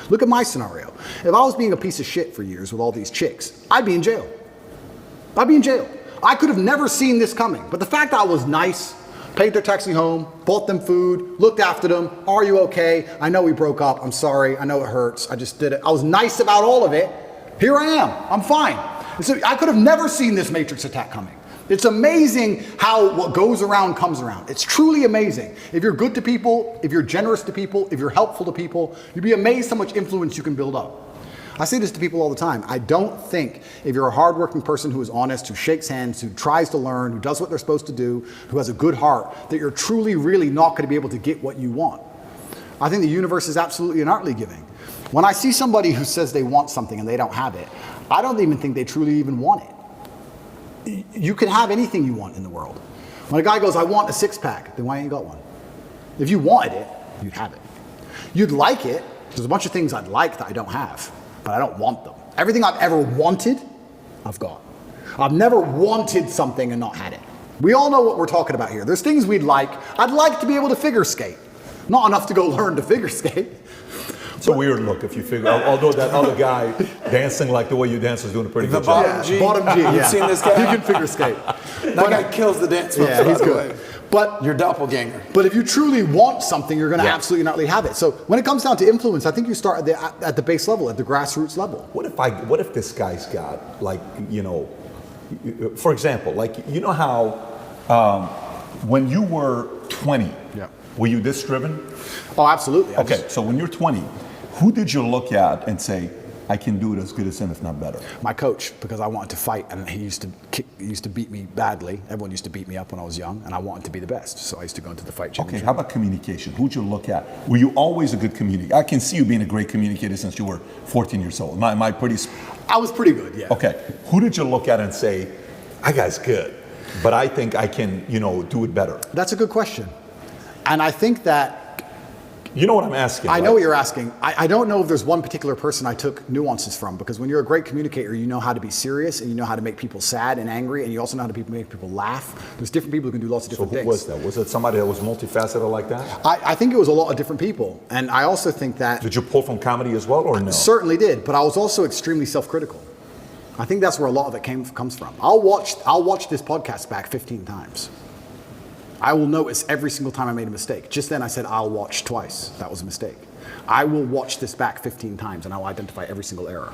Look at my scenario. If I was being a piece of shit for years with all these chicks, I'd be in jail. I'd be in jail. I could have never seen this coming. But the fact that I was nice, paid their taxi home, bought them food, looked after them. Are you okay? I know we broke up. I'm sorry. I know it hurts. I just did it. I was nice about all of it. Here I am. I'm fine. So I could have never seen this Matrix attack coming. It's amazing how what goes around comes around. It's truly amazing. If you're good to people, if you're generous to people, if you're helpful to people, you'd be amazed how much influence you can build up. I say this to people all the time. I don't think if you're a hardworking person who is honest, who shakes hands, who tries to learn, who does what they're supposed to do, who has a good heart, that you're truly, really not going to be able to get what you want. I think the universe is absolutely and utterly giving. When I see somebody who says they want something and they don't have it, I don't even think they truly even want it. You can have anything you want in the world. When a guy goes, I want a six-pack, then why ain't you got one? If you wanted it, you'd have it. You'd like it. There's a bunch of things I'd like that I don't have, but I don't want them. Everything I've ever wanted, I've got. I've never wanted something and not had it. We all know what we're talking about here. There's things we'd like. I'd like to be able to figure skate. Not enough to go learn to figure skate. It's a weird look if you figure, although that other guy dancing like the way you dance is doing a pretty good job. Bottom G. Yeah. You've seen this guy? He can figure skate. That guy kills the dance moves, Yeah, by he's the good. way. But Your doppelganger. But if you truly want something, you're going to absolutely not have it. So when it comes down to influence, I think you start at the base level, at the grassroots level. What if this guy's got, like, you know, for example, like, you know how when you were 20, were you this driven? Oh, absolutely. Okay, so when you're 20, who did you look at and say, I can do it as good as him, if not better? My coach, because I wanted to fight, and he used to beat me badly. Everyone used to beat me up when I was young, and I wanted to be the best. So I used to go into the fight championship. Okay, how about communication? Who'd you look at? Were you always a good communicator? I can see you being a great communicator since you were 14 years old. Am I pretty? I was pretty good, yeah. Okay, who did you look at and say, that guy's good, but I think I can, you know, do it better? That's a good question. And I think that you know what I'm asking. I know what you're asking. I don't know if there's one particular person I took nuances from, because when you're a great communicator, you know how to be serious and you know how to make people sad and angry, and you also know how to make people laugh. There's different people who can do lots of different things. Who was that? Was it somebody that was multifaceted like that? I think it was a lot of different people. And I also think that... Did you pull from comedy as well, or no? Certainly did, but I was also extremely self-critical. I think that's where a lot of it comes from. I'll watch this podcast back 15 times. I will notice every single time I made a mistake. Just then I said, I'll watch twice. That was a mistake. I will watch this back 15 times and I'll identify every single error.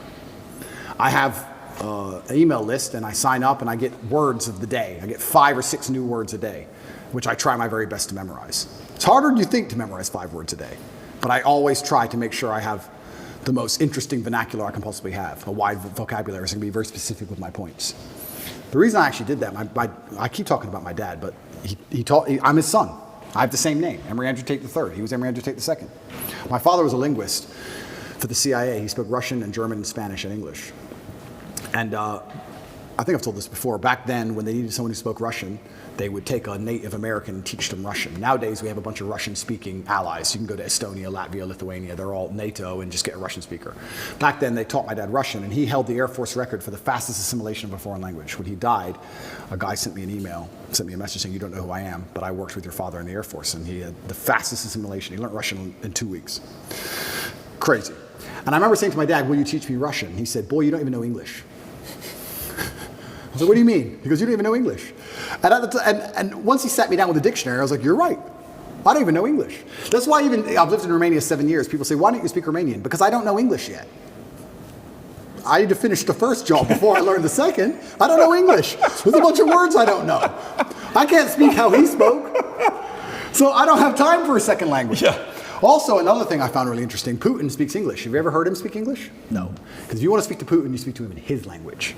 I have an email list and I sign up and I get words of the day. I get 5 or 6 new words a day, which I try my very best to memorize. It's harder than you think to memorize 5 words a day, but I always try to make sure I have the most interesting vernacular I can possibly have, a wide vocabulary, so I can be very specific with my points. The reason I actually did that, I keep talking about my dad, but I'm his son. I have the same name, Emory Andrew Tate III. He was Emory Andrew Tate II. My father was a linguist for the CIA. He spoke Russian and German and Spanish and English. And I think I've told this before. Back then, when they needed someone who spoke Russian, they would take a Native American and teach them Russian. Nowadays, we have a bunch of Russian-speaking allies. You can go to Estonia, Latvia, Lithuania. They're all NATO and just get a Russian speaker. Back then, they taught my dad Russian, and he held the Air Force record for the fastest assimilation of a foreign language. When he died, a guy sent me an email, sent me a message saying, you don't know who I am, but I worked with your father in the Air Force, and he had the fastest assimilation. He learned Russian in 2 weeks. Crazy. And I remember saying to my dad, will you teach me Russian? He said, boy, you don't even know English. I said, what do you mean? He goes, you don't even know English. And, and once he sat me down with a dictionary, I was like, you're right. I don't even know English. That's why I've lived in Romania 7 years. People say, why don't you speak Romanian? Because I don't know English yet. I need to finish the first job before I learn the second. I don't know English. There's a bunch of words I don't know. I can't speak how he spoke. So I don't have time for a second language. Yeah. Also, another thing I found really interesting, Putin speaks English. Have you ever heard him speak English? No. Because if you want to speak to Putin, you speak to him in his language.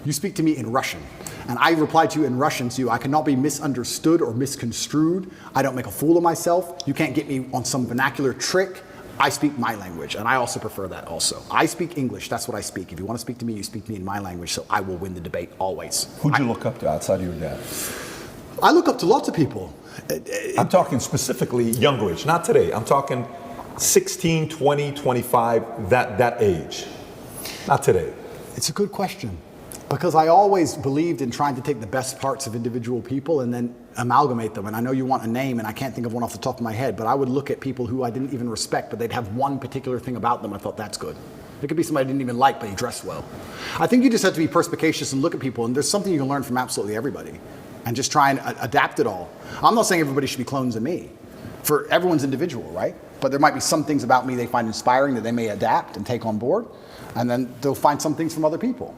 You speak to me in Russian, and I reply to you in Russian, so I cannot be misunderstood or misconstrued. I don't make a fool of myself. You can't get me on some vernacular trick. I speak my language, and I also prefer that also. I speak English, that's what I speak. If you want to speak to me, you speak to me in my language, so I will win the debate always. Who'd you look up to outside of your dad? I look up to lots of people. I'm talking specifically younger age, not today. I'm talking 16, 20, 25, that age. Not today. It's a good question. Because I always believed in trying to take the best parts of individual people and then amalgamate them. And I know you want a name, and I can't think of one off the top of my head, but I would look at people who I didn't even respect, but they'd have one particular thing about them. I thought, that's good. It could be somebody I didn't even like, but he dressed well. I think you just have to be perspicacious and look at people, and there's something you can learn from absolutely everybody, and just try and adapt it all. I'm not saying everybody should be clones of me. For everyone's individual, right? But there might be some things about me they find inspiring that they may adapt and take on board, and then they'll find some things from other people.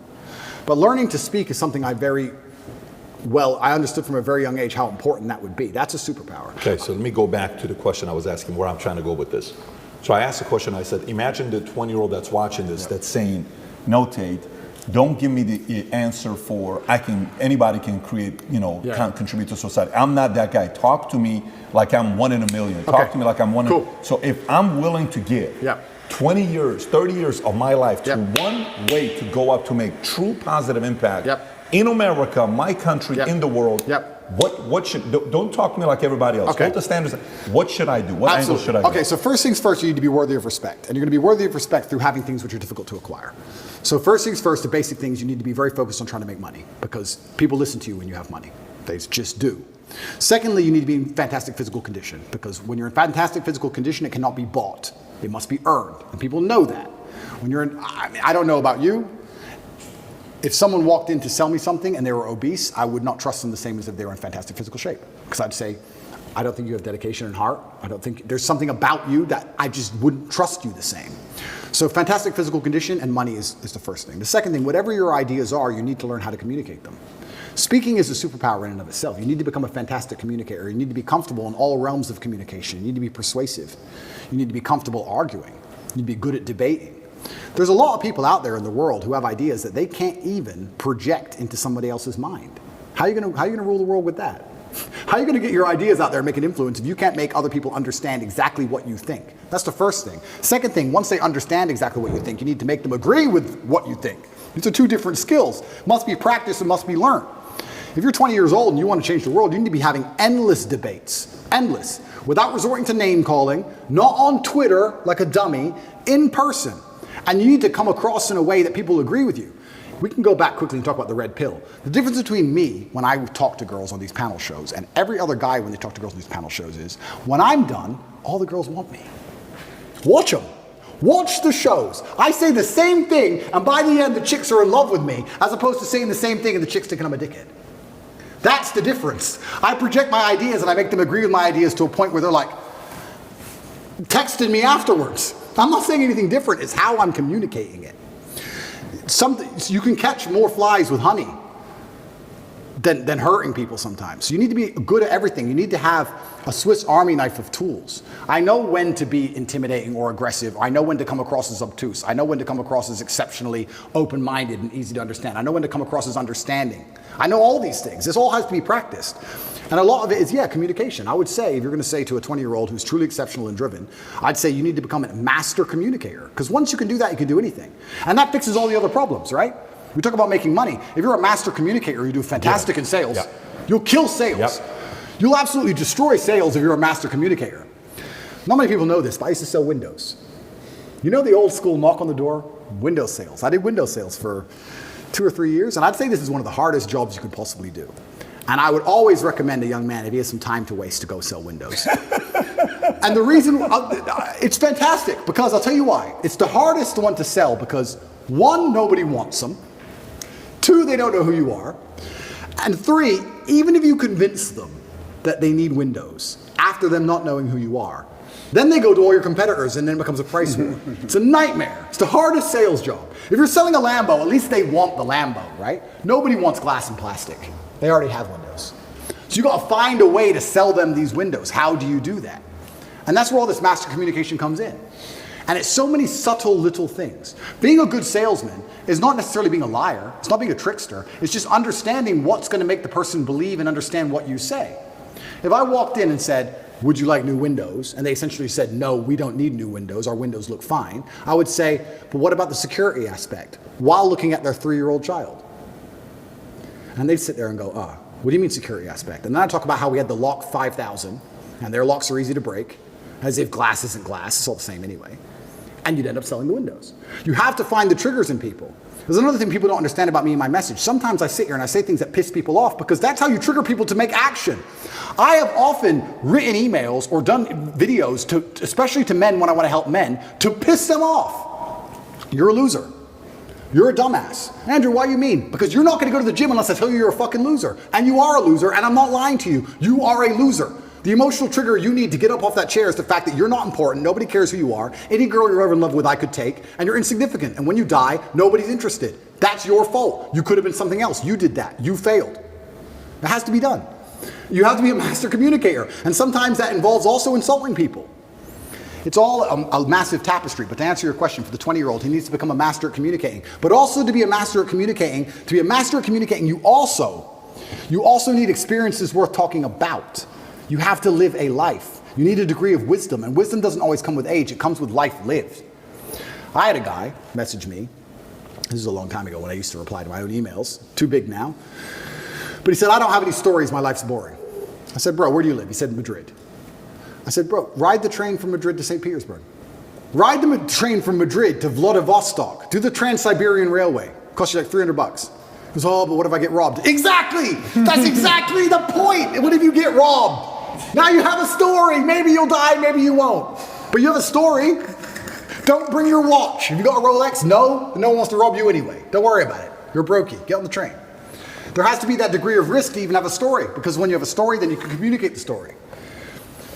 But learning to speak is something I understood from a very young age how important that would be. That's a superpower. Okay, so let me go back to the question I was asking, where I'm trying to go with this. So I asked a question. I said, imagine the 20-year-old that's watching this that's saying, no, Tate, don't give me the answer for anybody can create, can contribute to society. I'm not that guy. Talk to me like I'm one in a million. Talk to me like I'm one in. So if I'm willing to give 20 years, 30 years of my life to one way to go up to make true positive impact in America, my country, in the world, what should, don't talk to me like everybody else. What the standards, what should I do? What angle should I go? Okay, so first things first, you need to be worthy of respect. And you're going to be worthy of respect through having things which are difficult to acquire. So first things first, the basic things, you need to be very focused on trying to make money because people listen to you when you have money. They just do. Secondly, you need to be in fantastic physical condition because when you're in fantastic physical condition, it cannot be bought. It must be earned. And people know that. When you're in, I don't know about you. If someone walked in to sell me something and they were obese, I would not trust them the same as if they were in fantastic physical shape. Because I'd say, I don't think you have dedication and heart. I don't think there's something about you that I just wouldn't trust you the same. So fantastic physical condition and money is the first thing. The second thing, whatever your ideas are, you need to learn how to communicate them. Speaking is a superpower in and of itself. You need to become a fantastic communicator. You need to be comfortable in all realms of communication. You need to be persuasive. You need to be comfortable arguing. You need to be good at debating. There's a lot of people out there in the world who have ideas that they can't even project into somebody else's mind. How are you going to rule the world with that? How are you going to get your ideas out there and make an influence if you can't make other people understand exactly what you think? That's the first thing. Second thing, once they understand exactly what you think, you need to make them agree with what you think. These are two different skills. Must be practiced and must be learned. If you're 20 years old and you want to change the world, you need to be having endless debates. Endless. Without resorting to name calling, not on Twitter like a dummy, in person. And you need to come across in a way that people agree with you. We can go back quickly and talk about the red pill. The difference between me when I talk to girls on these panel shows and every other guy when they talk to girls on these panel shows is, when I'm done, all the girls want me. Watch them. Watch the shows. I say the same thing, and by the end, the chicks are in love with me, as opposed to saying the same thing and the chicks thinking I'm a dickhead. That's the difference. I project my ideas and I make them agree with my ideas to a point where they're like texting me afterwards. I'm not saying anything different. It's how I'm communicating it. You can catch more flies with honey than hurting people sometimes. So you need to be good at everything. You need to have a Swiss Army knife of tools. I know when to be intimidating or aggressive. I know when to come across as obtuse. I know when to come across as exceptionally open-minded and easy to understand. I know when to come across as understanding. I know all these things. This all has to be practiced. And a lot of it is, communication. I would say, if you're going to say to a 20-year-old who's truly exceptional and driven, I'd say you need to become a master communicator. Because once you can do that, you can do anything. And that fixes all the other problems, right? We talk about making money. If you're a master communicator, you do fantastic in sales. You'll kill sales. You'll absolutely destroy sales if you're a master communicator. Not many people know this, but I used to sell windows. You know the old school knock on the door? Window sales. I did window sales for 2 or 3 years, and I'd say this is one of the hardest jobs you could possibly do. And I would always recommend a young man, if he has some time to waste, to go sell windows. And the reason, it's fantastic, because I'll tell you why. It's the hardest one to sell because, 1, nobody wants them. 2, they don't know who you are. And 3, even if you convince them that they need windows, after them not knowing who you are, then they go to all your competitors and then it becomes a price war. It's a nightmare. It's the hardest sales job. If you're selling a Lambo, at least they want the Lambo, right? Nobody wants glass and plastic. They already have windows. So you got to find a way to sell them these windows. How do you do that? And that's where all this master communication comes in. And it's so many subtle little things. Being a good salesman is not necessarily being a liar. It's not being a trickster. It's just understanding what's going to make the person believe and understand what you say. If I walked in and said, would you like new windows? And they essentially said, no, we don't need new windows. Our windows look fine. I would say, but what about the security aspect? While looking at their 3-year-old child. And they'd sit there and go, what do you mean security aspect? And then I talk about how we had the lock 5000, and their locks are easy to break, as if glass isn't glass. It's all the same anyway. And you'd end up selling the windows. You have to find the triggers in people. There's another thing people don't understand about me and my message. Sometimes I sit here and I say things that piss people off because that's how you trigger people to make action. I have often written emails or done videos, especially to men when I want to help men, to piss them off. You're a loser. You're a dumbass. Andrew, why you mean? Because you're not going to go to the gym unless I tell you you're a fucking loser. And you are a loser, and I'm not lying to you. You are a loser. The emotional trigger you need to get up off that chair is the fact that you're not important, nobody cares who you are, any girl you're ever in love with I could take, and you're insignificant. And when you die, nobody's interested. That's your fault. You could have been something else. You did that. You failed. It has to be done. You have to be a master communicator. And sometimes that involves also insulting people. It's all a massive tapestry. But to answer your question, for the 20-year-old, he needs to become a master at communicating. But also to be a master at communicating, you also need experiences worth talking about. You have to live a life. You need a degree of wisdom, and wisdom doesn't always come with age. It comes with life lived. I had a guy message me. This is a long time ago when I used to reply to my own emails. Too big now. But he said, I don't have any stories. My life's boring. I said, bro, where do you live? He said, Madrid. I said, bro, ride the train from Madrid to St. Petersburg. Ride the train from Madrid to Vladivostok. Do the Trans-Siberian Railway. Costs you like $300. He goes, oh, but what if I get robbed? Exactly! That's exactly the point! What if you get robbed? Now you have a story. Maybe you'll die, maybe you won't. But you have a story. Don't bring your watch. Have you got a Rolex? No. No one wants to rob you anyway. Don't worry about it. You're brokey. Get on the train. There has to be that degree of risk to even have a story, because when you have a story, then you can communicate the story.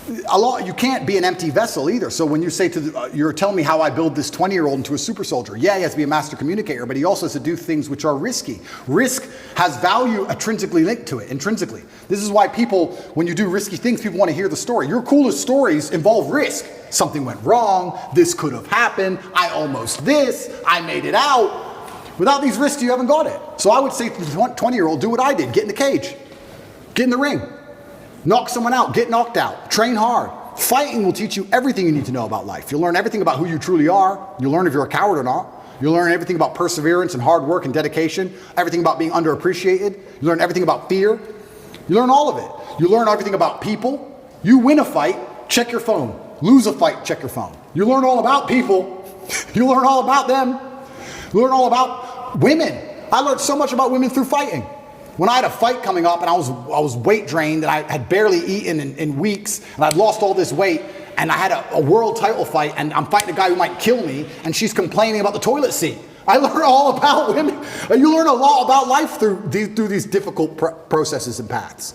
You can't be an empty vessel either. So when you say you're telling me how I build this 20-year-old into a super soldier, yeah, he has to be a master communicator, but he also has to do things which are risky. Risk has value intrinsically linked to it, intrinsically. This is why people, when you do risky things, people want to hear the story. Your coolest stories involve risk. Something went wrong, this could have happened, I almost this, I made it out. Without these risks, you haven't got it. So I would say to the 20-year-old, do what I did, get in the cage, get in the ring. Knock someone out, get knocked out, train hard. Fighting will teach you everything you need to know about life. You'll learn everything about who you truly are. You'll learn if you're a coward or not. You'll learn everything about perseverance and hard work and dedication, everything about being underappreciated. You learn everything about fear. You learn all of it. You learn everything about people. You win a fight, check your phone. Lose a fight, check your phone. You learn all about people. You learn all about them. You learn all about women. I learned so much about women through fighting. When I had a fight coming up and I was weight drained and I had barely eaten in weeks and I'd lost all this weight and I had a world title fight and I'm fighting a guy who might kill me and she's complaining about the toilet seat. I learned all about women. You learn a lot about life through these difficult processes and paths.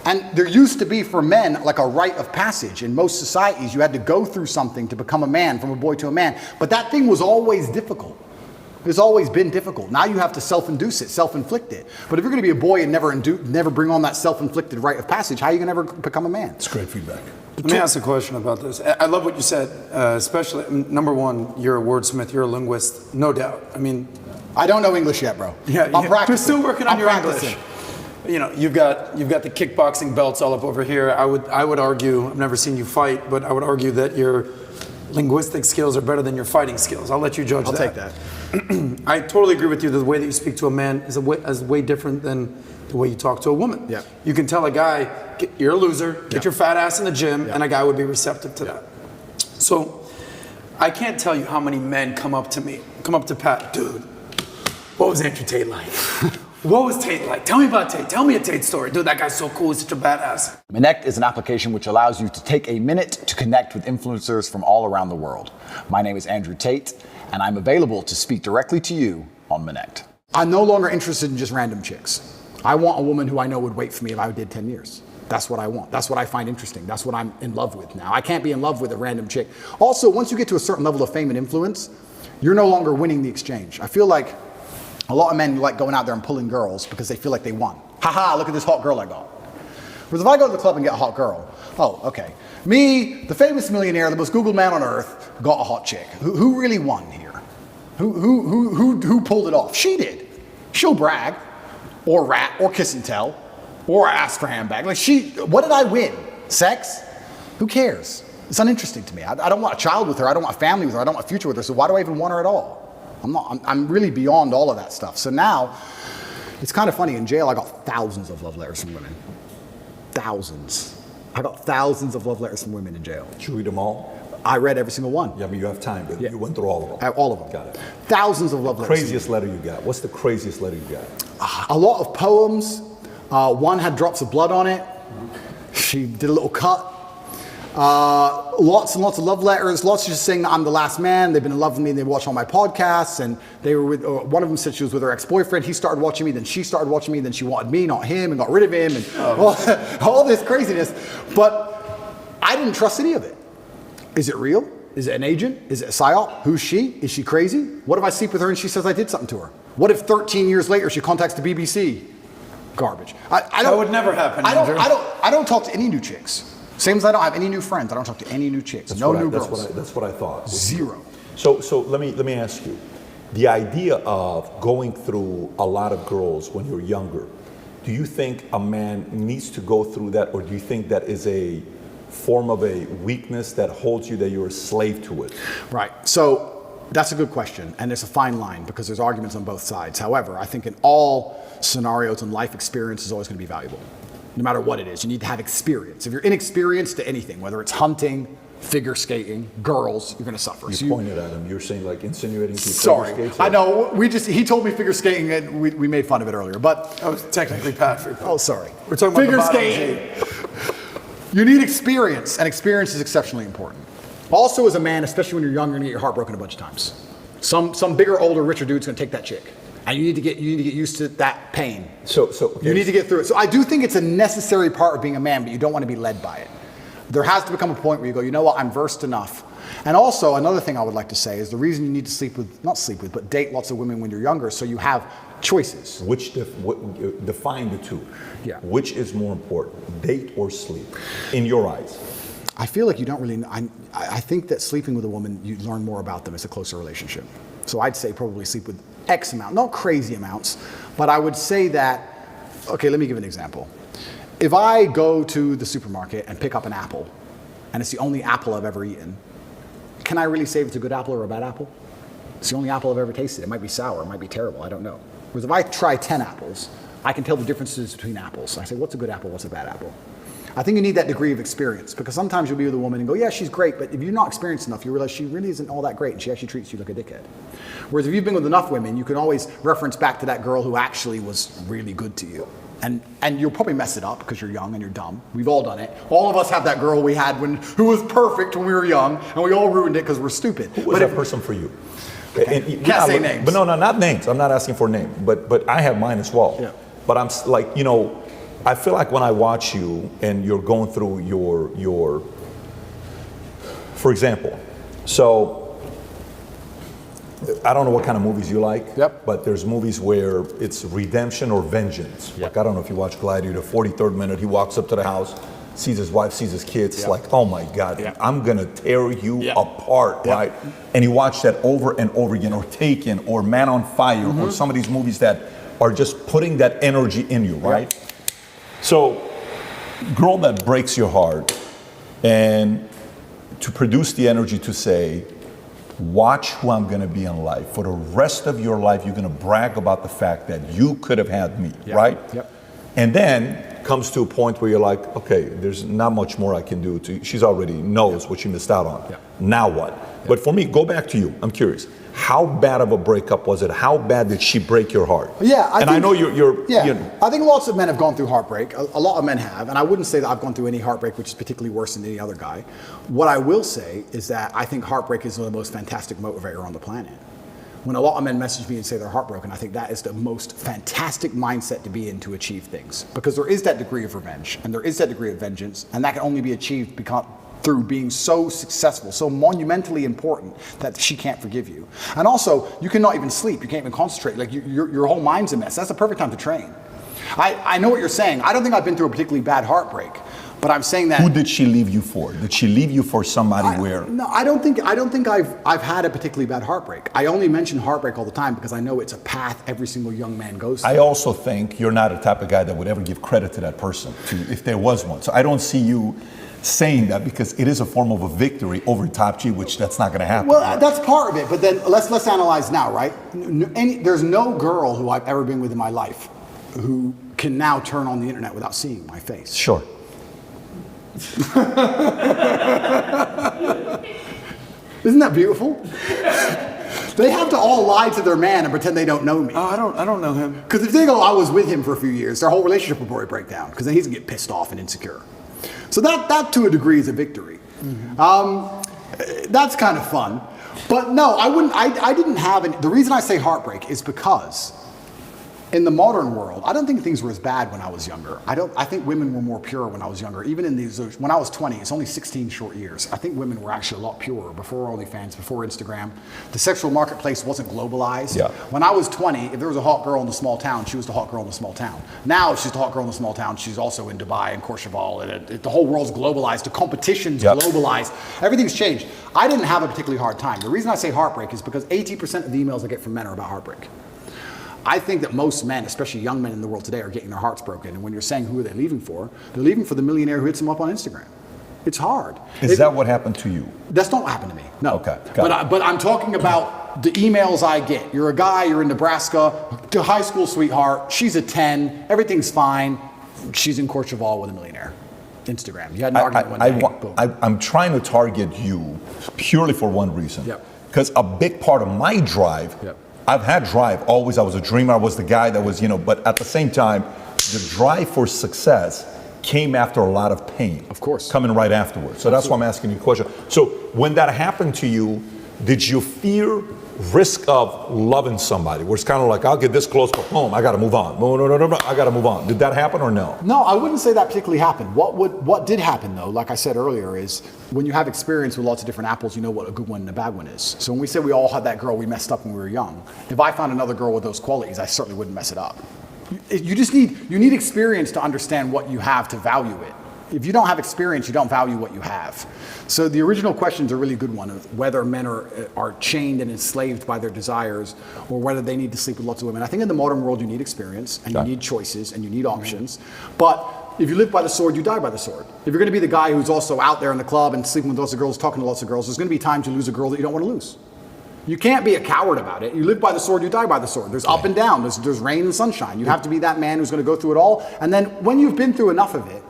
And there used to be for men like a rite of passage. In most societies, you had to go through something to become a man, from a boy to a man. But that thing was always difficult. It's always been difficult. Now you have to self-induce it, self-inflict it. But if you're going to be a boy and never bring on that self-inflicted rite of passage, how are you going to ever become a man? It's great feedback. Let me ask a question about this. I love what you said, especially, number one, you're a wordsmith, you're a linguist, no doubt. I mean, I don't know English yet, bro. Yeah, I'm practicing. You're still working on your practicing. English. You know, you've got the kickboxing belts all up over here. I would argue, I've never seen you fight, but I would argue that your linguistic skills are better than your fighting skills. I'll let you judge that. I'll take that. I totally agree with you that the way that you speak to a man is way different than the way you talk to a woman. Yeah. You can tell a guy, you're a loser, get your fat ass in the gym, and a guy would be receptive to that. So I can't tell you how many men come up to Pat, dude, what was Andrew Tate like? What was Tate like? Tell me about Tate. Tell me a Tate story. Dude, that guy's so cool. He's such a badass. Connect is an application which allows you to take a minute to connect with influencers from all around the world. My name is Andrew Tate, and I'm available to speak directly to you on Connect. I'm no longer interested in just random chicks. I want a woman who I know would wait for me if I did 10 years. That's what I want. That's what I find interesting. That's what I'm in love with now. I can't be in love with a random chick. Also, once you get to a certain level of fame and influence, you're no longer winning the exchange. I feel like a lot of men like going out there and pulling girls because they feel like they won. Haha, look at this hot girl I got. Whereas if I go to the club and get a hot girl, oh, okay. Me, the famous millionaire, the most Googled man on earth, got a hot chick. Who really won here? Who pulled it off? She did. She'll brag, or rat, or kiss and tell, or ask for handbag. Like what did I win? Sex? Who cares? It's uninteresting to me. I don't want a child with her. I don't want a family with her. I don't want a future with her. So why do I even want her at all? I'm really beyond all of that stuff. So now, it's kind of funny. In jail, I got thousands of love letters from women. Thousands. I got thousands of love letters from women in jail. Did you read them all? I read every single one. Yeah, but you have time, but you went through all of them. All of them. Got it. Thousands of love letters. Craziest letter you got? What's the craziest letter you got? A lot of poems. One had drops of blood on it. She did a little cut. Lots and lots of love letters, lots just saying that I'm the last man, they've been in love with me, and they watch all my podcasts, and they were with, one of them said she was with her ex-boyfriend, he started watching me, then she started watching me, then she wanted me, not him, and got rid of him, and all this craziness. But I didn't trust any of it. Is it real? Is it an agent? Is it a psyop? Who's she? Is she crazy? What if I sleep with her and she says I did something to her? What if 13 years later she contacts the BBC? Garbage. That would never happen, I don't talk to any new chicks. Same as I don't have any new friends. I don't talk to any new chicks. No new girls. That's what I thought. Zero. So let me ask you, the idea of going through a lot of girls when you're younger, do you think a man needs to go through that, or do you think that is a form of a weakness that holds you, that you're a slave to it? Right. So that's a good question, and it's a fine line because there's arguments on both sides. However, I think in all scenarios and life experience is always going to be valuable. No matter what it is, you need to have experience. If you're inexperienced to anything, whether it's hunting, figure skating, girls, you're going to suffer. You pointed at him. You're saying like insinuating to Sorry, figure skates? I know. He told me figure skating, and we made fun of it earlier. But I was technically Patrick. oh, sorry. We're talking about figure the bottom skating. You need experience, and experience is exceptionally important. Also, as a man, especially when you're young, you're going to get your heart broken a bunch of times. Some bigger, older, richer dude's going to take that chick. And you need to get used to that pain. So you need to get through it. So I do think it's a necessary part of being a man, but you don't want to be led by it. There has to become a point where you go, you know what, I'm versed enough. And also, another thing I would like to say is the reason you need to but date lots of women when you're younger, so you have choices. Define the two. Yeah. Which is more important, date or sleep, in your eyes? I feel like you don't really, I think that sleeping with a woman, you learn more about them. It's a closer relationship. So I'd say probably sleep with X amount, not crazy amounts, but I would say that, okay, let me give an example. If I go to the supermarket and pick up an apple, and it's the only apple I've ever eaten, can I really say if it's a good apple or a bad apple? It's the only apple I've ever tasted. It might be sour, it might be terrible, I don't know. Whereas if I try 10 apples, I can tell the differences between apples. I say, what's a good apple, what's a bad apple? I think you need that degree of experience, because sometimes you'll be with a woman and go, yeah, she's great, but if you're not experienced enough, you realize she really isn't all that great, and she actually treats you like a dickhead. Whereas if you've been with enough women, you can always reference back to that girl who actually was really good to you. And you'll probably mess it up because you're young and you're dumb. We've all done it. All of us have that girl we had who was perfect when we were young, and we all ruined it because we're stupid. Who was that person for you? Okay. Can't say names. But no, not names. I'm not asking for names. But I have mine as well. Yeah. But I'm like, I feel like when I watch you and you're going through your for example, so I don't know what kind of movies you like, but there's movies where it's redemption or vengeance. Like, I don't know if you watch Gladiator, 43rd minute, he walks up to the house, sees his wife, sees his kids, like, oh my God, I'm gonna tear you apart, right? And you watch that over and over again, or Taken, or Man on Fire, or some of these movies that are just putting that energy in you, right? So, girl that breaks your heart, and to produce the energy to say, watch who I'm going to be in life. For the rest of your life, you're going to brag about the fact that you could have had me, right? Yep. And then comes to a point where you're like, okay, there's not much more I can do. She's already knows what she missed out on. Now what? But for me, go back to you. I'm curious. How bad of a breakup was it? How bad did she break your heart? I know you're I think lots of men have gone through heartbreak. A lot of men have, and I wouldn't say that I've gone through any heartbreak which is particularly worse than any other guy. What I will say is that I think heartbreak is the most fantastic motivator on the planet. When a lot of men message me and say they're heartbroken, I think that is the most fantastic mindset to be in to achieve things. Because there is that degree of revenge, and there is that degree of vengeance, and that can only be achieved through being so successful, so monumentally important that she can't forgive you. And also, you cannot even sleep, you can't even concentrate, like your whole mind's a mess. That's the perfect time to train. I know what you're saying. I don't think I've been through a particularly bad heartbreak, but I'm saying that. Who did she leave you for? Did she leave you for somebody where? No, I don't think I've had a particularly bad heartbreak. I only mention heartbreak all the time because I know it's a path every single young man goes through. I also think you're not a type of guy that would ever give credit to that person, if there was one. So I don't see you saying that, because it is a form of a victory over Top G, which that's not going to happen. Well, that's part of it, but then let's analyze now, right? There's no girl who I've ever been with in my life who can now turn on the internet without seeing my face. Sure. Isn't that beautiful? They have to all lie to their man and pretend they don't know me. Oh, I don't know him. Because if they go, I was with him for a few years, their whole relationship will probably break down, because then he's gonna get pissed off and insecure. So that to a degree is a victory. That's kind of fun. But no, I didn't have any. The reason I say heartbreak is because In the modern world, I don't think things were as bad when I was younger. I think women were more pure when I was younger. Even in these, when I was 20, it's only 16 short years. I think women were actually a lot purer before OnlyFans, before Instagram. The sexual marketplace wasn't globalized. Yeah. When I was 20, if there was a hot girl in the small town, she was the hot girl in the small town. Now she's the hot girl in the small town. She's also in Dubai and Courchevel. And the whole world's globalized. The competition's globalized. Everything's changed. I didn't have a particularly hard time. The reason I say heartbreak is because 80% of the emails I get from men are about heartbreak. I think that most men, especially young men in the world today, are getting their hearts broken. And when you're saying who are they leaving for, they're leaving for the millionaire who hits them up on Instagram. It's hard. Is that what happened to you? That's not what happened to me. No. Okay. But I'm talking about the emails I get. You're a guy, you're in Nebraska, to high school sweetheart, she's a 10, everything's fine. She's in Courchevel with a millionaire. Instagram. You had an argument one day. I'm trying to target you purely for one reason. Yep. Because a big part of my drive, I've had drive always. I was a dreamer. I was the guy that was, but at the same time, the drive for success came after a lot of pain. Of course. Coming right afterwards. So that's why I'm asking you a question. So when that happened to you, did you fear risk of loving somebody where it's kind of like, I'll get this close, but boom, I got to move on. No, I got to move on. Did that happen or no? No, I wouldn't say that particularly happened. What did happen though, like I said earlier, is when you have experience with lots of different apples, you know what a good one and a bad one is. So when we say we all had that girl we messed up when we were young, if I found another girl with those qualities, I certainly wouldn't mess it up. You need experience to understand what you have to value it. If you don't have experience, you don't value what you have. So the original question is a really good one of whether men are chained and enslaved by their desires or whether they need to sleep with lots of women. I think in the modern world you need experience and you need choices and you need options. But if you live by the sword, you die by the sword. If you're going to be the guy who's also out there in the club and sleeping with lots of girls, talking to lots of girls, there's going to be times you lose a girl that you don't want to lose. You can't be a coward about it. You live by the sword, you die by the sword. There's up and down, there's rain and sunshine. You have to be that man who's going to go through it all. And then when you've been through enough of it,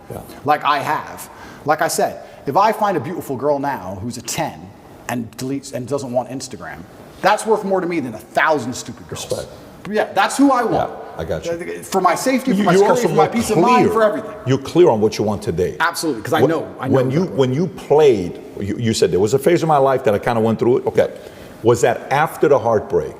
like I have, like I said, if I find a beautiful girl now who's a 10 and deletes and doesn't want Instagram, that's worth more to me than 1,000 stupid girls. Respect. Yeah, that's who I want. Yeah, I got you. For my safety, for my security, for my peace of mind, for everything. You're clear on what you want today. Absolutely, because I know. When you played, you said there was a phase of my life that I kind of went through it. Okay. Was that after the heartbreak?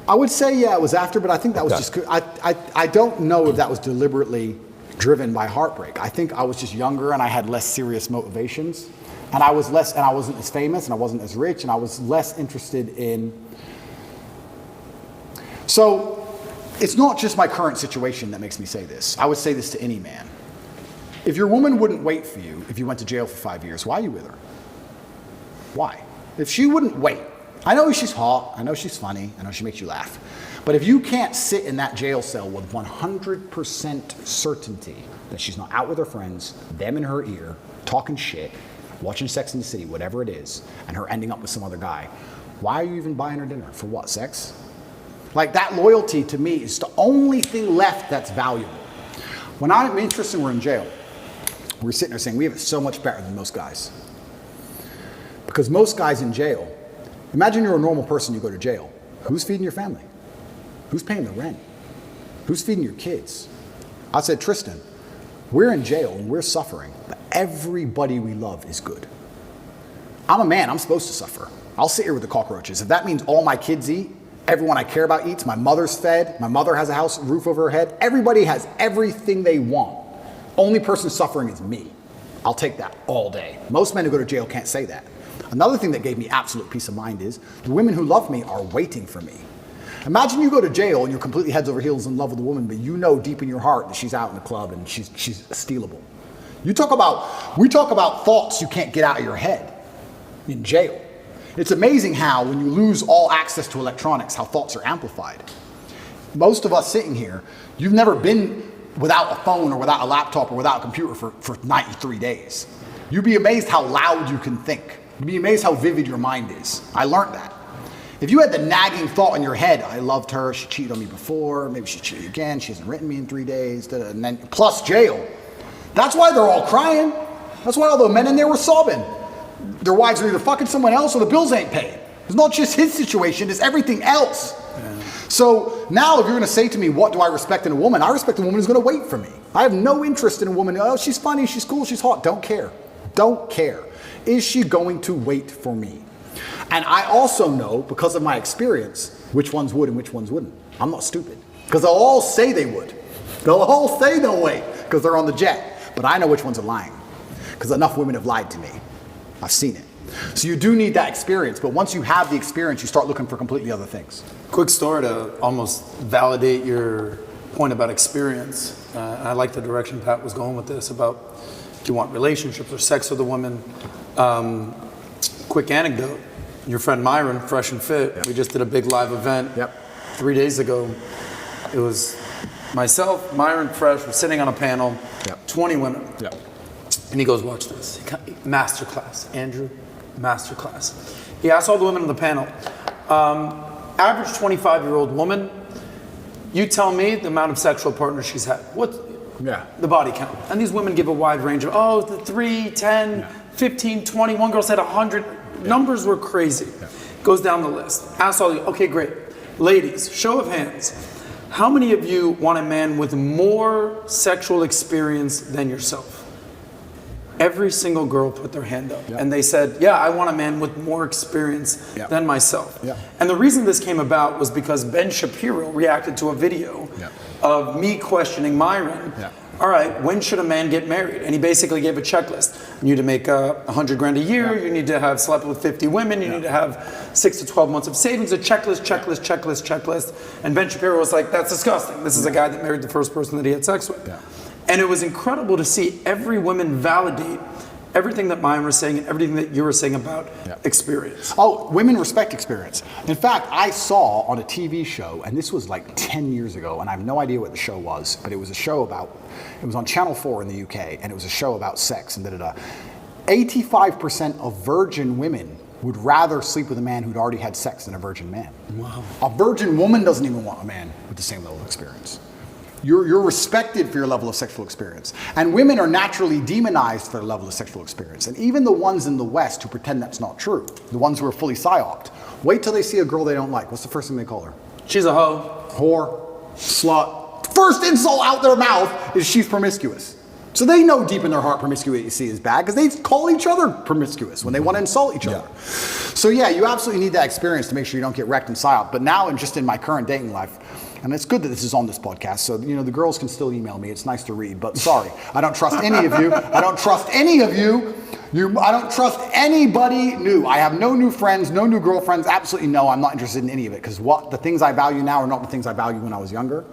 I would say, yeah, it was after, but I think that was just, I don't know if that was deliberately driven by heartbreak. I think I was just younger and I had less serious motivations. And I wasn't as famous and I wasn't as rich and I was less interested in. So it's not just my current situation that makes me say this. I would say this to any man. If your woman wouldn't wait for you if you went to jail for 5 years, why are you with her? Why? If she wouldn't wait, I know she's hot, I know she's funny, I know she makes you laugh, but if you can't sit in that jail cell with 100% certainty that she's not out with her friends, them in her ear, talking shit, watching Sex and the City, whatever it is, and her ending up with some other guy, why are you even buying her dinner? For what, sex? Like that loyalty to me is the only thing left that's valuable. When I'm interested and we're in jail, we're sitting there saying we have it so much better than most guys. Because most guys in jail, imagine you're a normal person, you go to jail. Who's feeding your family? Who's paying the rent? Who's feeding your kids? I said, Tristan, we're in jail and we're suffering, but everybody we love is good. I'm a man, I'm supposed to suffer. I'll sit here with the cockroaches. If that means all my kids eat, everyone I care about eats, my mother's fed, my mother has a house, roof over her head, everybody has everything they want. Only person suffering is me. I'll take that all day. Most men who go to jail can't say that. Another thing that gave me absolute peace of mind is the women who love me are waiting for me. Imagine you go to jail and you're completely heads over heels in love with a woman, but you know deep in your heart that she's out in the club and she's stealable. We talk about thoughts you can't get out of your head in jail. It's amazing how when you lose all access to electronics, how thoughts are amplified. Most of us sitting here, you've never been without a phone or without a laptop or without a computer for 93 days. You'd be amazed how loud you can think. You'd be amazed how vivid your mind is. I learned that. If you had the nagging thought in your head, I loved her, she cheated on me before, maybe she cheated again, she hasn't written me in 3 days, and then plus jail. That's why they're all crying. That's why all the men in there were sobbing. Their wives are either fucking someone else or the bills ain't paid. It's not just his situation, it's everything else. Yeah. So now if you're gonna say to me, what do I respect in a woman? I respect a woman who's gonna wait for me. I have no interest in a woman, oh, she's funny, she's cool, she's hot. Don't care. Don't care. Is she going to wait for me? And I also know, because of my experience, which ones would and which ones wouldn't. I'm not stupid. Because they'll all say they would. They'll all say they'll wait because they're on the jet. But I know which ones are lying. Because enough women have lied to me. I've seen it. So you do need that experience. But once you have the experience, you start looking for completely other things. Quick story to almost validate your point about experience. I like the direction Pat was going with this about do you want relationships or sex with a woman. Quick anecdote. Your friend Myron, Fresh and Fit, we just did a big live event 3 days ago. It was myself, Myron, Fresh, we're sitting on a panel, 20 women. And he goes, watch this. Masterclass. Andrew, masterclass. He asked all the women on the panel, average 25-year-old woman, you tell me the amount of sexual partners she's had. What? The body count. And these women give a wide range of, the 3, 10, 15, 20. One girl said 100. Numbers were crazy. Goes down the list. Ask all the, okay, great. Ladies, show of hands. How many of you want a man with more sexual experience than yourself? Every single girl put their hand up. And they said, yeah, I want a man with more experience than myself. And the reason this came about was because Ben Shapiro reacted to a video of me questioning Myron. All right, when should a man get married? And he basically gave a checklist. You need to make $100 grand a year. You need to have slept with 50 women. You need to have 6 to 12 months of savings. A checklist. And Ben Shapiro was like, that's disgusting. This is a guy that married the first person that he had sex with. And it was incredible to see every woman validate everything that Myron was saying and everything that you were saying about experience. Oh, women respect experience. In fact, I saw on a TV show, and this was like 10 years ago, and I have no idea what the show was, but it was a show about, it was on Channel 4 in the UK, and it was a show about sex, and 85% of virgin women would rather sleep with a man who'd already had sex than a virgin man. Wow. A virgin woman doesn't even want a man with the same level of experience. You're respected for your level of sexual experience. And women are naturally demonized for their level of sexual experience. And even the ones in the West who pretend that's not true, the ones who are fully psyoped, wait till they see a girl they don't like. What's the first thing they call her? She's a hoe. Whore, slut. First insult out their mouth is she's promiscuous. So they know deep in their heart promiscuity is bad because they call each other promiscuous when they want to insult each other. So yeah, you absolutely need that experience to make sure you don't get wrecked in psyop. But now, and just in my current dating life, and it's good that this is on this podcast, so the girls can still email me. It's nice to read, but sorry, I don't trust any of you. I don't trust any of you. I don't trust anybody new. I have no new friends, no new girlfriends. Absolutely no. I'm not interested in any of it because the things I value now are not the things I valued when I was younger.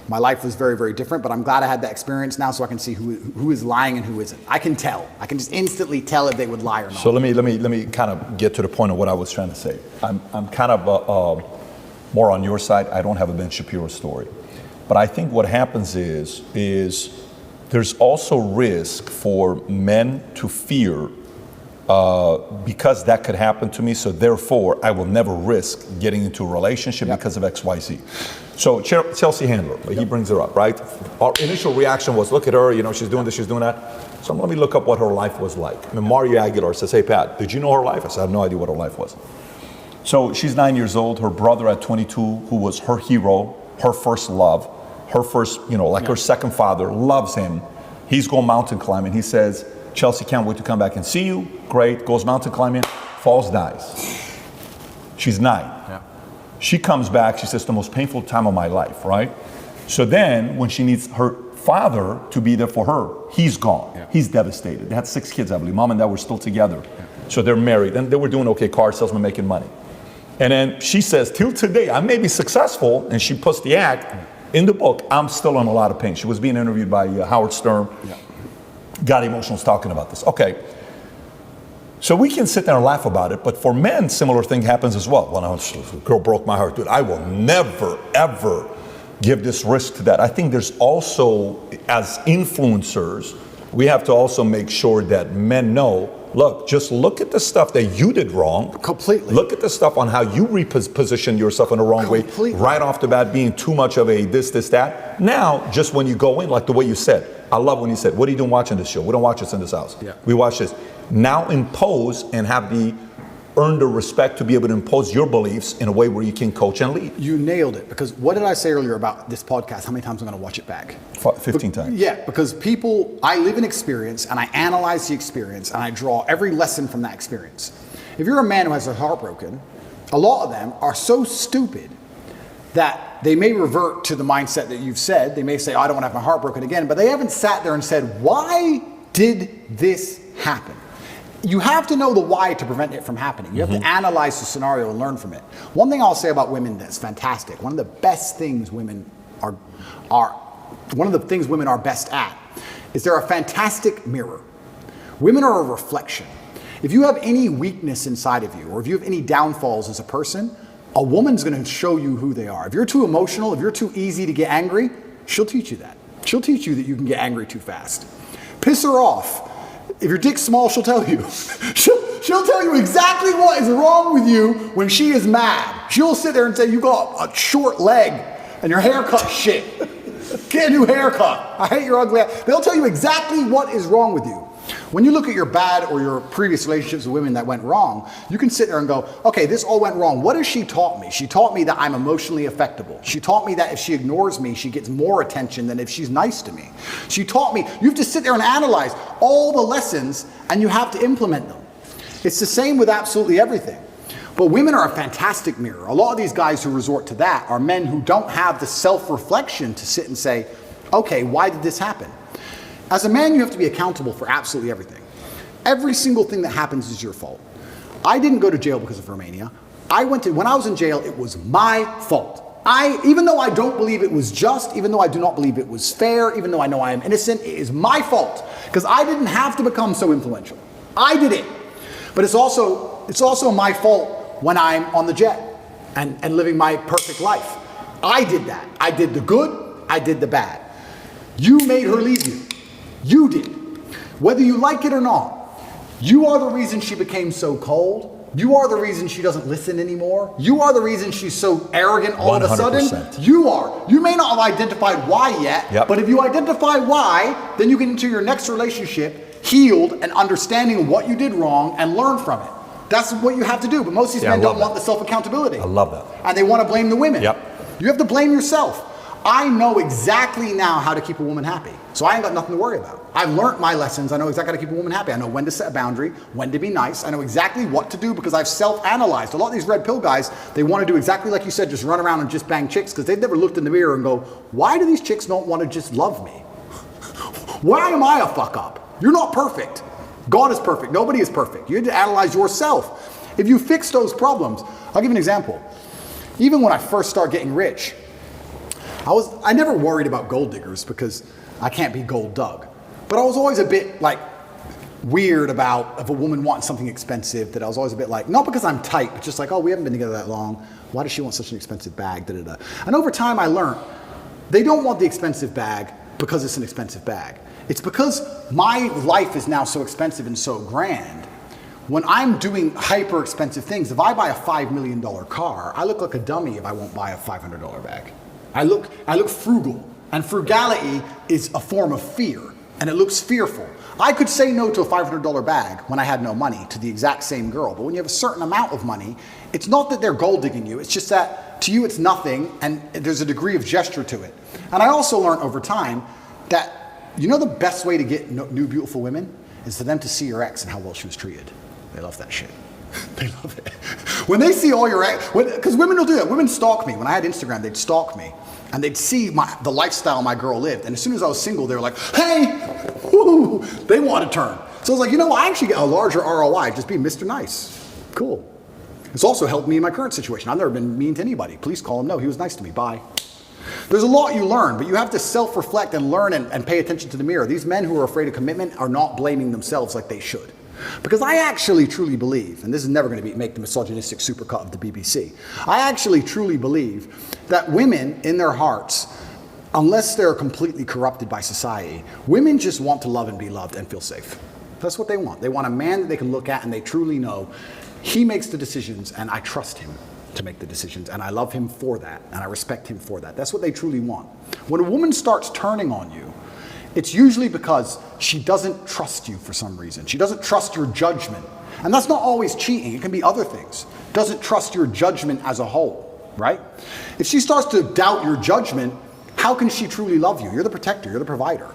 My life was very, very different, but I'm glad I had that experience now so I can see who is lying and who isn't. I can tell. I can just instantly tell if they would lie or not. So let me kind of get to the point of what I was trying to say. I'm kind of more on your side. I don't have a Ben Shapiro story. But I think what happens is there's also risk for men to fear because that could happen to me. So therefore, I will never risk getting into a relationship because of X, Y, Z. So Chelsea Handler, he brings her up, right? Our initial reaction was, look at her, she's doing this, she's doing that. So let me look up what her life was like. I mean, Mario Aguilar says, hey, Pat, did you know her life? I said, I have no idea what her life was. So she's 9 years old. Her brother at 22, who was her hero, her first love, her first, her second father, loves him. He's going mountain climbing. He says, Chelsea, can't wait to come back and see you. Great. Goes mountain climbing, falls, dies. She's 9. She comes back. She says, the most painful time of my life, right? So then when she needs her father to be there for her, he's gone. He's devastated. They had 6 kids, I believe. Mom and dad were still together. So they're married. And they were doing okay, car salesman, making money. And then she says, till today, I may be successful. And she puts the act in the book. I'm still in a lot of pain. She was being interviewed by Howard Stern. Got emotional talking about this. Okay. So we can sit there and laugh about it, but for men, similar thing happens as well. When a girl broke my heart, dude, I will never, ever give this risk to that. I think there's also, as influencers, we have to also make sure that men know, look, just look at the stuff that you did wrong. Completely. Look at the stuff on how you repositioned yourself in the wrong way. Right off the bat, being too much of a this, that. Now, just when you go in, like the way you said, I love when you said, what are you doing watching this show? We don't watch this in this house. We watch this. Now impose and earn the respect to be able to impose your beliefs in a way where you can coach and lead. You nailed it. Because what did I say earlier about this podcast? How many times I'm going to watch it back? 15 times. Yeah, because I live in experience and I analyze the experience and I draw every lesson from that experience. If you're a man who has their heart broken, a lot of them are so stupid that they may revert to the mindset that you've said. They may say, oh, I don't want to have my heart broken again, but they haven't sat there and said, why did this happen? You have to know the why to prevent it from happening. You have to analyze the scenario and learn from it. One thing I'll say about women that's fantastic, one of the best things women are one of the things women are best at is they're a fantastic mirror. Women are a reflection. If you have any weakness inside of you, or if you have any downfalls as a person, a woman's gonna show you who they are. If you're too emotional, if you're too easy to get angry, she'll teach you that. She'll teach you that you can get angry too fast. Piss her off. If your dick's small, she'll tell you. She'll tell you exactly what is wrong with you when she is mad. She'll sit there and say, you got a short leg and your haircut's shit. Get a new haircut. I hate your ugly ass. They'll tell you exactly what is wrong with you. When you look at your bad or your previous relationships with women that went wrong, you can sit there and go, okay, this all went wrong. What has she taught me? She taught me that I'm emotionally affectable. She taught me that if she ignores me, she gets more attention than if she's nice to me. She taught me, you have to sit there and analyze all the lessons and you have to implement them. It's the same with absolutely everything. But women are a fantastic mirror. A lot of these guys who resort to that are men who don't have the self-reflection to sit and say, okay, why did this happen? As a man, you have to be accountable for absolutely everything. Every single thing that happens is your fault. I didn't go to jail because of Romania. When I was in jail, it was my fault. Even though I don't believe it was just, even though I do not believe it was fair, even though I know I am innocent, it is my fault. Because I didn't have to become so influential. I did it. But it's also my fault when I'm on the jet and living my perfect life. I did that. I did the good, I did the bad. You made her leave you. You did. Whether you like it or not, you are the reason she became so cold. You are the reason she doesn't listen anymore. You are the reason she's so arrogant all of a sudden. 100%. You are. You may not have identified why yet, but if you identify why, then you get into your next relationship healed and understanding what you did wrong and learn from it. That's what you have to do. But most of these men don't want the self-accountability. I love that. And they want to blame the women. Yep. You have to blame yourself. I know exactly now how to keep a woman happy. So I ain't got nothing to worry about. I've learned my lessons. I know exactly how to keep a woman happy. I know when to set a boundary, when to be nice. I know exactly what to do because I've self-analyzed. A lot of these red pill guys, they want to do exactly like you said, just run around and just bang chicks because they've never looked in the mirror and go, why do these chicks not want to just love me? Why am I a fuck up? You're not perfect. God is perfect. Nobody is perfect. You have to analyze yourself. If you fix those problems, I'll give you an example. Even when I first started getting rich, I never worried about gold diggers because I can't be gold dug. But I was always a bit like weird about if a woman wants something expensive, that I was always a bit like, not because I'm tight, but just like, oh, we haven't been together that long. Why does she want such an expensive bag? Da, da, da. And over time I learned they don't want the expensive bag because it's an expensive bag. It's because my life is now so expensive and so grand. When I'm doing hyper expensive things, if I buy a $5 million car, I look like a dummy if I won't buy a $500 bag. I look frugal, and frugality is a form of fear, and it looks fearful. I could say no to a $500 bag when I had no money to the exact same girl, but when you have a certain amount of money, it's not that they're gold digging you, it's just that to you it's nothing, and there's a degree of gesture to it. And I also learned over time that, you know, the best way to get new beautiful women is for them to see your ex and how well she was treated. They love that shit. They love it. When they see all your ex, because women will do that. Women stalk me. When I had Instagram, they'd stalk me. And they'd see the lifestyle my girl lived. And as soon as I was single, they were like, hey, woo, they want to turn. So I was like, you know, I actually get a larger ROI just being Mr. Nice. Cool. It's also helped me in my current situation. I've never been mean to anybody. Please call him. No, he was nice to me. Bye. There's a lot you learn, but you have to self-reflect and learn and pay attention to the mirror. These men who are afraid of commitment are not blaming themselves like they should. Because I actually truly believe, and this is never going to make the misogynistic supercut of the BBC, I actually truly believe that women in their hearts, unless they're completely corrupted by society, women just want to love and be loved and feel safe. That's what they want. They want a man that they can look at and they truly know he makes the decisions and I trust him to make the decisions and I love him for that and I respect him for that. That's what they truly want. When a woman starts turning on you, it's usually because she doesn't trust you for some reason. She doesn't trust your judgment. And that's not always cheating. It can be other things. Doesn't trust your judgment as a whole, right? If she starts to doubt your judgment, how can she truly love you? You're the protector. You're the provider.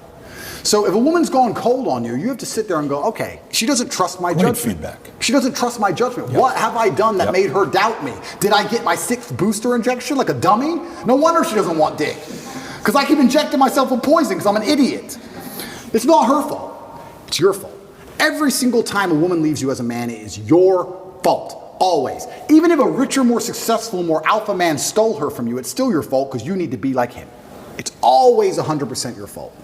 So if a woman's gone cold on you, you have to sit there and go, okay, she doesn't trust my Great judgment. feedback. She doesn't trust my judgment. What have I done that made her doubt me? Did I get my 6th booster injection like a dummy? No wonder she doesn't want dick. Because I keep injecting myself with poison because I'm an idiot. It's not her fault. It's your fault. Every single time a woman leaves you as a man, it is your fault. Always. Even if a richer, more successful, more alpha man stole her from you, it's still your fault because you need to be like him. It's always 100% your fault.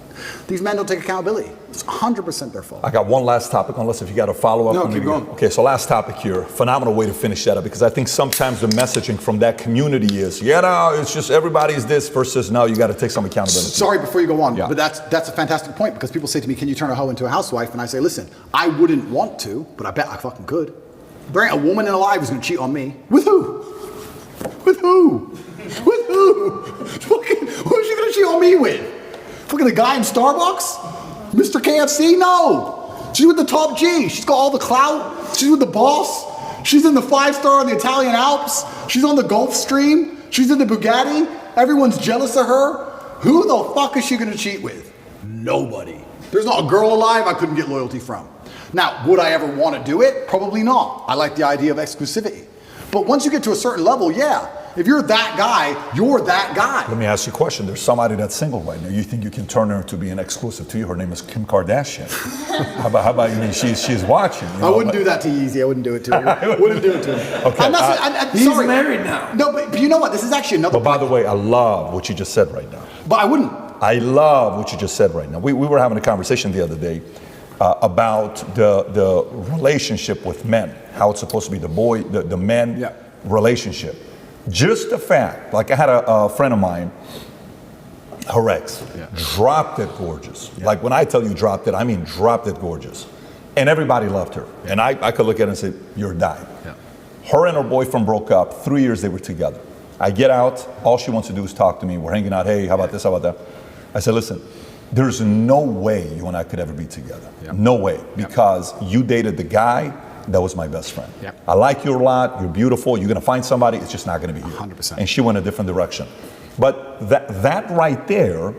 These men don't take accountability. It's 100% their fault. I got one last topic, unless if you got a follow-up. No, keep going. Okay, so last topic here. Phenomenal way to finish that up, because I think sometimes the messaging from that community is, no, it's just everybody's this versus no, you got to take some accountability. Sorry, before you go on, Yeah. but that's a fantastic point, because people say to me, can you turn a hoe into a housewife? And I say, listen, I wouldn't want to, but I bet I fucking could. There ain't a woman alive who's going to cheat on me. With who? With who? With who? Fucking, who's she going to cheat on me with? Fucking the guy in Starbucks? Mr. KFC? No. She's with the top G. She's got all the clout. She's with the boss. She's in the 5-star in the Italian Alps. She's on the Gulfstream. She's in the Bugatti. Everyone's jealous of her. Who the fuck is she going to cheat with? Nobody. There's not a girl alive I couldn't get loyalty from. Now, would I ever want to do it? Probably not. I like the idea of exclusivity. But once you get to a certain level, yeah. If you're that guy, you're that guy. Let me ask you a question. There's somebody that's single right now. You think you can turn her to being exclusive to you? Her name is Kim Kardashian. how about you? I mean, she's watching. You know, I wouldn't do that to Yeezy. I wouldn't do it to her. Wouldn't do it to him. Okay, I'm not, He's sorry. married now. No, but you know what? This is actually another But by point. the way, I love what you just said right now. But I wouldn't. I love what you just said right now. We were having a conversation the other day about the relationship with men, how it's supposed to be the men relationship. Just the fact, like I had a friend of mine, her ex, dropped it gorgeous. Like when I tell you dropped it, I mean dropped it gorgeous. And everybody loved her. And I could look at her and say, you're dying. Her and her boyfriend broke up. 3 years they were together. I get out, all she wants to do is talk to me. We're hanging out, hey, how about this, how about that? I said, listen, there's no way you and I could ever be together. No way, because you dated the guy that was my best friend. I like you a lot, you're beautiful, you're gonna find somebody, it's just not gonna be you. 100%. And she went a different direction. But that right there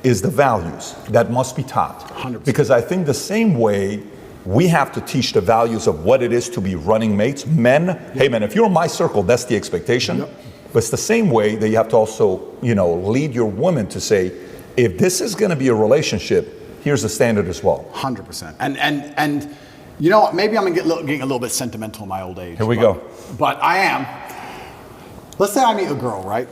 is the values that must be taught. 100%. Because I think the same way we have to teach the values of what it is to be running mates. Men, hey man, if you're in my circle, that's the expectation. But it's the same way that you have to also, lead your woman to say, if this is gonna be a relationship, here's the standard as well. 100%. And you know what? Maybe I'm getting a little bit sentimental in my old age. Here we go. But I am. Let's say I meet a girl, right?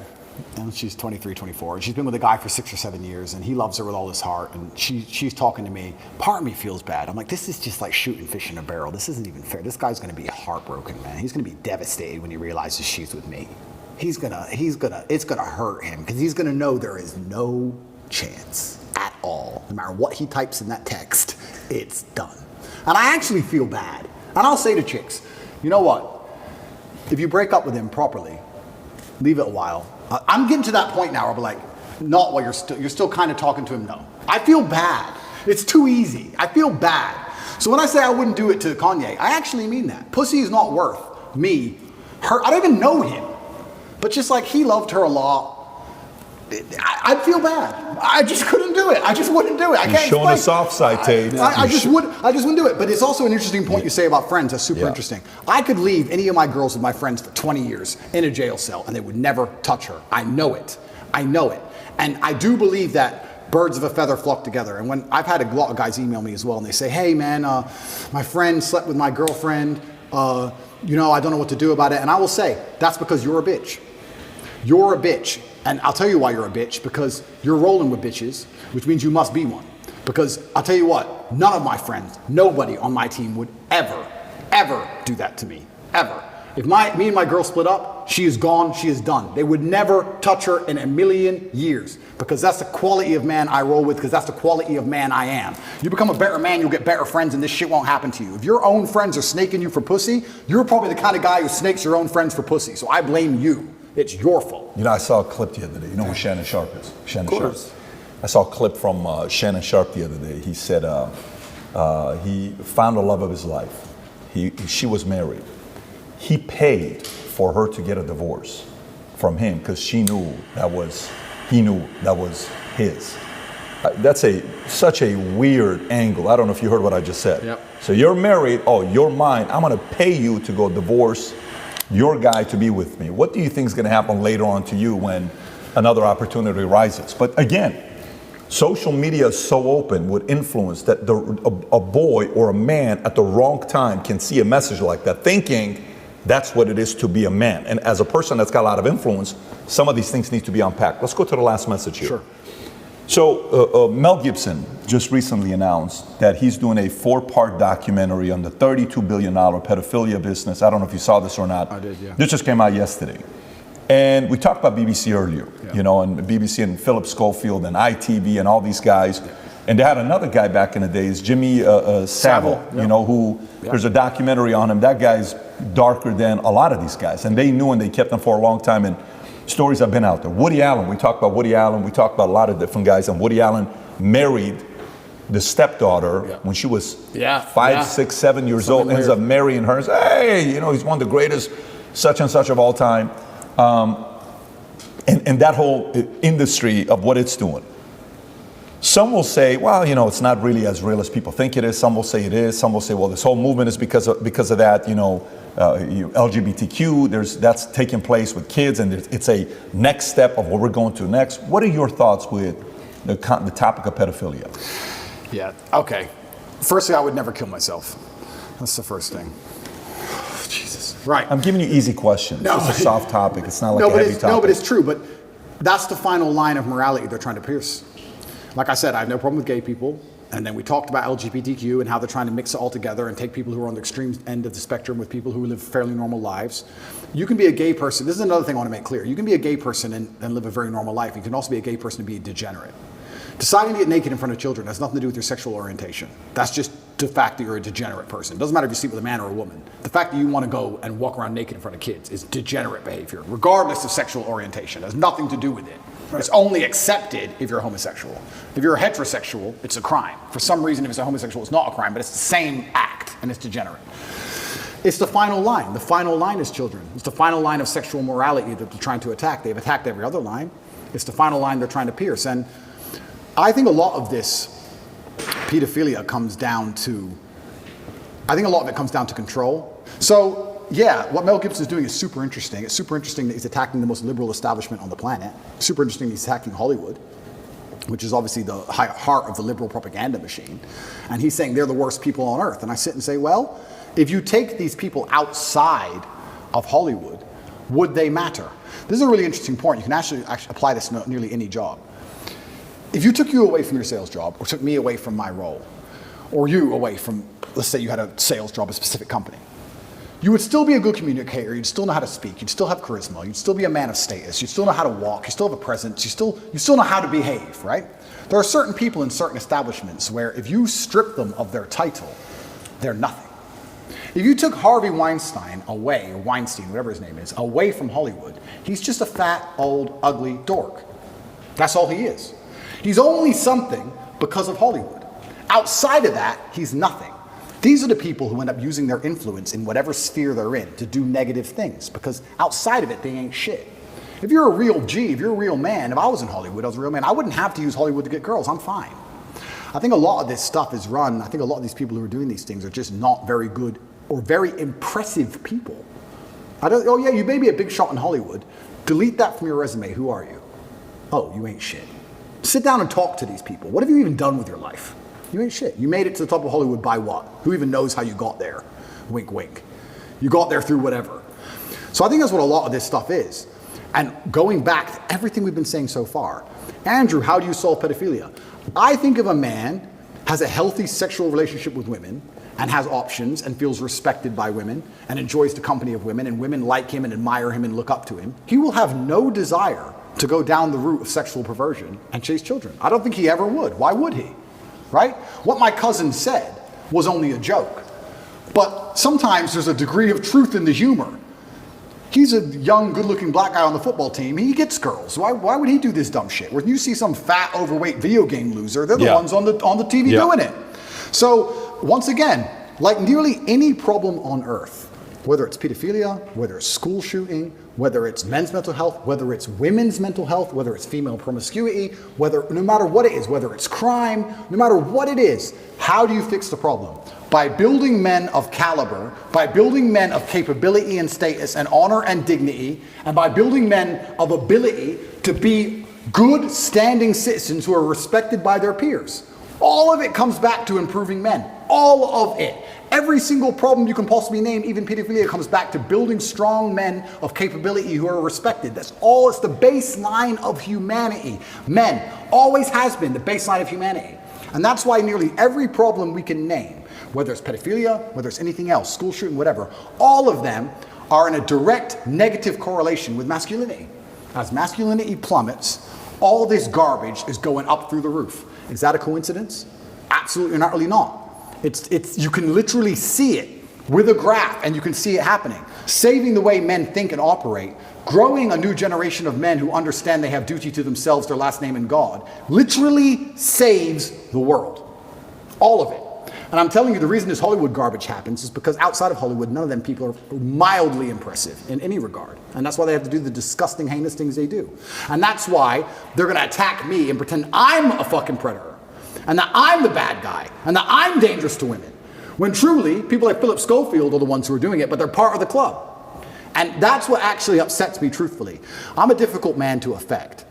And she's 23, 24. And she's been with a guy for 6 or 7 years, and he loves her with all his heart. And she's talking to me. Part of me feels bad. I'm like, this is just like shooting fish in a barrel. This isn't even fair. This guy's gonna be heartbroken, man. He's gonna be devastated when he realizes she's with me. It's gonna hurt him, because he's gonna know there is no chance at all. No matter what he types in that text, it's done. And I actually feel bad. And I'll say to chicks, you know what? If you break up with him properly, leave it a while. I'm getting to that point now where I'm like, not while you're still kind of talking to him, no. I feel bad. It's too easy. I feel bad. So when I say I wouldn't do it to Kanye, I actually mean that. Pussy is not worth me, her. I don't even know him. But just like he loved her a lot, I'd feel bad. I just couldn't do it. I just wouldn't do it. I can't explain. Showing the soft side, Tate. I just wouldn't do it. But it's also an interesting point you say about friends. That's super interesting. I could leave any of my girls with my friends for 20 years in a jail cell, and they would never touch her. I know it. And I do believe that birds of a feather flock together. And when I've had a lot of guys email me as well, and they say, hey man, my friend slept with my girlfriend. I don't know what to do about it. And I will say, that's because you're a bitch. You're a bitch. And I'll tell you why you're a bitch, because you're rolling with bitches, which means you must be one. Because I'll tell you what, none of my friends, nobody on my team would ever do that to me, ever. If me and my girl split up, she is gone, she is done. They would never touch her in a million years, because that's the quality of man I roll with, because that's the quality of man I am. You become a better man, you'll get better friends, and this shit won't happen to you. If your own friends are snaking you for pussy, you're probably the kind of guy who snakes your own friends for pussy, so I blame you. It's your fault. I saw a clip the other day. You know who Shannon Sharp is? Shannon Sharp. course. I saw a clip from Shannon Sharp the other day. He said he found the love of his life. She was married. He paid for her to get a divorce from him because he knew that was his. That's such a weird angle. I don't know if you heard what I just said. Yep. So you're married. Oh, you're mine. I'm going to pay you to go divorce your guy to be with me. What do you think is going to happen later on to you when another opportunity arises? But again, social media is so open with influence that a boy or a man at the wrong time can see a message like that, thinking that's what it is to be a man. And as a person that's got a lot of influence, some of these things need to be unpacked. Let's go to the last message here. Sure. So Mel Gibson just recently announced that he's doing a 4-part documentary on the $32 billion pedophilia business. I don't know if you saw this or not. I did, yeah. This just came out yesterday. And we talked about BBC earlier, you know, and BBC and Philip Schofield and ITV and all these guys. Yeah. And they had another guy back in the days, Jimmy Savile, you know, who there's a documentary on him. That guy's darker than a lot of these guys. And they knew and they kept him for a long time. And stories have been out there. Woody Allen, we talked about Woody Allen. We talked about a lot of different guys. And Woody Allen married the stepdaughter when she was 5, 6, 7 years old. Ends up marrying her. And says, hey, you know, he's one of the greatest such and such of all time. And that whole industry of what it's doing. Some will say, well, you know, it's not really as real as people think it is. Some will say it is. Some will say, well, this whole movement is because of that, you know, LGBTQ, that's taking place with kids, and it's a next step of what we're going to next. What are your thoughts with the topic of pedophilia? Yeah, okay. Firstly, I would never kill myself. That's the first thing. Jesus. Right. I'm giving you easy questions. No. It's a soft topic. It's not like a heavy topic. No, but it's true. But that's the final line of morality they're trying to pierce. Like I said, I have no problem with gay people. And then we talked about LGBTQ and how they're trying to mix it all together and take people who are on the extreme end of the spectrum with people who live fairly normal lives. You can be a gay person. This is another thing I want to make clear. You can be a gay person and live a very normal life. You can also be a gay person and be a degenerate. Deciding to get naked in front of children has nothing to do with your sexual orientation. That's just the fact that you're a degenerate person. It doesn't matter if you sleep with a man or a woman. The fact that you want to go and walk around naked in front of kids is degenerate behavior, regardless of sexual orientation. It has nothing to do with it. It's only accepted if you're homosexual. If you're a heterosexual, it's a crime. For some reason, if it's a homosexual, it's not a crime, but it's the same act, and it's degenerate. It's the final line. The final line is children. It's the final line of sexual morality that they're trying to attack. They've attacked every other line. It's the final line they're trying to pierce. And I think a lot of this pedophilia comes down to, control. So, yeah, what Mel Gibson is doing is super interesting. It's super interesting that he's attacking the most liberal establishment on the planet. Super interesting that he's attacking Hollywood, which is obviously the heart of the liberal propaganda machine. And he's saying they're the worst people on earth. And I sit and say, well, if you take these people outside of Hollywood, would they matter? This is a really interesting point. You can actually apply this to nearly any job. If you took you away from your sales job, or took me away from my role, or you away from, let's say you had a sales job at a specific company, you would still be a good communicator, you'd still know how to speak, you'd still have charisma, you'd still be a man of status, you'd still know how to walk, you still have a presence, you still know how to behave, right? There are certain people in certain establishments where if you strip them of their title, they're nothing. If you took Harvey Weinstein away, or Weinstein, whatever his name is, away from Hollywood, he's just a fat, old, ugly dork. That's all he is. He's only something because of Hollywood. Outside of that, he's nothing. These are the people who end up using their influence in whatever sphere they're in to do negative things, because outside of it, they ain't shit. If you're a real G, if you're a real man, if I was in Hollywood, I was a real man, I wouldn't have to use Hollywood to get girls. I'm fine. I think a lot of this stuff is run. I think a lot of these people who are doing these things are just not very good or very impressive people. Oh yeah, you may be a big shot in Hollywood. Delete that from your resume. Who are you? Oh, you ain't shit. Sit down and talk to these people. What have you even done with your life? You ain't shit. You made it to the top of Hollywood by what? Who even knows how you got there? Wink, wink. You got there through whatever. So I think that's what a lot of this stuff is. And going back to everything we've been saying so far, Andrew, how do you solve pedophilia? I think if a man has a healthy sexual relationship with women and has options and feels respected by women and enjoys the company of women and women like him and admire him and look up to him, he will have no desire to go down the route of sexual perversion and chase children. I don't think he ever would. Why would he? Right? What my cousin said was only a joke. But sometimes there's a degree of truth in the humor. He's a young, good-looking black guy on the football team. He gets girls. Why would he do this dumb shit? When you see some fat, overweight video game loser, they're the ones on the TV doing it. So, once again, like nearly any problem on earth, whether it's pedophilia, whether it's school shooting, whether it's men's mental health, whether it's women's mental health, whether it's female promiscuity, no matter what it is, whether it's crime, no matter what it is, how do you fix the problem? By building men of caliber, by building men of capability and status and honor and dignity, and by building men of ability to be good standing citizens who are respected by their peers. All of it comes back to improving men. All of it. Every single problem you can possibly name, even pedophilia, comes back to building strong men of capability who are respected. That's all. It's the baseline of humanity. Men always has been the baseline of humanity. And that's why nearly every problem we can name, whether it's pedophilia, whether it's anything else, school shooting, whatever, all of them are in a direct negative correlation with masculinity. As masculinity plummets, all this garbage is going up through the roof. Is that a coincidence? Absolutely not, really not. You can literally see it with a graph, and you can see it happening. Saving the way men think and operate, growing a new generation of men who understand they have duty to themselves, their last name, and God, literally saves the world. All of it. And I'm telling you, the reason this Hollywood garbage happens is because outside of Hollywood, none of them people are mildly impressive in any regard. And that's why they have to do the disgusting, heinous things they do. And that's why they're going to attack me and pretend I'm a fucking predator. And that I'm the bad guy. And that I'm dangerous to women. When truly, people like Philip Schofield are the ones who are doing it, but they're part of the club. And that's what actually upsets me, truthfully. I'm a difficult man to affect.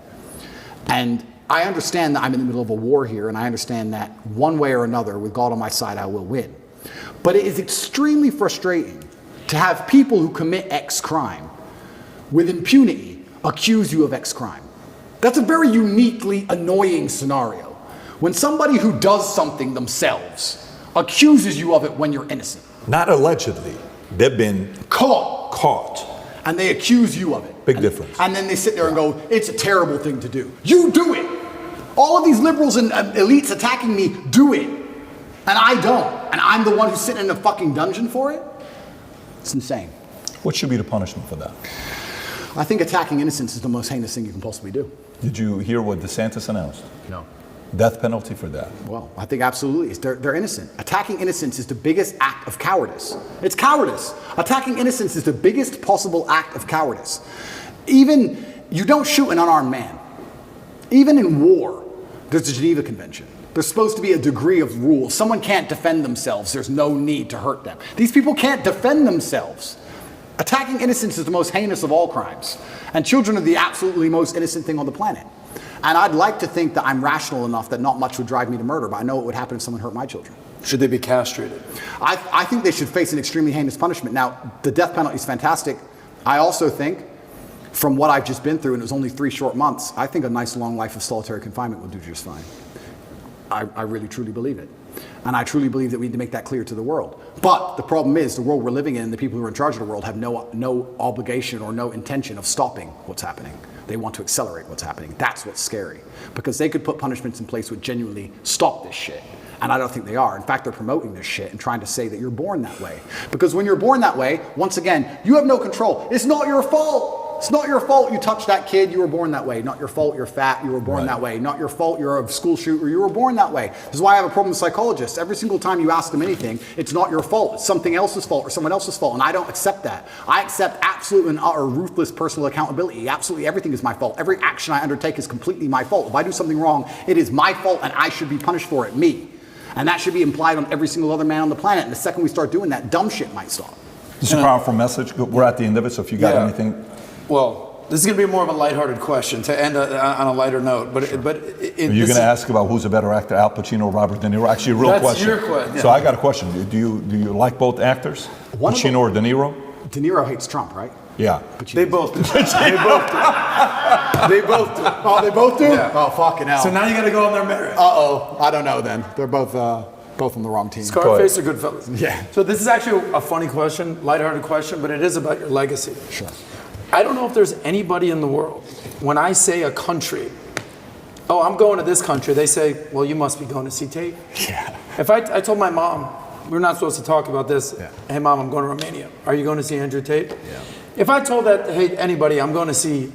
And I understand that I'm in the middle of a war here, and I understand that one way or another, with God on my side, I will win. But it is extremely frustrating to have people who commit X crime with impunity accuse you of X crime. That's a very uniquely annoying scenario. When somebody who does something themselves accuses you of it when you're innocent. Not allegedly. They've been caught. And they accuse you of it. Big difference. And then they sit there and go, it's a terrible thing to do. You do it. All of these liberals and elites attacking me do it. And I don't. And I'm the one who's sitting in a fucking dungeon for it? It's insane. What should be the punishment for that? I think attacking innocents is the most heinous thing you can possibly do. Did you hear what DeSantis announced? No. Death penalty for that. Well, I think absolutely. They're innocent. Attacking innocence is the biggest act of cowardice. It's cowardice. Attacking innocence is the biggest possible act of cowardice. Even, you don't shoot an unarmed man. Even in war, there's the Geneva Convention. There's supposed to be a degree of rule. Someone can't defend themselves. There's no need to hurt them. These people can't defend themselves. Attacking innocence is the most heinous of all crimes. And children are the absolutely most innocent thing on the planet. And I'd like to think that I'm rational enough that not much would drive me to murder, but I know it would happen if someone hurt my children. Should they be castrated? I think they should face an extremely heinous punishment. Now, the death penalty is fantastic. I also think, from what I've just been through, and it was only 3 short months, I think a nice long life of solitary confinement will do just fine. I really, truly believe it. And I truly believe that we need to make that clear to the world. But the problem is, the world we're living in, the people who are in charge of the world have no obligation or no intention of stopping what's happening. They want to accelerate what's happening. That's what's scary. Because they could put punishments in place which genuinely stop this shit. And I don't think they are. In fact, they're promoting this shit and trying to say that you're born that way. Because when you're born that way, once again, you have no control. It's not your fault. It's not your fault you touched that kid, you were born that way. Not your fault you're fat, you were born that way. Not your fault you're a school shooter, you were born that way. This is why I have a problem with psychologists. Every single time you ask them anything, it's not your fault. It's something else's fault or someone else's fault. And I don't accept that. I accept absolute and utter ruthless personal accountability. Absolutely everything is my fault. Every action I undertake is completely my fault. If I do something wrong, it is my fault and I should be punished for it, me. And that should be implied on every single other man on the planet. And the second we start doing that, dumb shit might stop. It's a powerful message. We're at the end of it, so if you got anything. Well, this is going to be more of a lighthearted question to end on a lighter note. But Are you going to ask about who's a better actor, Al Pacino or Robert De Niro? Actually, a real question. That's your question. So I got a question. Do you like both actors, Pacino or De Niro? De Niro hates Trump, right? Yeah. They both do. They both do. They both do. Oh, they both do? Yeah. Oh, fucking hell. So now you got to go on their merit. Uh-oh. I don't know then. They're both on the wrong team. Scarface or Goodfellas? Yeah. So this is actually a funny question, lighthearted question, but it is about your legacy. Sure. I don't know if there's anybody in the world, when I say a country, oh, I'm going to this country, they say, well, you must be going to see Tate. Yeah. If I told my mom, we're not supposed to talk about this, Yeah. hey, Mom, I'm going to Romania. Are you going to see Andrew Tate? Yeah. If I told that, hey, anybody, I'm going to see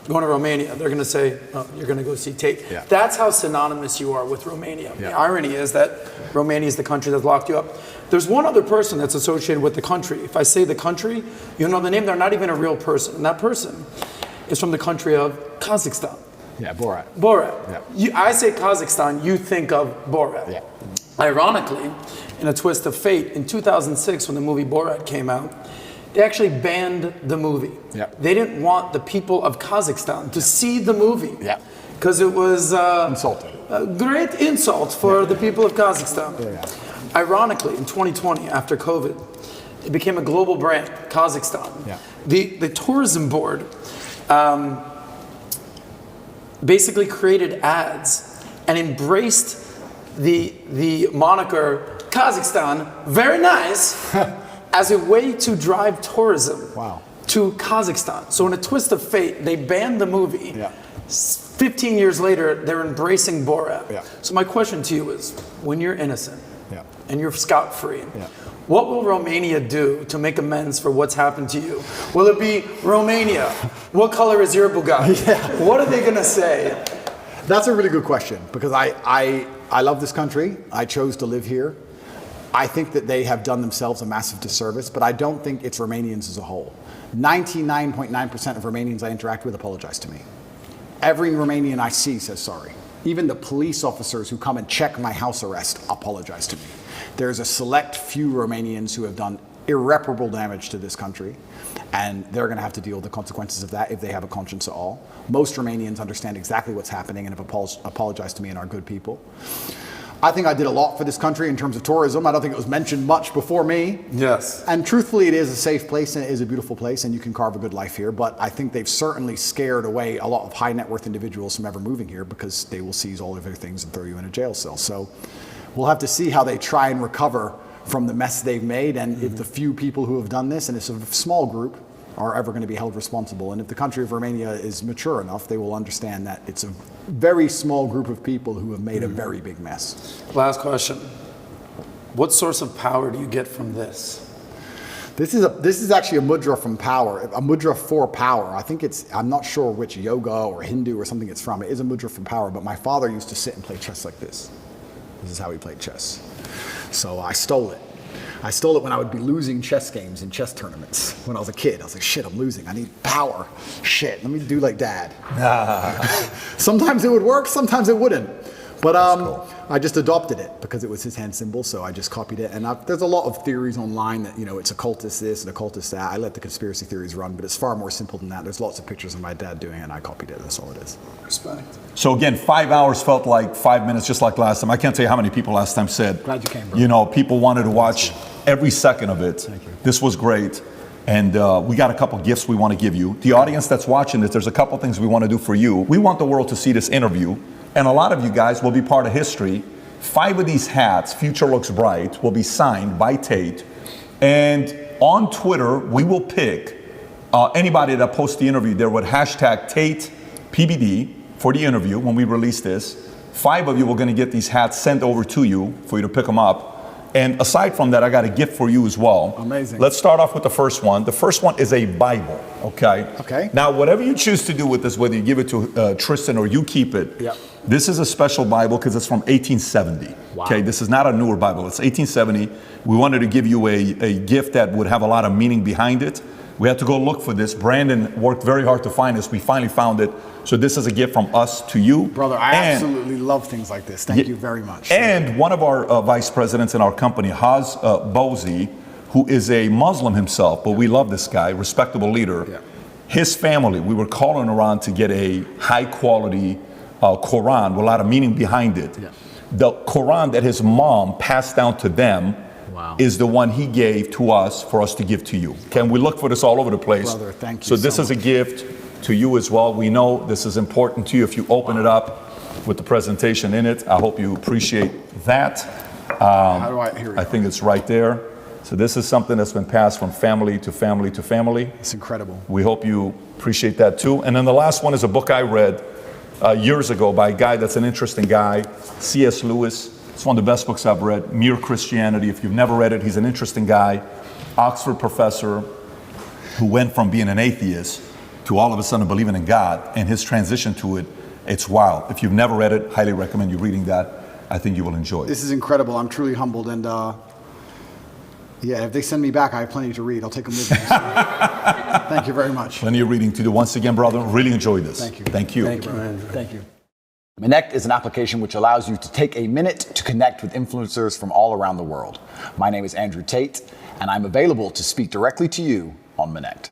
going to Romania, they're going to say, oh, you're going to go see Tate. Yeah. That's how synonymous you are with Romania. Yeah. The irony is that Romania is the country that's locked you up. There's one other person that's associated with the country. If I say the country, you know the name, they're not even a real person. And that person is from the country of Kazakhstan. Yeah, Borat. Borat. Yeah. I say Kazakhstan, you think of Borat. Yeah. Ironically, in a twist of fate, in 2006 when the movie Borat came out, they actually banned the movie. Yeah. They didn't want the people of Kazakhstan to see the movie. Yeah. Because it was Insulting. a great insult for the people of Kazakhstan. Yeah. Ironically, in 2020, after COVID, it became a global brand, Kazakhstan. Yeah. The tourism board basically created ads and embraced the moniker Kazakhstan, very nice, as a way to drive tourism to Kazakhstan. So in a twist of fate, they banned the movie. Yeah. 15 years later, they're embracing Borat. Yeah. So my question to you is, when you're innocent Yeah. and you're scot-free, Yeah. what will Romania do to make amends for what's happened to you? Will it be Romania? What color is your Bugatti? What are they going to say? That's a really good question because I love this country. I chose to live here. I think that they have done themselves a massive disservice, but I don't think it's Romanians as a whole. 99.9% of Romanians I interact with apologize to me. Every Romanian I see says sorry. Even the police officers who come and check my house arrest apologize to me. There's a select few Romanians who have done irreparable damage to this country, and they're going to have to deal with the consequences of that if they have a conscience at all. Most Romanians understand exactly what's happening and have apologized to me and are good people. I think I did a lot for this country in terms of tourism. I don't think it was mentioned much before me. Yes. And truthfully, it is a safe place and it is a beautiful place and you can carve a good life here. But I think they've certainly scared away a lot of high net worth individuals from ever moving here because they will seize all of their things and throw you in a jail cell. So we'll have to see how they try and recover from the mess they've made and if the few people who have done this, and it's a small group, are ever going to be held responsible. And if the country of Romania is mature enough, they will understand that it's a very small group of people who have made a very big mess. Last question. What source of power do you get from this? This is actually a mudra from power, a mudra for power. I think I'm not sure which yoga or Hindu or something it's from. It is a mudra from power, but my father used to sit and play chess like this. This is how he played chess. So I stole it. I stole it when I would be losing chess games in chess tournaments. When I was a kid, I was like, shit, I'm losing. I need power. Shit, let me do like dad. Sometimes it would work, sometimes it wouldn't. But cool. I just adopted it because it was his hand symbol, so I just copied it. And there's a lot of theories online that, it's occultist this and occultist that. I let the conspiracy theories run, but it's far more simple than that. There's lots of pictures of my dad doing it, and I copied it. That's all it is. Respect. So again, 5 hours felt like 5 minutes, just like last time. I can't tell you how many people last time said, Glad you came, bro. People wanted to watch every second of it. Thank you. This was great. And we got a couple gifts we want to give you. The audience that's watching this, there's a couple things we want to do for you. We want the world to see this interview. And a lot of you guys will be part of history. 5 of these hats, Future Looks Bright, will be signed by Tate. And on Twitter, we will pick anybody that posts the interview there with hashtag Tate PBD for the interview when we release this. 5 of you are going to get these hats sent over to you for you to pick them up. And aside from that, I got a gift for you as well. Amazing. Let's start off with the first one. The first one is a Bible, okay? Okay. Now, whatever you choose to do with this, whether you give it to Tristan or you keep it, Yep. This is a special Bible because it's from 1870. Wow. Okay, this is not a newer Bible. It's 1870. We wanted to give you a gift that would have a lot of meaning behind it. We had to go look for this. Brandon worked very hard to find this. We finally found it. So this is a gift from us to you. Brother, I absolutely love things like this. Thank you very much. And one of our vice presidents in our company, Haz Bozi, who is a Muslim himself, but we love this guy, respectable leader. Yeah. His family, we were calling around to get a high quality Quran with a lot of meaning behind it. Yeah. The Quran that his mom passed down to them is the one he gave to us for us to give to you. Can we look for this all over the place? Brother, thank you So this so is a much. gift to you as well. We know this is important to you if you open it up with the presentation in it. I hope you appreciate that. How do here we I go. think it's right there. So this is something that's been passed from family to family to family. It's incredible. We hope you appreciate that too. And then the last one is a book I read years ago by a guy that's an interesting guy, C.S. Lewis. It's one of the best books I've read, Mere Christianity. If you've never read it, he's an interesting guy, Oxford professor who went from being an atheist to all of a sudden believing in God, and his transition to it, it's wild. If you've never read it, highly recommend you reading that. I think you will enjoy it. This is incredible. I'm truly humbled, and yeah, if they send me back, I have plenty to read. I'll take them with me. So, thank you very much. Plenty of reading to do. Once again, brother, really enjoyed this. Thank you. Thank you. Thank you, Andrew. Thank you. Connect is an application which allows you to take a minute to connect with influencers from all around the world. My name is Andrew Tate, and I'm available to speak directly to you on Connect.